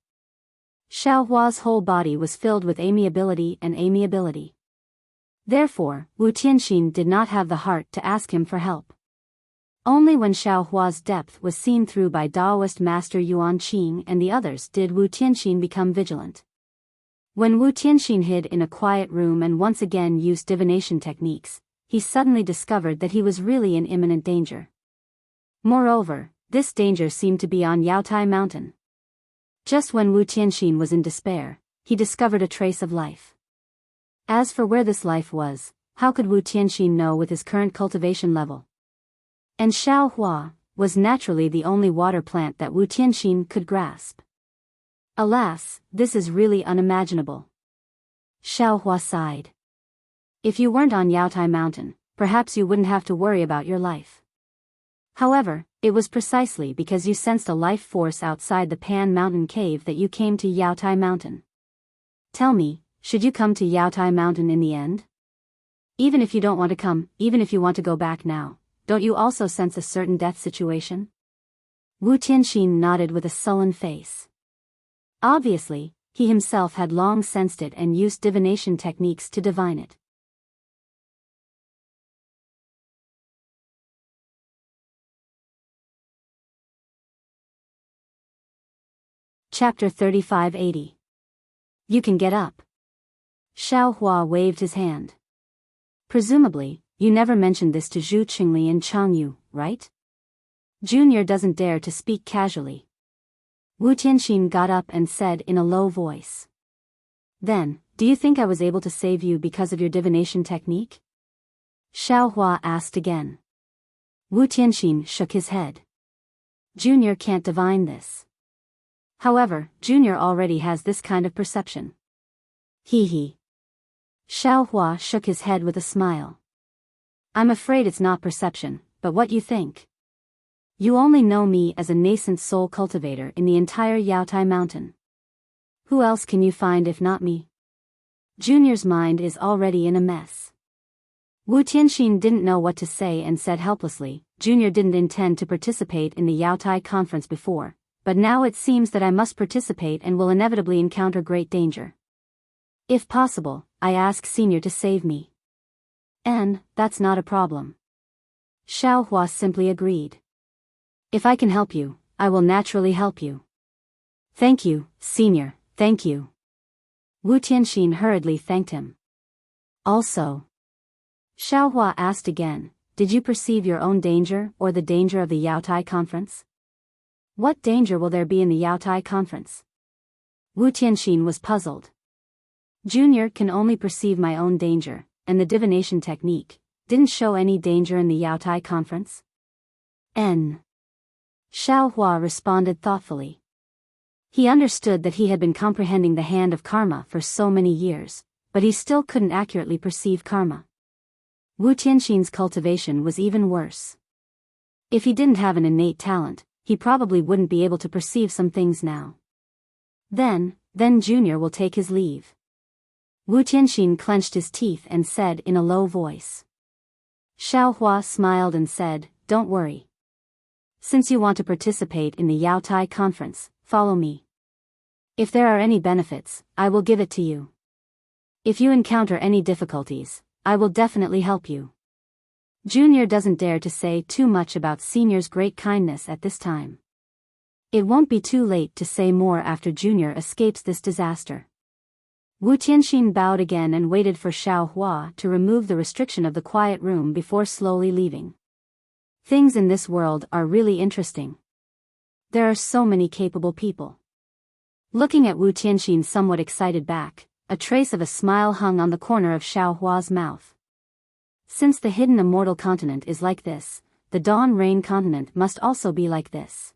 Xiaohua's whole body was filled with amiability and amiability. Therefore, Wu Tianxin did not have the heart to ask him for help. Only when Xiaohua's depth was seen through by Daoist master Yuan Qing and the others did Wu Tianxin become vigilant. When Wu Tianxin hid in a quiet room and once again used divination techniques, he suddenly discovered that he was really in imminent danger. Moreover, this danger seemed to be on Yaotai Mountain. Just when Wu Tianxin was in despair, he discovered a trace of life. As for where this life was, how could Wu Tianxin know with his current cultivation level? And Xiaohua was naturally the only water plant that Wu Tianxin could grasp. Alas, this is really unimaginable. Xiaohua sighed. If you weren't on Yaotai Mountain, perhaps you wouldn't have to worry about your life. However, it was precisely because you sensed a life force outside the Pan Mountain cave that you came to Yaotai Mountain. Tell me, should you come to Yaotai Mountain in the end? Even if you don't want to come, even if you want to go back now, don't you also sense a certain death situation? Wu Tianxin nodded with a sullen face. Obviously, he himself had long sensed it and used divination techniques to divine it. Chapter 3580. You can get up. Xiaohua waved his hand. Presumably, you never mentioned this to Zhu Qingli and Changyu, right? Junior doesn't dare to speak casually. Wu Tianxin got up and said in a low voice. Then, do you think I was able to save you because of your divination technique? Xiaohua asked again. Wu Tianxin shook his head. Junior can't divine this. However, Junior already has this kind of perception. Hee hee. Xiaohua shook his head with a smile. I'm afraid it's not perception, but what you think? You only know me as a nascent soul cultivator in the entire Yaotai Mountain. Who else can you find if not me? Junior's mind is already in a mess. Wu Tianxin didn't know what to say and said helplessly, Junior didn't intend to participate in the Yaotai conference before, but now it seems that I must participate and will inevitably encounter great danger. If possible, I ask Senior to save me. And that's not a problem. Xiaohua simply agreed. If I can help you, I will naturally help you. Thank you, Senior, thank you. Wu Tianxin hurriedly thanked him. Also, Xiaohua asked again, did you perceive your own danger or the danger of the Yaotai conference? What danger will there be in the Yaotai conference? Wu Tianxin was puzzled. Junior can only perceive my own danger, and the divination technique didn't show any danger in the Yaotai conference. Xiaohua responded thoughtfully. He understood that he had been comprehending the hand of karma for so many years, but he still couldn't accurately perceive karma. Wu Tianxin's cultivation was even worse. If he didn't have an innate talent, he probably wouldn't be able to perceive some things now. Then Junior will take his leave. Wu Tianxin clenched his teeth and said in a low voice. Xiaohua smiled and said, don't worry. Since you want to participate in the Yaotai conference, follow me. If there are any benefits, I will give it to you. If you encounter any difficulties, I will definitely help you. Junior doesn't dare to say too much about Senior's great kindness at this time. It won't be too late to say more after Junior escapes this disaster. Wu Tianxin bowed again and waited for Xiaohua to remove the restriction of the quiet room before slowly leaving. Things in this world are really interesting. There are so many capable people. Looking at Wu Tianxin's somewhat excited back, a trace of a smile hung on the corner of Xiaohua's mouth. Since the hidden immortal continent is like this, the dawn rain continent must also be like this.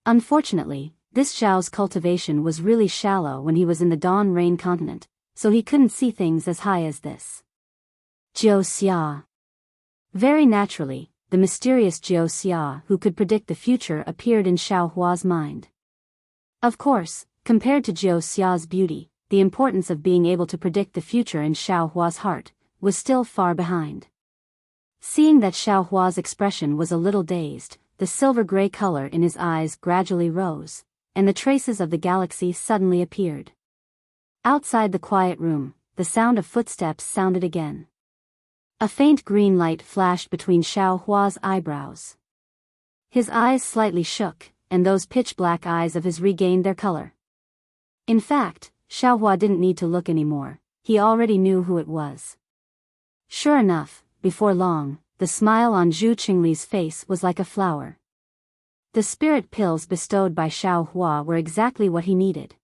Unfortunately, this Zhao's cultivation was really shallow when he was in the dawn rain continent, so he couldn't see things as high as this. Jiu Xia. Very naturally, the mysterious Jiu Xia who could predict the future appeared in Xiaohua's mind. Of course, compared to Jiu Xia's beauty, the importance of being able to predict the future in Xiaohua's heart was still far behind. Seeing that Xiaohua's expression was a little dazed, the silver-gray color in his eyes gradually rose, and the traces of the galaxy suddenly appeared. Outside the quiet room, the sound of footsteps sounded again. A faint green light flashed between Xiaohua's eyebrows. His eyes slightly shook, and those pitch-black eyes of his regained their color. In fact, Xiaohua didn't need to look anymore, he already knew who it was. Sure enough, before long, the smile on Zhu Qingli's face was like a flower. The spirit pills bestowed by Xiaohua were exactly what he needed.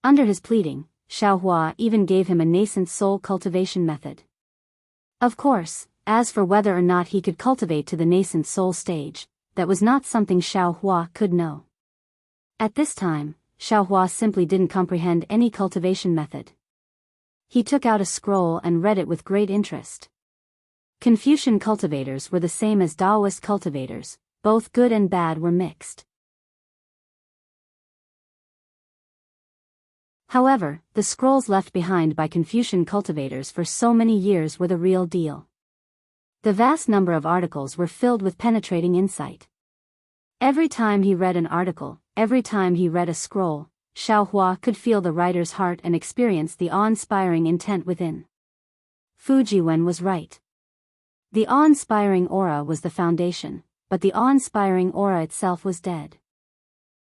Under his pleading, Xiaohua even gave him a nascent soul cultivation method. Of course, as for whether or not he could cultivate to the nascent soul stage, that was not something Xiaohua could know. At this time, Xiaohua simply didn't comprehend any cultivation method. He took out a scroll and read it with great interest. Confucian cultivators were the same as Taoist cultivators, both good and bad were mixed. However, the scrolls left behind by Confucian cultivators for so many years were the real deal. The vast number of articles were filled with penetrating insight. Every time he read an article, every time he read a scroll, Xiaohua could feel the writer's heart and experience the awe-inspiring intent within. Fujiwen was right. The awe-inspiring aura was the foundation, but the awe-inspiring aura itself was dead.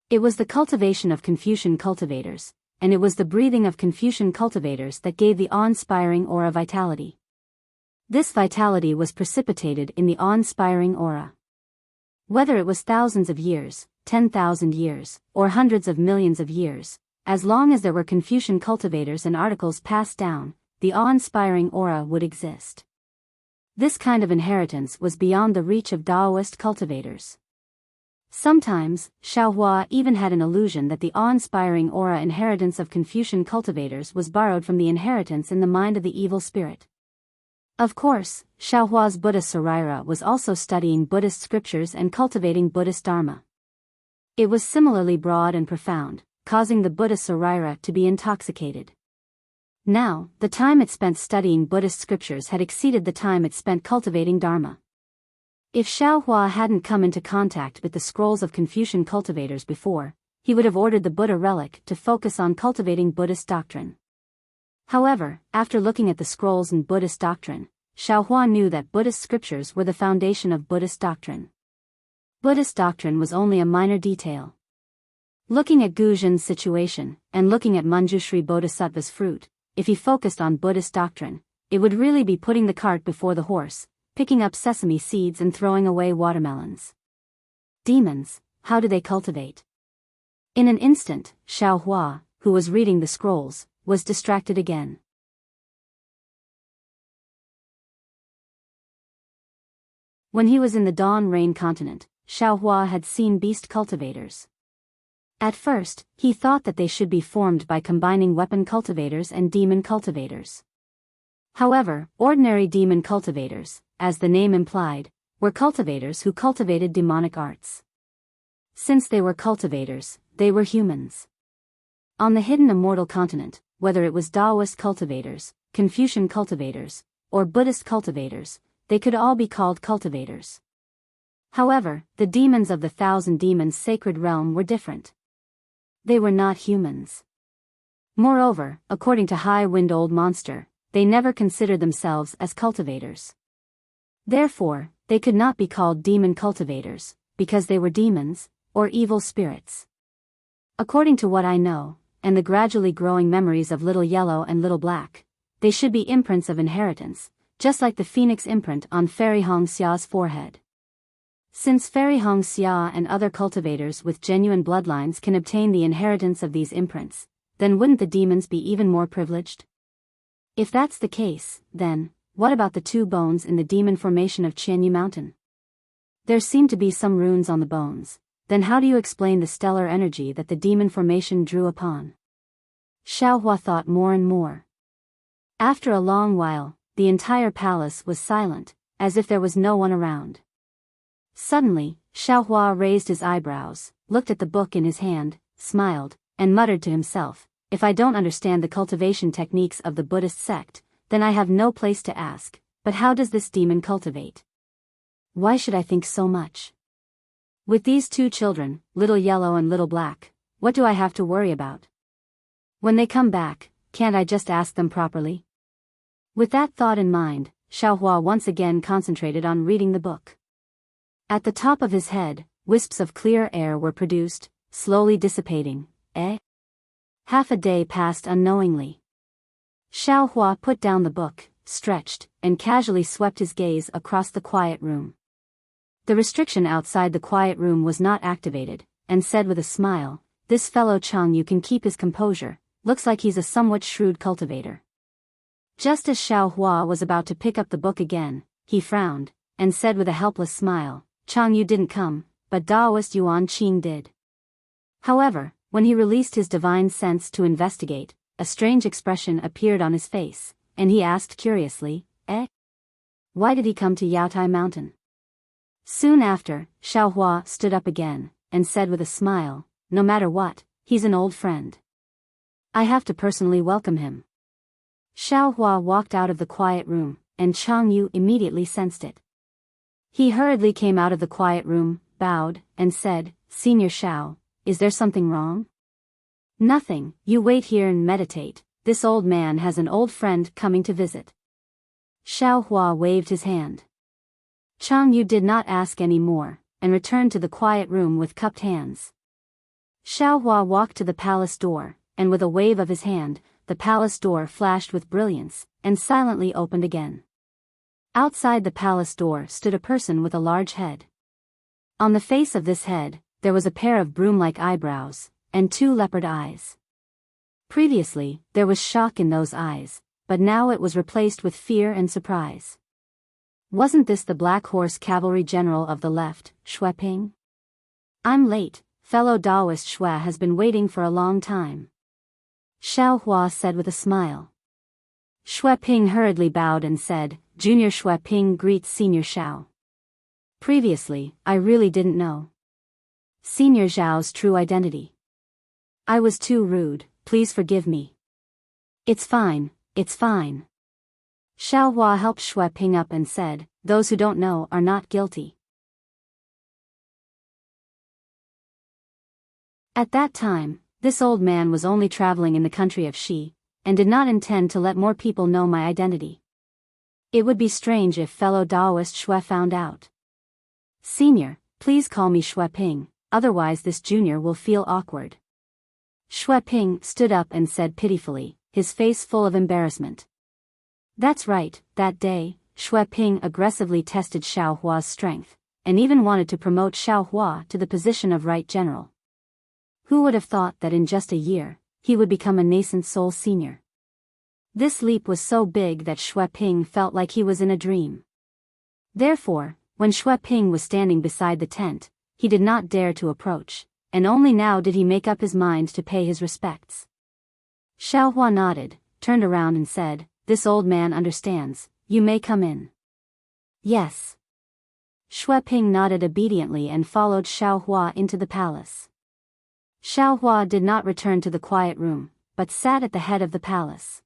It was the cultivation of Confucian cultivators, and it was the breathing of Confucian cultivators that gave the awe-inspiring aura vitality. This vitality was precipitated in the awe-inspiring aura. Whether it was thousands of years, 10,000 years, or hundreds of millions of years, as long as there were Confucian cultivators and articles passed down, the awe-inspiring aura would exist. This kind of inheritance was beyond the reach of Taoist cultivators. Sometimes, Xiaohua even had an illusion that the awe-inspiring aura inheritance of Confucian cultivators was borrowed from the inheritance in the mind of the evil spirit. Of course, Xiaohua's Buddha Sarira was also studying Buddhist scriptures and cultivating Buddhist Dharma. It was similarly broad and profound, causing the Buddha Sarira to be intoxicated. Now, the time it spent studying Buddhist scriptures had exceeded the time it spent cultivating Dharma. If Xiaohua hadn't come into contact with the scrolls of Confucian cultivators before, he would have ordered the Buddha relic to focus on cultivating Buddhist doctrine. However, after looking at the scrolls and Buddhist doctrine, Xiaohua knew that Buddhist scriptures were the foundation of Buddhist doctrine. Buddhist doctrine was only a minor detail. Looking at Guzhen's situation, and looking at Manjushri Bodhisattva's fruit, if he focused on Buddhist doctrine, it would really be putting the cart before the horse, picking up sesame seeds and throwing away watermelons. Demons, how do they cultivate? In an instant, Xiaohua, who was reading the scrolls, was distracted again. When he was in the Dawn Rain continent, Xiaohua had seen beast cultivators. At first, he thought that they should be formed by combining weapon cultivators and demon cultivators. However, ordinary demon cultivators, as the name implied, were cultivators who cultivated demonic arts. Since they were cultivators, they were humans. On the hidden Immortal continent, whether it was Taoist cultivators, Confucian cultivators, or Buddhist cultivators, they could all be called cultivators. However, the demons of the Thousand Demons sacred realm were different. They were not humans. Moreover, according to High Wind Old Monster, they never considered themselves as cultivators. Therefore, they could not be called demon cultivators, because they were demons, or evil spirits. According to what I know, and the gradually growing memories of Little Yellow and Little Black, they should be imprints of inheritance, just like the phoenix imprint on Fairy Hong Xia's forehead. Since Fairy Hong Xia and other cultivators with genuine bloodlines can obtain the inheritance of these imprints, then wouldn't the demons be even more privileged? If that's the case, then, what about the two bones in the demon formation of Qianyu Mountain? There seem to be some runes on the bones. Then how do you explain the stellar energy that the demon formation drew upon? Xiaohua thought more and more. After a long while, the entire palace was silent, as if there was no one around. Suddenly, Xiaohua raised his eyebrows, looked at the book in his hand, smiled, and muttered to himself, "If I don't understand the cultivation techniques of the Buddhist sect, then I have no place to ask, but how does this demon cultivate? Why should I think so much? With these two children, Little Yellow and Little Black, what do I have to worry about? When they come back, can't I just ask them properly?" With that thought in mind, Xiaohua once again concentrated on reading the book. At the top of his head, wisps of clear air were produced, slowly dissipating. Half a day passed unknowingly. Xiaohua put down the book, stretched, and casually swept his gaze across the quiet room. The restriction outside the quiet room was not activated, and said with a smile, "This fellow Chang Yu can keep his composure, looks like he's a somewhat shrewd cultivator." Just as Xiao Hua was about to pick up the book again, he frowned, and said with a helpless smile, "Chang Yu didn't come, but Daoist Yuan Qing did." However, when he released his divine sense to investigate, a strange expression appeared on his face, and he asked curiously, "Eh? Why did he come to Yaotai Mountain?" Soon after, Xiao Hua stood up again, and said with a smile, "No matter what, he's an old friend. I have to personally welcome him." Xiao Hua walked out of the quiet room, and Chang Yu immediately sensed it. He hurriedly came out of the quiet room, bowed, and said, "Senior Xiao, is there something wrong?" "Nothing, you wait here and meditate, this old man has an old friend coming to visit." Xiao Hua waved his hand. Chang Yu did not ask any more, and returned to the quiet room with cupped hands. Xiao Hua walked to the palace door, and with a wave of his hand, the palace door flashed with brilliance, and silently opened again. Outside the palace door stood a person with a large head. On the face of this head, there was a pair of broom-like eyebrows, and 2 leopard eyes. Previously, there was shock in those eyes, but now it was replaced with fear and surprise. Wasn't this the Black Horse Cavalry General of the left, Xue Ping? "I'm late, fellow Daoist Xue has been waiting for a long time," Xiao Hua said with a smile. Xue Ping hurriedly bowed and said, "Junior Xue Ping greets Senior Xiao. Previously, I really didn't know Senior Zhao's true identity. I was too rude, please forgive me." It's fine, it's fine." Xiao Hua helped Xue Ping up and said, "Those who don't know are not guilty." At that time, this old man was only traveling in the country of Xi, and did not intend to let more people know my identity. It would be strange if fellow Daoist Xue found out. "Senior, please call me Xue Ping, otherwise this junior will feel awkward." Xue Ping stood up and said pitifully, his face full of embarrassment. That's right, that day, Xue Ping aggressively tested Xiao Hua's strength, and even wanted to promote Xiao Hua to the position of right general. Who would have thought that in just a year, he would become a nascent soul senior? This leap was so big that Xue Ping felt like he was in a dream. Therefore, when Xue Ping was standing beside the tent, he did not dare to approach, and only now did he make up his mind to pay his respects. Xiao Hua nodded, turned around and said, "This old man understands, you may come in." "Yes." Xue Ping nodded obediently and followed Xiao Hua into the palace. Xiao Hua did not return to the quiet room, but sat at the head of the palace.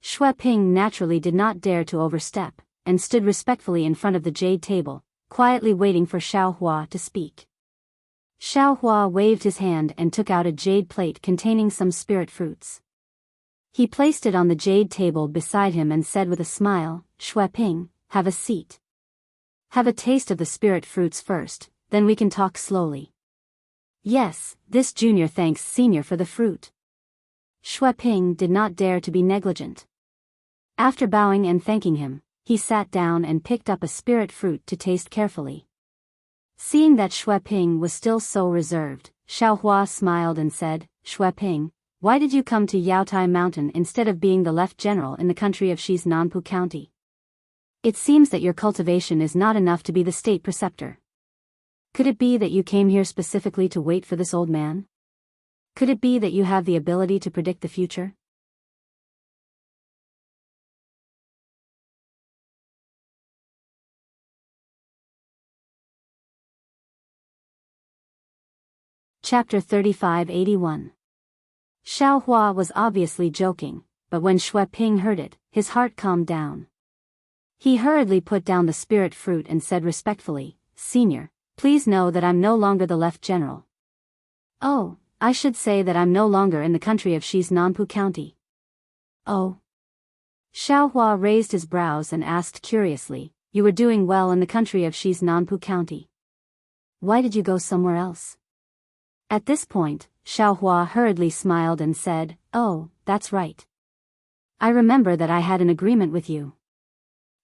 Xue Ping naturally did not dare to overstep, and stood respectfully in front of the jade table, quietly waiting for Xiao Hua to speak. Xiao Hua waved his hand and took out a jade plate containing some spirit fruits. He placed it on the jade table beside him and said with a smile, "Xue Ping, have a seat. Have a taste of the spirit fruits first, then we can talk slowly." "Yes, this junior thanks senior for the fruit." Xue Ping did not dare to be negligent. After bowing and thanking him, he sat down and picked up a spirit fruit to taste carefully. Seeing that Xue Ping was still so reserved, Xiao Hua smiled and said, "Xue Ping, why did you come to Yaotai Mountain instead of being the left general in the country of Xi's Nanpu County? It seems that your cultivation is not enough to be the state preceptor. Could it be that you came here specifically to wait for this old man? Could it be that you have the ability to predict the future?" Chapter 3581. Xiao Hua was obviously joking, but when Xue Ping heard it, his heart calmed down. He hurriedly put down the spirit fruit and said respectfully, "Senior, please know that I'm no longer the left general. Oh, I should say that I'm no longer in the country of Xi's Nanpu County." "Oh." Xiao Hua raised his brows and asked curiously, "You were doing well in the country of Xi's Nanpu County. Why did you go somewhere else?" At this point, Xiao Hua hurriedly smiled and said, "Oh, that's right. I remember that I had an agreement with you.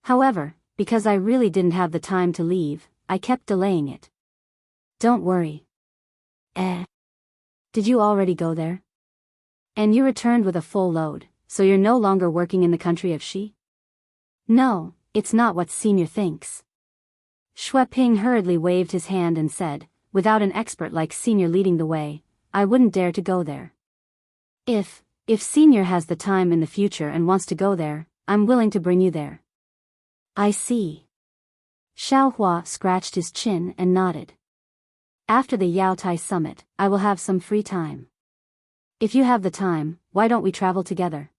However, because I really didn't have the time to leave, I kept delaying it. Don't worry. Did you already go there? And you returned with a full load, so you're no longer working in the country of Shi? No, it's not what Senior thinks. Xue Ping hurriedly waved his hand and said, without an expert like Senior leading the way, I wouldn't dare to go there. If Senior has the time in the future and wants to go there, I'm willing to bring you there. I see. Xiaohua scratched his chin and nodded. After the Yaotai summit, I will have some free time. If you have the time, why don't we travel together?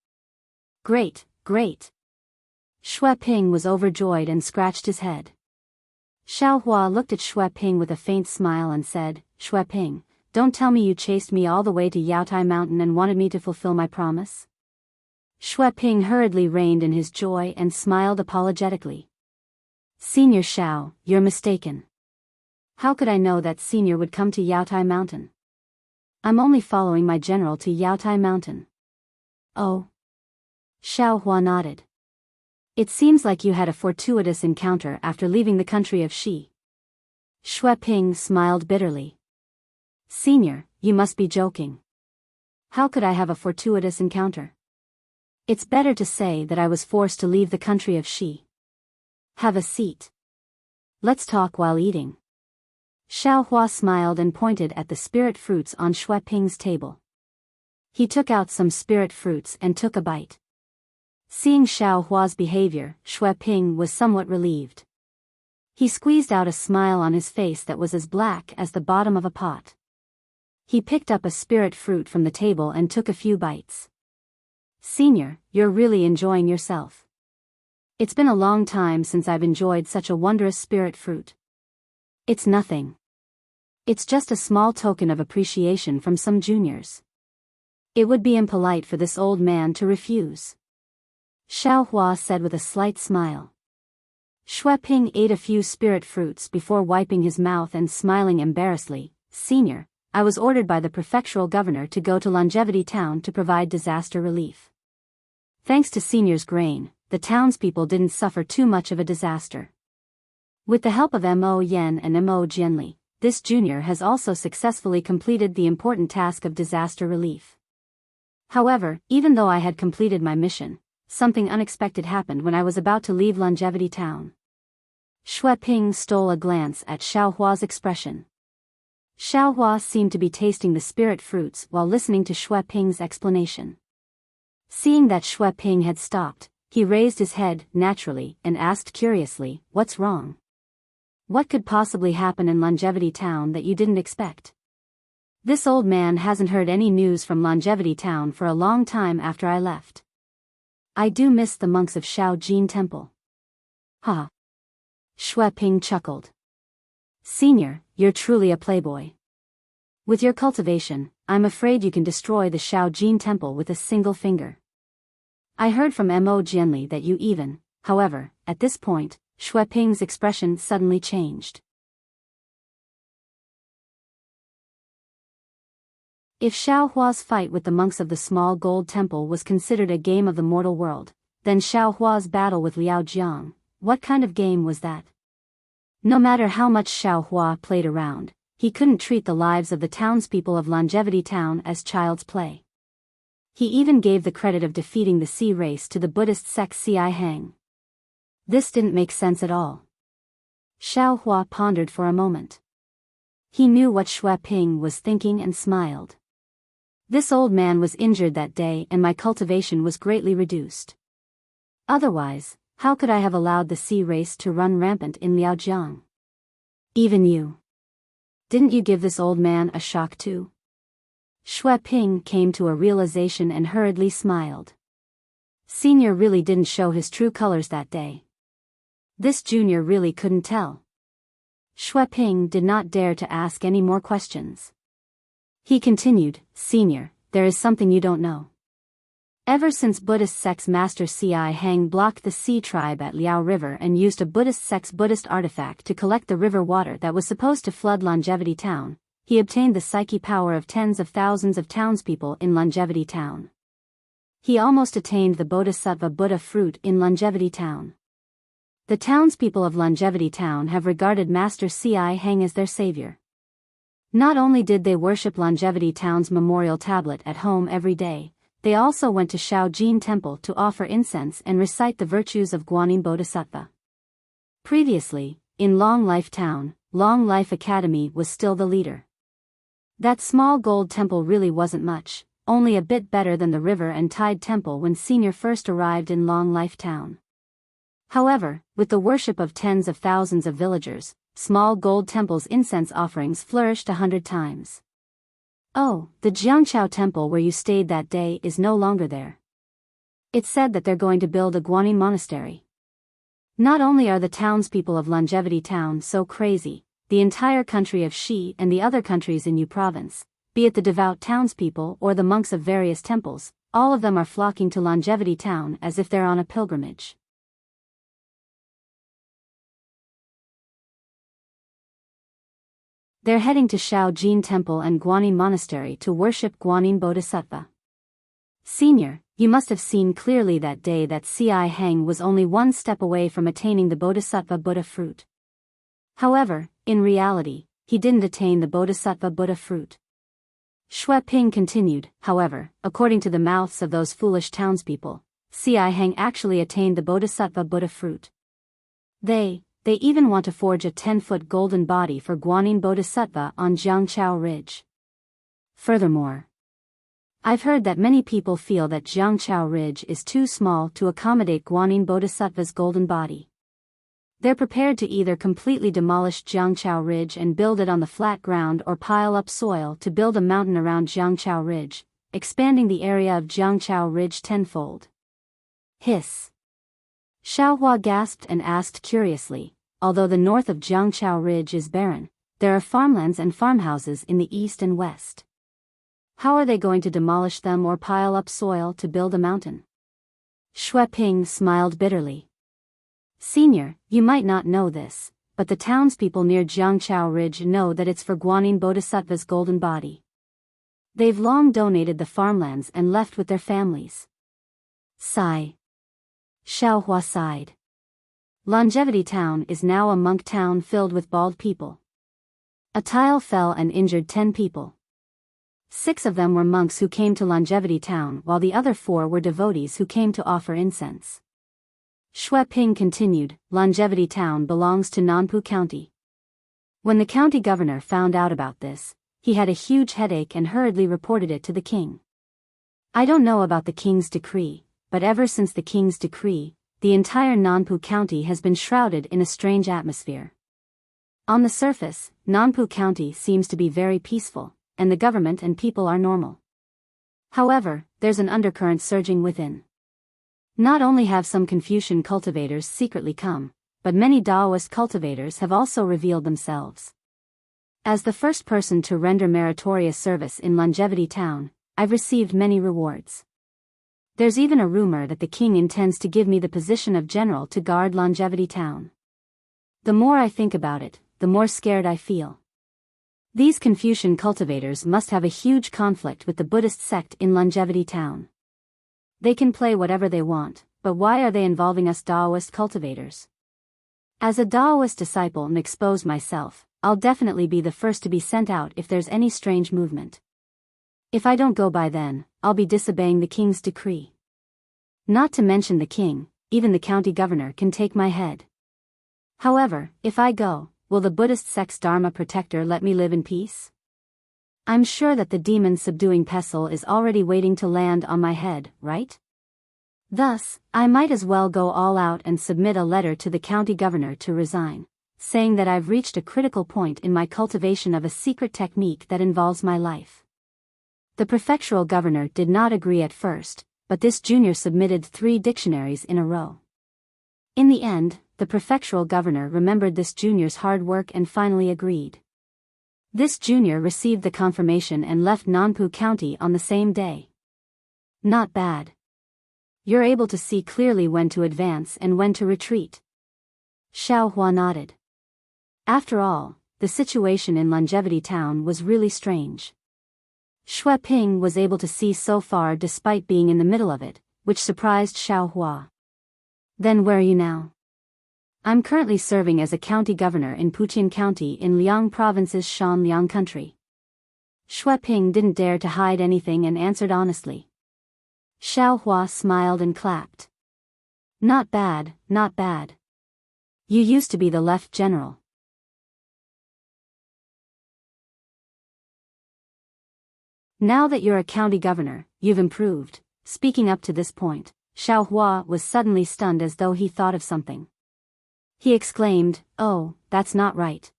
Great, great. Xue Ping was overjoyed and scratched his head. Xiaohua looked at Xue Ping with a faint smile and said, Xue Ping, don't tell me you chased me all the way to Yaotai Mountain and wanted me to fulfill my promise? Xue Ping hurriedly reined in his joy and smiled apologetically. Senior Xiao, you're mistaken. How could I know that Senior would come to Yaotai Mountain? I'm only following my general to Yaotai Mountain. Oh. Xiaohua nodded. It seems like you had a fortuitous encounter after leaving the country of Shi. Xue Ping smiled bitterly. Senior, you must be joking. How could I have a fortuitous encounter? It's better to say that I was forced to leave the country of Shi. Have a seat. Let's talk while eating. Xiaohua smiled and pointed at the spirit fruits on Xue Ping's table. He took out some spirit fruits and took a bite. Seeing Xiaohua's behavior, Xue Ping was somewhat relieved. He squeezed out a smile on his face that was as black as the bottom of a pot. He picked up a spirit fruit from the table and took a few bites. Senior, you're really enjoying yourself. It's been a long time since I've enjoyed such a wondrous spirit fruit. It's nothing. It's just a small token of appreciation from some juniors. It would be impolite for this old man to refuse. Xiaohua said with a slight smile. Xue Ping ate a few spirit fruits before wiping his mouth and smiling embarrassedly. Senior, I was ordered by the prefectural governor to go to Longevity Town to provide disaster relief. Thanks to Senior's grain, the townspeople didn't suffer too much of a disaster. With the help of Mo Yen and Mo Jianli, this junior has also successfully completed the important task of disaster relief. However, even though I had completed my mission, something unexpected happened when I was about to leave Longevity Town. Xue Ping stole a glance at Xiaohua's expression. Xiaohua seemed to be tasting the spirit fruits while listening to Xue Ping's explanation. Seeing that Xue Ping had stopped, he raised his head naturally and asked curiously, "What's wrong? What could possibly happen in Longevity Town that you didn't expect?" This old man hasn't heard any news from Longevity Town for a long time after I left. I do miss the monks of Shaojin Temple. Ha! Xue Ping chuckled. Senior, you're truly a playboy. With your cultivation, I'm afraid you can destroy the Shaojin Temple with a single finger. I heard from Mo Jianli that you even, however, at this point, Xue Ping's expression suddenly changed. If Xiaohua's fight with the monks of the small gold temple was considered a game of the mortal world, then Xiaohua's battle with Liao Jiang, what kind of game was that? No matter how much Xiaohua played around, he couldn't treat the lives of the townspeople of Longevity Town as child's play. He even gave the credit of defeating the sea race to the Buddhist sect Ci Hang. This didn't make sense at all. Xiaohua pondered for a moment. He knew what Xue Ping was thinking and smiled. This old man was injured that day and my cultivation was greatly reduced. Otherwise, how could I have allowed the sea race to run rampant in Liaojiang? Even you. Didn't you give this old man a shock too? Xue Ping came to a realization and hurriedly smiled. Senior really didn't show his true colors that day. This junior really couldn't tell. Xue Ping did not dare to ask any more questions. He continued, Senior, there is something you don't know. Ever since Buddhist sect's master Ci Hang blocked the Sea tribe at Liao River and used a Buddhist sect's Buddhist artifact to collect the river water that was supposed to flood Longevity Town, he obtained the psyche power of tens of thousands of townspeople in Longevity Town. he almost attained the Bodhisattva Buddha fruit in Longevity Town. The townspeople of Longevity Town have regarded Master Ci Heng as their savior. Not only did they worship Longevity Town's memorial tablet at home every day, they also went to Shaojin Temple to offer incense and recite the virtues of Guanyin Bodhisattva. Previously, in Long Life Town, Long Life Academy was still the leader. That small gold temple really wasn't much, only a bit better than the River and Tide Temple when Senior first arrived in Long Life Town. However, with the worship of tens of thousands of villagers, small gold temple's incense offerings flourished 100 times. Oh, the Jiangchao Temple where you stayed that day is no longer there. It's said that they're going to build a Guanyin monastery. Not only are the townspeople of Longevity Town so crazy, the entire country of Shi and the other countries in Yu Province, be it the devout townspeople or the monks of various temples, all of them are flocking to Longevity Town as if they're on a pilgrimage. They're heading to Shaojin Temple and Guanyin Monastery to worship Guanyin Bodhisattva. Senior, you must have seen clearly that day that Ci Heng was only one step away from attaining the Bodhisattva Buddha fruit. However, in reality, he didn't attain the Bodhisattva Buddha fruit. Xue Ping continued, however, according to the mouths of those foolish townspeople, Ci Heng actually attained the Bodhisattva Buddha fruit. They even want to forge a 10-foot golden body for Guanyin Bodhisattva on Jiangchao Ridge. Furthermore, I've heard that many people feel that Jiangchao Ridge is too small to accommodate Guanyin Bodhisattva's golden body. They're prepared to either completely demolish Jiangchao Ridge and build it on the flat ground or pile up soil to build a mountain around Jiangchao Ridge, expanding the area of Jiangchao Ridge tenfold. Hiss. Xiaohua gasped and asked curiously, although the north of Jiangchao Ridge is barren, there are farmlands and farmhouses in the east and west. How are they going to demolish them or pile up soil to build a mountain? Xue Ping smiled bitterly. Senior, you might not know this, but the townspeople near Jiangchao Ridge know that it's for Guanyin Bodhisattva's golden body. They've long donated the farmlands and left with their families. Sigh. Xiaohua sighed. Longevity Town is now a monk town filled with bald people. A tile fell and injured 10 people. 6 of them were monks who came to Longevity Town while the other 4 were devotees who came to offer incense. Xue Ping continued, Longevity Town belongs to Nanpu County. When the county governor found out about this, he had a huge headache and hurriedly reported it to the king. I don't know about the king's decree, but ever since the king's decree, the entire Nanpu County has been shrouded in a strange atmosphere. On the surface, Nanpu County seems to be very peaceful, and the government and people are normal. However, there's an undercurrent surging within. Not only have some Confucian cultivators secretly come, but many Taoist cultivators have also revealed themselves. As the first person to render meritorious service in Longevity Town, I've received many rewards. There's even a rumor that the king intends to give me the position of general to guard Longevity Town. The more I think about it, the more scared I feel. These Confucian cultivators must have a huge conflict with the Buddhist sect in Longevity Town. They can play whatever they want, but why are they involving us Taoist cultivators? As a Taoist disciple and expose myself, I'll definitely be the first to be sent out if there's any strange movement. If I don't go by then, I'll be disobeying the king's decree. Not to mention the king, even the county governor can take my head. However, if I go, will the Buddhist sect's Dharma protector let me live in peace? I'm sure that the demon-subduing pestle is already waiting to land on my head, right? Thus, I might as well go all out and submit a letter to the county governor to resign, saying that I've reached a critical point in my cultivation of a secret technique that involves my life. The prefectural governor did not agree at first, but this junior submitted 3 dictionaries in a row. In the end, the prefectural governor remembered this junior's hard work and finally agreed. This junior received the confirmation and left Nanpu County on the same day. Not bad. You're able to see clearly when to advance and when to retreat. Xiaohua nodded. After all, the situation in Longevity Town was really strange. Shui Ping was able to see so far despite being in the middle of it, which surprised Xiao Hua. Then where are you now? I'm currently serving as a county governor in Puqian County in Liang Province's Shanliang country. Shui Ping didn't dare to hide anything and answered honestly. Xiao Hua smiled and clapped. Not bad, not bad. You used to be the left general. Now that you're a county governor, you've improved. Speaking up to this point, Xiao Hua was suddenly stunned as though he thought of something. He exclaimed, "Oh, that's not right.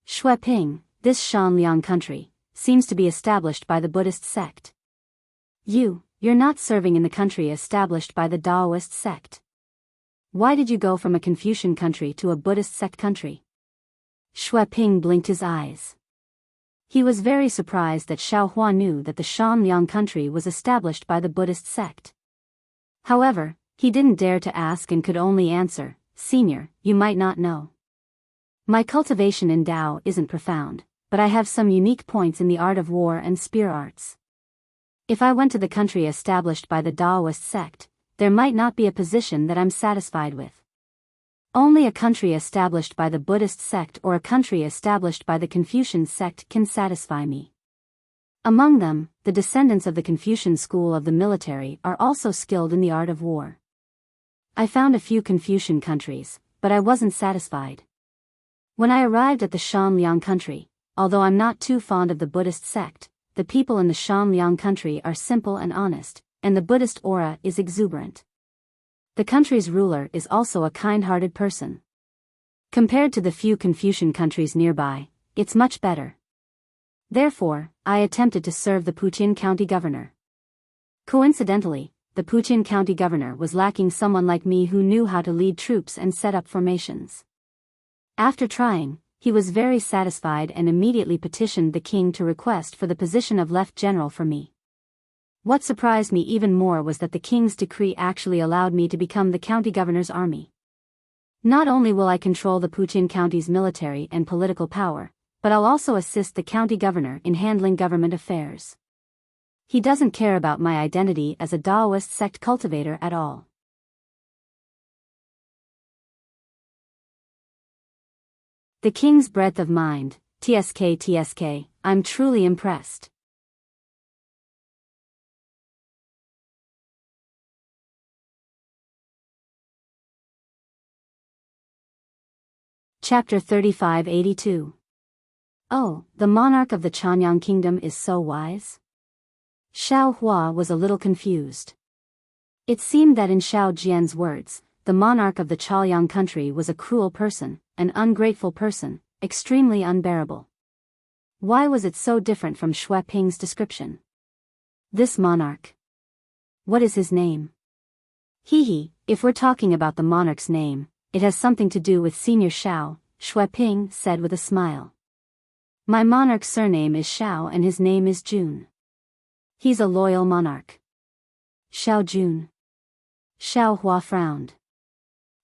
Shui Ping, this Shanliang country, seems to be established by the Buddhist sect. You're not serving in the country established by the Taoist sect. Why did you go from a Confucian country to a Buddhist sect country?" Shui Ping blinked his eyes. He was very surprised that Xiao Hua knew that the Shanliang country was established by the Buddhist sect. However, he didn't dare to ask and could only answer, "Senior, you might not know. My cultivation in Tao isn't profound, but I have some unique points in the art of war and spear arts. If I went to the country established by the Taoist sect, there might not be a position that I'm satisfied with. Only a country established by the Buddhist sect or a country established by the Confucian sect can satisfy me. Among them, the descendants of the Confucian school of the military are also skilled in the art of war. I found a few Confucian countries, but I wasn't satisfied. When I arrived at the Shanliang country, although I'm not too fond of the Buddhist sect, the people in the Shanliang country are simple and honest, and the Buddhist aura is exuberant. The country's ruler is also a kind-hearted person. Compared to the few Confucian countries nearby, it's much better. Therefore, I attempted to serve the Puqian County governor. Coincidentally, the Puqian County governor was lacking someone like me who knew how to lead troops and set up formations. After trying, he was very satisfied and immediately petitioned the king to request for the position of left general for me. What surprised me even more was that the king's decree actually allowed me to become the county governor's army. Not only will I control the Puqian County's military and political power, but I'll also assist the county governor in handling government affairs. He doesn't care about my identity as a Taoist sect cultivator at all. The king's breadth of mind, TSK, I'm truly impressed. Chapter 3582. Oh, the monarch of the Chanyang kingdom is so wise? Xiao Hua was a little confused. It seemed that in Xiao Jian's words, the monarch of the Chaoyang country was a cruel person, an ungrateful person, extremely unbearable. Why was it so different from Shui Ping's description? This monarch. What is his name? If we're talking about the monarch's name, it has something to do with Senior Xiao, Shui Ping said with a smile. My monarch's surname is Xiao and his name is Jun. He's a loyal monarch. Xiao Jun. Xiao Hua frowned.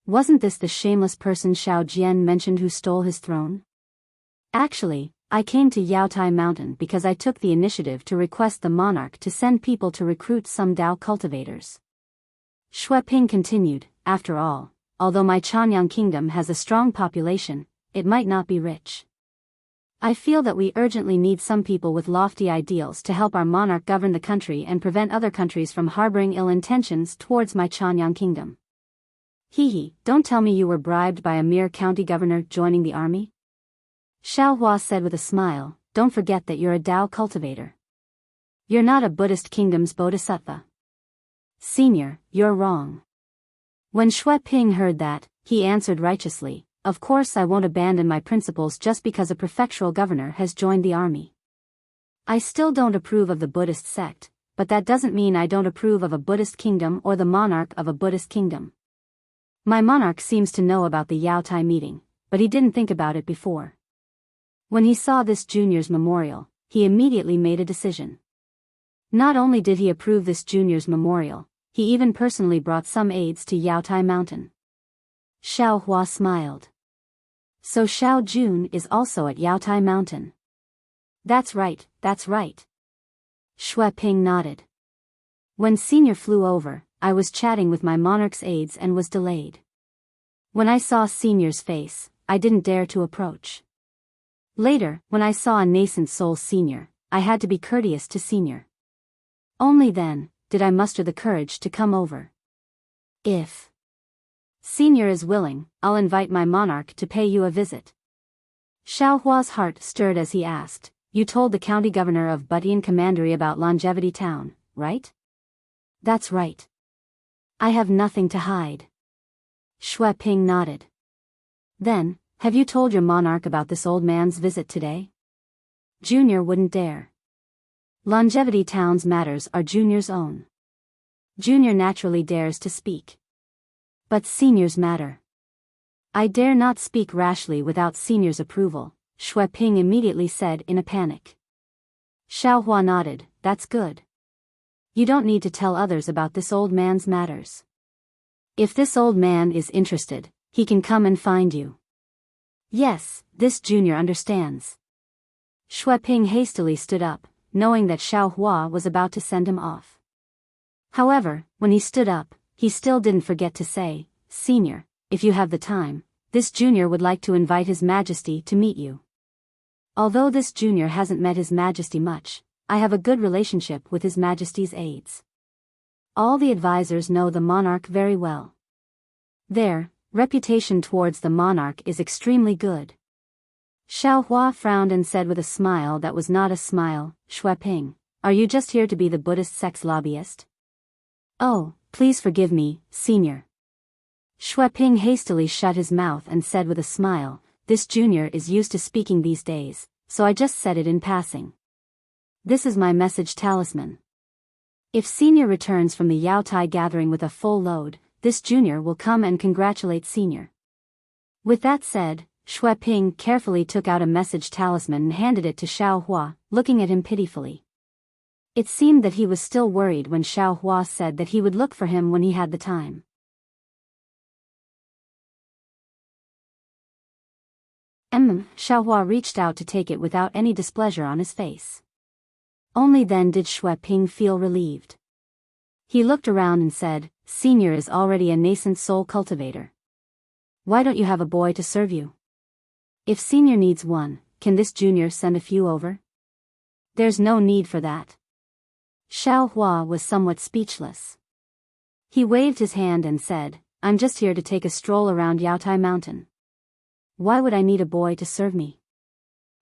Wasn't this the shameless person Xiao Jian mentioned who stole his throne? Actually, I came to Yaotai Mountain because I took the initiative to request the monarch to send people to recruit some Dao cultivators. Shui Ping continued, after all, although my Chanyang kingdom has a strong population, it might not be rich. I feel that we urgently need some people with lofty ideals to help our monarch govern the country and prevent other countries from harboring ill intentions towards my Chanyang kingdom. Don't tell me you were bribed by a mere county governor joining the army? Xiao Hua said with a smile, don't forget that you're a Dao cultivator. You're not a Buddhist kingdom's bodhisattva. Senior, you're wrong. When Shui Ping heard that, he answered righteously, of course I won't abandon my principles just because a prefectural governor has joined the army. I still don't approve of the Buddhist sect, but that doesn't mean I don't approve of a Buddhist kingdom or the monarch of a Buddhist kingdom. My monarch seems to know about the Yaotai meeting, but he didn't think about it before. When he saw this junior's memorial, he immediately made a decision. Not only did he approve this junior's memorial, he even personally brought some aides to Yaotai Mountain. Xiao Hua smiled. So Xiao Jun is also at Yaotai Mountain. That's right. Shui Ping nodded. When Senior flew over, I was chatting with my monarch's aides and was delayed. When I saw Senior's face, I didn't dare to approach. Later, when I saw a nascent soul Senior, I had to be courteous to Senior. Only then did I muster the courage to come over. If Senior is willing, I'll invite my monarch to pay you a visit. Xiaohua's heart stirred as he asked, You told the county governor of Butian Commandery about Longevity Town, right? That's right. I have nothing to hide. Shui Ping nodded. Then, have you told your monarch about this old man's visit today? Junior wouldn't dare. Longevity Town's matters are Junior's own. Junior naturally dares to speak. But Senior's matter. I dare not speak rashly without Senior's approval, Shui Ping immediately said in a panic. Xiaohua nodded, That's good. You don't need to tell others about this old man's matters. If this old man is interested, he can come and find you. Yes, this Junior understands. Shui Ping hastily stood up, knowing that Xiaohua was about to send him off. However, when he stood up, he still didn't forget to say, Senior, if you have the time, this Junior would like to invite His Majesty to meet you. Although this Junior hasn't met His Majesty much, I have a good relationship with His Majesty's aides. All the advisors know the monarch very well. Their reputation towards the monarch is extremely good. Xiaohua frowned and said with a smile that was not a smile, Shui Ping, are you just here to be the Buddhist sex lobbyist? Oh, please forgive me, Senior. Shui Ping hastily shut his mouth and said with a smile, This Junior is used to speaking these days, so I just said it in passing. This is my message talisman. If Senior returns from the Yaotai gathering with a full load, this Junior will come and congratulate Senior. With that said, Shui Ping carefully took out a message talisman and handed it to Xiaohua, looking at him pitifully. It seemed that he was still worried when Xiaohua said that he would look for him when he had the time. Xiaohua reached out to take it without any displeasure on his face. Only then did Shui Ping feel relieved. He looked around and said, Senior is already a nascent soul cultivator. Why don't you have a boy to serve you? If Senior needs one, can this Junior send a few over? There's no need for that. Xiaohua was somewhat speechless. He waved his hand and said, I'm just here to take a stroll around Yaotai Mountain. Why would I need a boy to serve me?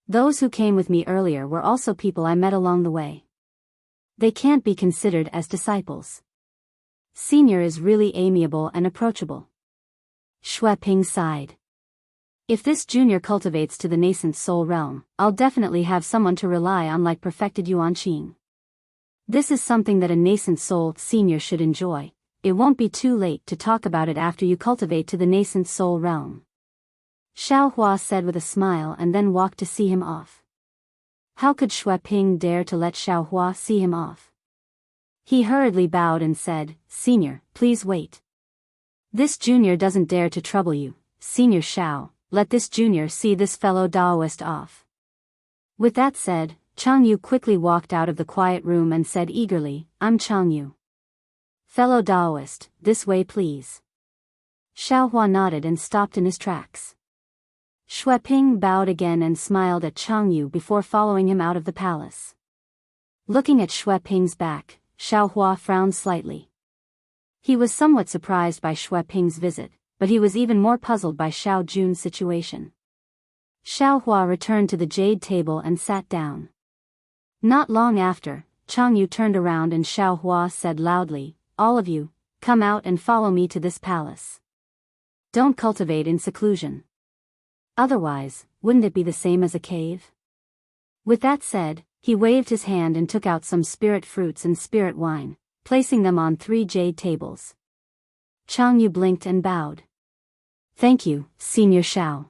Those who came with me earlier were also people I met along the way. They can't be considered as disciples. Senior is really amiable and approachable. Shui Ping sighed. If this Junior cultivates to the nascent soul realm, I'll definitely have someone to rely on like perfected Yuan Qing. This is something that a nascent soul Senior should enjoy. It won't be too late to talk about it after you cultivate to the nascent soul realm. Xiaohua said with a smile and then walked to see him off. How could Shui Ping dare to let Xiaohua see him off? He hurriedly bowed and said, Senior, please wait. This Junior doesn't dare to trouble you, Senior Xiao, let this Junior see this fellow Daoist off. With that said, Chang Yu quickly walked out of the quiet room and said eagerly, I'm Chang Yu. Fellow Daoist, this way please. Xiaohua nodded and stopped in his tracks. Shui Ping bowed again and smiled at Chang Yu before following him out of the palace. Looking at Shui Ping's back, Xiaohua frowned slightly. He was somewhat surprised by Shui Ping's visit, but he was even more puzzled by Xiao Jun's situation. Xiaohua returned to the jade table and sat down. Not long after, Chang Yu turned around and Xiaohua said loudly, All of you, come out and follow me to this palace. Don't cultivate in seclusion. Otherwise, wouldn't it be the same as a cave? With that said, he waved his hand and took out some spirit fruits and spirit wine, placing them on 3 jade tables. Chang Yu blinked and bowed. Thank you, Senior Xiao.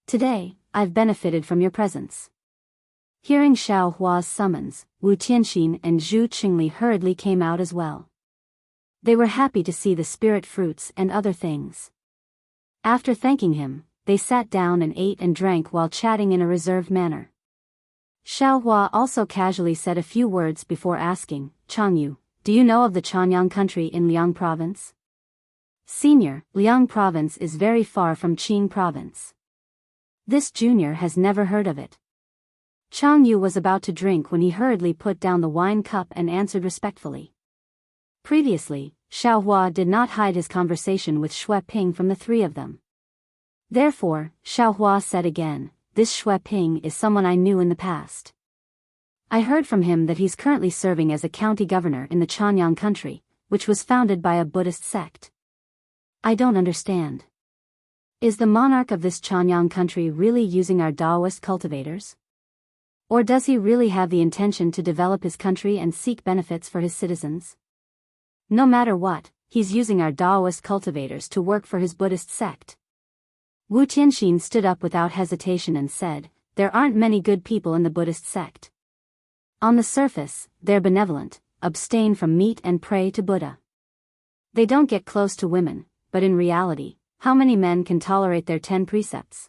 Today, I've benefited from your presence. Hearing Xiaohua's summons, Wu Tianxin and Zhu Qingli hurriedly came out as well. They were happy to see the spirit fruits and other things. After thanking him, they sat down and ate and drank while chatting in a reserved manner. Xiaohua also casually said a few words before asking, Changyu, do you know of the Chanyang country in Liang province? Senior, Liang province is very far from Qing province. This junior has never heard of it. Changyu was about to drink when he hurriedly put down the wine cup and answered respectfully. Previously, Xiaohua did not hide his conversation with Xue Ping from the three of them. Therefore, Xiaohua said again, this Xue Ping is someone I knew in the past. I heard from him that he's currently serving as a county governor in the Chanyang country, which was founded by a Buddhist sect. I don't understand. Is the monarch of this Chanyang country really using our Taoist cultivators? Or does he really have the intention to develop his country and seek benefits for his citizens? No matter what, he's using our Taoist cultivators to work for his Buddhist sect. Wu Tianxin stood up without hesitation and said, there aren't many good people in the Buddhist sect. On the surface, they're benevolent, abstain from meat and pray to Buddha. They don't get close to women, but in reality, how many men can tolerate their 10 precepts?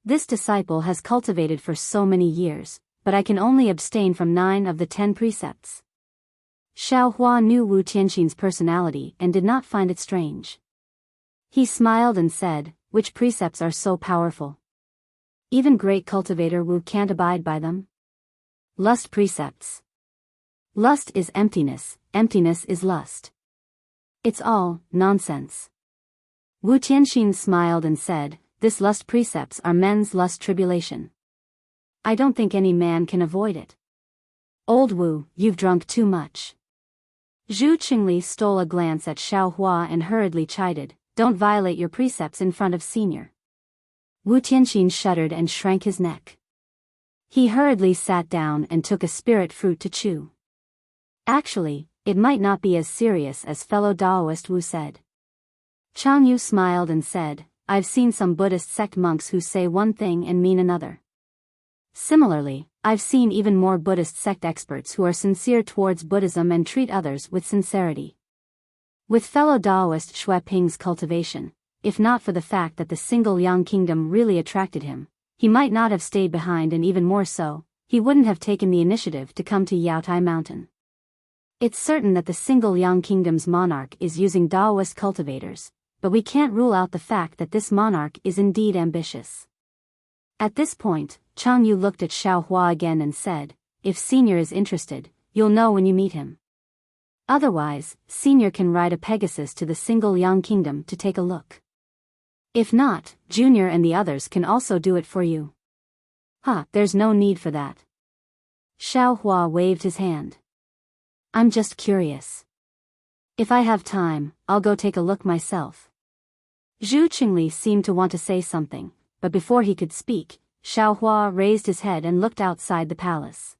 This disciple has cultivated for so many years, but I can only abstain from 9 of the 10 precepts. Xiaohua knew Wu Tianxin's personality and did not find it strange. He smiled and said, which precepts are so powerful? Even great cultivator Wu can't abide by them. Lust precepts. Lust is emptiness, emptiness is lust. It's all nonsense. Wu Tianxin smiled and said, this lust precepts are men's lust tribulation. I don't think any man can avoid it. Old Wu, you've drunk too much. Zhu Qingli stole a glance at Xiaohua and hurriedly chided, don't violate your precepts in front of senior. Wu Tianxin shuddered and shrank his neck. He hurriedly sat down and took a spirit fruit to chew. Actually, it might not be as serious as fellow Taoist Wu said. Changyu smiled and said, I've seen some Buddhist sect monks who say one thing and mean another. Similarly, I've seen even more Buddhist sect experts who are sincere towards Buddhism and treat others with sincerity. With fellow Taoist Xue Ping's cultivation, if not for the fact that the single Yang kingdom really attracted him, he might not have stayed behind, and even more so, he wouldn't have taken the initiative to come to Yaotai Mountain. It's certain that the single Yang kingdom's monarch is using Taoist cultivators, but we can't rule out the fact that this monarch is indeed ambitious. At this point, Changyu looked at Xiaohua again and said, if senior is interested, you'll know when you meet him. Otherwise, senior can ride a Pegasus to the single Yang kingdom to take a look. If not, junior and the others can also do it for you. There's no need for that. Xiaohua waved his hand. I'm just curious. If I have time, I'll go take a look myself. Zhu Qingli seemed to want to say something, but before he could speak, Xiaohua raised his head and looked outside the palace.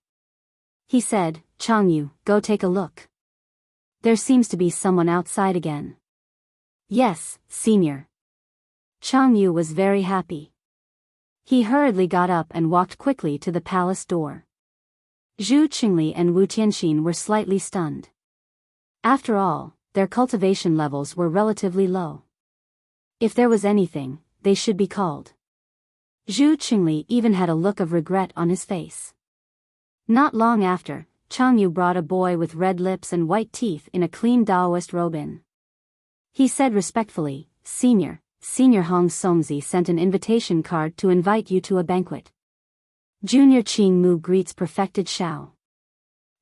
He said, Changyu, go take a look. There seems to be someone outside again. Yes, senior. Changyu was very happy. He hurriedly got up and walked quickly to the palace door. Zhu Qingli and Wu Tianxin were slightly stunned. After all, their cultivation levels were relatively low. If there was anything, they should be called. Zhu Qingli even had a look of regret on his face. Not long after, Changyu brought a boy with red lips and white teeth in a clean Taoist robe in. He said respectfully, Senior Hong Songzi sent an invitation card to invite you to a banquet. Junior Qing Mu greets perfected Xiao.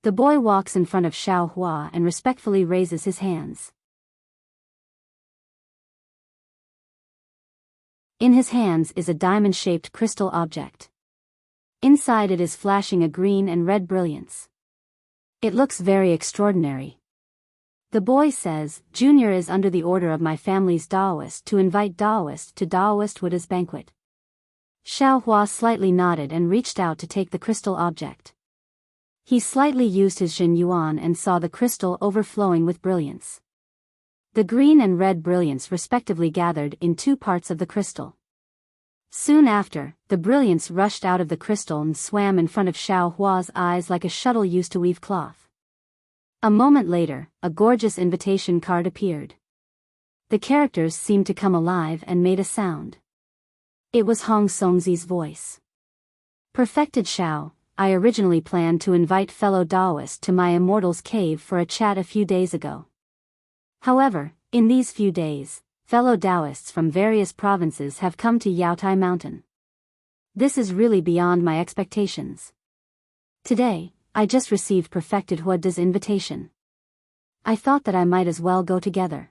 The boy walks in front of Xiaohua and respectfully raises his hands. In his hands is a diamond-shaped crystal object. Inside it is flashing a green and red brilliance. It looks very extraordinary. The boy says, Junior is under the order of my family's Taoist to invite Taoist to Taoist Buddha's banquet. Xiaohua slightly nodded and reached out to take the crystal object. He slightly used his Jin Yuan and saw the crystal overflowing with brilliance. The green and red brilliance respectively gathered in 2 parts of the crystal. Soon after, the brilliance rushed out of the crystal and swam in front of Xiaohua's eyes like a shuttle used to weave cloth. A moment later, a gorgeous invitation card appeared. The characters seemed to come alive and made a sound. It was Hong Songzi's voice. Perfected Xiao, I originally planned to invite fellow Taoists to my Immortal's cave for a chat a few days ago. However, in these few days, fellow Taoists from various provinces have come to Yaotai Mountain. This is really beyond my expectations. Today, I just received Perfected Huada's invitation. I thought that I might as well go together.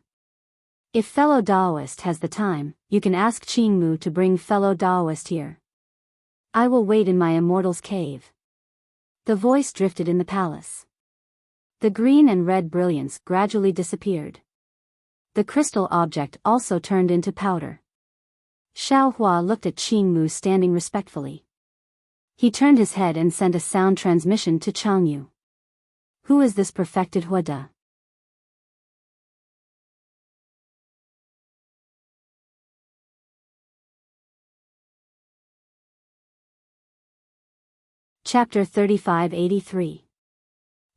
If fellow Taoist has the time, you can ask Qingmu to bring fellow Taoist here. I will wait in my Immortal's cave. The voice drifted in the palace. The green and red brilliance gradually disappeared. The crystal object also turned into powder. Xiaohua looked at Qingmu standing respectfully. He turned his head and sent a sound transmission to Changyu. Who is this Perfected Huada? Chapter 3583.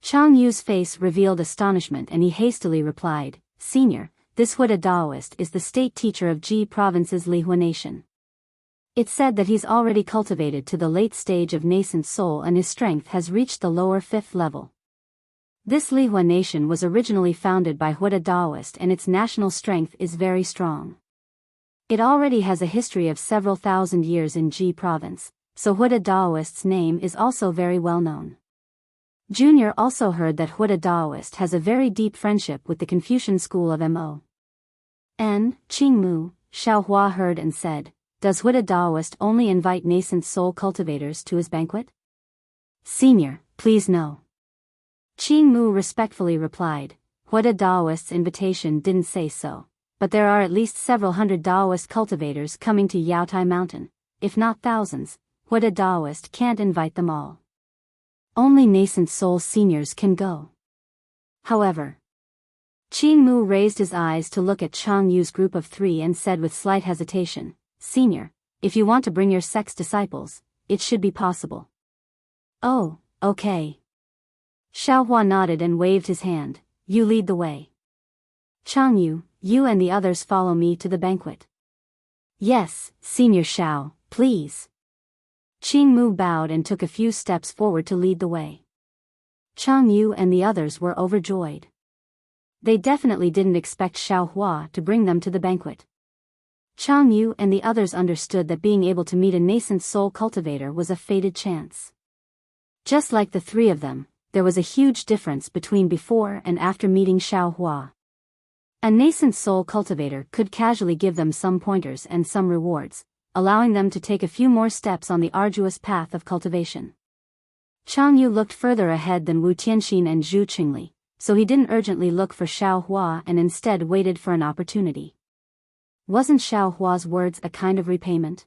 Chang Yu's face revealed astonishment and he hastily replied, Senior, this Huada Taoist is the state teacher of Ji Province's Lihua Nation. It's said that he's already cultivated to the late stage of nascent soul and his strength has reached the lower 5th level. This Lihua Nation was originally founded by Huada Taoist and its national strength is very strong. It already has a history of several thousand years in Ji Province, so Huada Taoist's name is also very well known. Junior also heard that Huada Taoist has a very deep friendship with the Confucian school of Mo. And, Qingmu, Xiaohua heard and said, does Huada Taoist only invite nascent soul cultivators to his banquet? Senior, please no. Qingmu respectfully replied, Huada Taoist's invitation didn't say so, but there are at least several hundred Taoist cultivators coming to Yaotai Mountain, if not thousands. Huada Taoist can't invite them all. Only nascent soul seniors can go. However, Qingmu raised his eyes to look at Chang Yu's group of 3 and said with slight hesitation, Senior, if you want to bring your sex disciples, it should be possible. Oh, okay. Xiaohua nodded and waved his hand, you lead the way. Chang Yu, you and the others follow me to the banquet. Yes, Senior Xiao, please. Qingmu bowed and took a few steps forward to lead the way. Chang Yu and the others were overjoyed. They definitely didn't expect Xiaohua to bring them to the banquet. Chang Yu and the others understood that being able to meet a nascent soul cultivator was a fated chance. Just like the 3 of them, there was a huge difference between before and after meeting Xiaohua. A nascent soul cultivator could casually give them some pointers and some rewards, allowing them to take a few more steps on the arduous path of cultivation. Chang Yu looked further ahead than Wu Tianxin and Zhu Qingli, so he didn't urgently look for Xiaohua and instead waited for an opportunity. Wasn't Xiaohua's words a kind of repayment?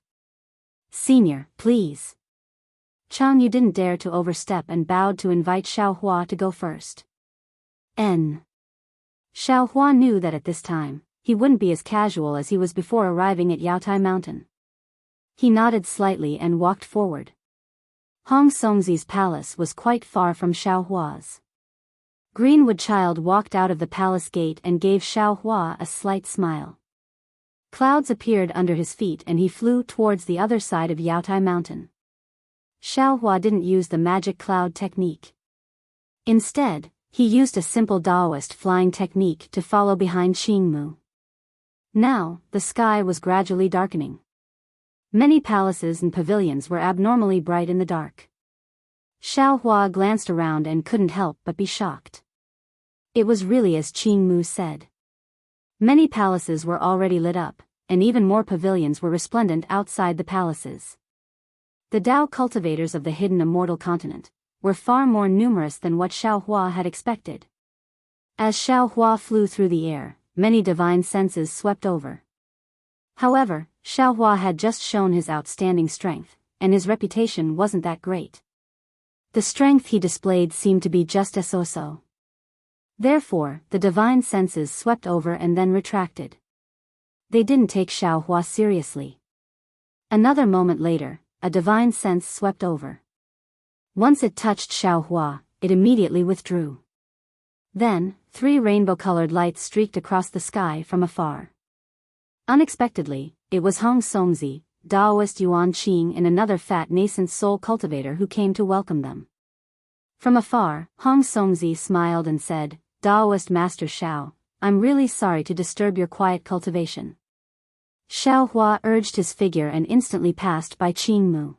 Senior, please. Chang Yu didn't dare to overstep and bowed to invite Xiaohua to go first. Xiaohua knew that at this time, he wouldn't be as casual as he was before arriving at Yaotai Mountain. He nodded slightly and walked forward. Hong Songzi's palace was quite far from Xiaohua's. Greenwood Child walked out of the palace gate and gave Xiaohua a slight smile. Clouds appeared under his feet and he flew towards the other side of Yaotai Mountain. Xiaohua didn't use the magic cloud technique. Instead, he used a simple Taoist flying technique to follow behind Qingmu. Now, the sky was gradually darkening. Many palaces and pavilions were abnormally bright in the dark. Xiaohua glanced around and couldn't help but be shocked. It was really as Qingmu said. Many palaces were already lit up, and even more pavilions were resplendent outside the palaces. The Tao cultivators of the hidden Immortal continent were far more numerous than what Xiaohua had expected. As Xiaohua flew through the air, many divine senses swept over. However, Xiaohua had just shown his outstanding strength, and his reputation wasn't that great. The strength he displayed seemed to be just as so-so. Therefore, the divine senses swept over and then retracted. They didn't take Xiaohua seriously. Another moment later, a divine sense swept over. Once it touched Xiaohua, it immediately withdrew. Then, 3 rainbow-colored lights streaked across the sky from afar. Unexpectedly, it was Hong Songzi, Daoist Yuan Qing and another fat nascent soul cultivator who came to welcome them. From afar, Hong Songzi smiled and said, Daoist Master Xiao, I'm really sorry to disturb your quiet cultivation. Xiao Hua urged his figure and instantly passed by Qing Mu.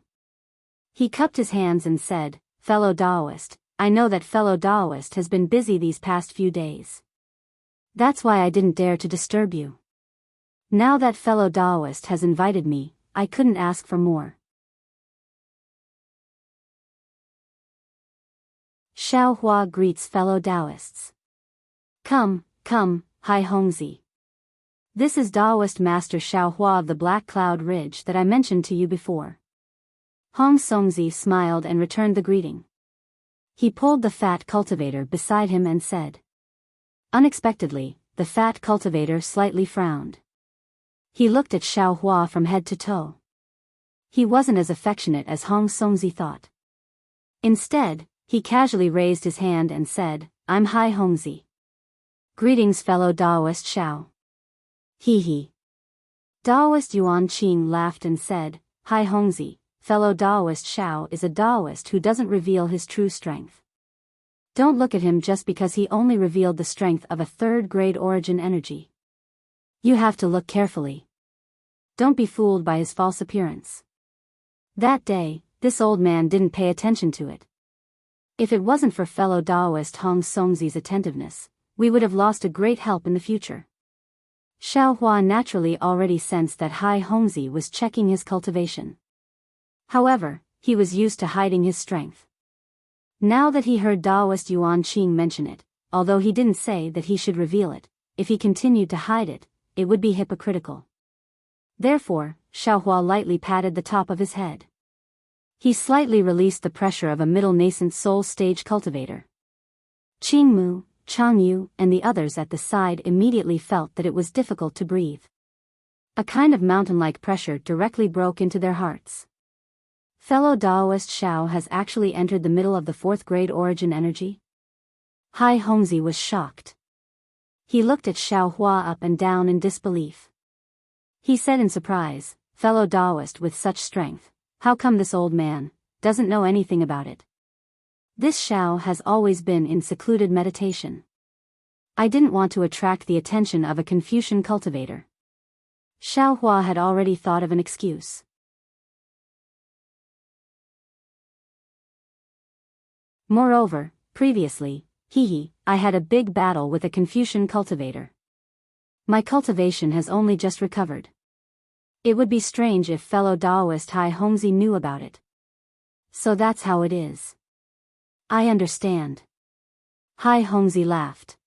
He cupped his hands and said, Fellow Daoist, I know that fellow Daoist has been busy these past few days. That's why I didn't dare to disturb you. Now that fellow Daoist has invited me, I couldn't ask for more. Xiao Hua greets fellow Daoists. Come, Hai Hongzi. This is Daoist Master Xiao Hua of the Black Cloud Ridge that I mentioned to you before. Hong Songzi smiled and returned the greeting. He pulled the fat cultivator beside him and said. Unexpectedly, the fat cultivator slightly frowned. He looked at Xiao Hua from head to toe. He wasn't as affectionate as Hong Songzi thought. Instead, he casually raised his hand and said, I'm Hai Hongzi. Greetings fellow Daoist Xiao. He. Daoist Yuan Qing laughed and said, Hai Hongzi, fellow Daoist Xiao is a Daoist who doesn't reveal his true strength. Don't look at him just because he only revealed the strength of a third-grade origin energy. You have to look carefully. Don't be fooled by his false appearance. That day, this old man didn't pay attention to it. If it wasn't for fellow Daoist Hong Songzi's attentiveness, we would have lost a great help in the future. Xiao Hua naturally already sensed that Hai Hongzi was checking his cultivation. However, he was used to hiding his strength. Now that he heard Daoist Yuan Qing mention it, although he didn't say that he should reveal it, if he continued to hide it, it would be hypocritical. Therefore, Xiao Hua lightly patted the top of his head. He slightly released the pressure of a middle nascent soul stage cultivator. Qing Mu, Chang Yu, and the others at the side immediately felt that it was difficult to breathe. A kind of mountain-like pressure directly broke into their hearts. Fellow Daoist Xiao has actually entered the middle of the fourth-grade origin energy? Hai Hongzi was shocked. He looked at Xiao Hua up and down in disbelief. He said in surprise, Fellow Daoist with such strength, how come this old man doesn't know anything about it? This Xiao has always been in secluded meditation. I didn't want to attract the attention of a Confucian cultivator. Xiao Hua had already thought of an excuse. Moreover, previously, I had a big battle with a Confucian cultivator. My cultivation has only just recovered. It would be strange if fellow Daoist Hai Hongzi knew about it. So that's how it is. I understand. Hai Hongzi laughed.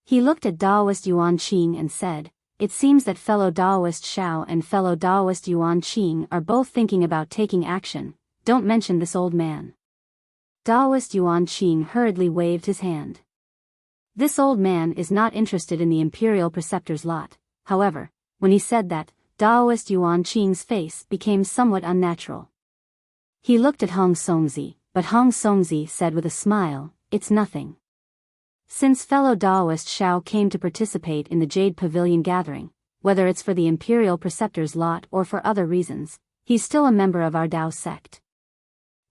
He looked at Daoist Yuan Qing and said, It seems that fellow Daoist Xiao and fellow Daoist Yuan Qing are both thinking about taking action. Don't mention this old man. Daoist Yuan Qing hurriedly waved his hand. This old man is not interested in the Imperial Preceptor's lot. However, when he said that, Daoist Yuan Qing's face became somewhat unnatural. He looked at Hong Songzi, but Hong Songzi said with a smile, It's nothing. Since fellow Daoist Xiao came to participate in the Jade Pavilion gathering, whether it's for the Imperial Preceptor's lot or for other reasons, he's still a member of our Dao sect.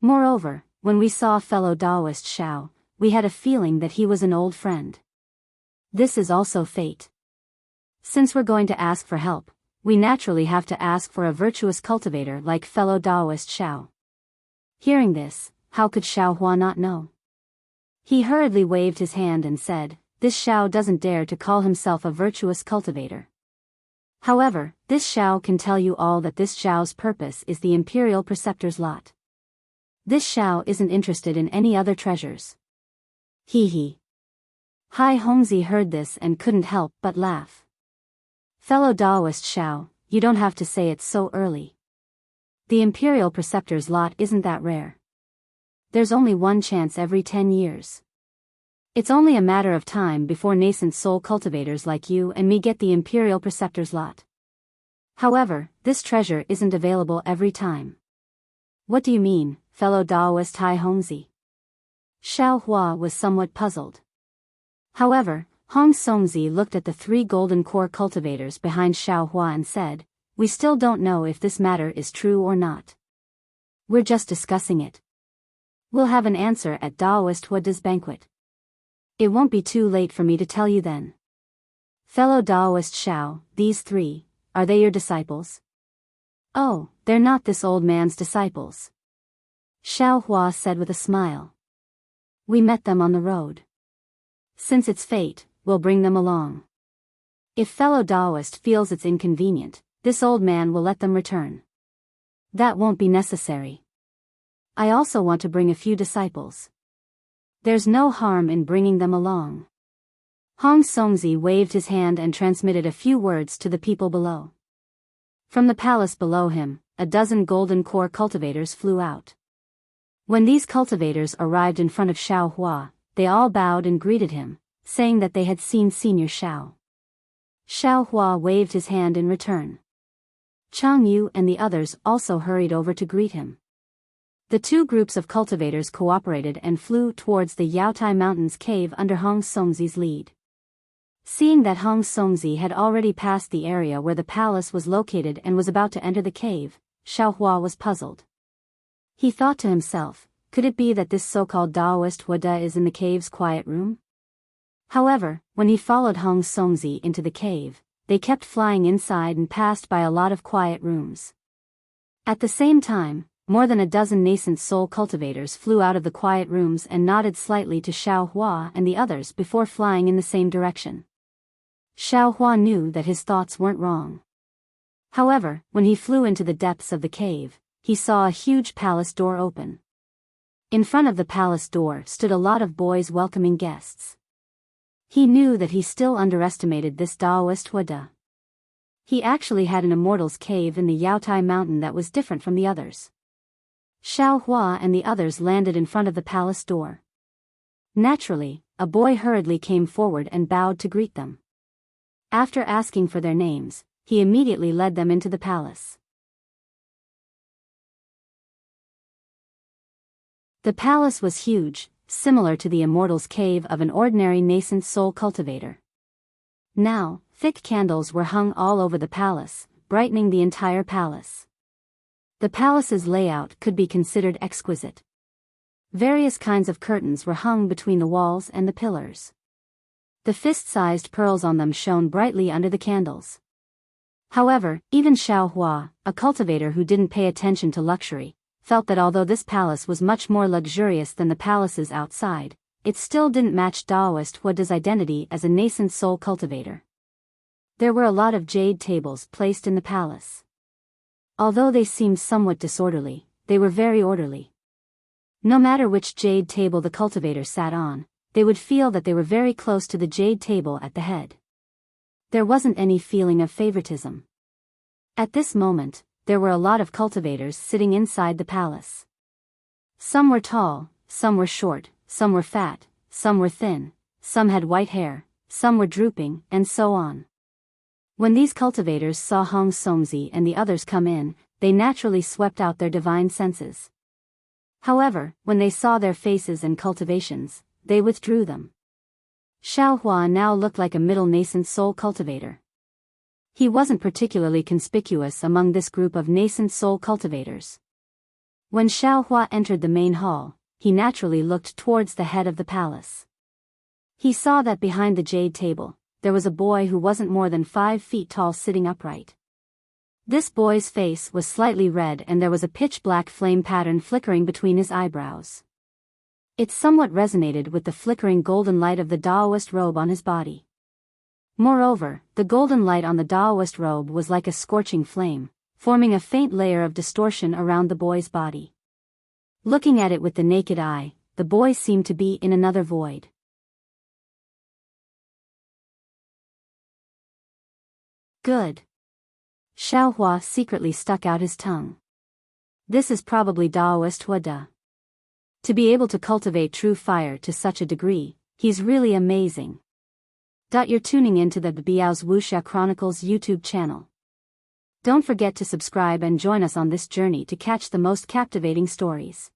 Moreover, when we saw fellow Daoist Xiao, we had a feeling that he was an old friend. This is also fate. Since we're going to ask for help, we naturally have to ask for a virtuous cultivator like fellow Daoist Xiao. Hearing this, how could Xiao Hua not know? He hurriedly waved his hand and said, This Xiao doesn't dare to call himself a virtuous cultivator. However, this Xiao can tell you all that this Xiao's purpose is the Imperial Preceptor's lot. This Xiao isn't interested in any other treasures. Hai Hongzi heard this and couldn't help but laugh. Fellow Daoist Xiao, you don't have to say it so early. The Imperial Preceptor's lot isn't that rare. There's only one chance every 10 years. It's only a matter of time before nascent soul cultivators like you and me get the Imperial Preceptor's lot. However, this treasure isn't available every time. What do you mean, fellow Daoist Hai Hongzi? Xiao Hua was somewhat puzzled. However, Hong Songzi looked at the 3 golden core cultivators behind Xiao Hua and said, We still don't know if this matter is true or not. We're just discussing it. We'll have an answer at Daoist Huada's banquet. It won't be too late for me to tell you then. Fellow Daoist Xiao, these three, are they your disciples? Oh, they're not this old man's disciples. Xiao Hua said with a smile. We met them on the road. Since it's fate, we'll bring them along. If fellow Daoist feels it's inconvenient, this old man will let them return. That won't be necessary. I also want to bring a few disciples. There's no harm in bringing them along. Hong Songzi waved his hand and transmitted a few words to the people below. From the palace below him, a dozen golden core cultivators flew out. When these cultivators arrived in front of Xiao Hua, they all bowed and greeted him, saying that they had seen Senior Xiao. Xiao Hua waved his hand in return. Chang Yu and the others also hurried over to greet him. The two groups of cultivators cooperated and flew towards the Yaotai Mountains cave under Hong Songzi's lead. Seeing that Hong Songzi had already passed the area where the palace was located and was about to enter the cave, Xiao Hua was puzzled. He thought to himself, could it be that this so-called Daoist Huada is in the cave's quiet room? However, when he followed Hong Songzi into the cave, they kept flying inside and passed by a lot of quiet rooms. At the same time, more than a dozen nascent soul cultivators flew out of the quiet rooms and nodded slightly to Xiao Hua and the others before flying in the same direction. Xiao Hua knew that his thoughts weren't wrong. However, when he flew into the depths of the cave, he saw a huge palace door open. In front of the palace door stood a lot of boys welcoming guests. He knew that he still underestimated this Daoist Huada. He actually had an immortal's cave in the Yaotai Mountain that was different from the others. Xiao Hua and the others landed in front of the palace door. Naturally, a boy hurriedly came forward and bowed to greet them. After asking for their names, he immediately led them into the palace. The palace was huge, similar to the immortal's cave of an ordinary nascent soul cultivator. Now, thick candles were hung all over the palace, brightening the entire palace. The palace's layout could be considered exquisite. Various kinds of curtains were hung between the walls and the pillars. The fist-sized pearls on them shone brightly under the candles. However, even Xiao Hua, a cultivator who didn't pay attention to luxury, felt that although this palace was much more luxurious than the palaces outside, it still didn't match Daoist Huada's identity as a nascent soul cultivator. There were a lot of jade tables placed in the palace. Although they seemed somewhat disorderly, they were very orderly. No matter which jade table the cultivator sat on, they would feel that they were very close to the jade table at the head. There wasn't any feeling of favoritism. At this moment, there were a lot of cultivators sitting inside the palace. Some were tall, some were short, some were fat, some were thin, some had white hair, some were drooping, and so on. When these cultivators saw Hong Songzi and the others come in, they naturally swept out their divine senses. However, when they saw their faces and cultivations, they withdrew them. Xiao Hua now looked like a middle nascent soul cultivator. He wasn't particularly conspicuous among this group of nascent soul cultivators. When Xiao Hua entered the main hall, he naturally looked towards the head of the palace. He saw that behind the jade table, there was a boy who wasn't more than 5 feet tall sitting upright. This boy's face was slightly red and there was a pitch-black flame pattern flickering between his eyebrows. It somewhat resonated with the flickering golden light of the Daoist robe on his body. Moreover, the golden light on the Daoist robe was like a scorching flame, forming a faint layer of distortion around the boy's body. Looking at it with the naked eye, the boy seemed to be in another void. Good. Xiao Hua secretly stuck out his tongue. This is probably Daoist Huada. To be able to cultivate true fire to such a degree, he's really amazing. You're tuning into the Biyao's Wuxia Chronicles YouTube channel. Don't forget to subscribe and join us on this journey to catch the most captivating stories.